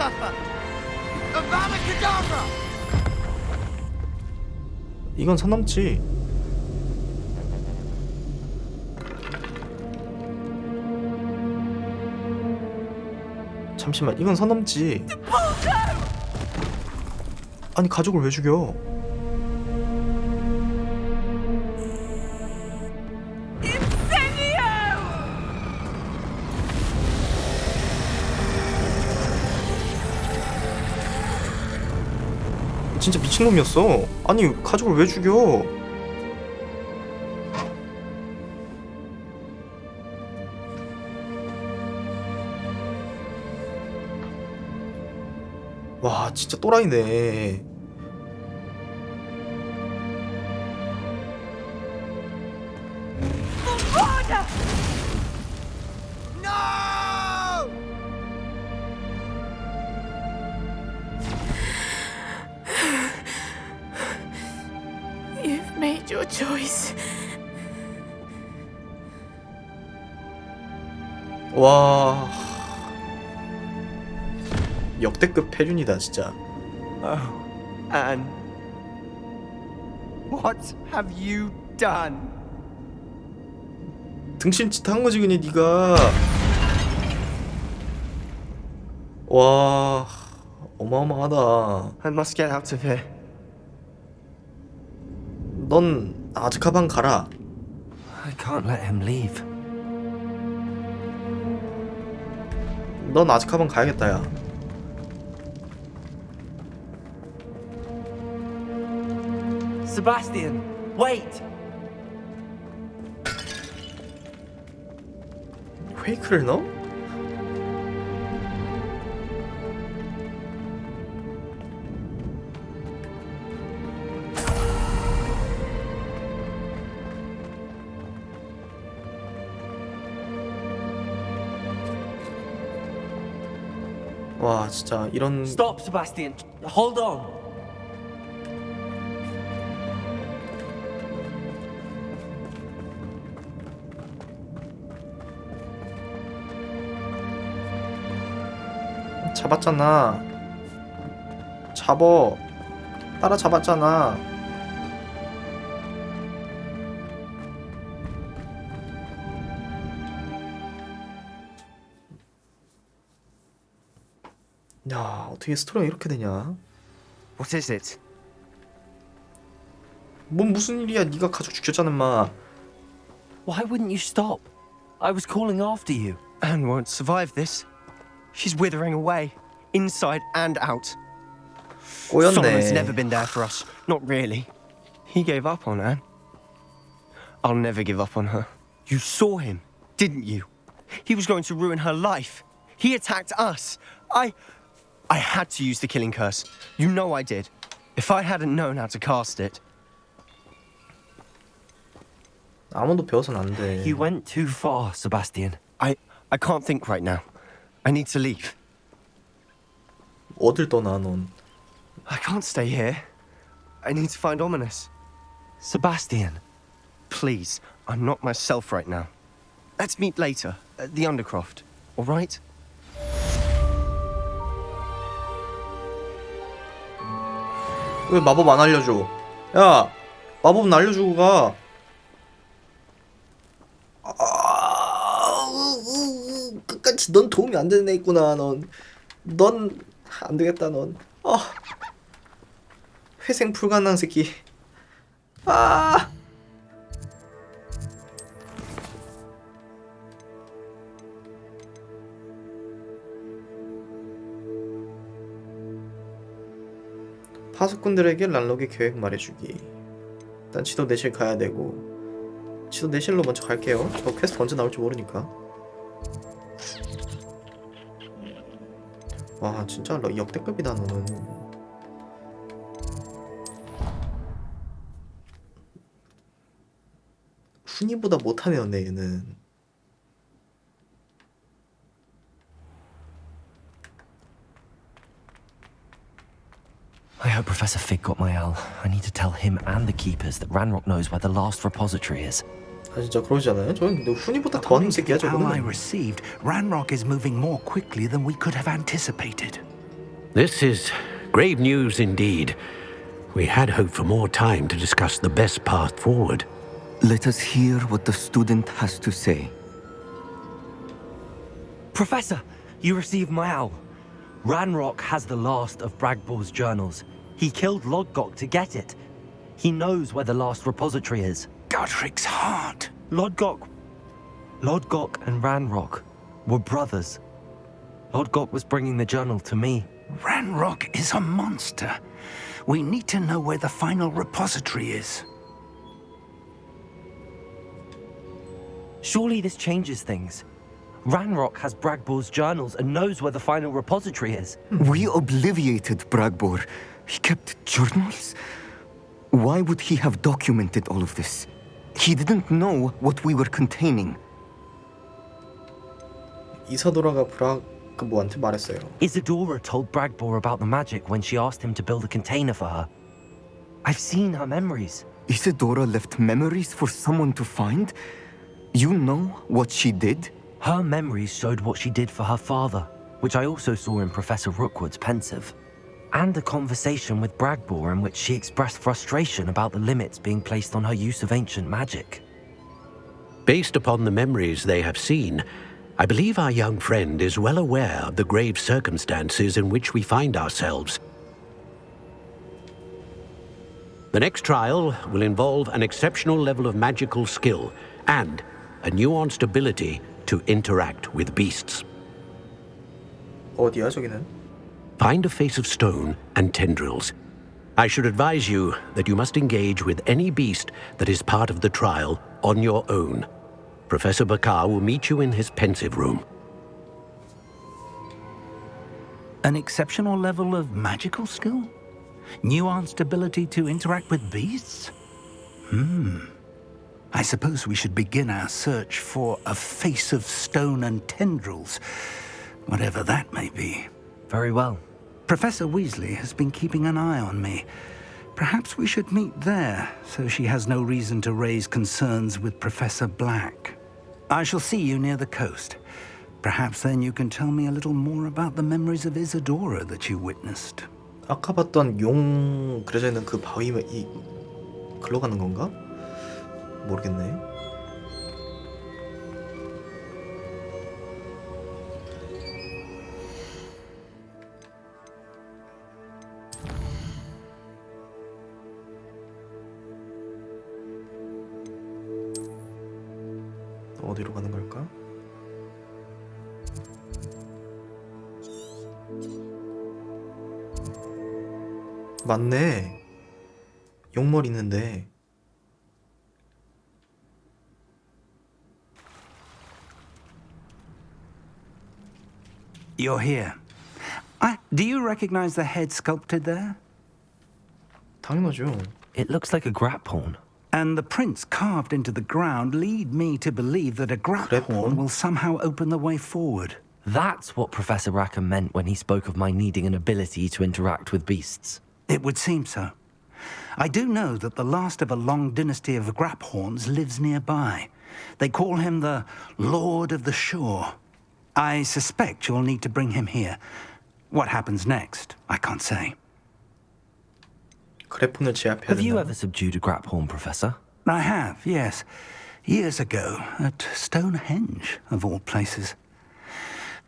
Speaker 1: 이건 선 넘지. 잠시만, 이건 선 넘지. 아니 가족을 왜 죽여? 진짜 미친놈이었어. 아니 가족을 왜 죽여? 와 진짜 또라이네.
Speaker 18: You've made your choice.
Speaker 1: 와 역대급 패륜이다 진짜.
Speaker 12: Oh, Anne. What have you done?
Speaker 1: 등신짓 한 거지 그냥 네가. 와 어마어마하다.
Speaker 12: I must get out of here.
Speaker 1: 넌 아즈카반 가라.
Speaker 2: I can't let him leave.
Speaker 1: 넌 아즈카반 가야겠다 야.
Speaker 2: Sebastian, wait!
Speaker 1: 페이크를 넣어? 와 진짜 이런.
Speaker 2: Stop, Sebastian. Hold on.
Speaker 1: 잡았잖아. 잡어. 따라 잡았잖아. 야 어떻게 스토리가 이렇게 되냐?
Speaker 12: What is it?
Speaker 1: 뭔 무슨 일이야? 네가 가족 죽였잖아 마.
Speaker 2: Why wouldn't you stop? I was calling after you.
Speaker 12: Anne won't survive this. She's withering away, inside and out. Solomon's never been there for us. Not really. He gave up on Anne. I'll never give up on her. You saw him, didn't you? He was going to ruin her life. He attacked us. I had to use the killing curse. You know I did. If I hadn't known how to cast it.
Speaker 1: 아무도 배워서는 안 돼.
Speaker 2: You went too far, Sebastian.
Speaker 12: I can't think right now. I need to leave.
Speaker 1: 어딜 떠나 넌?
Speaker 12: I can't stay here. I need to find Ominous.
Speaker 2: Sebastian.
Speaker 12: Please, I'm not myself right now. Let's meet later at the Undercroft, all right?
Speaker 1: 왜 마법 안 알려줘? 야 마법은 알려주고 가. 끝까지 넌 도움이 안 되는 애 있구나. 넌 안 되겠다 넌. 회생 불가능한 새끼. 파수꾼들에게 란록의 계획 말해주기. 일단 지도 내실 가야 되고. 지도 내실로 먼저 갈게요. 저 퀘스트 언제 나올지 모르니까. 와 진짜 역대급이다 너는. 훈이보다 못하네 얘는.
Speaker 2: hope Professor Fig got my owl. I need to tell him and the keepers that Ranrock knows where the last repository is.
Speaker 1: 아 진짜 그러잖아요. 저는 근데 훈이보다 더 하는
Speaker 6: According to
Speaker 1: 새끼야
Speaker 6: the owl I
Speaker 1: 저거는.
Speaker 6: received, Ranrock is moving more quickly than we could have anticipated.
Speaker 9: This is grave news indeed. We had hoped for more time to discuss the best path forward.
Speaker 21: Let us hear what the student has to say.
Speaker 2: Professor, you received my owl. Ranrock has the last of Bragbor's journals. He killed Lodgok to get it. He knows where the last repository is.
Speaker 6: Godric's heart.
Speaker 2: Lodgok and Ranrock were brothers. Lodgok was bringing the journal to me.
Speaker 6: Ranrock is a monster. We need to know where the final repository is.
Speaker 2: Surely this changes things. Ranrock has Bragbor's journals and knows where the final repository is.
Speaker 21: We obliviated Bragbor. He kept journals? Why would he have documented all of this? He didn't know what we were containing.
Speaker 1: 이사도라가 브라그보한테 말했어요.
Speaker 2: Isadora told Bragbor about the magic when she asked him to build a container for her. I've seen her memories.
Speaker 21: Isadora left memories for someone to find? You know what she did?
Speaker 2: Her memories showed what she did for her father, which I also saw in Professor Rookwood's pensive. And a conversation with Bragbor in which she expressed frustration about the limits being placed on her use of ancient magic.
Speaker 9: Based upon the memories they have seen, I believe our young friend is well aware of the grave circumstances in which we find ourselves. The next trial will involve an exceptional level of magical skill and a nuanced ability to interact with beasts.
Speaker 1: 어디야 저기는?
Speaker 9: Find a face of stone and tendrils. I should advise you that you must engage with any beast that is part of the trial on your own. Professor Bakar will meet you in his pensive room.
Speaker 6: An exceptional level of magical skill? Nuanced ability to interact with beasts? I suppose we should begin our search for a face of stone and tendrils, whatever that may be.
Speaker 2: Very well.
Speaker 6: Professor Weasley has been keeping an eye on me. Perhaps we should meet there, so she has no reason to raise concerns with Professor Black. I shall see you near the coast. Perhaps then you can tell me a little more about the memories of Isadora that you witnessed.
Speaker 1: 아까 봤던 용 그려져 있는 그 바위 이 글로 가는 건가? 모르겠네. 어디로 가는 걸까? 맞네. 용머리 있는데.
Speaker 6: You're here. Do you recognize the head sculpted there?
Speaker 1: 당연하죠.
Speaker 2: It looks like a graphorn.
Speaker 6: And the prints carved into the ground lead me to believe that a graphorn will somehow open the way forward.
Speaker 2: That's what Professor Rackham meant when he spoke of my needing an ability to interact with beasts.
Speaker 6: It would seem so. I do know that the last of a long dynasty of graphorns lives nearby. They call him the Lord of the Shore. I suspect you'll need to bring him here. What happens next, I can't say.
Speaker 1: 그래폰을 제압해야
Speaker 2: Have you
Speaker 1: 된다.
Speaker 2: ever subdued a graphorn, Professor?
Speaker 6: I have, yes. Years ago, at Stonehenge, of all places.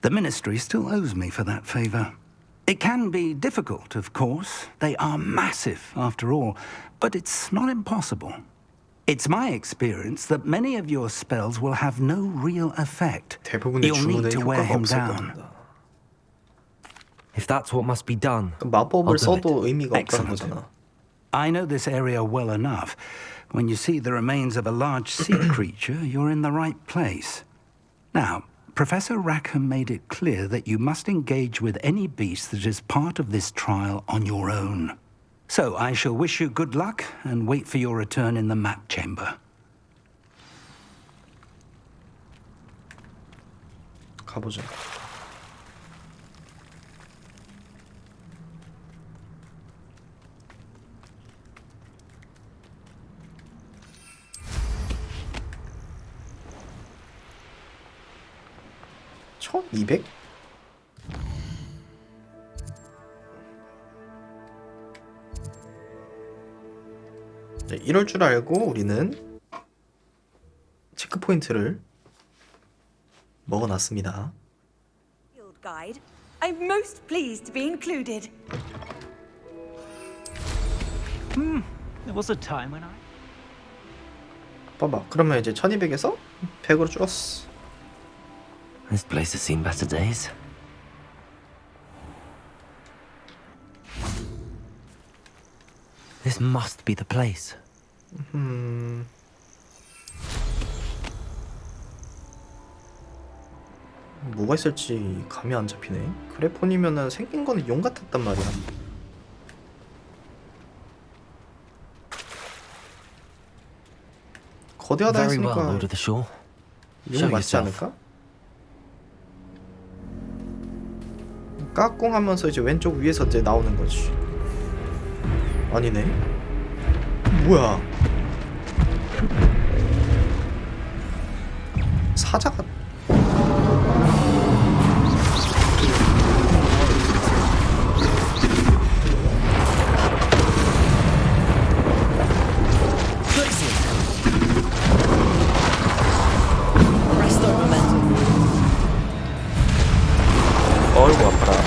Speaker 6: The Ministry still owes me for that favor. It can be difficult, of course. They are massive, after all, but it's not impossible. It's my experience that many of your spells will have no real effect.
Speaker 1: 대부분의
Speaker 6: You'll need
Speaker 1: 주문에
Speaker 6: to wear
Speaker 1: 효과가
Speaker 6: him
Speaker 1: 없을
Speaker 6: down.
Speaker 1: 겁니다.
Speaker 2: If that's what must be done,
Speaker 1: 마법을
Speaker 2: I'll do
Speaker 1: 써도
Speaker 2: it.
Speaker 1: 의미가 없다는
Speaker 6: Excellent.
Speaker 1: 거잖아.
Speaker 6: I know this area well enough. When you see the remains of a large sea creature, you're in the right place. Now, Professor Rackham made it clear that you must engage with any beast that is part of this trial on your own. So I shall wish you good luck and wait for your return in the map chamber.
Speaker 1: 가보자. 1200? 네, 이럴 줄 알고 우리는 체크포인트를 먹어놨습니다.
Speaker 5: Field guide. I'm most pleased to be included.
Speaker 13: There was a time when I...
Speaker 1: 봐봐, 그러면 이제 1200에서 100으로 줄었어.
Speaker 2: This place has seen better days. This must be the place.
Speaker 1: 뭐가 있을지 감이 안 잡히네. 그래폰이면은 생긴 거는 용 같았단 말이야. 거대하다
Speaker 2: Very well,
Speaker 1: 했으니까
Speaker 2: Lord of the Shore.
Speaker 1: 용
Speaker 2: Show
Speaker 1: 맞지
Speaker 2: yourself.
Speaker 1: 않을까? 까꿍하면서 이제 왼쪽 위에서 이제 나오는 거지. 아니네. 뭐야? 사자가 어이구 아파라.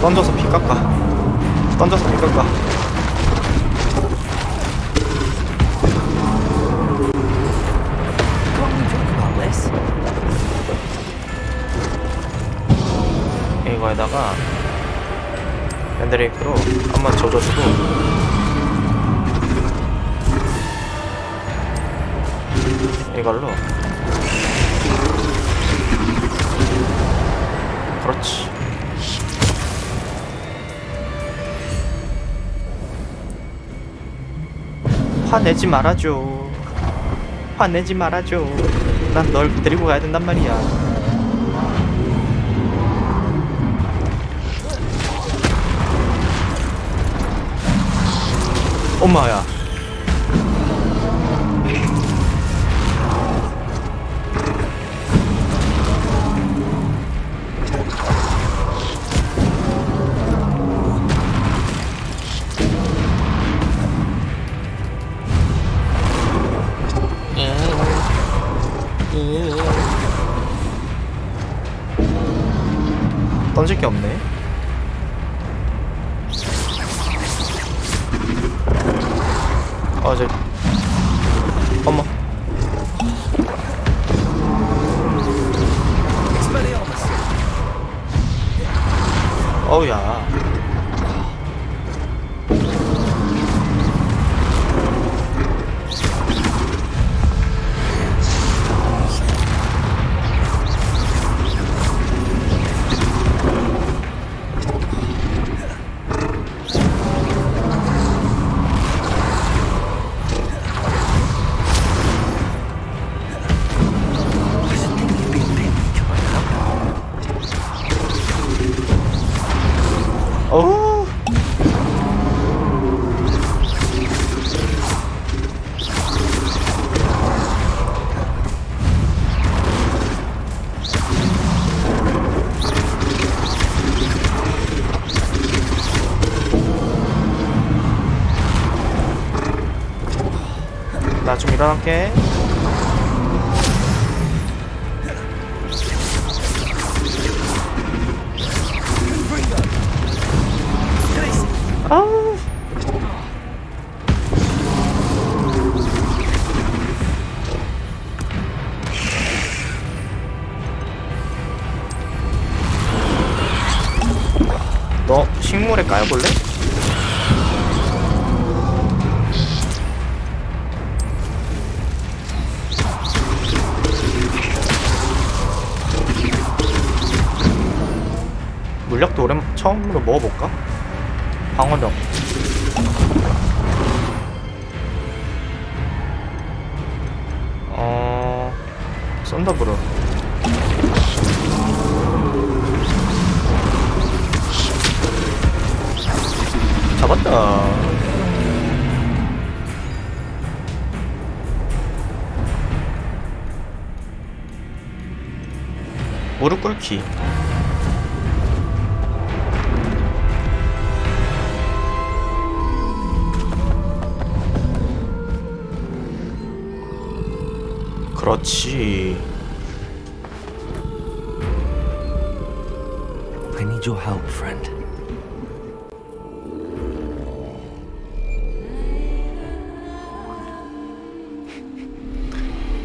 Speaker 1: 던져서 피 깎아. 던져서 피 깎아. 이거에다가 밴드레이크로 한번 젖어주고 이걸로 그렇지. 화내지 말아줘. 화내지 말아줘. 난 널 데리고 가야 된단 말이야. 엄마야. 던질 게 없네. 어제 어머. 어우야. 어. 나 좀 일어날게. 아우. 너 식물에 까여볼래? 물약도 처음으로 먹어볼까? 방어력. 썬더브로. 잡았다. 무릎 꿇기. 그렇지.
Speaker 2: I need your help, friend.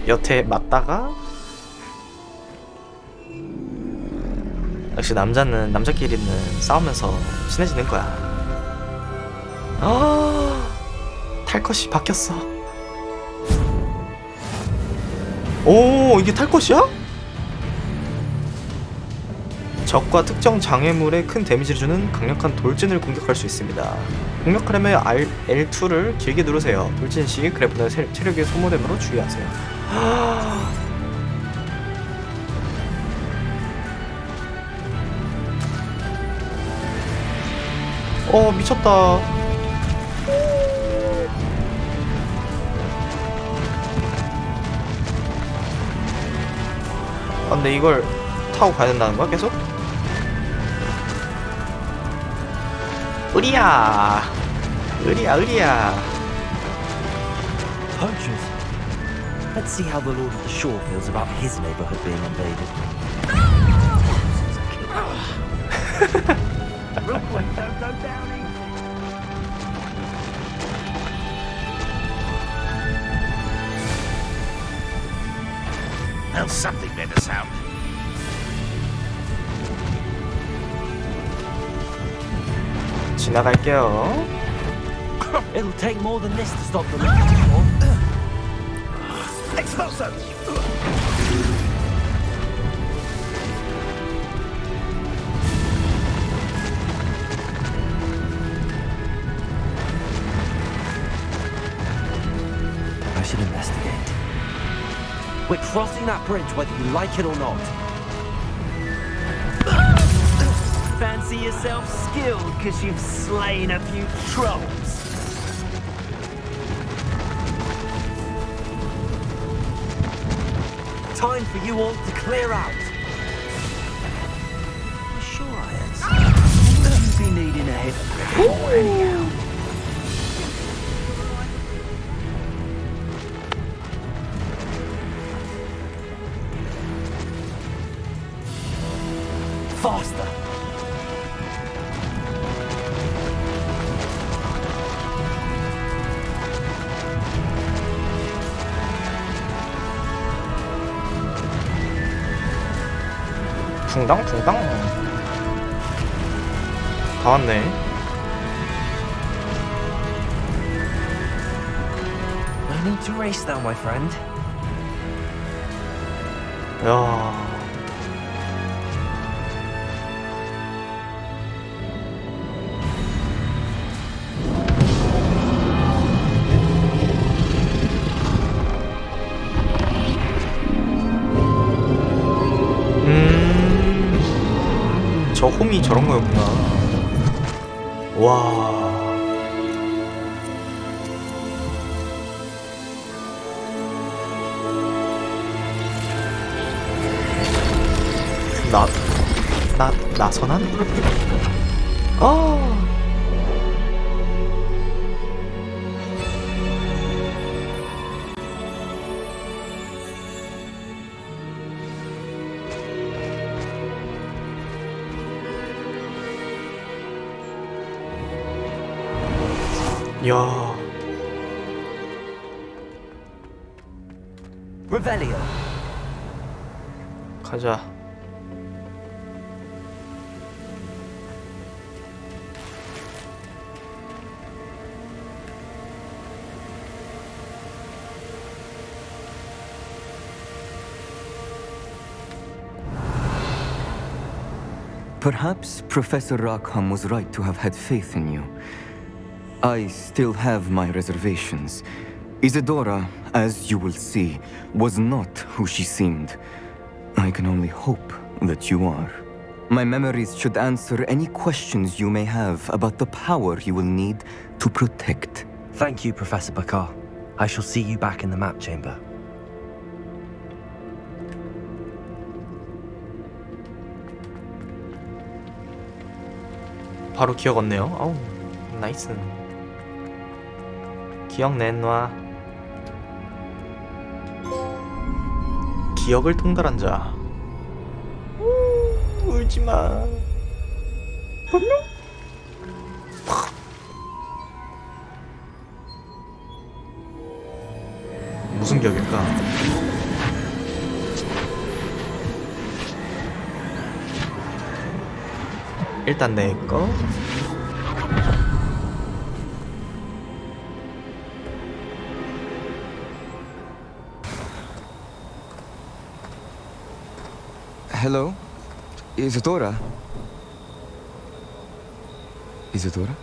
Speaker 1: 여태 맞다가 역시 남자는 남자끼리는 싸우면서 친해지는 거야. 탈 것이 바뀌었어. 오, 이게 탈 것이야? 적과 특정 장애물에 큰 데미지를 주는 강력한 돌진을 공격할 수 있습니다. 공격하려면 L2를 길게 누르세요. 돌진 시 그래프는 체력이 소모되므로 주의하세요. 미쳤다. 근데 이걸 타고 가야 된다는 거야, 계속? 으리야! 으리야!
Speaker 2: Poachers. Let's see how the Lord of the Shore feels about his neighborhood being invaded.
Speaker 16: Rookwood, don't go down easy.
Speaker 7: Well, something better sound.
Speaker 1: 지나갈게요.
Speaker 2: It'll take more than this to stop them.
Speaker 16: Expulso!
Speaker 2: I should investigate. We're crossing that bridge whether you like it or not. Fancy yourself skilled because you've slain a few trolls. Time for you all to clear out. Sure I am. You'd be needing a head before anyhow. Faster.
Speaker 1: 붕당붕당. 다 왔네.
Speaker 2: No need to race now, my friend.
Speaker 1: 야. 저 홈이 저런 거였구나. 와. 나선한? 야.
Speaker 2: Revelio.
Speaker 1: 가자.
Speaker 21: Perhaps Professor Rackham was right to have had faith in you. I still have my reservations. Isadora, as you will see, was not who she seemed. I can only hope that you are. My memories should answer any questions you may have about the power you will need to protect.
Speaker 2: Thank you, Professor Bakar. I shall see you back in the map chamber.
Speaker 1: 바로 기억 얻네요. 어우, 나이스. 기억 내놔. 기억을 통달한 자. 울지마. 무슨 기억일까? 일단 내 거.
Speaker 21: Hello? Isadora? Isadora?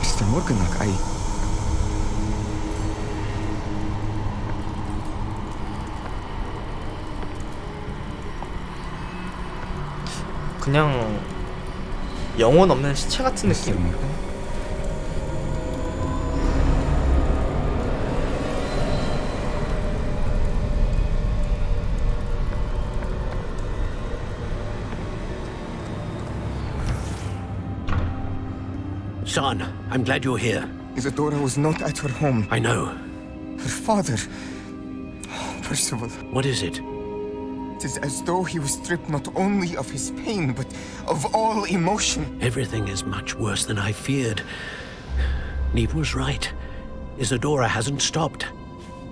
Speaker 21: Mr. Morganach,
Speaker 1: 그냥 영혼 없는 시체 같은 느낌?
Speaker 16: Son, I'm glad you're here.
Speaker 21: Isadora was not at her home.
Speaker 16: I know.
Speaker 21: Her father... Percival.
Speaker 16: What is it?
Speaker 21: It is as though he was stripped not only of his pain, but of all emotion.
Speaker 16: Everything is much worse than I feared. Neve was right. Isadora hasn't stopped.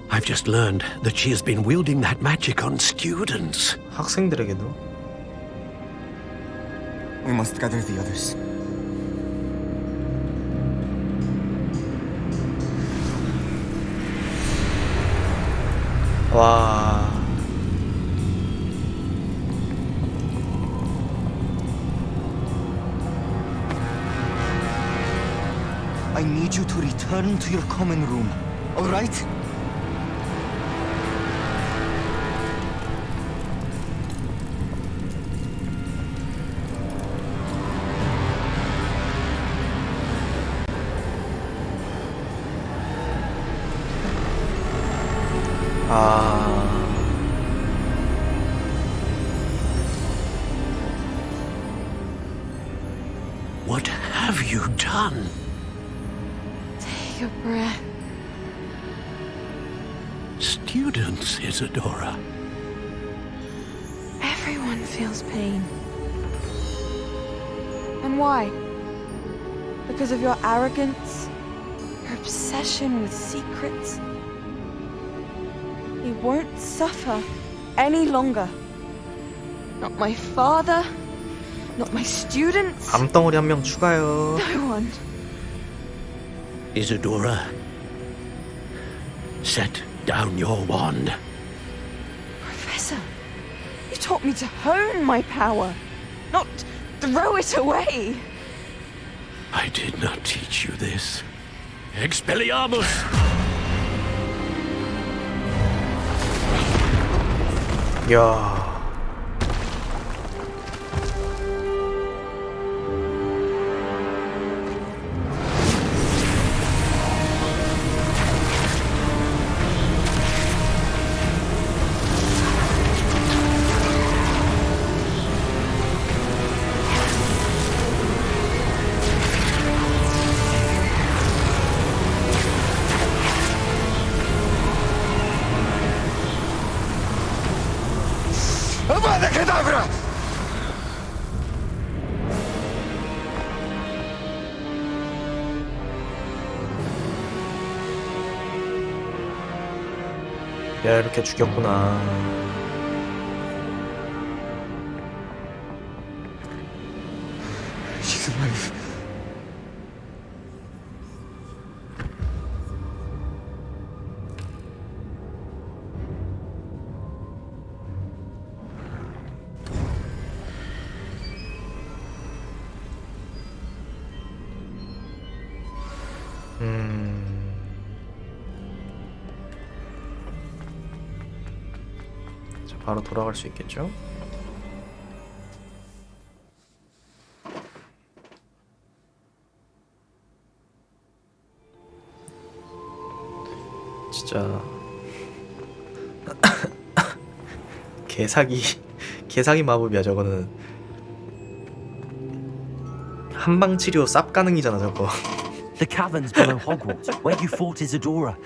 Speaker 16: I've just learned that she has been wielding that magic on students.
Speaker 1: 학생들에게도.
Speaker 21: We must gather the others.
Speaker 1: 와.
Speaker 21: I need you to return to your common room, all right?
Speaker 16: What have you done?
Speaker 20: Take a breath.
Speaker 16: Students, Isadora.
Speaker 20: Everyone feels pain. And why? Because of your arrogance? Your obsession with secrets? He won't suffer any longer. Not my father, not my students.
Speaker 1: 암덩어리 한 명 추가요.
Speaker 20: No one.
Speaker 16: Isadora, set down your wand.
Speaker 20: Professor, you taught me to hone my power, not throw it away.
Speaker 16: I did not teach you this. Expelliarmus!
Speaker 1: 야.
Speaker 21: Avada Kedavra!
Speaker 1: 야, 이렇게 죽였구나.
Speaker 21: She's alive.
Speaker 1: 자, 바로 돌아갈 수 있겠죠? 진짜 개사기 마법이야 저거는. 한방 치료 쌉 가능이잖아 저거.
Speaker 2: The caverns below Hogwarts, where you fought Isadora.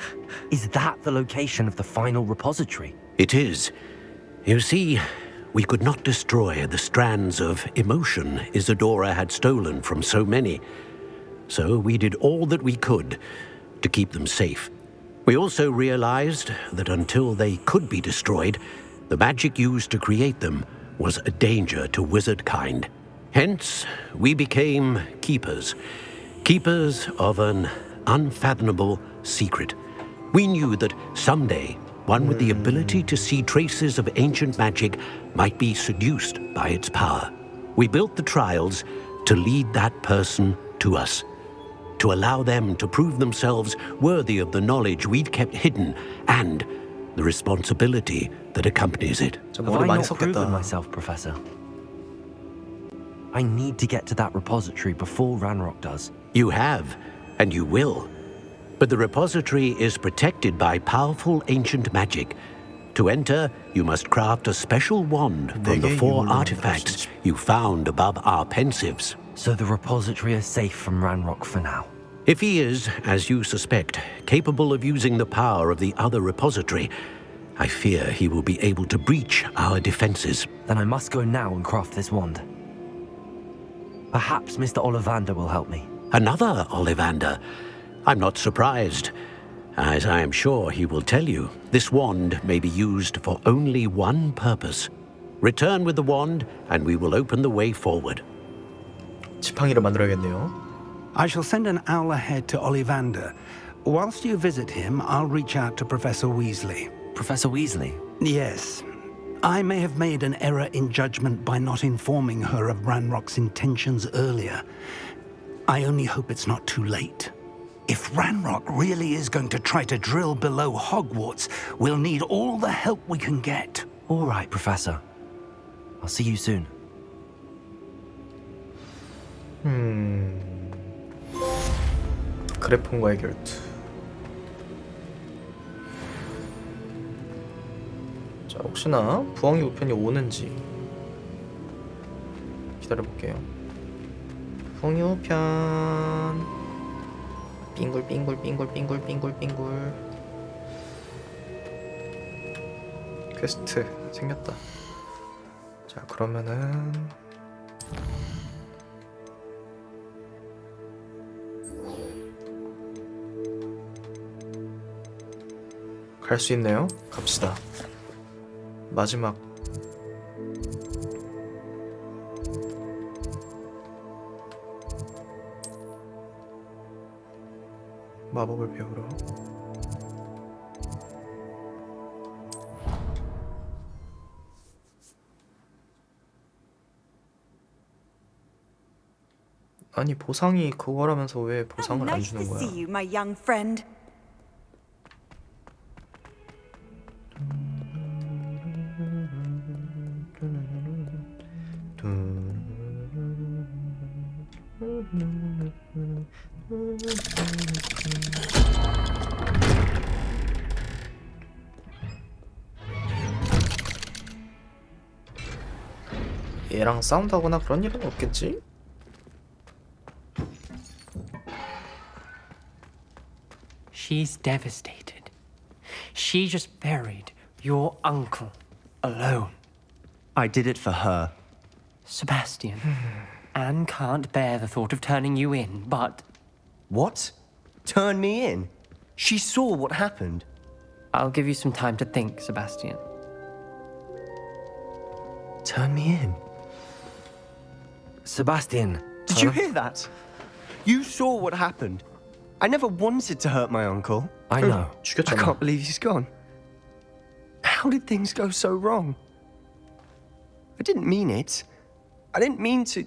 Speaker 2: Is that the location of the final repository?
Speaker 16: It is. You see, we could not destroy the strands of emotion Isadora had stolen from so many. So we did all that we could to keep them safe. We also realized that until they could be destroyed, the magic used to create them was a danger to wizard kind. Hence, we became keepers. Keepers of an unfathomable secret. We knew that someday, one with the ability to see traces of ancient magic might be seduced by its power. We built the trials to lead that person to us, to allow them to prove themselves worthy of the knowledge we'd kept hidden and the responsibility that accompanies it.
Speaker 2: Have I not proven myself, Professor? I need to get to that repository before Ranrock does.
Speaker 16: You have, and you will. But the repository is protected by powerful ancient magic. To enter, you must craft a special wand from the 4 artifacts you found above our pensives.
Speaker 2: So the repository is safe from Ranrock for now.
Speaker 16: If he is, as you suspect, capable of using the power of the other repository, I fear he will be able to breach our defenses.
Speaker 2: Then I must go now and craft this wand. Perhaps Mr. Ollivander will help me.
Speaker 16: Another Ollivander? I'm not surprised. As I am sure he will tell you, this wand may be used for only one purpose. Return with the wand, and we will open the way forward.
Speaker 1: 지팡이를 만들어야겠네요.
Speaker 6: I shall send an owl ahead to Ollivander. Whilst you visit him, I'll reach out to Professor Weasley.
Speaker 2: Professor Weasley?
Speaker 6: Yes. I may have made an error in judgment by not informing her of Ranrock's intentions earlier. I only hope it's not too late. If Ranrock really is going to try to drill below Hogwarts, we'll need all the help we can get.
Speaker 2: All right, Professor. I'll see you soon.
Speaker 1: 그래폰과의 결투. 자, 혹시나 부엉이 우편이 오는지 기다려볼게요. 부엉이 우편 빙굴 퀘스트 생겼다. 자, 그러면은 갈 수 있네요. 갑시다. 마지막 마법을 배우러. 아니 보상이 그거라면서 왜 보상을 안
Speaker 5: Nice to
Speaker 1: 주는 거야?
Speaker 5: see you, my young friend. 얘랑 싸운다거나 그런 일은 없겠지?
Speaker 11: She's devastated. She just buried your uncle alone.
Speaker 12: I did it for her.
Speaker 11: Sebastian, Anne can't bear the thought of turning you in, but...
Speaker 12: What? Turn me in? She saw what happened.
Speaker 11: I'll give you some time to think, Sebastian.
Speaker 12: Turn me in?
Speaker 2: Sebastian.
Speaker 12: Did you hear that? You saw what happened. I never wanted to hurt my uncle.
Speaker 2: I know.
Speaker 12: I can't believe he's gone. How did things go so wrong? I didn't mean it. I didn't mean to...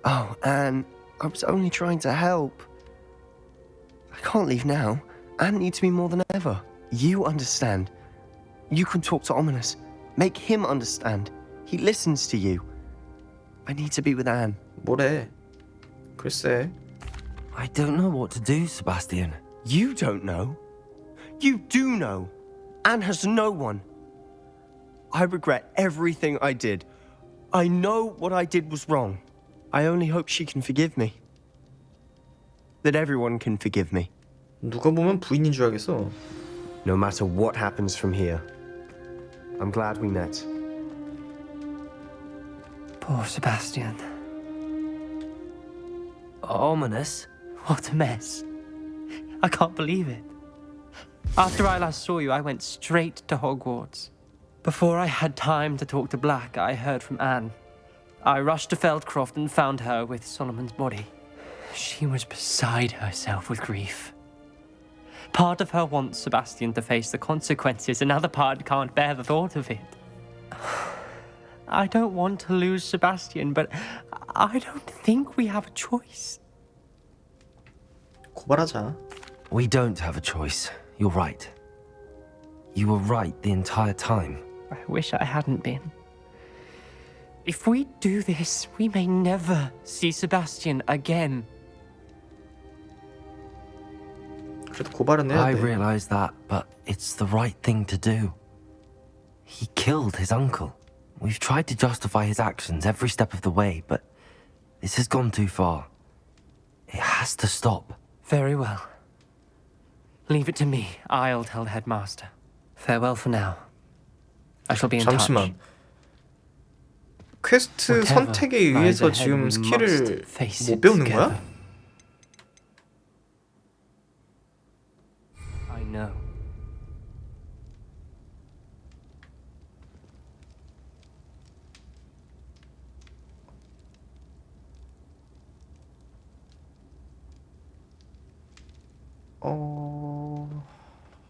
Speaker 12: Oh, Anne, I was only trying to help. I can't leave now. Anne needs me more than ever. You understand. You can talk to Ominous. Make him understand. He listens to you. I need to be with Anne.
Speaker 1: 뭐래? 글쎄.
Speaker 2: I don't know what to do, Sebastian.
Speaker 12: You don't know. You do know. Anne has no one. I regret everything I did. I know what I did was wrong. I only hope she can forgive me. That everyone can forgive me.
Speaker 1: 누가 보면 부인인 줄 알겠어.
Speaker 12: No matter what happens from here, I'm glad we met.
Speaker 4: Poor Sebastian.
Speaker 2: Ominous?
Speaker 4: What a mess. I can't believe it. After I last saw you, I went straight to Hogwarts. Before I had time to talk to Black, I heard from Anne. I rushed to Feldcroft and found her with Solomon's body. She was beside herself with grief. Part of her wants Sebastian to face the consequences, another part can't bear the thought of it. I don't want to lose Sebastian, but I don't think we have a choice.
Speaker 1: 고발하자.
Speaker 2: We don't have a choice. You're right. You were right the entire time.
Speaker 4: I wish I hadn't been. If we do this, we may never see Sebastian again.
Speaker 1: 그래도 고발은 해야
Speaker 2: I
Speaker 1: 돼.
Speaker 2: realize that, but it's the right thing to do. He killed his uncle. We've tried to justify his actions every step of the way, but this has gone too far. It has to stop.
Speaker 4: Very well. Leave it to me. I'll tell the headmaster. Farewell for now. I shall be in touch.
Speaker 1: 잠시만. 퀘스트 선택에 의해서 지금 스킬을 못 배우는 거야?
Speaker 4: I know.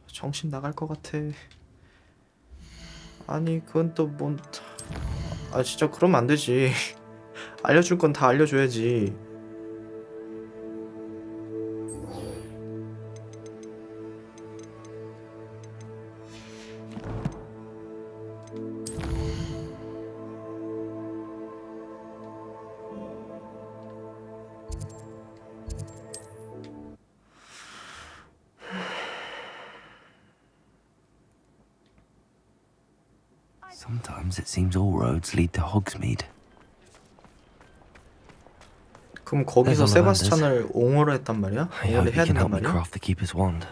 Speaker 1: 정신 나갈 것 같아. 아니 그건 또 뭔... 아 진짜 그러면 안 되지. 알려줄 건 다 알려줘야지.
Speaker 2: Sometimes it seems all roads lead to Hogsmeade.
Speaker 1: 그럼 거기서 세바스찬을 옹호를 했단 말이야?
Speaker 2: I
Speaker 1: 옹호를
Speaker 2: hope
Speaker 1: 해야
Speaker 2: he can
Speaker 1: 된단
Speaker 2: help me
Speaker 1: 말이야?
Speaker 2: craft the Keeper's wand.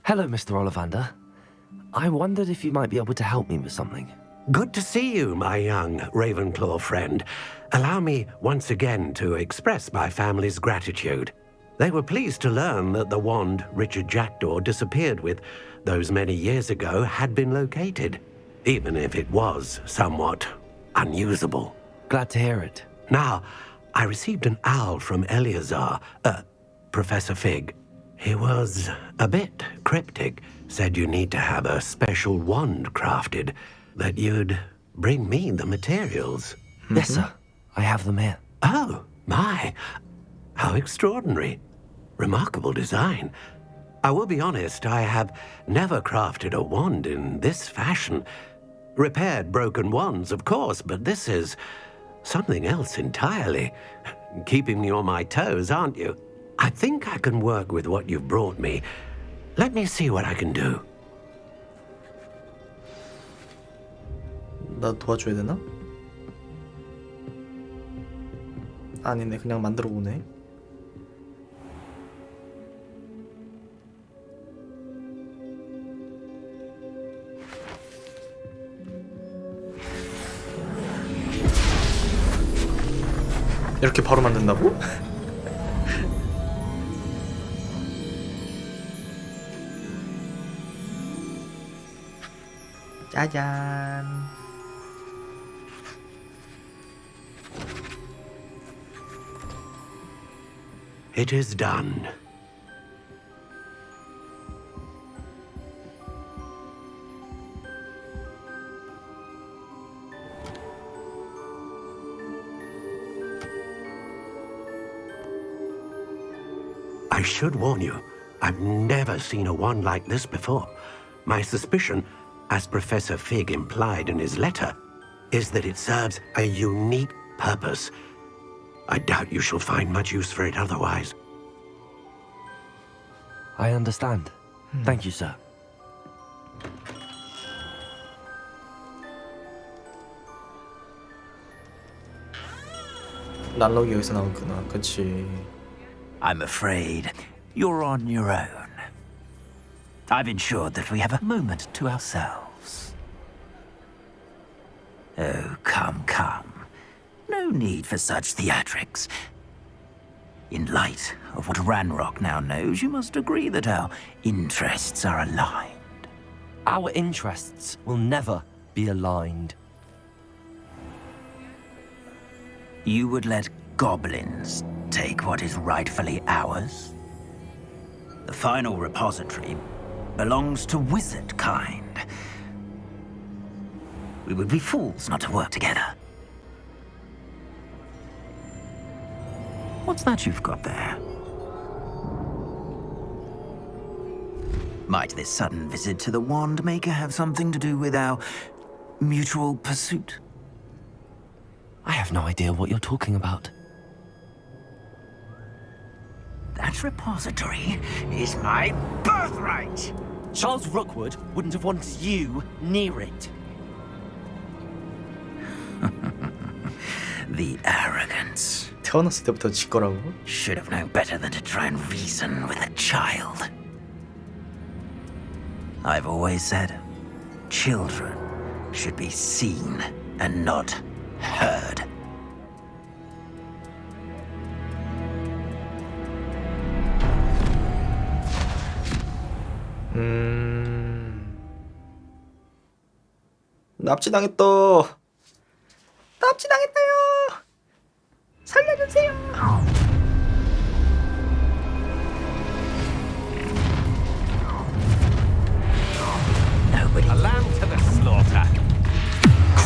Speaker 2: Hello, Mr. Ollivander. I wondered if you might be able to help me with something.
Speaker 16: Good to see you, my young Ravenclaw friend. Allow me once again to express my family's gratitude. They were pleased to learn that the wand Richard Jackdaw disappeared with those many years ago had been located, even if it was somewhat unusable.
Speaker 2: Glad to hear it.
Speaker 16: Now, I received an owl from Eleazar, Professor Fig. He was a bit cryptic, said you need to have a special wand crafted, that you'd bring me the materials.
Speaker 2: Yes, sir. I have them here.
Speaker 16: Oh, my. How extraordinary. Remarkable design. I will be honest, I have never crafted a wand in this fashion. Repaired broken wands, of course, but this is something else entirely. Keeping me on my toes, aren't you? I think I can work with what you've brought me. Let me see what I can do.
Speaker 1: 나 도와줘야 되나? 아니네, 그냥 만들어 보네. 이렇게 바로 만든다고? 짜잔.
Speaker 16: It is done. I should warn you, I've never seen a wand like this before. My suspicion, as Professor Fig implied in his letter, is that it serves a unique purpose. I doubt you shall find much use for it otherwise.
Speaker 2: I understand. Thank you, sir.
Speaker 1: 난록이 여기서 나오구나. 그치.
Speaker 10: I'm afraid you're on your own. I've ensured that we have a moment to ourselves. Oh, come, come. No need for such theatrics. In light of what Ranrock now knows, you must agree that our interests are aligned.
Speaker 2: Our interests will never be aligned.
Speaker 10: You would let goblins take what is rightfully ours? The final repository belongs to wizard kind. We would be fools not to work together. What's that you've got there? Might this sudden visit to the Wand Maker have something to do with our mutual pursuit?
Speaker 2: I have no idea what you're talking about.
Speaker 10: That repository is my birthright!
Speaker 2: Charles Rookwood wouldn't have wanted you near it.
Speaker 10: The arrogance.
Speaker 1: 태어났을 때부터 지 거라고?
Speaker 10: Should have known better than to try and reason with a child. I've always said, children should be seen and not heard.
Speaker 1: 납치당했다. 납치당했다요. 살려주세요.
Speaker 10: Nobody.
Speaker 8: A lamb to the slaughter.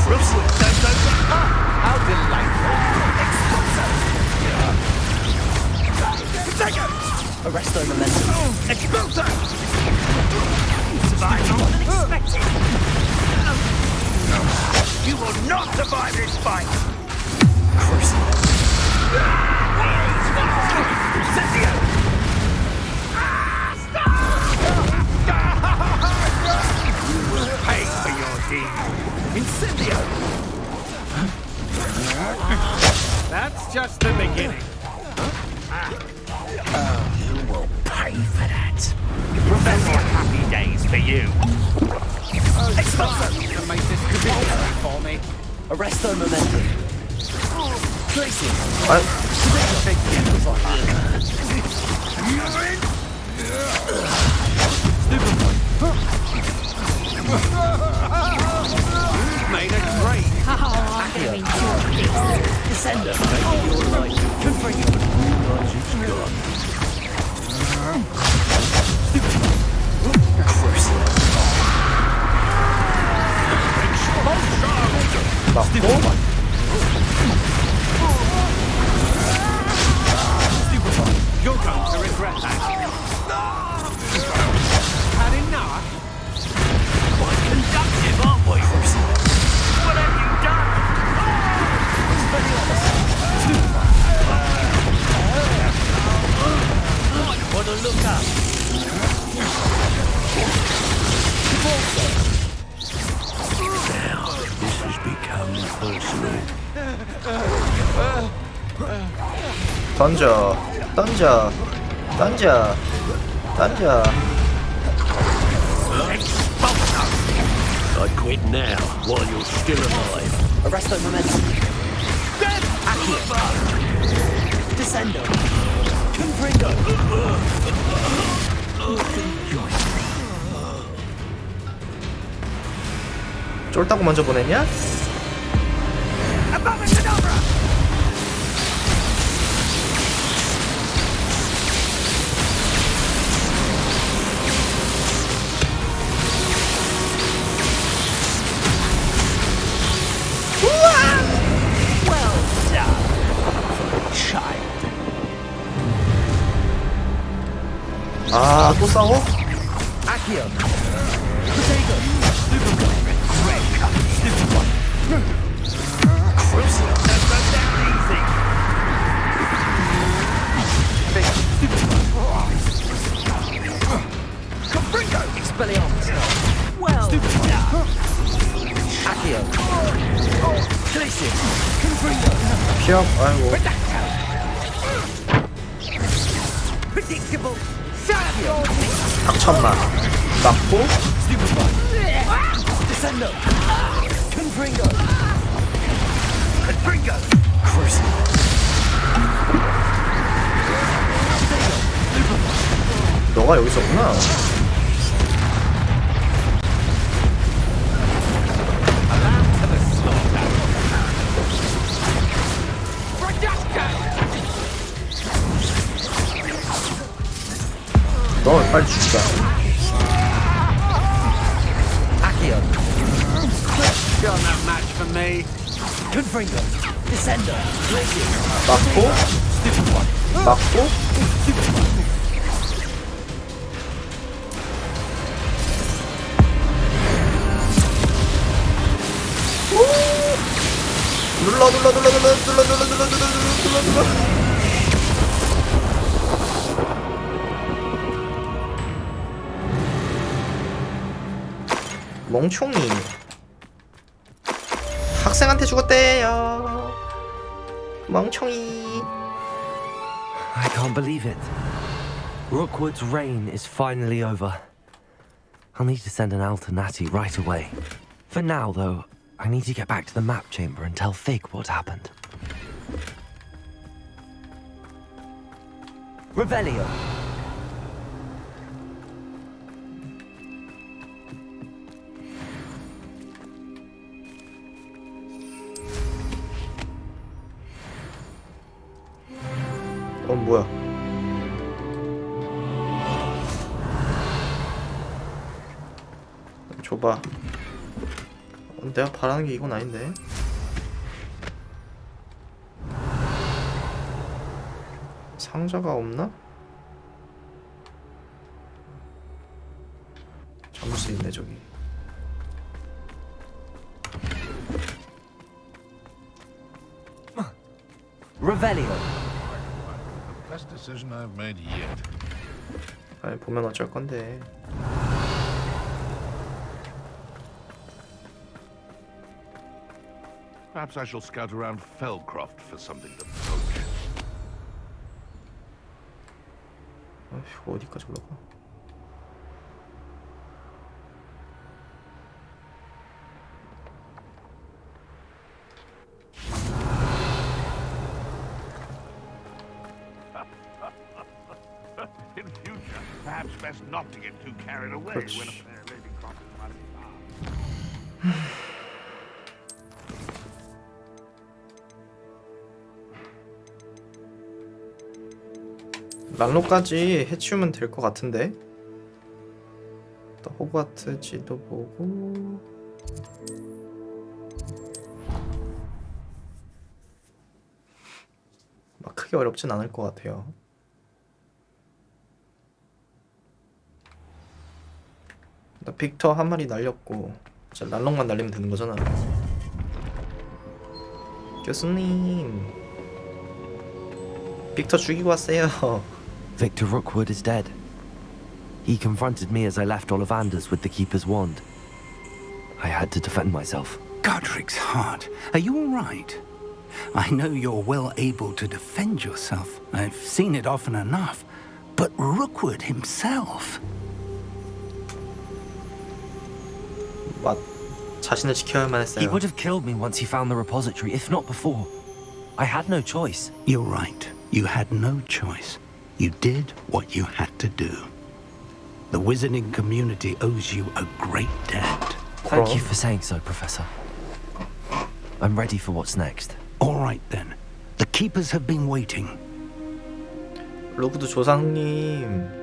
Speaker 8: Rookwood don't open up. How delightful. Expulso.
Speaker 10: Arresto momentum.
Speaker 8: Expulso.
Speaker 10: Survived more than expected.
Speaker 8: You will not survive this fight. Incendio. You will pay for your deed. Incendio. That's just the beginning.
Speaker 10: You will pay for that.
Speaker 8: Remember happy days for you.
Speaker 10: Expulso.
Speaker 8: To make this convincing for me.
Speaker 2: Arresto momentum.
Speaker 10: Placing.
Speaker 8: You've made a great.
Speaker 22: Oh, I'm going to enjoy this.
Speaker 10: Descender.
Speaker 8: You're going to regret that. Had enough?
Speaker 10: Quite conductive, aren't we? What have you done? Might want to look up.
Speaker 16: Now, this has become personal.
Speaker 1: 던져, 던져, 던져, 던져.
Speaker 16: I'd quit now, while you're still alive.
Speaker 2: Arresto momentum. Descendo. Confringo.
Speaker 1: 쫄다고 먼저 보냈냐?
Speaker 10: Well done, child.
Speaker 1: 아, 또 싸워?
Speaker 4: Accio. Expelliarmus. Well. Accio. Glacier. Confringo.
Speaker 1: 피업. 아이고.
Speaker 4: Predictable.
Speaker 1: 닥쳤나. 맞고.
Speaker 4: Descendo. Confringo. Confringo. Cruising.
Speaker 1: 너가 여기 있었구나. 너 빨리 죽자.
Speaker 4: Accio. You're no match for me. Confringo. Descendo. Glacier.
Speaker 1: 맞고. 맞고. 눌러. 멍청이. 학생한테 죽었대요. 멍청이.
Speaker 2: I can't believe it. Rookwood's reign is finally over. I'll need to send an owl to Natty right away. For now, though, I need to get back to the map chamber and tell Fig what happened. Revelio.
Speaker 1: 뭐야? 줘봐. 내가 바라는 게 이건 아닌데. 상자가 없나? 잠수 있네 저기.
Speaker 2: Revelio.
Speaker 7: Best decision I've made yet.
Speaker 1: 아니 보면 어쩔 건데.
Speaker 7: Perhaps I shall scout around Fellcroft for something to poke.
Speaker 1: 아휴, 어디까지 올라가?
Speaker 7: In future, perhaps best not to get too carried away when a fair lady crosses my path.
Speaker 1: 랄로까지 해치우면 될 것 같은데. 또 호그와트 지도 보고. 막 크게 어렵진 않을 것 같아요. 나 빅터 한 마리 날렸고 이제 랄록만 날리면 되는 거잖아. 교수님, 빅터 죽이고 왔어요.
Speaker 2: Victor Rookwood is dead. He confronted me as I left Ollivanders with the Keeper's wand. I had to defend myself.
Speaker 6: Godric's heart, are you all right? I know you're well able to defend yourself. I've seen it often enough. But Rookwood himself...
Speaker 1: 맞, 자신을 지켜야만 했어요.
Speaker 2: He would have killed me once he found the repository, if not before. I had no choice.
Speaker 6: You're right. You had no choice. You did what you had to do. The wizarding community owes you a great debt.
Speaker 2: Thank you for saying so, Professor. I'm ready for what's next.
Speaker 6: All right, then. The Keepers have been waiting.
Speaker 1: 로그드 조상님.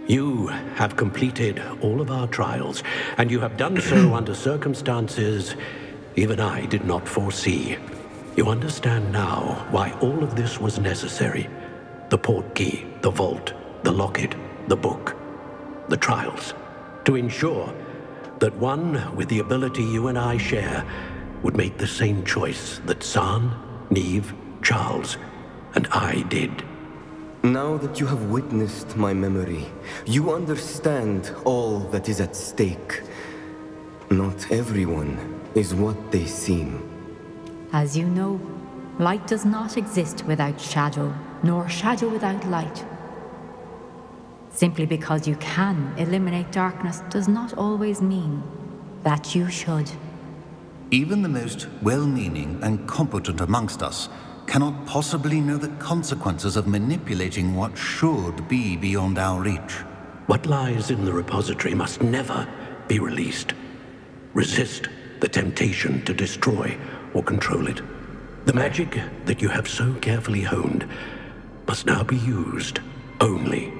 Speaker 16: You have completed all of our trials, and you have done so under circumstances even I did not foresee. You understand now why all of this was necessary. The portkey, the vault, the locket, the book, the trials. To ensure that one with the ability you and I share would make the same choice that San, Neve, Charles, and I did.
Speaker 21: Now that you have witnessed my memory, you understand all that is at stake. Not everyone is what they seem.
Speaker 17: As you know, light does not exist without shadow, nor shadow without light. Simply because you can eliminate darkness does not always mean that you should.
Speaker 19: Even the most well-meaning and competent amongst us cannot possibly know the consequences of manipulating what should be beyond our reach.
Speaker 16: What lies in the repository must never be released. Resist the temptation to destroy or control it. The magic that you have so carefully honed must now be used only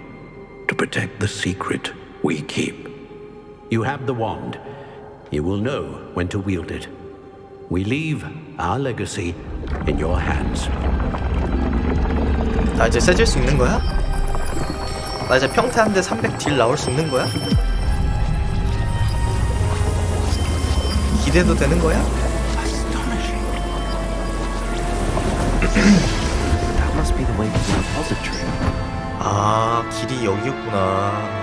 Speaker 16: to protect the secret we keep. You have the wand. You will know when to wield it. We leave our legacy in your hands.
Speaker 1: 나 이제 세질 수 있는 거야? 나 이제 평타 한 대 300 딜 나올 수 있는 거야? 기대도 되는 거야?
Speaker 2: That must be the way to the repository.
Speaker 1: 아, 길이 여기였구나.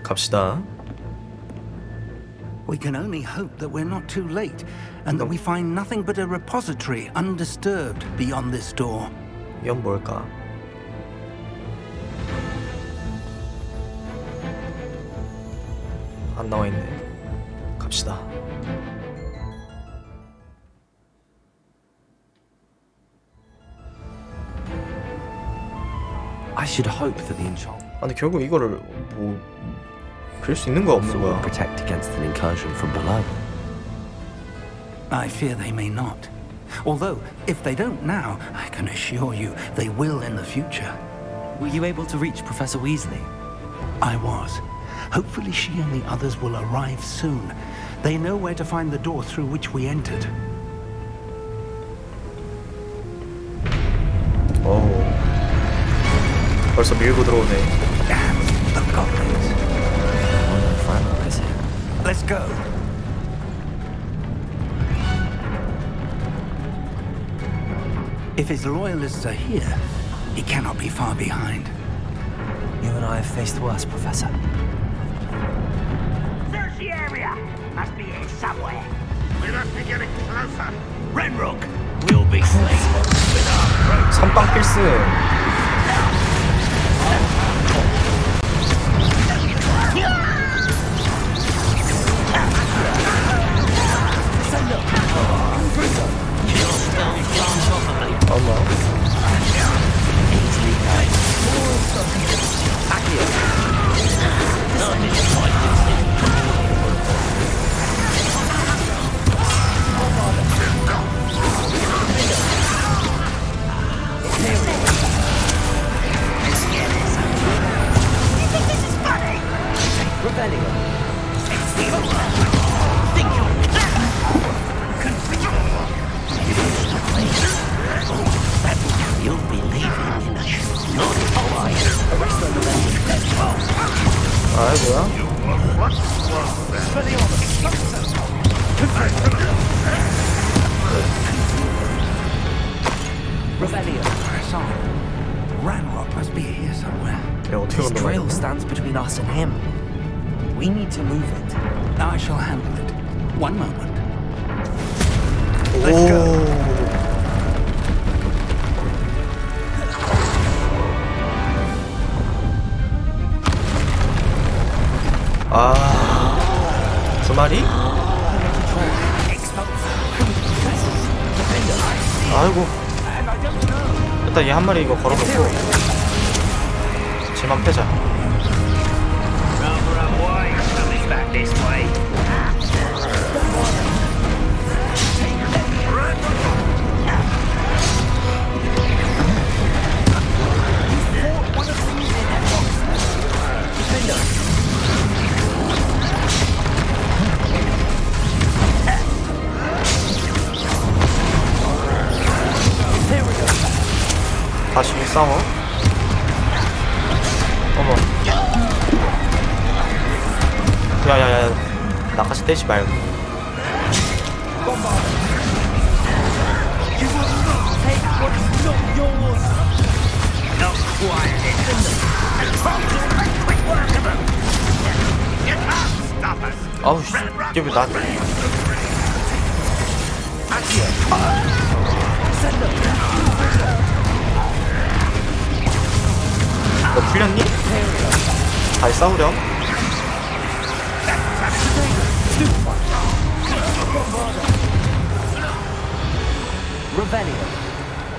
Speaker 1: 갑시다.
Speaker 6: We can only hope that we're not too late, and that we find nothing but a repository undisturbed beyond this door.
Speaker 1: 이건 뭘까? 안 나와 있네. 갑시다.
Speaker 2: I should hope that the enchant.
Speaker 1: 아, 근데 결국 이거를 뭐 그릴 수 있는 거야 없는 거야?
Speaker 2: Protect against an incursion from below.
Speaker 6: I fear they may not. Although, if they don't now, I can assure you they will in the future.
Speaker 2: Were you able to reach Professor Weasley?
Speaker 6: I was. Hopefully she and the others will arrive soon. They know where to find the door through which we entered.
Speaker 1: 오. 벌써 밀고 들어오네.
Speaker 6: The goblins. Let's go. If his loyalists are here, he cannot be far behind.
Speaker 2: You and I have faced worse, Professor.
Speaker 10: Search the area. Must be here somewhere.
Speaker 7: We must be getting closer.
Speaker 10: Renrook, we'll be slain with our
Speaker 1: 선빵 필승.
Speaker 6: Ranrock must be here somewhere.
Speaker 2: This drill stands between us and him. We need to move it.
Speaker 6: I shall handle it. One moment. Let's go.
Speaker 1: 아, 두 마리? 아이고. 일단 얘 한 마리 이거 걸어놓고 쟤만 패자. 다시 싸워. 어머. 야야야, 나까지 떼지 말고. 아우 씨, 이게 왜 나? 너 풀렸니? 잘 싸우렴.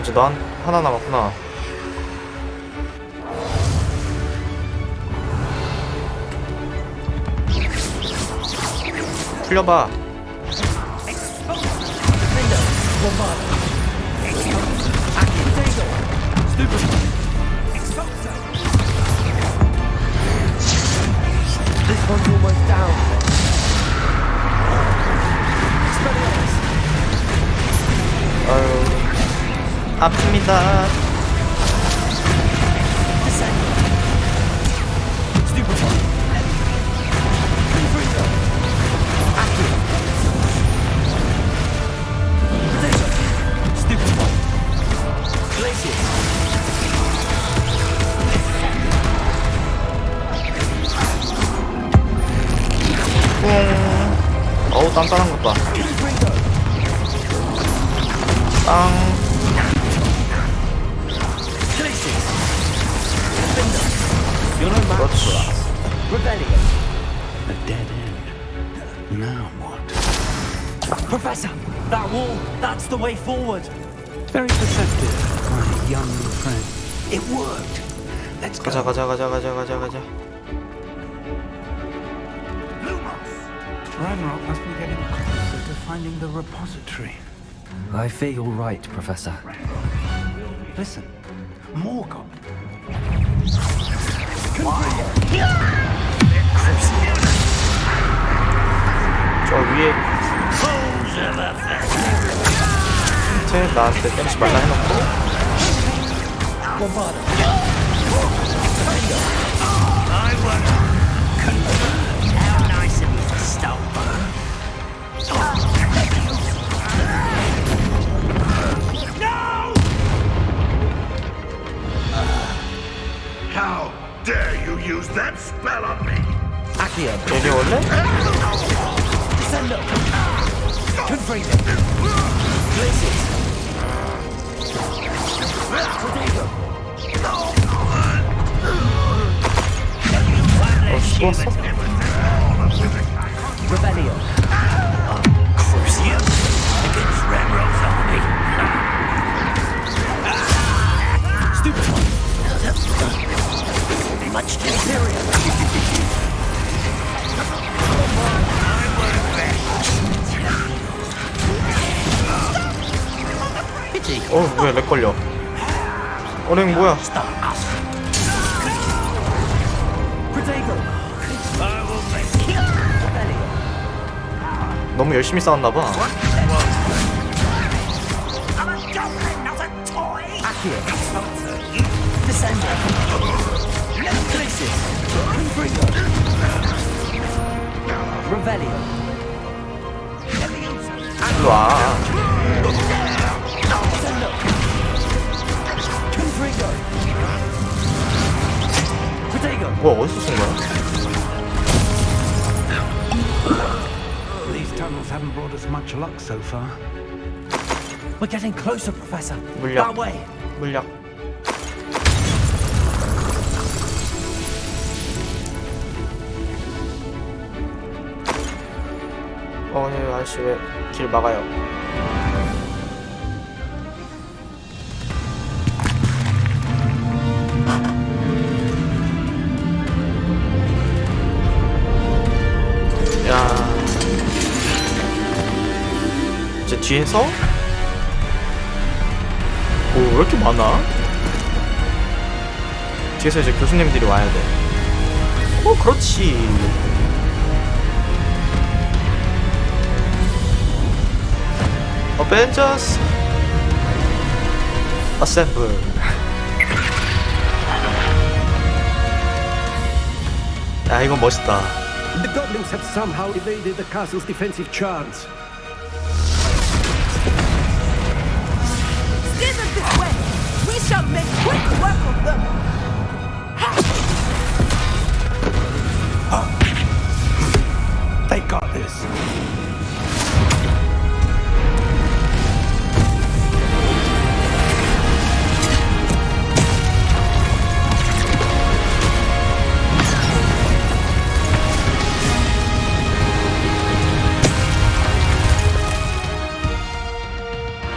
Speaker 1: 이제 너 하나 남았구나. 풀려봐.
Speaker 4: This one's almost down.
Speaker 1: 아유, 아픕니다. 어우, 단단한 것 봐. 빵. 그렇지.
Speaker 6: A dead end. Now what?
Speaker 13: Professor, that wall, that's the way forward.
Speaker 6: Very perceptive, my young friend. It worked. Let's go.
Speaker 1: 가자.
Speaker 6: Ragnarok must be getting closer to finding the repository.
Speaker 2: I fear you're right, Professor.
Speaker 6: Listen, more goblins.
Speaker 1: 저 위에 쟤 나한테 때리지 말라 해놓고.
Speaker 7: How dare you use that spell on me?
Speaker 1: 얘네 원래? 죽었어?
Speaker 4: Much too serious.
Speaker 1: 왜 렉 걸려? 어랭 뭐야? 너무 열심히 싸웠나 봐. 일로 와. 뭐야, 어디서 쓴 거야?
Speaker 6: These tunnels haven't brought us much luck so far.
Speaker 13: We're getting closer, Professor.
Speaker 1: 물약.
Speaker 13: That way.
Speaker 1: 물약. 네, 아저씨 왜 길 막아요? 야, 이제 뒤에서? 오, 왜 이렇게 많아? 뒤에서 이제 교수님들이 와야 돼. 그렇지. 어벤져스 어셈블. 야, 이건 멋있다.
Speaker 16: The goblins have somehow evaded the castle's defensive charms.
Speaker 14: Steer them this way. We shall make quick work of them.
Speaker 16: They got this.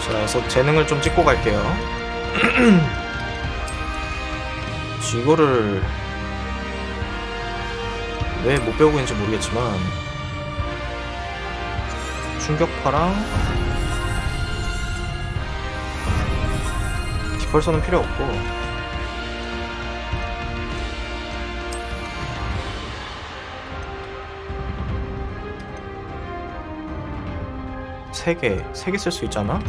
Speaker 1: 자, 그래서 재능을 좀 찍고 갈게요. 이거를 왜 못 배우고 있는지 모르겠지만 충격파랑 디펄서는 필요 없고 세 개 쓸 수 있잖아?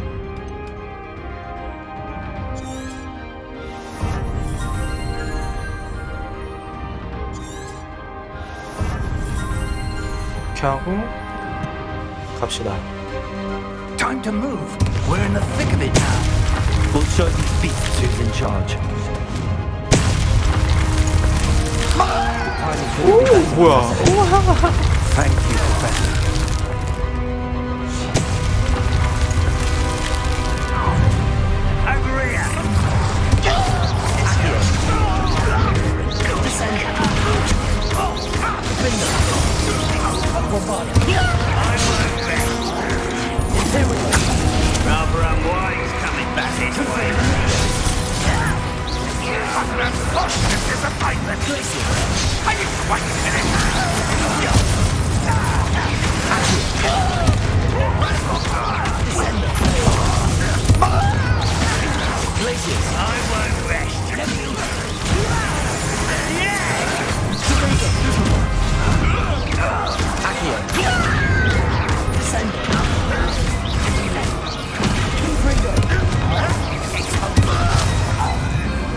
Speaker 1: 이렇게 하고 갑시다.
Speaker 6: Time to move. We're in the thick of it now.
Speaker 2: We'll show these beasts who's in charge.
Speaker 1: 오, 뭐야?
Speaker 6: Thank you, Professor.
Speaker 10: Rather unwise coming back this way.
Speaker 3: I didn't quite finish.
Speaker 10: I won't rest.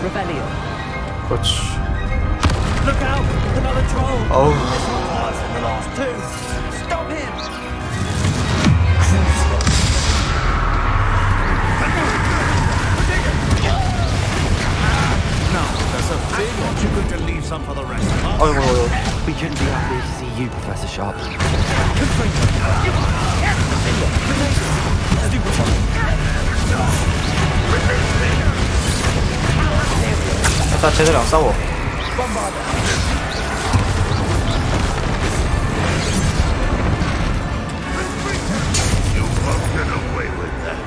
Speaker 13: Revelio.
Speaker 1: 그렇지.
Speaker 13: Look out! Another troll!
Speaker 1: 어우.
Speaker 13: This one's worse than the last two. Stop him!
Speaker 7: Now, Professor, aren't you going to leave some for the rest of us?
Speaker 1: 어이구.
Speaker 2: We couldn't be happier to see you, Professor Sharp.
Speaker 1: 일단 쟤들이랑 싸워.
Speaker 7: You won't get away with that.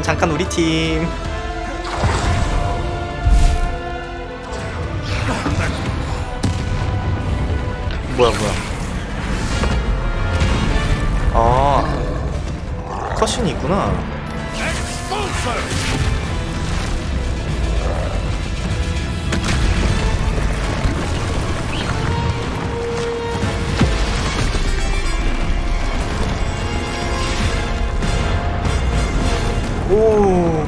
Speaker 1: 잠깐 우리 팀. 뭐야. 아, 컷신이 있구나. 오.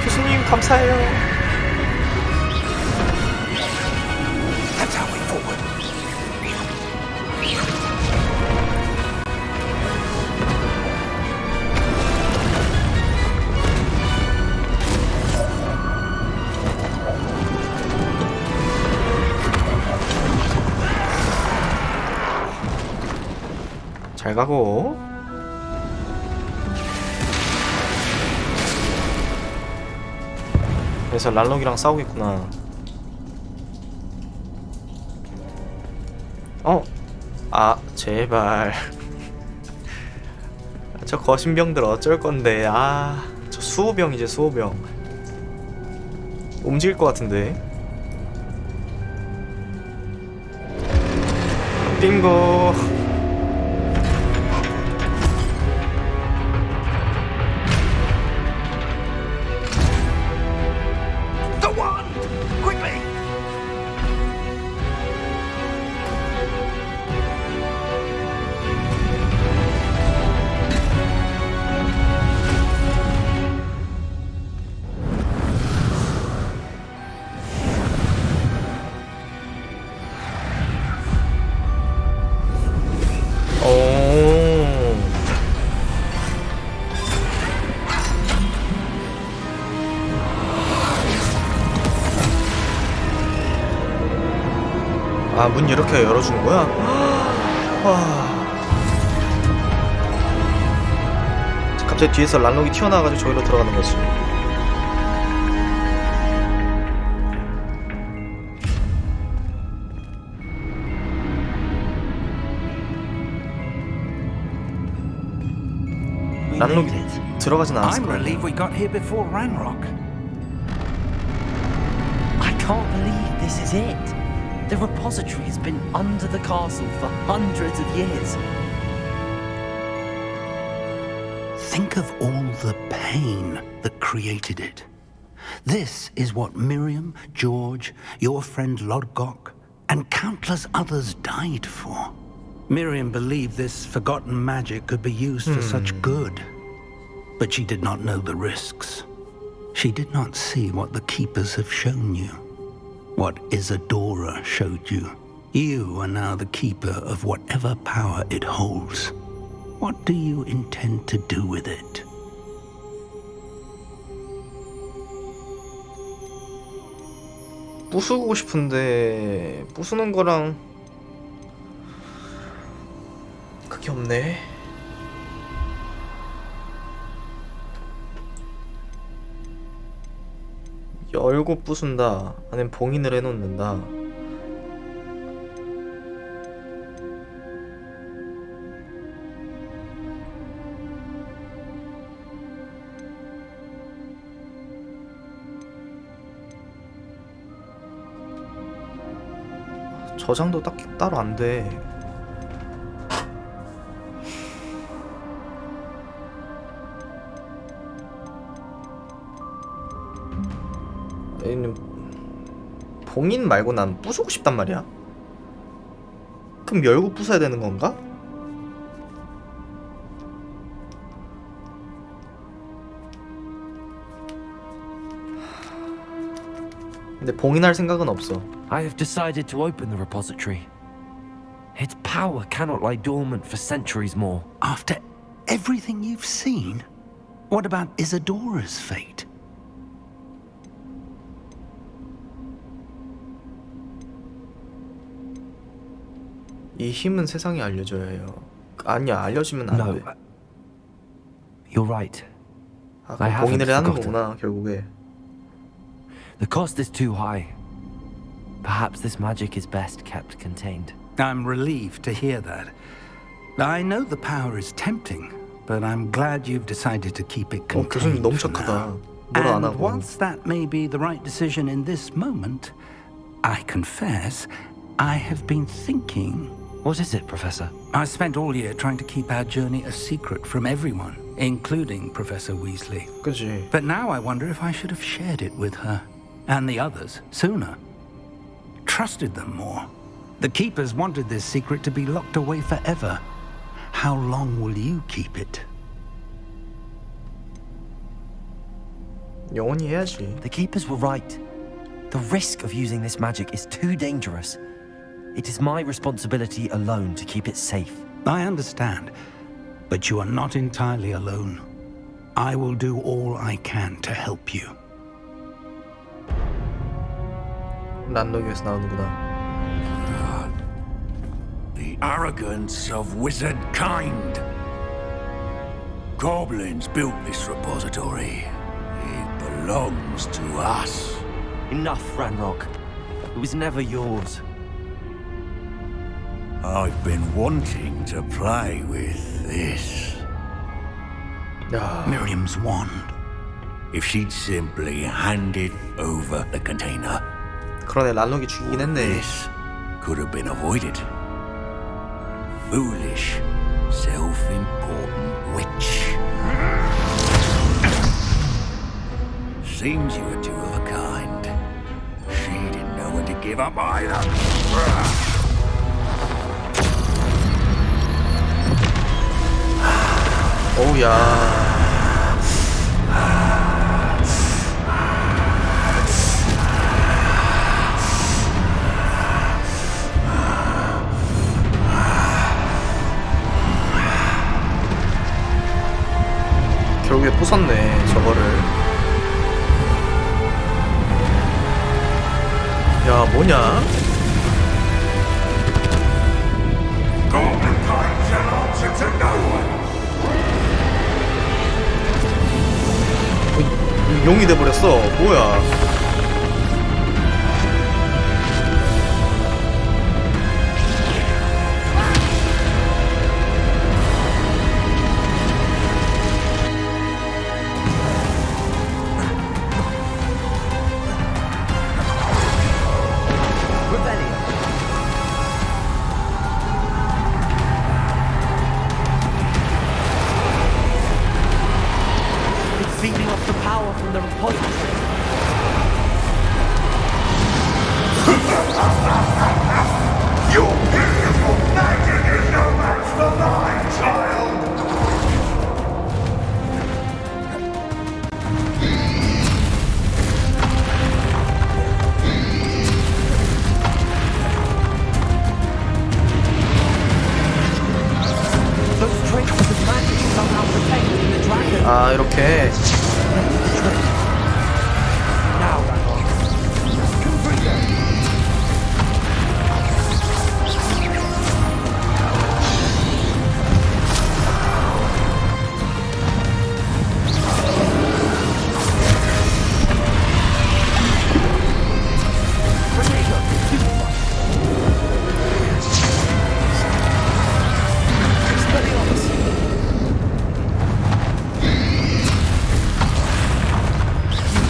Speaker 1: 교수님 감사해요.
Speaker 3: That's how we forward.
Speaker 1: 잘 가고. 그래서 랄록이랑 싸우겠구나. 아, 제발. 저 거신병들 어쩔 건데. 아, 저 수호병이지, 수호병. 움직일 것 같은데. 빙고. 아, 문 이렇게 열어주는 거야? 와. 갑자기 뒤에서 란록이 튀어나와가지고 저기로 들어가는 거지. 란록이 들어가진 않았을
Speaker 6: I'm
Speaker 1: 거야.
Speaker 6: relieved we got here before Ranrock.
Speaker 2: I can't believe this is it. The repository has been under the castle for hundreds of years.
Speaker 6: Think of all the pain that created it. This is what Miriam, George, your friend Lodgok, and countless others died for. Miriam believed this forgotten magic could be used for such good. But she did not know the risks. She did not see what the Keepers have shown you. What Isadora showed you. You are now the Keeper of whatever power it holds. What do you intend to do with it?
Speaker 1: 부수고 싶은데 부수는 거랑 그게 없네. 열고 부순다 아니면 봉인을 해놓는다. 저장도 딱히 따로 안 돼. 봉인 말고 난 부수고 싶단 말이야. 그럼 열고 부숴야 되는 건가? 근데 봉인할 생각은 없어.
Speaker 2: I have decided to open the repository. Its power cannot lie dormant for centuries more.
Speaker 6: After everything you've seen? What about Isadora's fate?
Speaker 1: 이 힘은 세상에 알려줘야 해요. 아니야, 알려주면 안 돼.
Speaker 2: No. You're right.
Speaker 1: 아,
Speaker 2: I
Speaker 1: 그럼
Speaker 2: haven't
Speaker 1: 봉인을 하는
Speaker 2: forgotten.
Speaker 1: 거구나, 결국에.
Speaker 2: The cost is too high. Perhaps this magic is best kept contained.
Speaker 6: I'm relieved to hear that. I know the power is tempting, but I'm glad you've decided to keep it
Speaker 1: 교수님
Speaker 6: contained
Speaker 1: 너무
Speaker 6: for
Speaker 1: 착하다.
Speaker 6: now.
Speaker 1: 뭐라 안
Speaker 6: And
Speaker 1: 하고.
Speaker 6: whilst that may be the right decision in this moment, I confess I have been thinking.
Speaker 2: What is it, Professor?
Speaker 6: I spent all year trying to keep our journey a secret from everyone, including Professor Weasley.
Speaker 1: 그치.
Speaker 6: But now I wonder if I should have shared it with her and the others sooner. Trusted them more. The Keepers wanted this secret to be locked away forever. How long will you keep it?
Speaker 1: 영원히 해야지.
Speaker 2: The Keepers were right. The risk of using this magic is too dangerous. It is my responsibility alone to keep it safe.
Speaker 6: I understand, but you are not entirely alone. I will do all I can to help you.
Speaker 1: 란록에서 나오는구나.
Speaker 15: The arrogance of wizard kind. Goblins built this repository. It belongs to us.
Speaker 2: Enough, Ranrock. It was never yours.
Speaker 15: I've been wanting to play with this.
Speaker 6: Miriam's wand.
Speaker 15: If she'd simply handed over the container.
Speaker 1: 그러네, 란록이 죽이긴 했네.
Speaker 15: This could have been avoided. Foolish, self-important witch. Seems you were two of a kind. She didn't know when to give up either.
Speaker 1: 오우야. 결국에 부쉈네, 저거를. 야, 뭐냐? 용이 돼버렸어. 뭐야?
Speaker 13: Feeding off the power from the repository.
Speaker 15: Your beautiful magic is no match for mine, child!
Speaker 13: Those traces of magic somehow protecting the dragon.
Speaker 1: 아, 이렇게.
Speaker 13: Now, Confringo.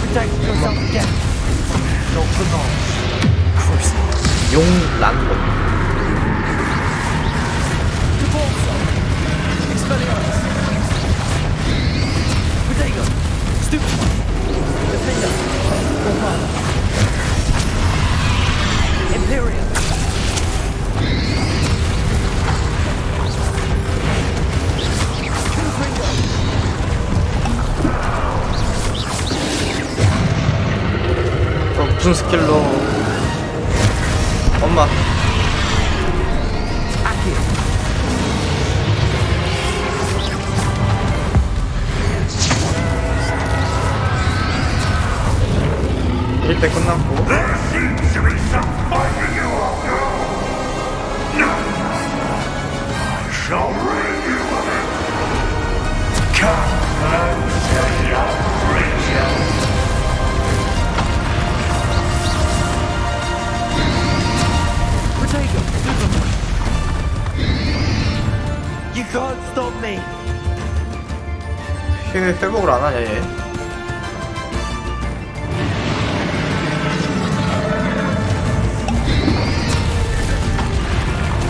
Speaker 13: Protect yourself again. No
Speaker 1: 용 란건.
Speaker 13: Expelliarmus. Protego. Stupefy. Defender. Bombarda. Imperium.
Speaker 1: 무슨 스킬로? 엄마.
Speaker 13: Aki.
Speaker 1: 1대 끝났고.
Speaker 15: There seems to be some fighting you all now. No. I shall rid you of it. Come and say your creature.
Speaker 13: Protego. Superman. You can't stop me.
Speaker 1: 회복을 안 하냐 얘?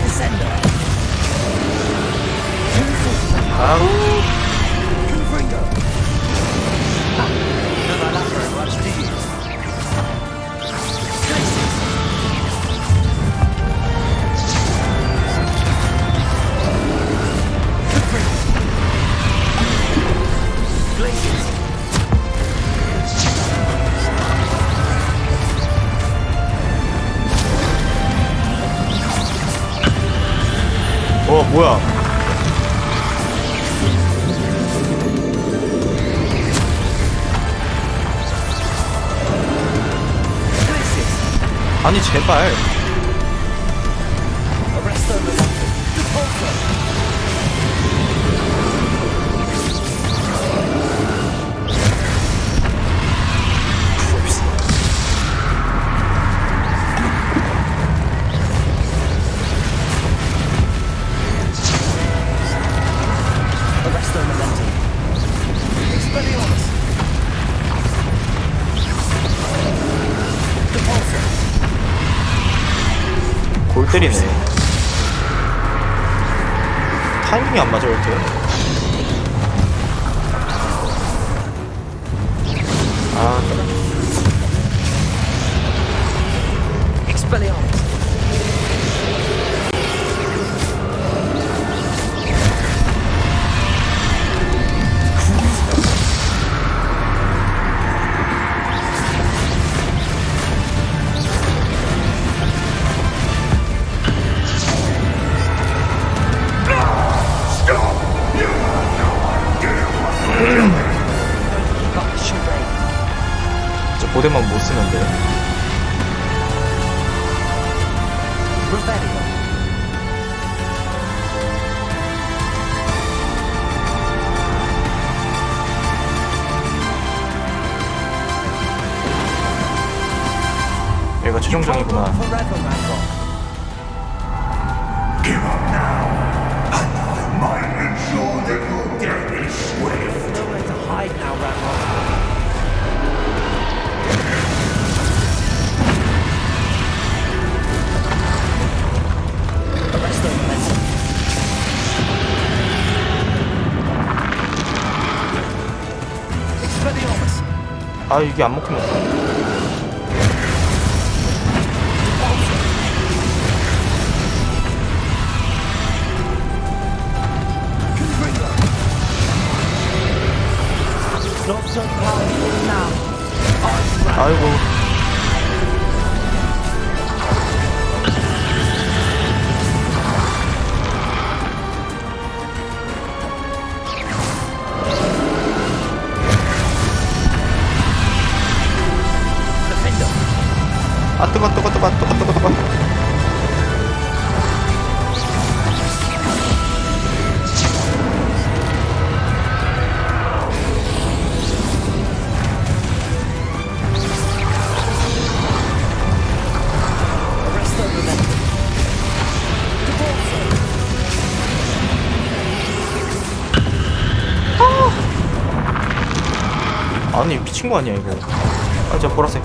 Speaker 13: Descender.
Speaker 1: 아.
Speaker 13: Confringo. Don't like that very much, do you?
Speaker 1: 뭐야? 아니 제발. 골 때리네. 타이밍이 안 맞아 이렇게. 아.
Speaker 13: Expelliarmus.
Speaker 1: 저 보대만 못 쓰면 돼. 여기가 최종장이구나.
Speaker 15: Give up now, and I might ensure that your death is swift.
Speaker 13: Nowhere to hide now, Ramrock. Arrest those men. Expelliarmus.
Speaker 1: 아 이게 안 먹히면 어떡해.
Speaker 13: Not so powerful now.
Speaker 1: 아이고. 아 뜨거. 아니 미친 거 아니야 이거. 아 저 보라색.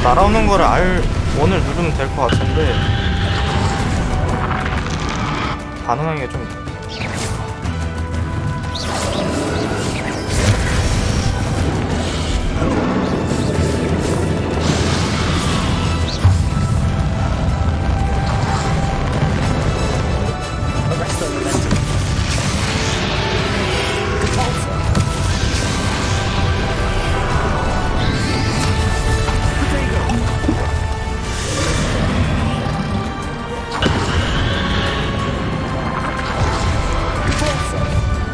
Speaker 1: 날아오는 거를 원을 누르면 될 것 같은데 반응하기가 좀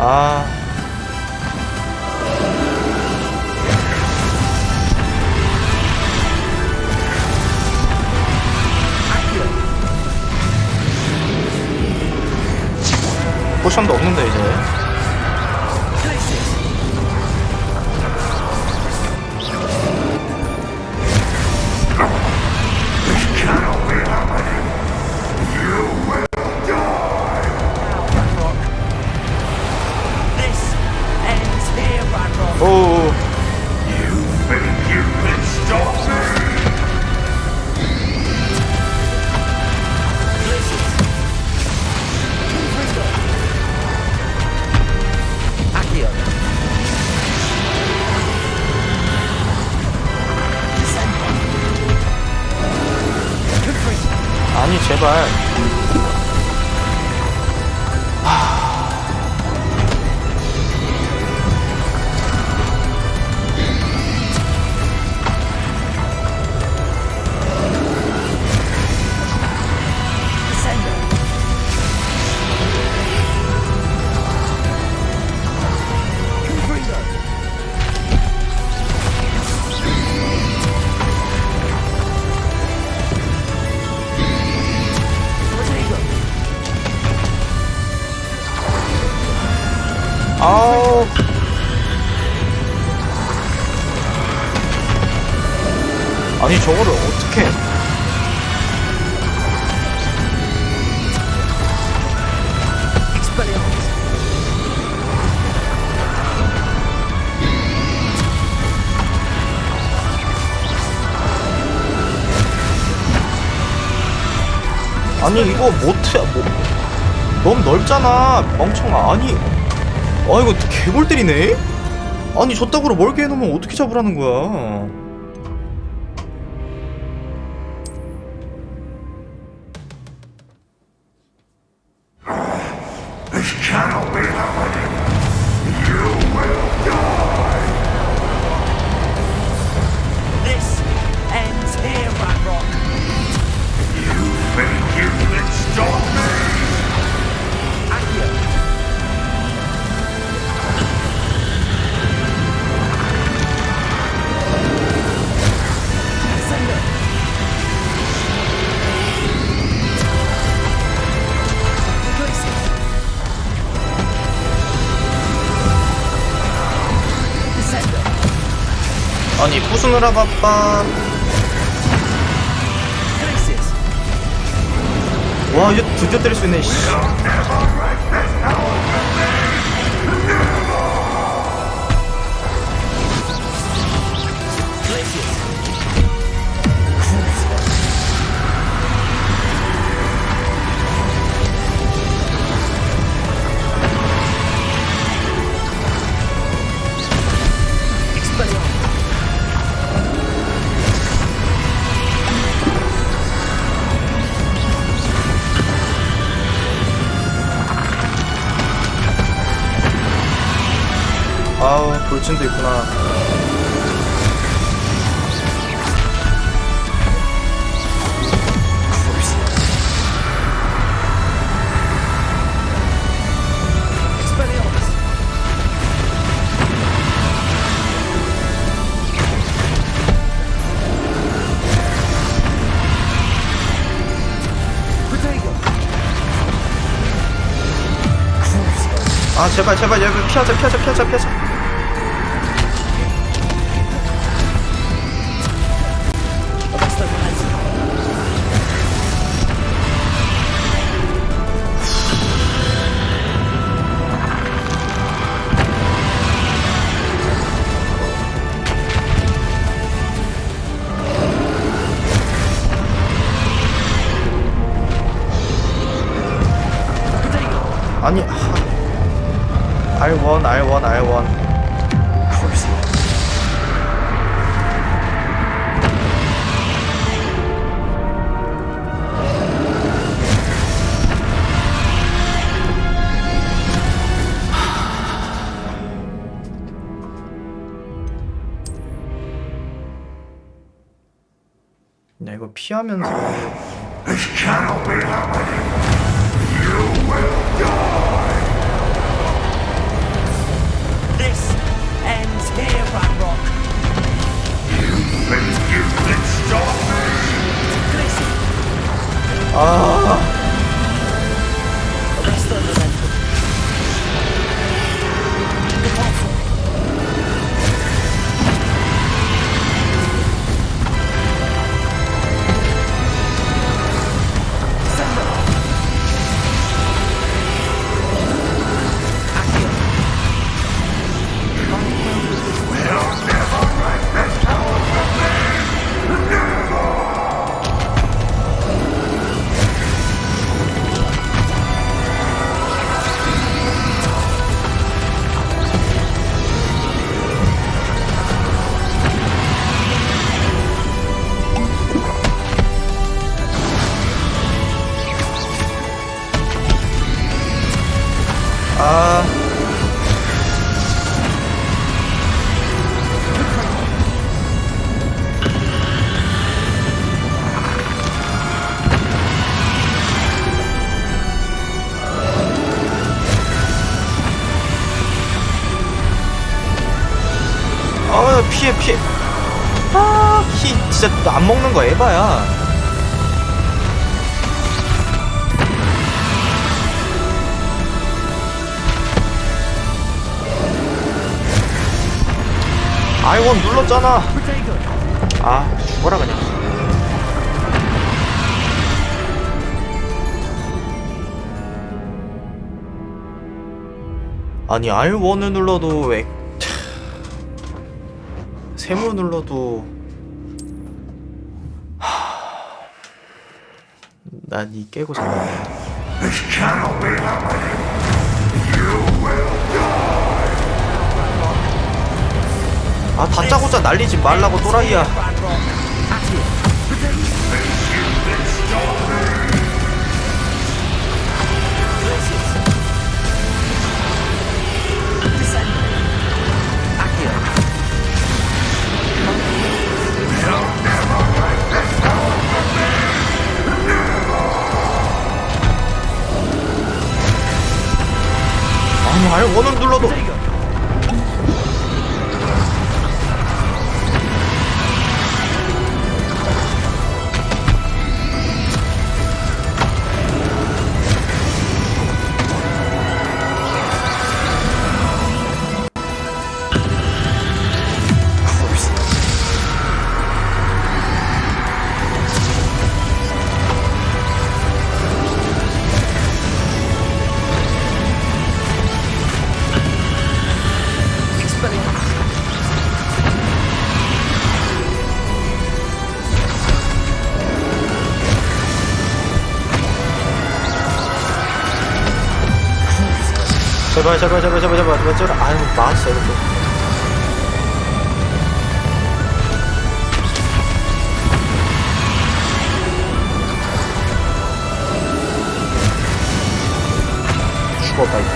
Speaker 1: 아 포션도 없는데 이제 오. 아니 제발. 아우. 아니 저거를 어떻게? 아니 이거 못해. 너무 넓잖아 멍청아. 아니 아 이거 개골 때리네? 아니 저따구로 멀게 해놓으면 어떻게 잡으라는 거야.
Speaker 13: This ends here, Ramrock.
Speaker 15: You think you can stop me?
Speaker 13: Accio.
Speaker 1: 아니 부수느라 바빠. 와 이제 드디어 때릴 수 있네. 씨. 아우 돌진도 있구나. 아 제발 제발 여기 피하자 피하자 피하자 피하자. 아니 R1 야 이거 피하면서
Speaker 10: This ends here, Radrock.
Speaker 15: You think you can stop me?
Speaker 10: Arrest the momentum.
Speaker 1: 피해. 키 진짜 안 먹는 거 에바야. R1 눌렀잖아. 아 죽어라 그냥. 아니 R1을 눌러도 세모 눌러도 난 이 깨고 잡았네. 아 다짜고짜 날리지 말라고 또라이야. 아니 R1을 눌러도 제발 제발 제발 제발 제발 제발 제발. 아유 맞았어 이렇게. 죽었다 이거.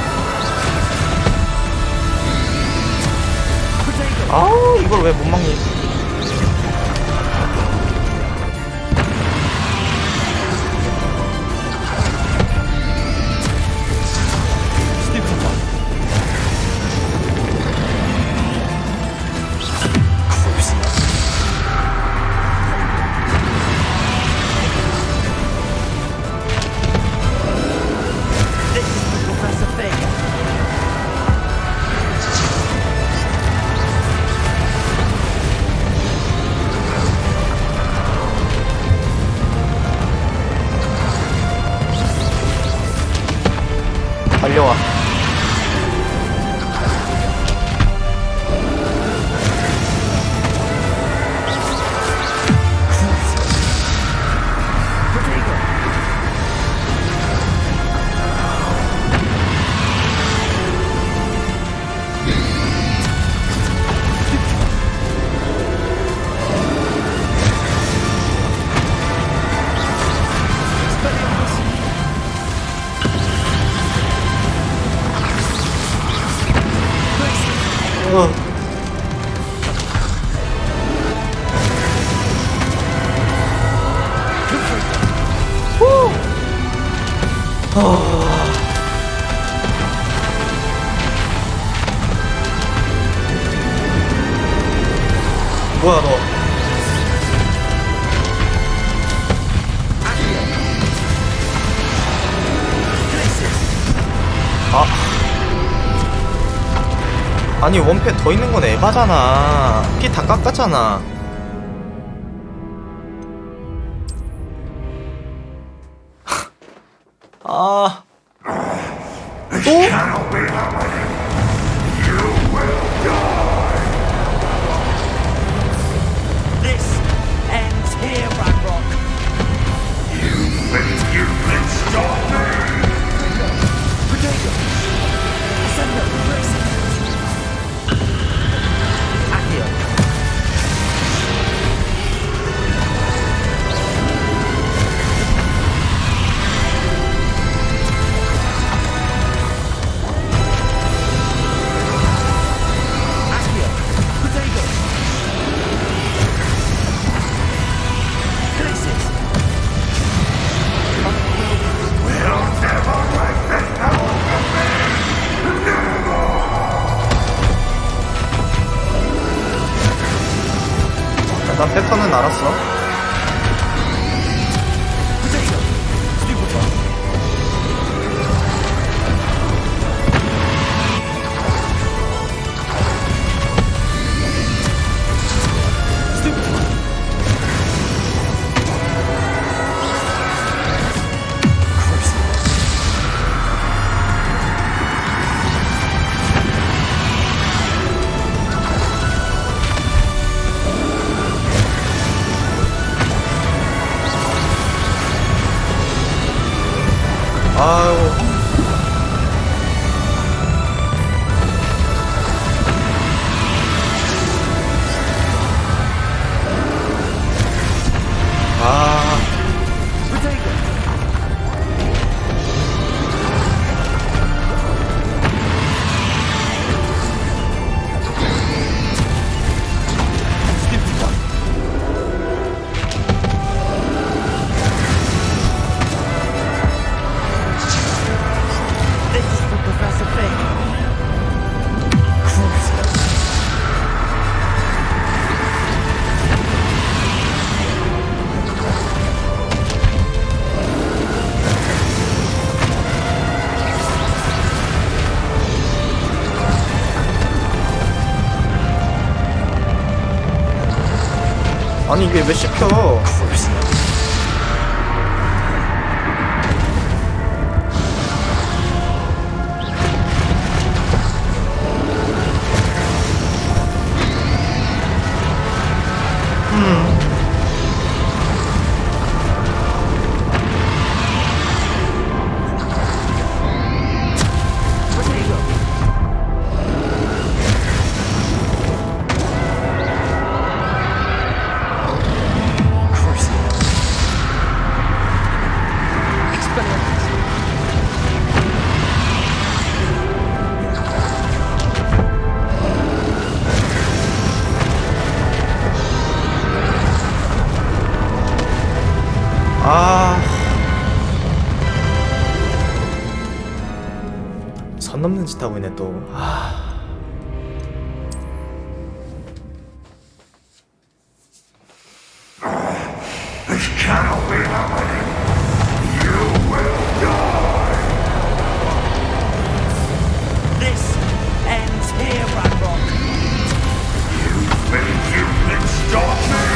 Speaker 1: 아우 이걸 왜 못 막니? 달려와. 뭐야 너? 아 아니 원패 더 있는 건 에바잖아. 피 다 깎았잖아. 아 또?
Speaker 10: This ends here, Ragnarok.
Speaker 15: You think you can stop me?
Speaker 10: Potato. Ascendo. Accio. Accio. Potato. Crisis.
Speaker 15: We'll never let this happen to me! Never!
Speaker 1: 난 패턴은 알았어.
Speaker 10: Potato. Stupefy. Stupefy.
Speaker 1: 아유. 아.
Speaker 10: Potato. Stupefy. This is for Professor Fig.
Speaker 1: 아니 이게 왜 씹혀?
Speaker 10: Potato.
Speaker 1: 좋다 보이네 또.
Speaker 15: This cannot be happening. You will die.
Speaker 10: This ends here, Radrock.
Speaker 15: You think you can stop me?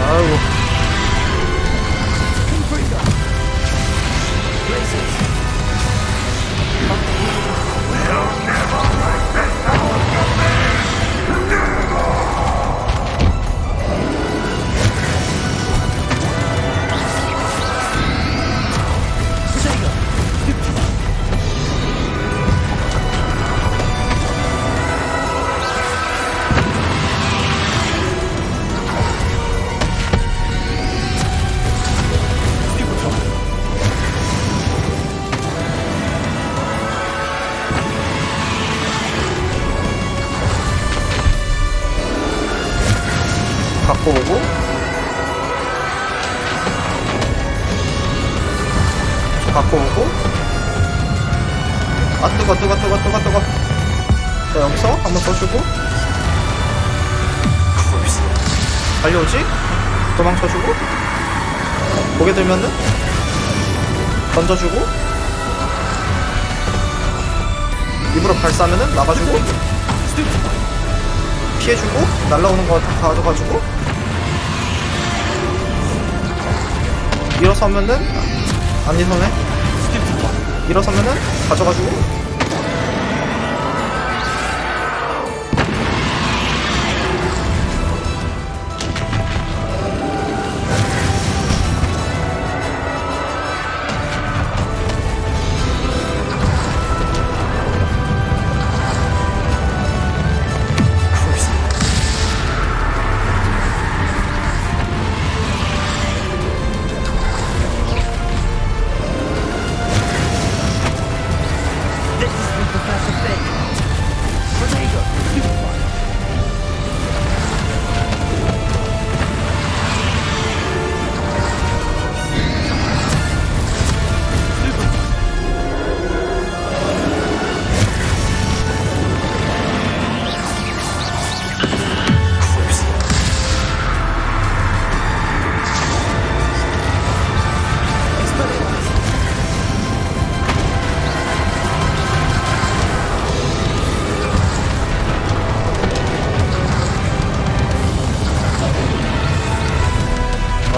Speaker 1: 아이고. 갖고 오고 갖고 오고 아 뜨거 자 여기서 한번 써주고 달려오지? 도망쳐주고 고개 들면은 던져주고 입으로 발사하면은 막아주고 피해주고 날라오는 거 다 가져가지고 일어서면은 안 일어서네 일어서면은 가져가지고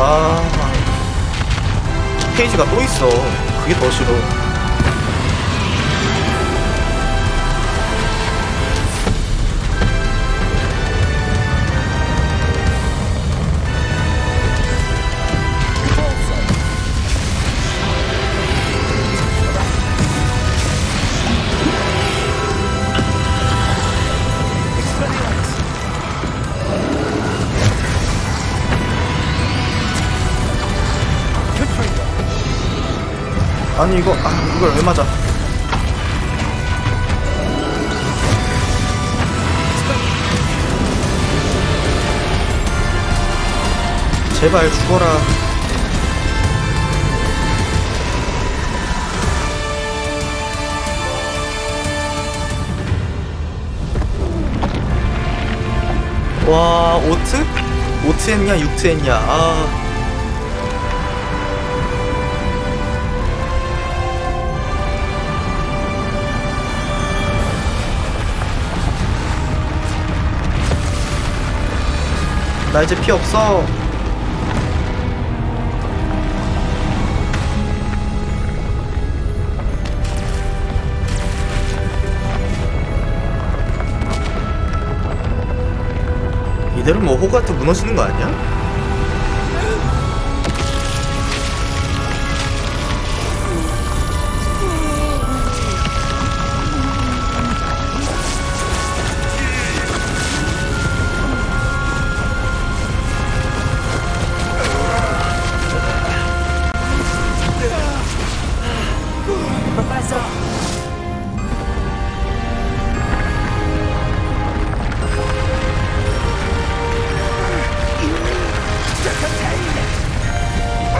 Speaker 1: 아 페이지가 또 있어. 그게 더 싫어. 아니 이거 이걸 왜 맞아? 제발 죽어라. 와 오트? 오트 했냐 육트 했냐. 나 이제 피 없어. 이대로 뭐 호그와트 무너지는 거 아니야?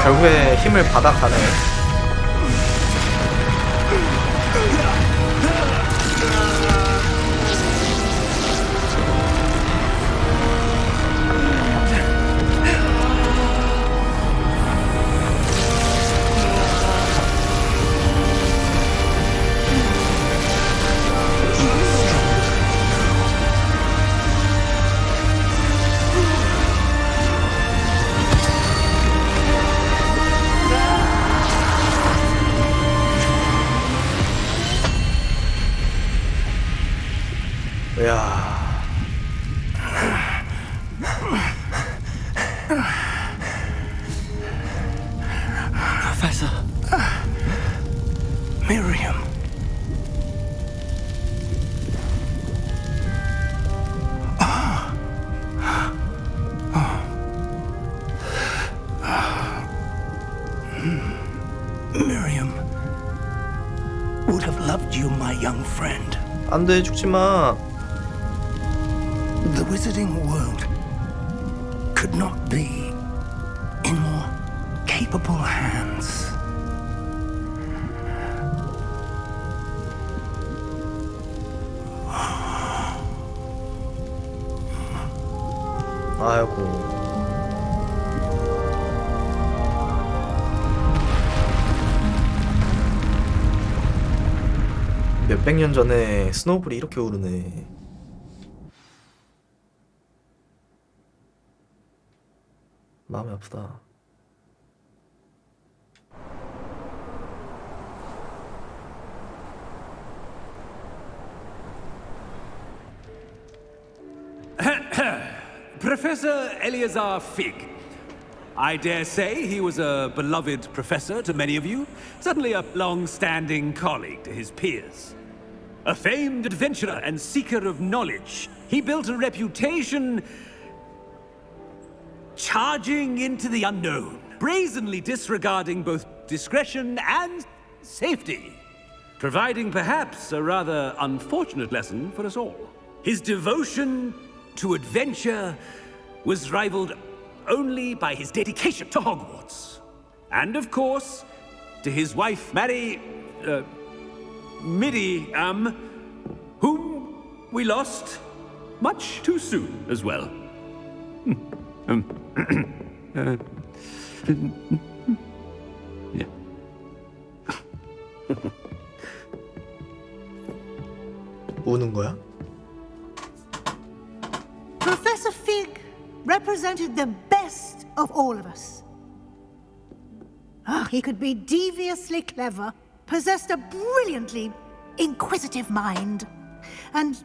Speaker 1: 결국에 힘을 받아가네. 야.
Speaker 6: Professor. Miriam. Miriam would have loved you, my young friend.
Speaker 1: 안 돼, 죽지 마.
Speaker 6: The wizarding world could not be in more capable hands.
Speaker 1: 아이고. 몇백 년 전에 스노우볼이 이렇게 오르네. 마음이 아프다.
Speaker 9: Professor Eleazar Fig. I dare say he was a beloved professor to many of you, certainly a long-standing colleague to his peers. A famed adventurer and seeker of knowledge, he built a reputation charging into the unknown, brazenly disregarding both discretion and safety, providing perhaps a rather unfortunate lesson for us all. His devotion to adventure was rivaled only by his dedication to Hogwarts. And of course, to his wife, Midi, whom we lost much too soon as well. Yeah.
Speaker 1: 우는 거야?
Speaker 18: Professor Fig represented the best of all of us. He could be deviously clever, possessed a brilliantly inquisitive mind, and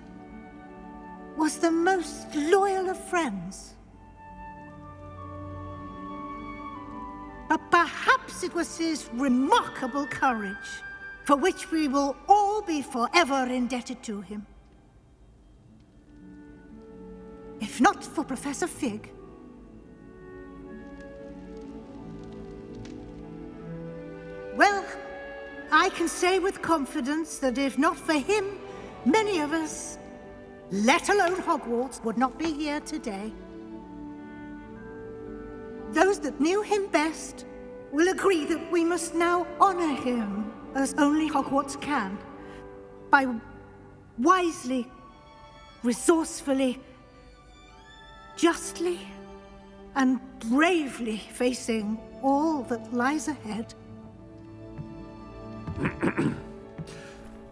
Speaker 18: was the most loyal of friends. But perhaps it was his remarkable courage, for which we will all be forever indebted to him. If not for Professor Fig, well, I can say with confidence that if not for him, many of us, let alone Hogwarts, would not be here today. Those that knew him best will agree that we must now honor him as only Hogwarts can, by wisely, resourcefully, justly, and bravely facing all that lies ahead.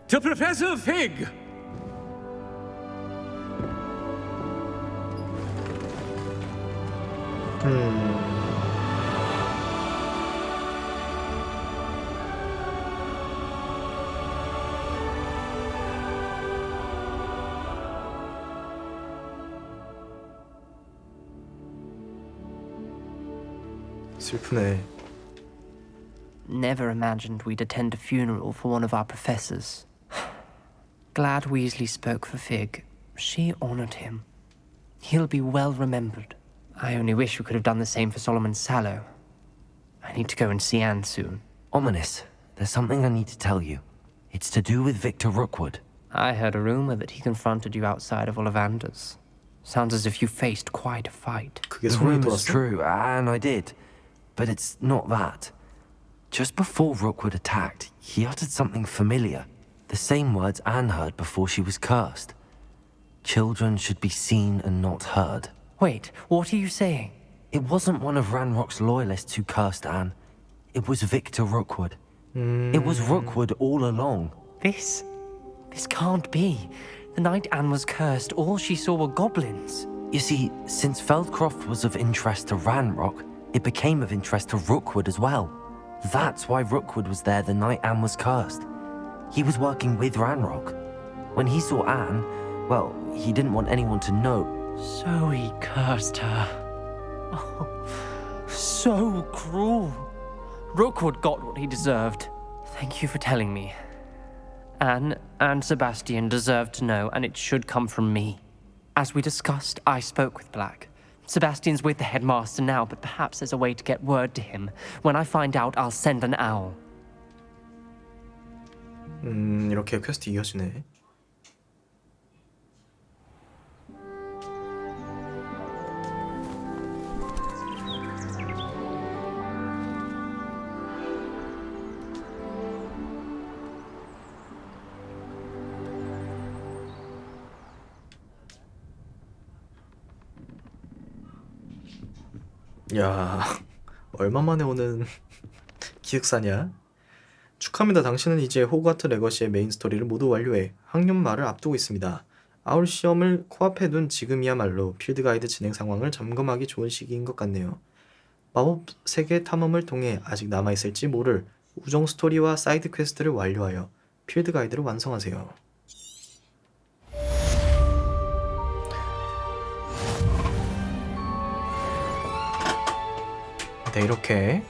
Speaker 9: To Professor Fig!
Speaker 1: 슬프네.
Speaker 11: Never imagined we'd attend a funeral for one of our professors. Glad Weasley spoke for Fig. She honored him. He'll be well remembered. I only wish we could have done the same for Solomon Sallow. I need to go and see Anne soon.
Speaker 2: Ominous, there's something I need to tell you. It's to do with Victor Rookwood.
Speaker 11: I heard a rumor that he confronted you outside of Ollivander's. Sounds as if you faced quite a fight.
Speaker 2: The rumor's true, and I did. but it's not that. Just before Rookwood attacked, he uttered something familiar. The same words Anne heard before she was cursed. Children should be seen and not heard.
Speaker 4: Wait, what are you saying?
Speaker 2: It wasn't one of Ranrock's loyalists who cursed Anne. It was Victor Rookwood. It was Rookwood all along.
Speaker 4: This can't be. The night Anne was cursed, all she saw were goblins.
Speaker 2: You see, since Feldcroft was of interest to Ranrock, it became of interest to Rookwood as well. That's why Rookwood was there the night Anne was cursed. He was working with Ranrock. When he saw Anne, well, he didn't want anyone to know.
Speaker 4: So he cursed her. Oh, so cruel. Rookwood got what he deserved. Thank you for telling me. Anne and Sebastian deserve to know, and it should come from me. As we discussed, I spoke with Black. Sebastian's with the headmaster now, but perhaps there's a way to get word to him. When I find out, I'll send an owl.
Speaker 1: 이렇게 퀘스트 이어지네. 야, 얼마 만에 오는 기숙사냐? 축하합니다. 당신은 이제 호그와트 레거시의 메인 스토리를 모두 완료해 학년 말을 앞두고 있습니다. 아울 시험을 코앞에 둔 지금이야말로 필드 가이드 진행 상황을 점검하기 좋은 시기인 것 같네요. 마법 세계 탐험을 통해 아직 남아있을지 모를 우정 스토리와 사이드 퀘스트를 완료하여 필드 가이드를 완성하세요. 네, 이렇게